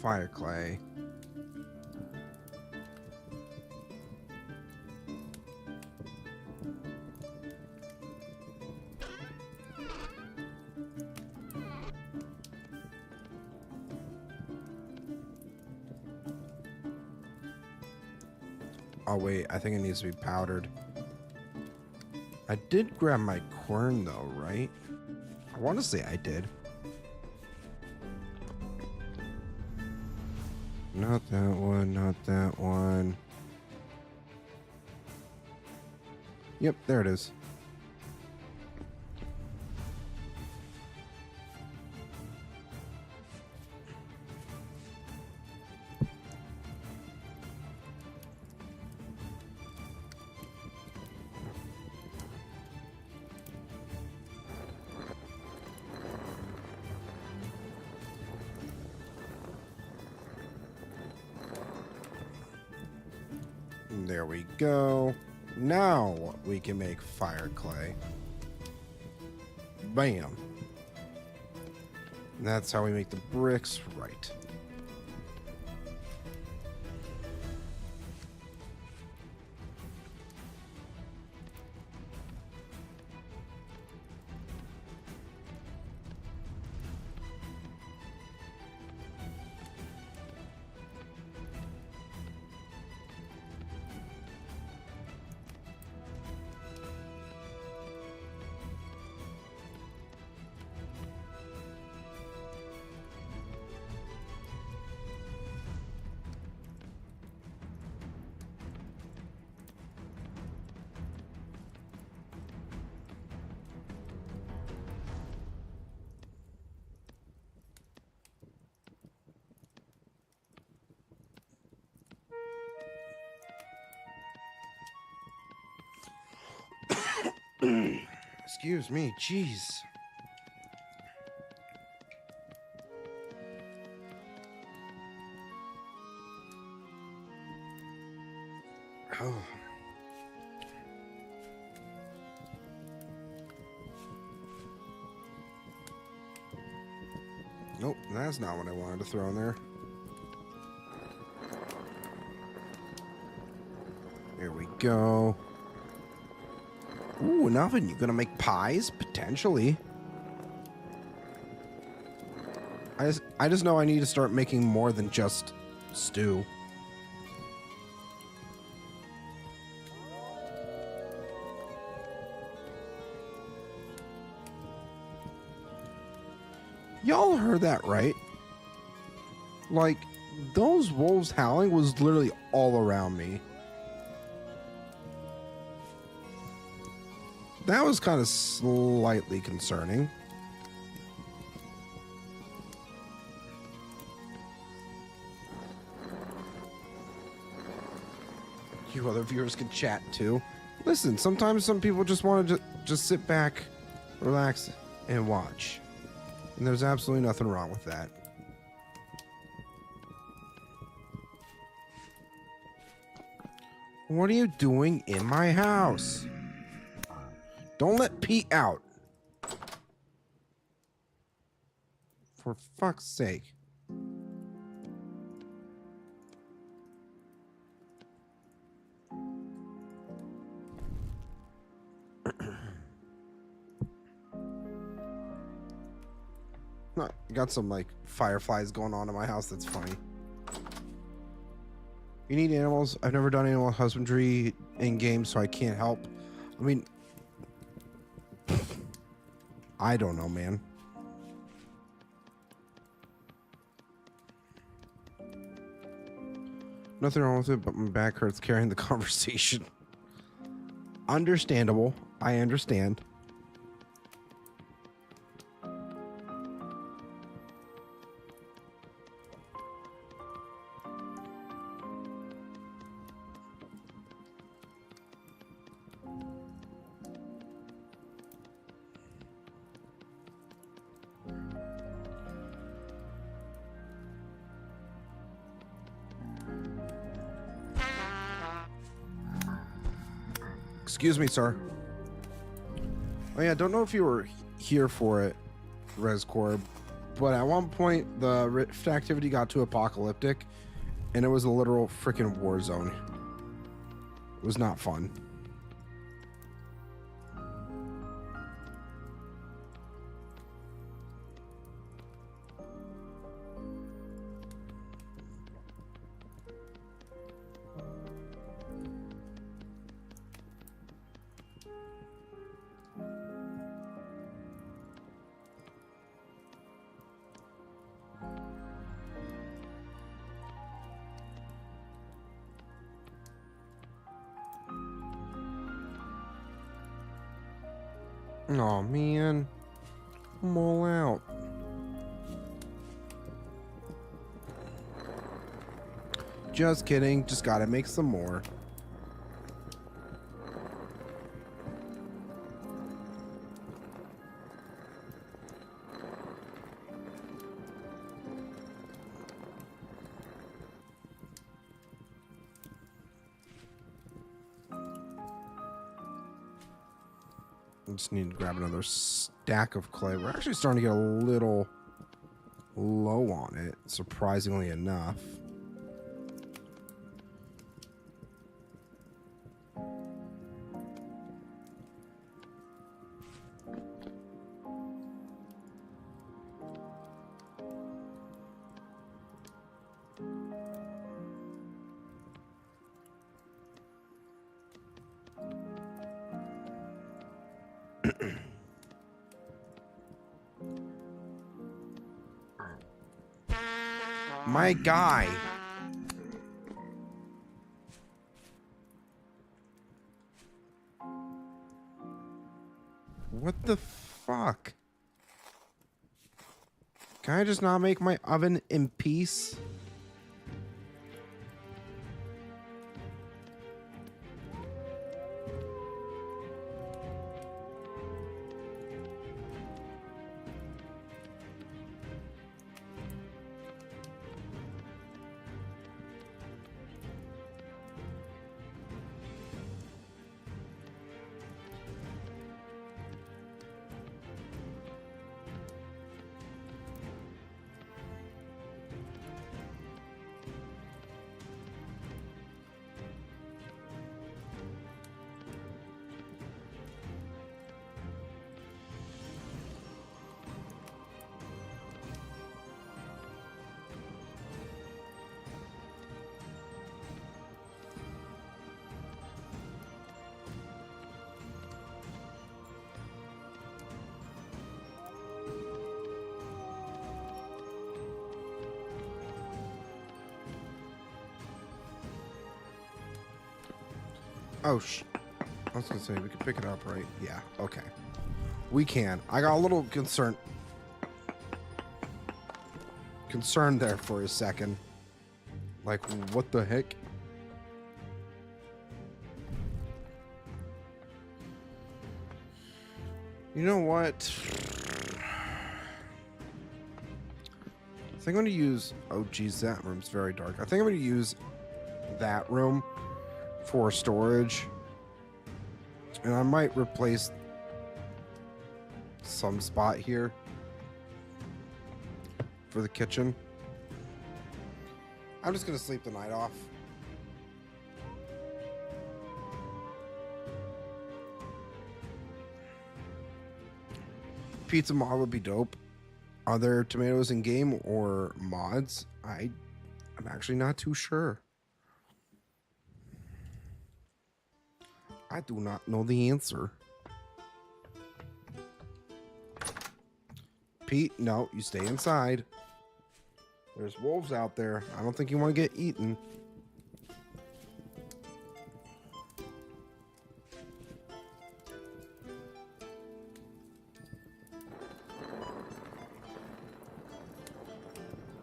Speaker 1: Fire clay. Oh wait, I think it needs to be powdered. I did grab my quern though, right? I want to say I did. Not that one, not that one. Yep, there it is. There we go. Now we can make fire clay. Bam. And that's how we make the bricks right. Excuse me, jeez. Oh. Nope, that's not what I wanted to throw in there. There we go. Ooh, an oven. You gonna make pies? Potentially. I just know I need to start making more than just stew. Y'all heard that right? Like, those wolves howling was literally all around me. That was kind of slightly concerning. You other viewers can chat too. Listen, sometimes some people just want to just sit back, relax, and watch. And there's absolutely nothing wrong with that. What are you doing in my house? Don't let Pete out. For fuck's sake. Got some like fireflies going on in my house. That's funny. You need animals. I've never done animal husbandry in game, so I can't help. I mean, I don't know, man. Nothing wrong with it, but my back hurts carrying the conversation. Understandable. I understand. Excuse me, sir. Oh yeah, I don't know if you were here for it, ResCorp, but at one point the Rift activity got too apocalyptic, and it was a literal freaking war zone. It was not fun. Oh man, I'm all out. Just kidding, just gotta make some more. Just need to grab another stack of clay. We're actually starting to get a little low on it, surprisingly enough. My guy. What the fuck? Can I just not make my oven in peace? Oh, I was gonna say we can pick it up, right? Yeah. Okay. We can. I got a little concerned there for a second. Like, what the heck? You know what? I think I'm gonna use. Oh, geez, that room's very dark. I think I'm gonna use that room for storage, and I might replace some spot here for the kitchen. I'm just gonna sleep the night off. Pizza mod would be dope. Are there tomatoes in game or mods? I'm actually not too sure. I do not know the answer. Pete, no, you stay inside. There's wolves out there. I don't think you want to get eaten.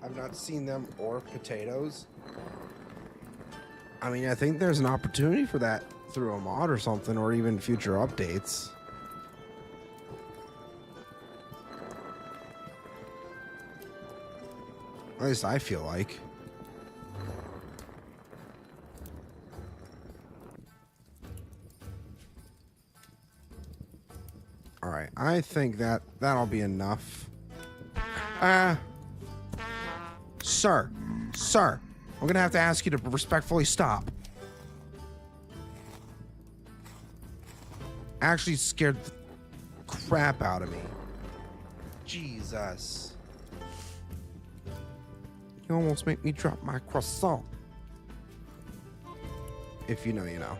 Speaker 1: I've not seen them or potatoes. I mean, I think there's an opportunity for that through a mod or something, or even future updates. At least I feel like. All right, I think that'll be enough. Sir, I'm gonna have to ask you to respectfully stop. Actually scared the crap out of me. Jesus. You almost make me drop my croissant. If you know, you know.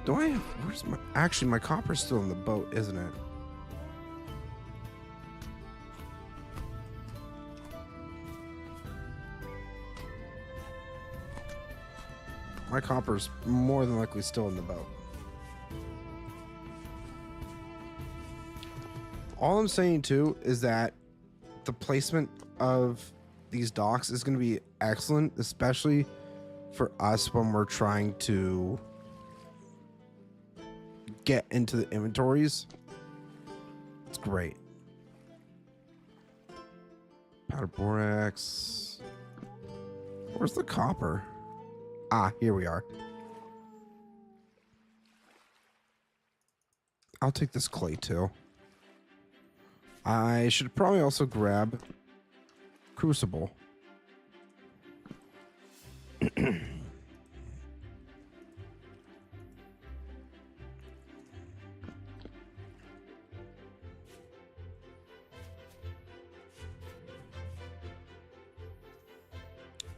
Speaker 1: Do I have, where's my, actually my copper's still in the boat, isn't it? My copper's more than likely still in the boat. All I'm saying too is that the placement of these docks is going to be excellent, especially for us when we're trying to get into the inventories. It's great. Powder borax. Where's the copper? Ah, here we are. I'll take this clay too. I should probably also grab crucible.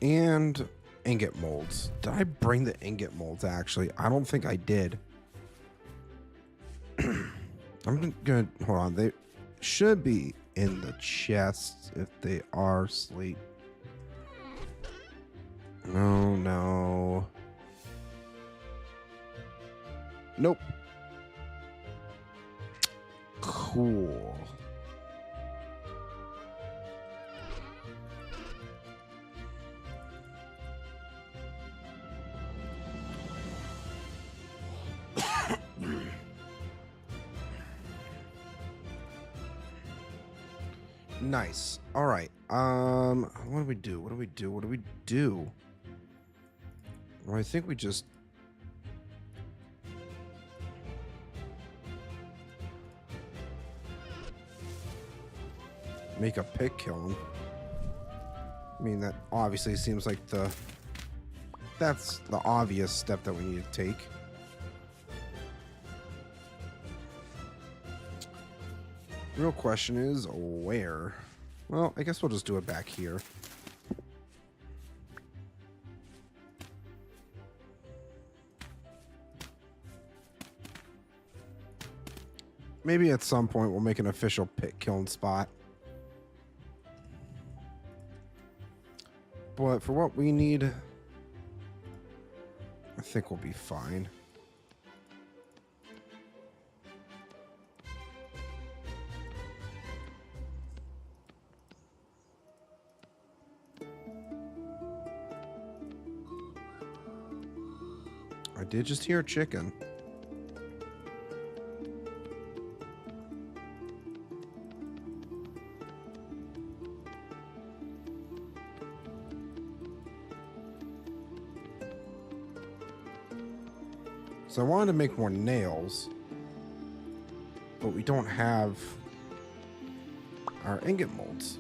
Speaker 1: And ingot molds. Did I bring the ingot molds actually? I don't think I did. I'm gonna hold on. They should be in the chests if they are asleep. No. Nope. Cool. Nice. All right. What do we do? Well, I think we just make a pig kiln. I mean, that obviously seems like that's the obvious step that we need to take. Real question is where? Well, I guess we'll just do it back here. Maybe at some point we'll make an official pit kiln spot. But for what we need, I think we'll be fine. I did just hear a chicken. So I wanted to make more nails, but we don't have our ingot molds.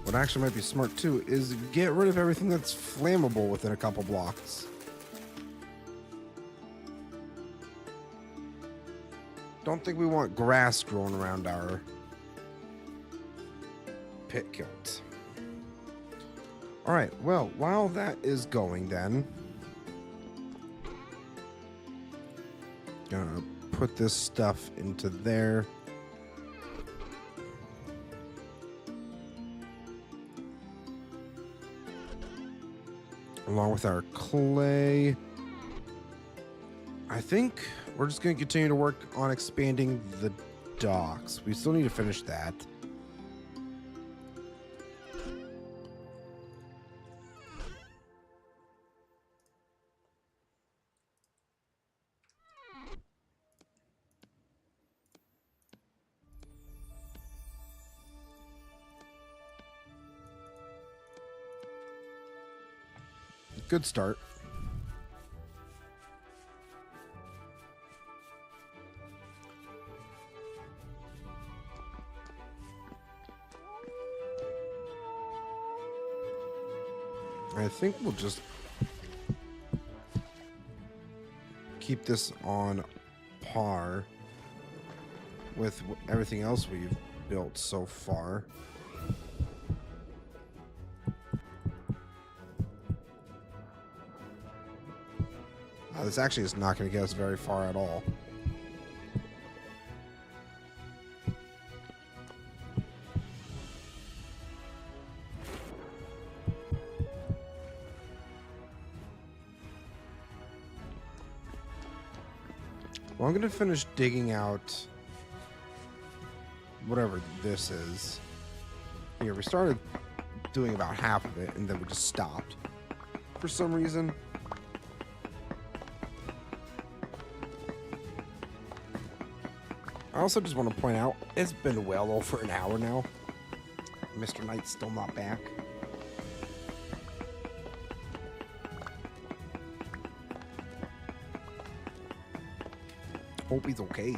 Speaker 1: What actually might be smart too is get rid of everything that's flammable within a couple blocks. Don't think we want grass growing around our pit kilns. All right, well, while that is going then, gonna put this stuff into there. Along with our clay. I think we're just going to continue to work on expanding the docks. We still need to finish that. Good start. I think we'll just keep this on par with everything else we've built so far. This actually is not going to get us very far at all. Well, I'm going to finish digging out whatever this is. Here, we started doing about half of it, and then we just stopped for some reason. I also just want to point out, it's been well over an hour now. Mr. Knight's still not back. Hope he's okay.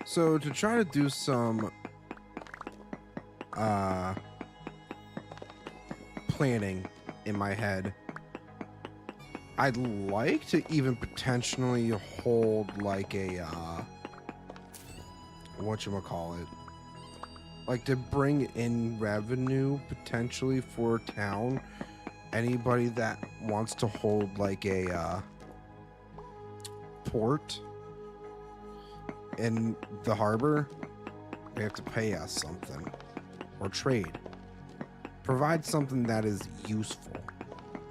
Speaker 1: So to try to do some planning in my head, I'd like to even potentially hold like a whatchamacallit, like to bring in revenue potentially for town. Anybody that wants to hold like a port. in the harbor, they have to pay us something or trade. Provide something that is useful.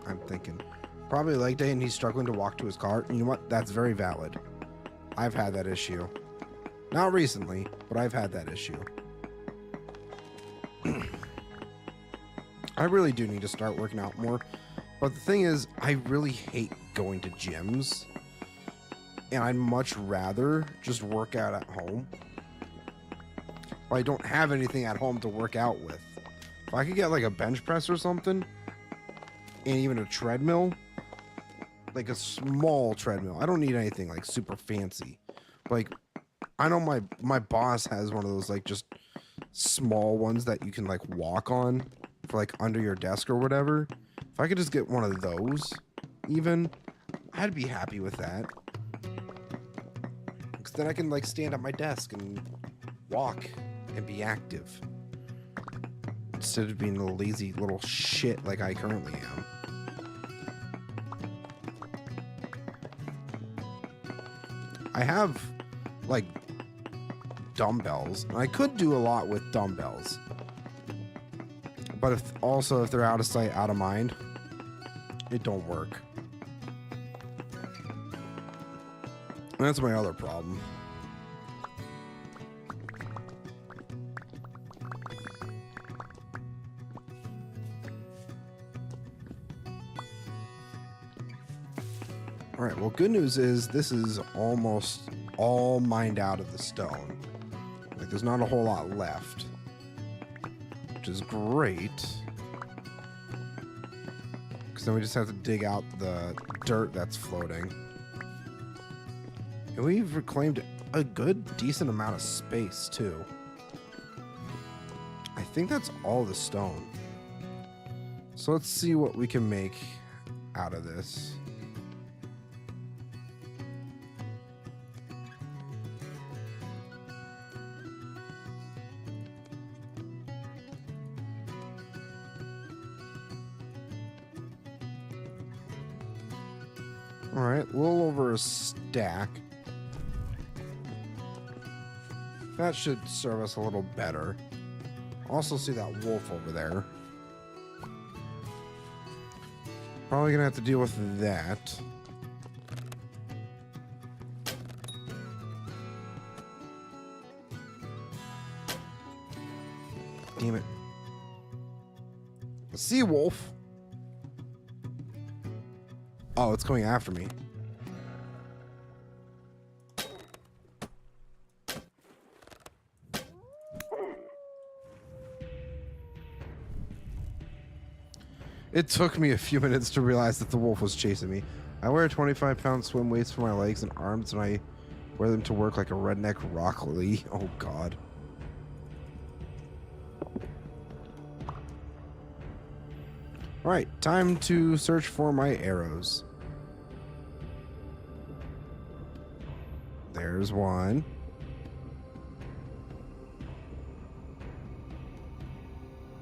Speaker 1: I'm thinking probably leg day and he's struggling to walk to his car. You know what? That's very valid. I've had that issue. Not recently, but I've had that issue. I really do need to start working out more. But the thing is, I really hate going to gyms. And I'd much rather just work out at home. But I don't have anything at home to work out with. If I could get like a bench press or something, and even a treadmill, like a small treadmill. I don't need anything like super fancy. Like, I know my boss has one of those like just small ones that you can like walk on for like under your desk or whatever. If I could just get one of those, even, I'd be happy with that. Because then I can like stand at my desk and walk and be active. Instead of being a lazy little shit like I currently am. I have like dumbbells. I could do a lot with dumbbells. But if they're out of sight, out of mind, it don't work. And that's my other problem. All right, well, good news is this is almost all mined out of the stone. Like, there's not a whole lot left, which is great. Because then we just have to dig out the dirt that's floating. And we've reclaimed a good, decent amount of space, too. I think that's all the stone. So let's see what we can make out of this. All right, a little over a stack. That should serve us a little better. Also see that wolf over there. Probably gonna have to deal with that. Damn it. A sea wolf. Oh, it's coming after me. It took me a few minutes to realize that the wolf was chasing me. I wear 25-pound swim weights for my legs and arms, and I wear them to work like a redneck rock lily. Oh, God. All right, time to search for my arrows. There's one.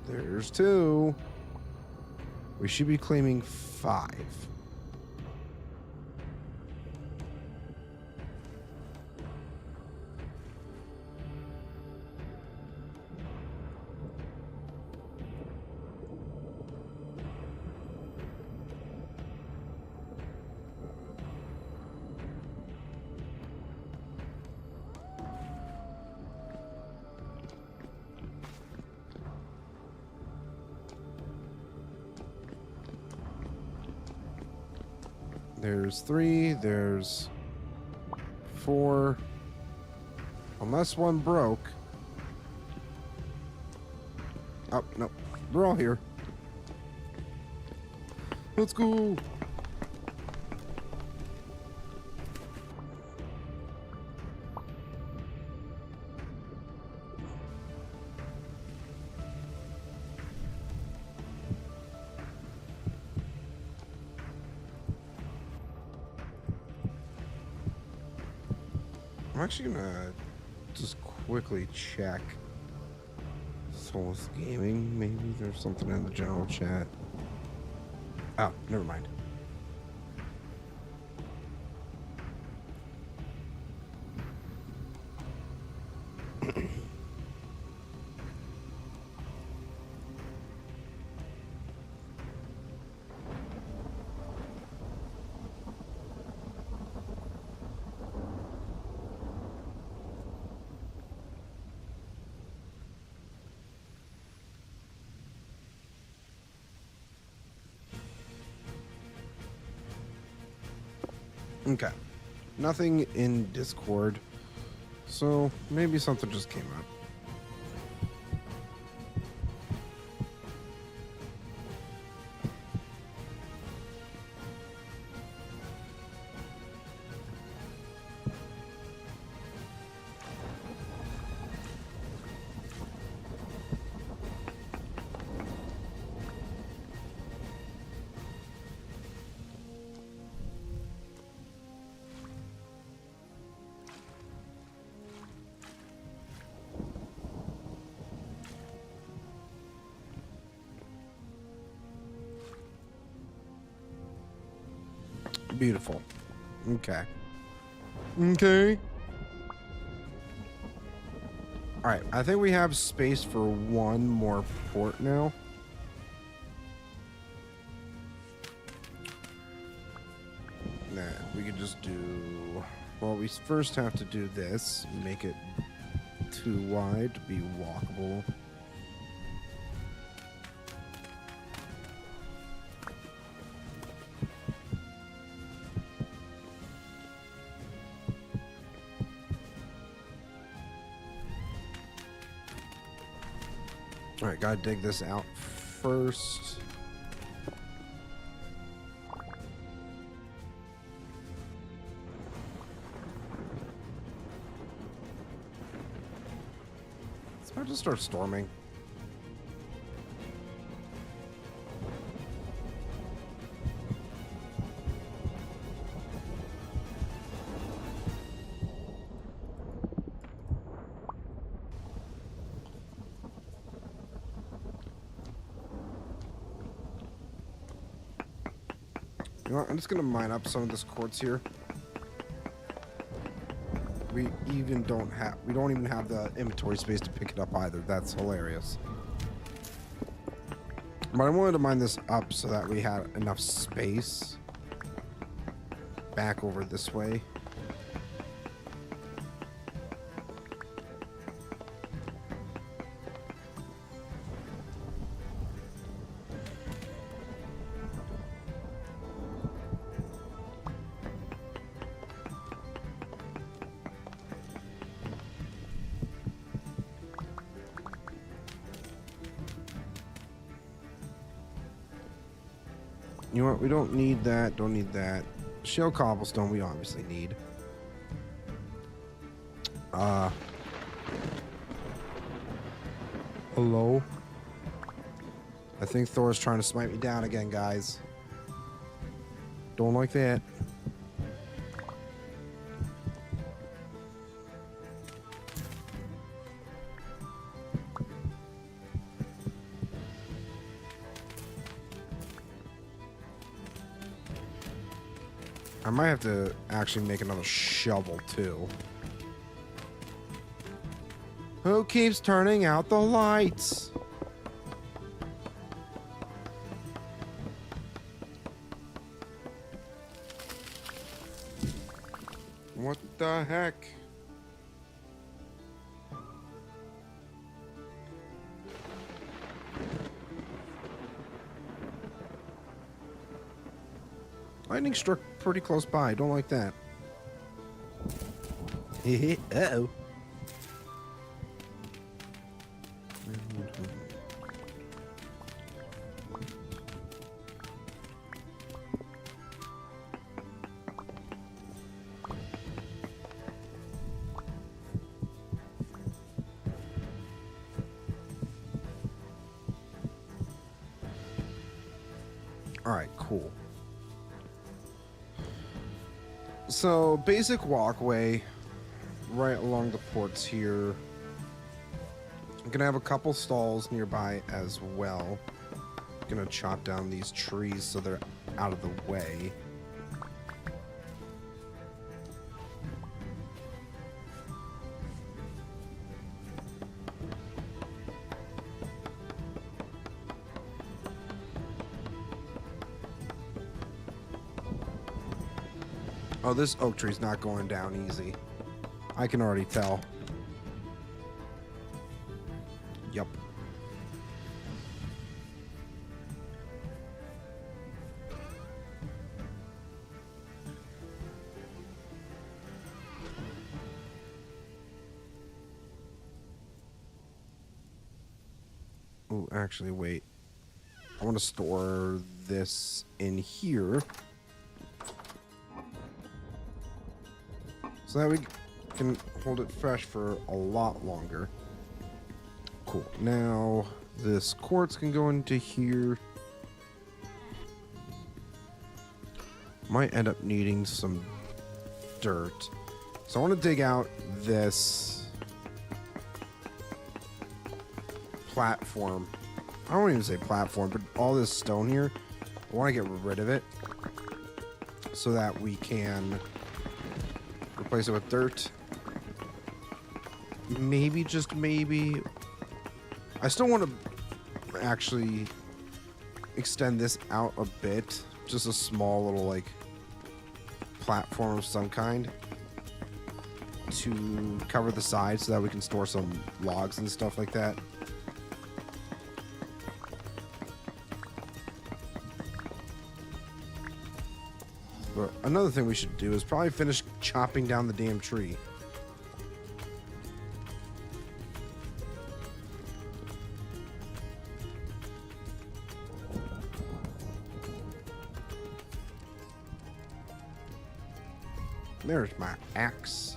Speaker 1: There's two. We should be claiming 5. There's 3, there's 4. Unless one broke. Oh, no. They're all here. Let's go. I'm actually gonna just quickly check Souls Gaming. Maybe there's something in the general chat. Oh, never mind. Okay. Nothing in Discord. So maybe something just came up. Beautiful. Okay. Okay. All right. I think we have space for one more port now. Nah, we could just do... Well, we first have to do this. Make it too wide to be walkable. All right, gotta dig this out first. It's about to start storming. You know what, I'm just gonna mine up some of this quartz here. We don't even have the inventory space to pick it up either. That's hilarious. But I wanted to mine this up so that we had enough space back over this way. You know what? We don't need that. Don't need that. Shale cobblestone we obviously need. Hello? I think Thor's trying to smite me down again, guys. Don't like that. I might have to actually make another shovel, too. Who keeps turning out the lights? What the heck? Lightning struck pretty close by. Don't like that. Uh-oh. All right, cool. So, basic walkway right along the ports here. I'm gonna have a couple stalls nearby as well. Gonna chop down these trees so they're out of the way. Oh, this oak tree's not going down easy. I can already tell. Yup. Oh, actually, wait. I want to store this in here. So that we can hold it fresh for a lot longer. Cool. Now, this quartz can go into here. Might end up needing some dirt. So I want to dig out this platform. I don't even say platform, but all this stone here. I want to get rid of it so that we can replace it with dirt. Maybe, just maybe. I still want to actually extend this out a bit. Just a small little, like, platform of some kind to cover the sides so that we can store some logs and stuff like that. But another thing we should do is probably finish chopping down the damn tree. There's my axe.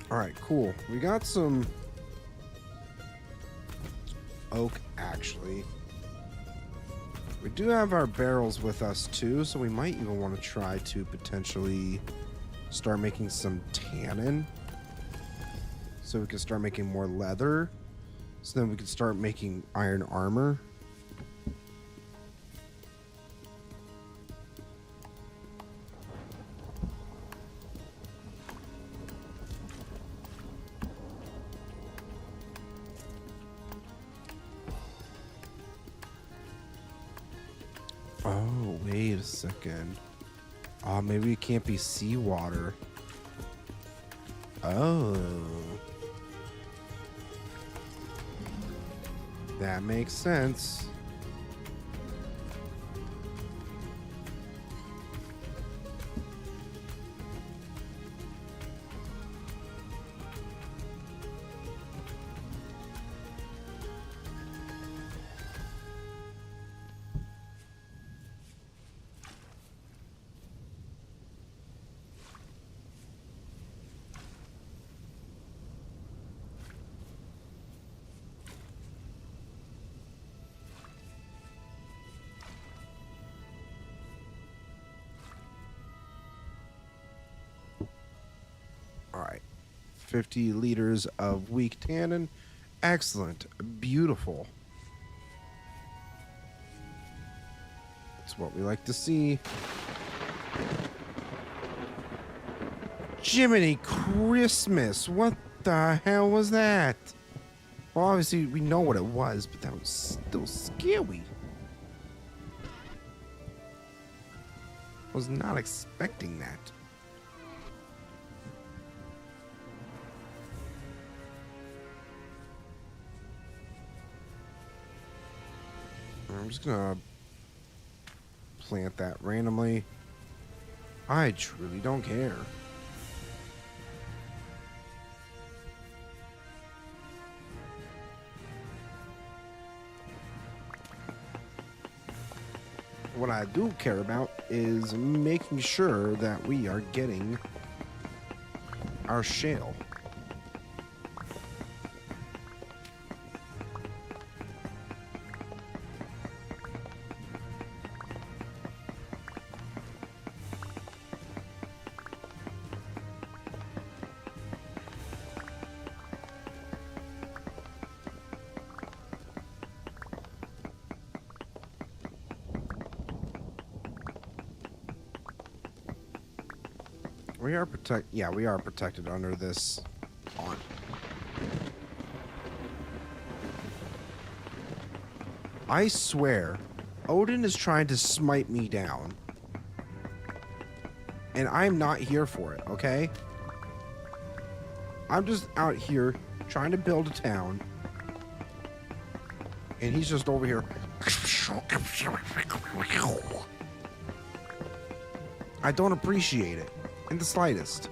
Speaker 1: All right, cool. We got some oak, actually. We do have our barrels with us too, so we might even want to try to potentially start making some tannin. So we can start making more leather. So then we can start making iron armor. Oh, wait a second. Oh, maybe it can't be seawater. Oh. That makes sense. All right. 50 liters of weak tannin. Excellent. Beautiful. That's what we like to see. Jiminy Christmas. What the hell was that? Well, obviously, we know what it was, but that was still scary. Was not expecting that. I'm just gonna plant that randomly. I truly don't care. What I do care about is making sure that we are getting our shale. We are we are protected under this on. I swear, Odin is trying to smite me down. And I'm not here for it, okay? I'm just out here trying to build a town. And he's just over here. I don't appreciate it in the slightest.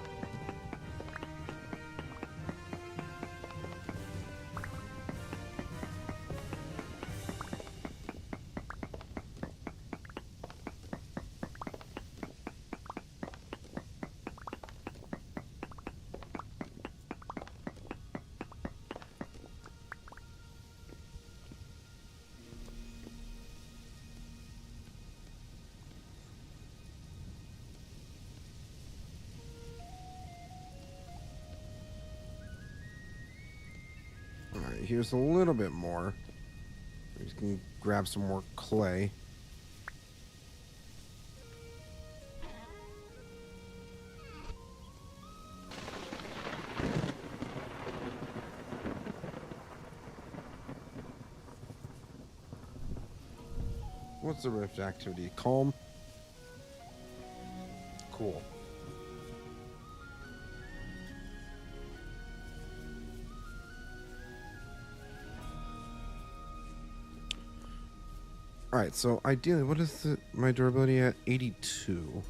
Speaker 1: Alright, here's a little bit more. We can grab some more clay. What's the rift activity? Calm. Cool. Alright, so ideally, what is my durability at? 82.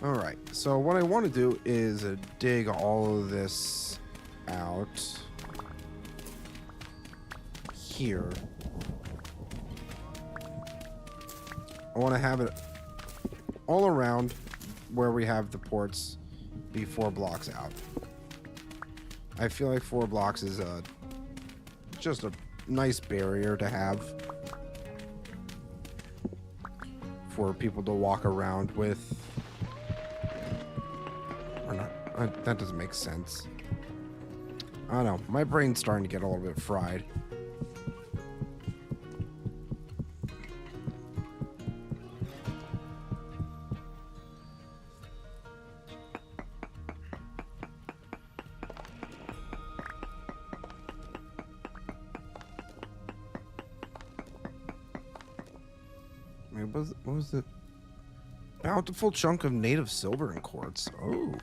Speaker 1: Alright, so what I want to do is dig all of this out here. I want to have it all around where we have the ports be 4 blocks out. I feel like 4 blocks is just a nice barrier to have for people to walk around with. Or not. That doesn't make sense. I don't know. My brain's starting to get a little bit fried. What was it? Bountiful chunk of native silver and quartz. Oh.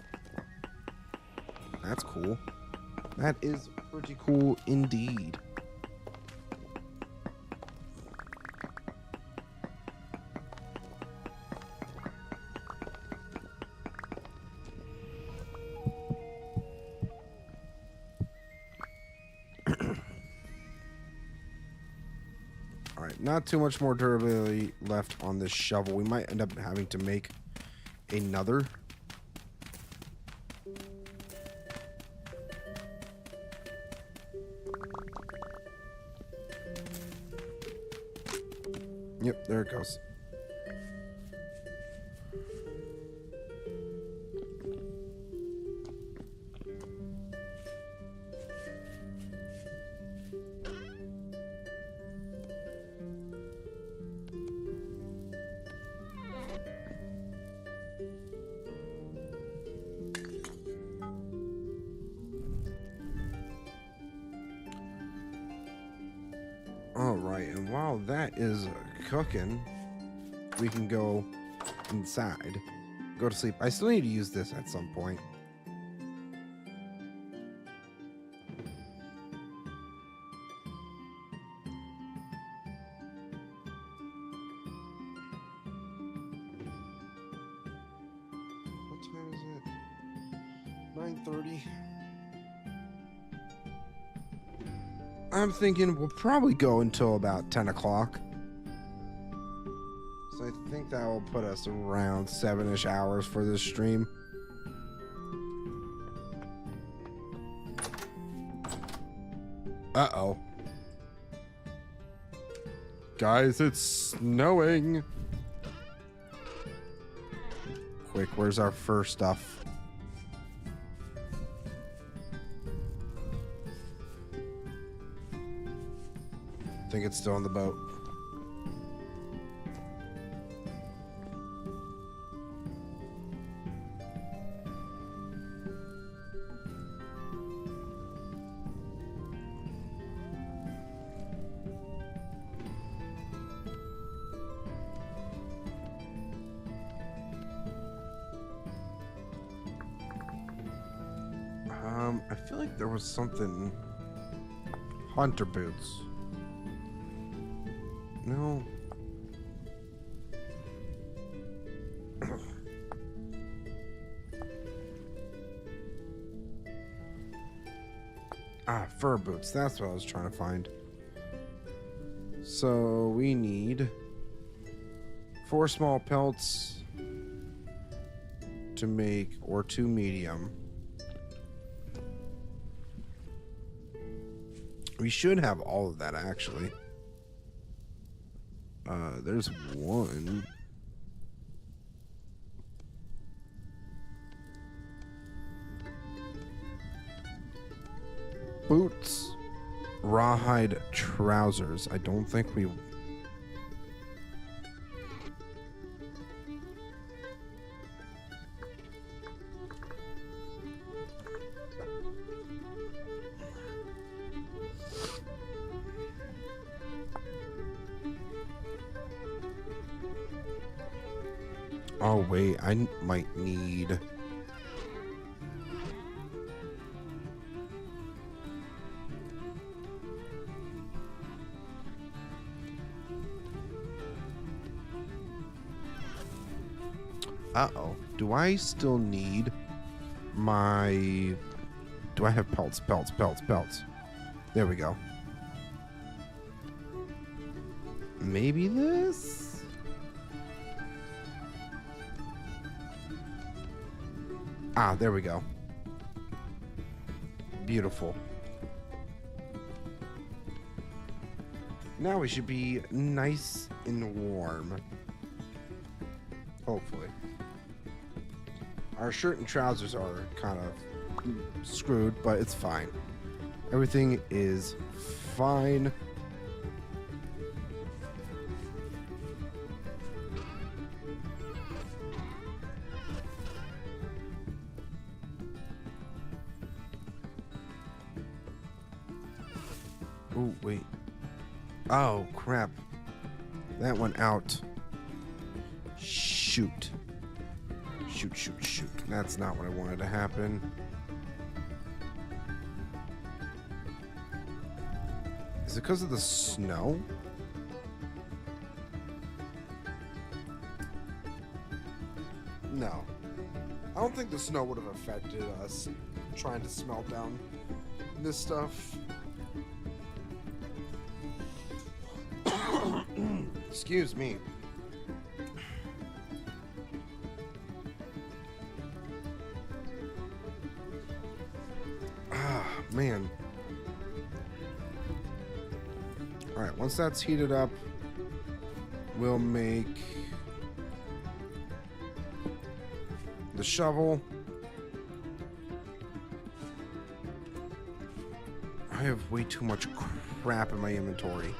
Speaker 1: That's cool. That is pretty cool indeed. Alright, not too much more durability left on this shovel. We might end up having to make another. Yep, there it goes. Alright, and while that is cooking, we can go inside. Go to sleep. I still need to use this at some point. What time is it? 9:30. I'm thinking we'll probably go until about 10 o'clock. So I think that will put us around 7-ish hours for this stream. Uh-oh. Guys, it's snowing. Quick, where's our fur stuff? I think it's still on the boat. I feel like there was something. Hunter boots. No. Fur boots. That's what I was trying to find. So we need 4 small pelts to make, or 2 medium. We should have all of that actually. There's 1. Boots, rawhide trousers. I don't think we. Oh wait, I might need. Uh-oh. Do I still need my... Do I have pelts? There we go. Maybe this? There we go. Beautiful. Now we should be nice and warm. Hopefully. Our shirt and trousers are kind of screwed, but it's fine. Everything is fine. Oh, wait. Oh, crap. That went out. Shoot. Shoot. That's not what I wanted to happen. Is it because of the snow? No. I don't think the snow would have affected us trying to smelt down this stuff. Excuse me. Man. Alright, once that's heated up, we'll make the shovel. I have way too much crap in my inventory.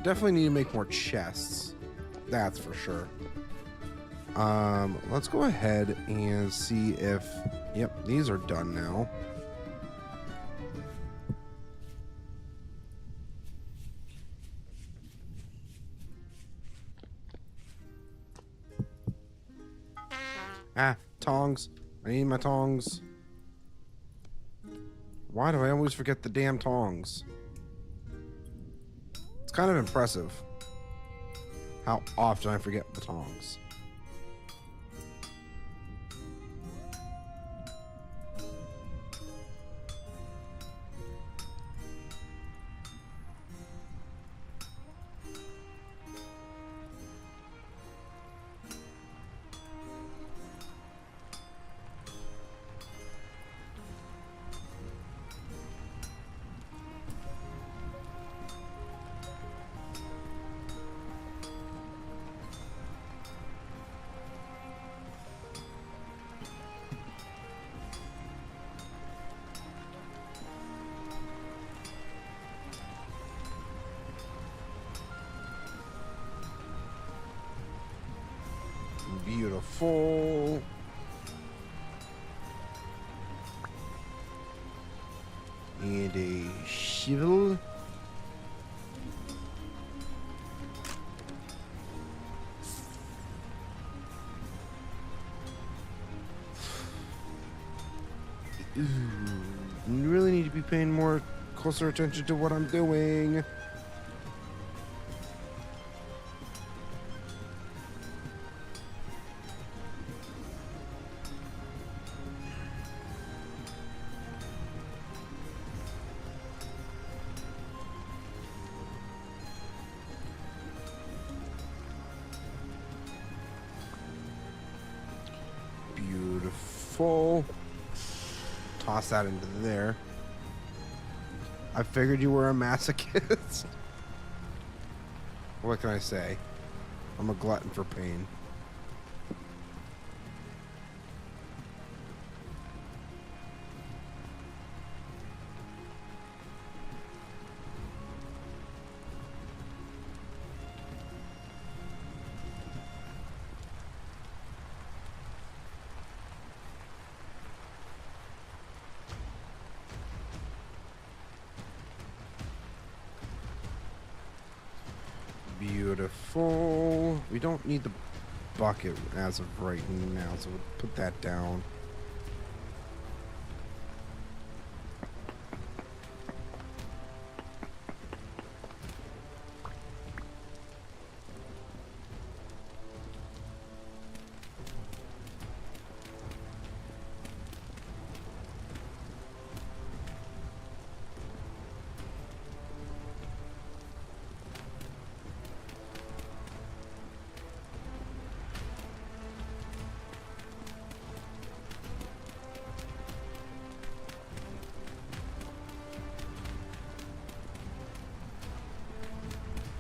Speaker 1: Definitely need to make more chests. That's for sure. Let's go ahead and see if... Yep, these are done now. Tongs. I need my tongs. Why do I always forget the damn tongs? Kind of impressive how often I forget the tongs. Beautiful. And a shovel. really need to be paying more closer attention to what I'm doing. Beautiful. Toss that into there. I figured you were a masochist. What can I say? I'm a glutton for pain. Beautiful. We don't need the bucket as of right now, so we'll put that down.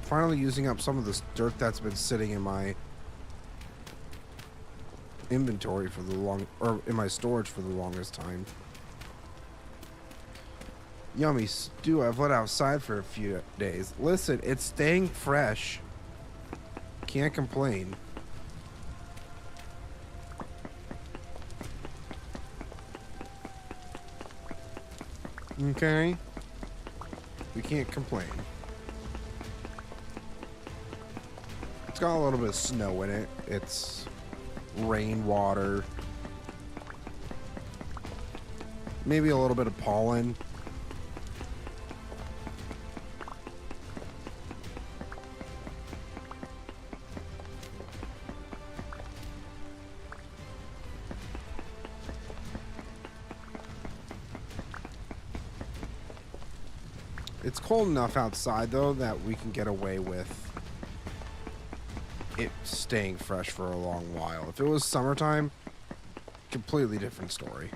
Speaker 1: Finally using up some of this dirt that's been sitting in my inventory for the or in my storage for the longest time. Yummy stew I've let outside for a few days. Listen, it's staying fresh. Can't complain. Okay? We can't complain. It's got a little bit of snow in it. It's rainwater. Maybe a little bit of pollen. It's cold enough outside, though, that we can get away with it staying fresh for a long while. If it was summertime, completely different story.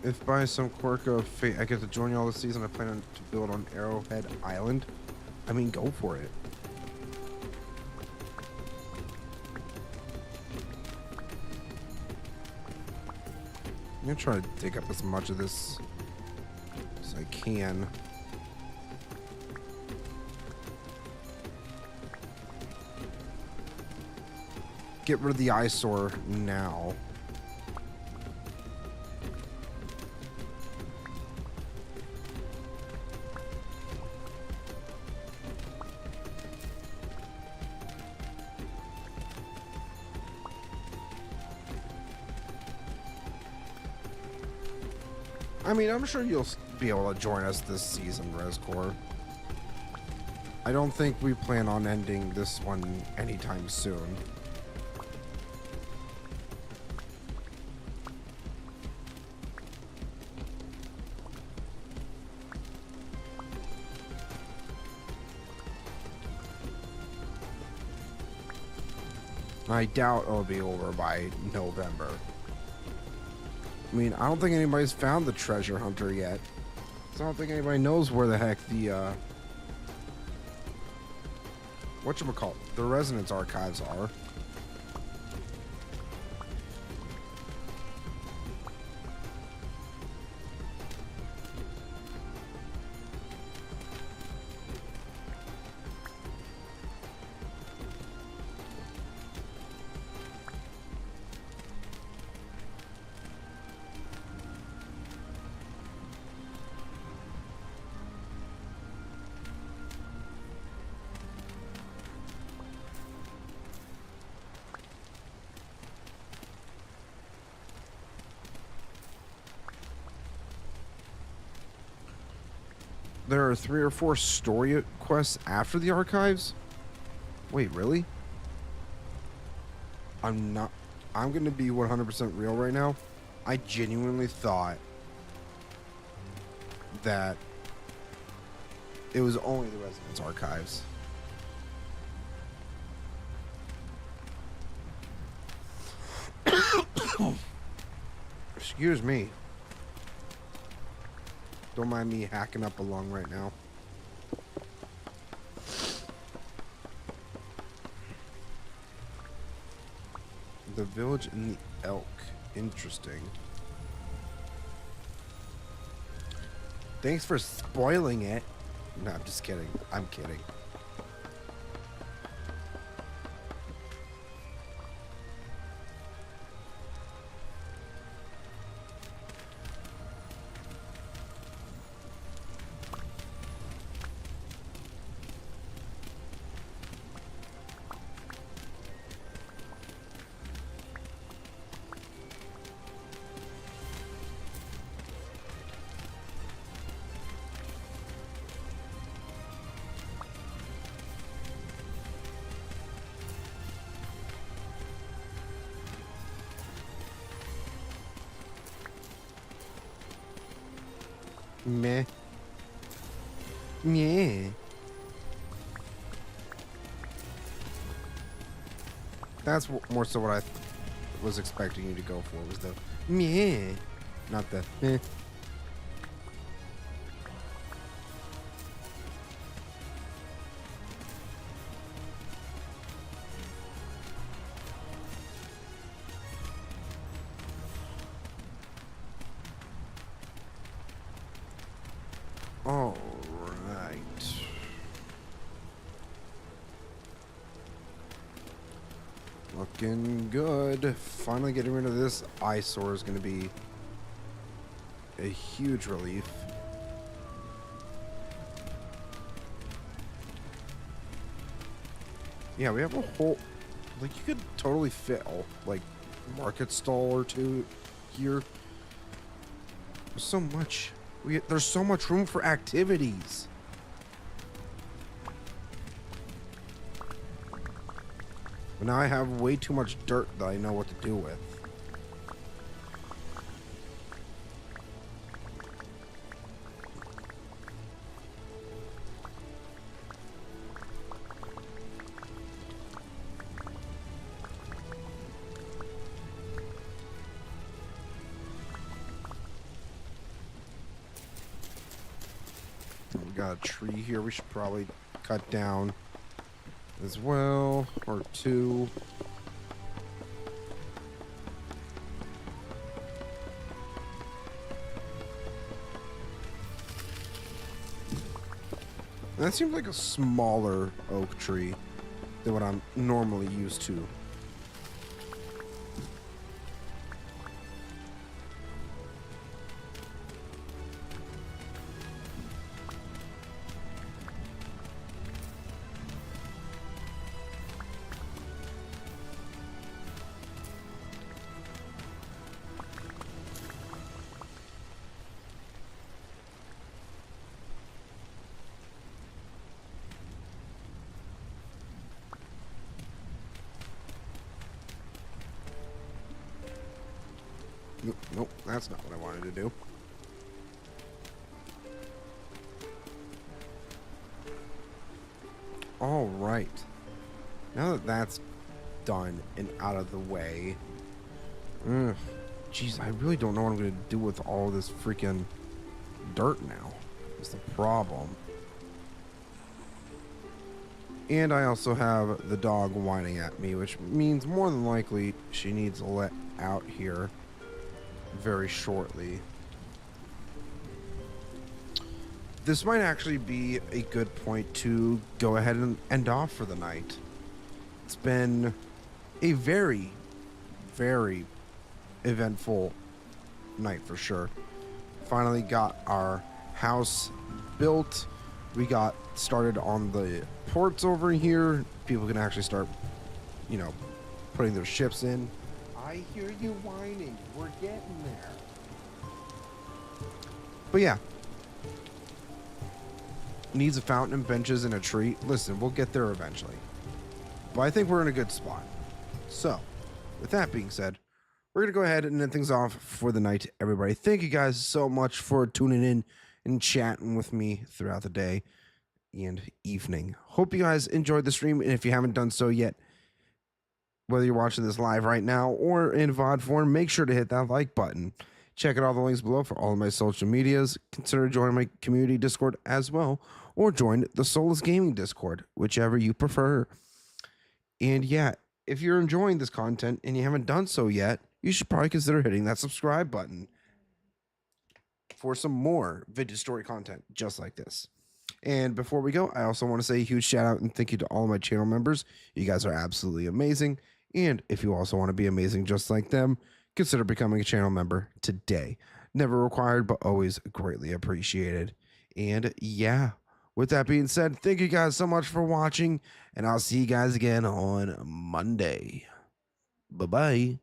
Speaker 1: If by some quirk of fate I get to join y'all this season, I plan on to build on Arrowhead Island. I mean, go for it. I'm gonna try to dig up as much of this as I can. Get rid of the eyesore now. I mean, I'm sure you'll be able to join us this season, Rescore. I don't think we plan on ending this one anytime soon. I doubt it'll be over by November. I mean, I don't think anybody's found the treasure hunter yet. So I don't think anybody knows where the heck the, whatchamacallit, the Resonance archives are. there are 3 or 4 story quests after the archives. Wait, really? I'm not. I'm gonna be 100% real right now. I genuinely thought that it was only the Residence Archives. Excuse me. Don't mind me hacking up a lung right now. The village and the elk. Interesting. Thanks for spoiling it. No, I'm just kidding. I'm kidding. Meh. Meh. That's more so what I was expecting you to go for, was the meh, not the meh. All right. Looking good. Finally getting rid of this eyesore is going to be a huge relief. Yeah, we have a whole, like, you could totally fit a, like, market stall or two here. There's so much. There's so much room for activities. But now I have way too much dirt that I know what to do with. We got a tree here we should probably cut down as well, or 2. And that seems like a smaller oak tree than what I'm normally used to. Nope, that's not what I wanted to do. All right. Now that that's done and out of the way. Jeez, I really don't know what I'm going to do with all this freaking dirt now. That's the problem. And I also have the dog whining at me, which means more than likely she needs to let out here very shortly. This might actually be a good point to go ahead and end off for the night. It's been a very, very eventful night for sure. Finally got our house built. We got started on the ports over here. People can actually start, you know, putting their ships in. I hear you whining. We're getting there. But yeah. needs a fountain and benches and a tree. Listen, we'll get there eventually. But I think we're in a good spot. So, with that being said, we're going to go ahead and end things off for the night, everybody. Thank you guys so much for tuning in and chatting with me throughout the day and evening. Hope you guys enjoyed the stream, and if you haven't done so yet, whether you're watching this live right now or in VOD form, make sure to hit that like button. Check out all the links below for all of my social medias. Consider joining my community Discord as well, or join the Solus Gaming Discord, whichever you prefer. And yeah, if you're enjoying this content and you haven't done so yet, you should probably consider hitting that subscribe button for some more Vintage Story content just like this. And before we go, I also want to say a huge shout out and thank you to all of my channel members. You guys are absolutely amazing. And if you also want to be amazing just like them, consider becoming a channel member today. Never required, but always greatly appreciated. And yeah, with that being said, thank you guys so much for watching, and I'll see you guys again on Monday. Bye-bye.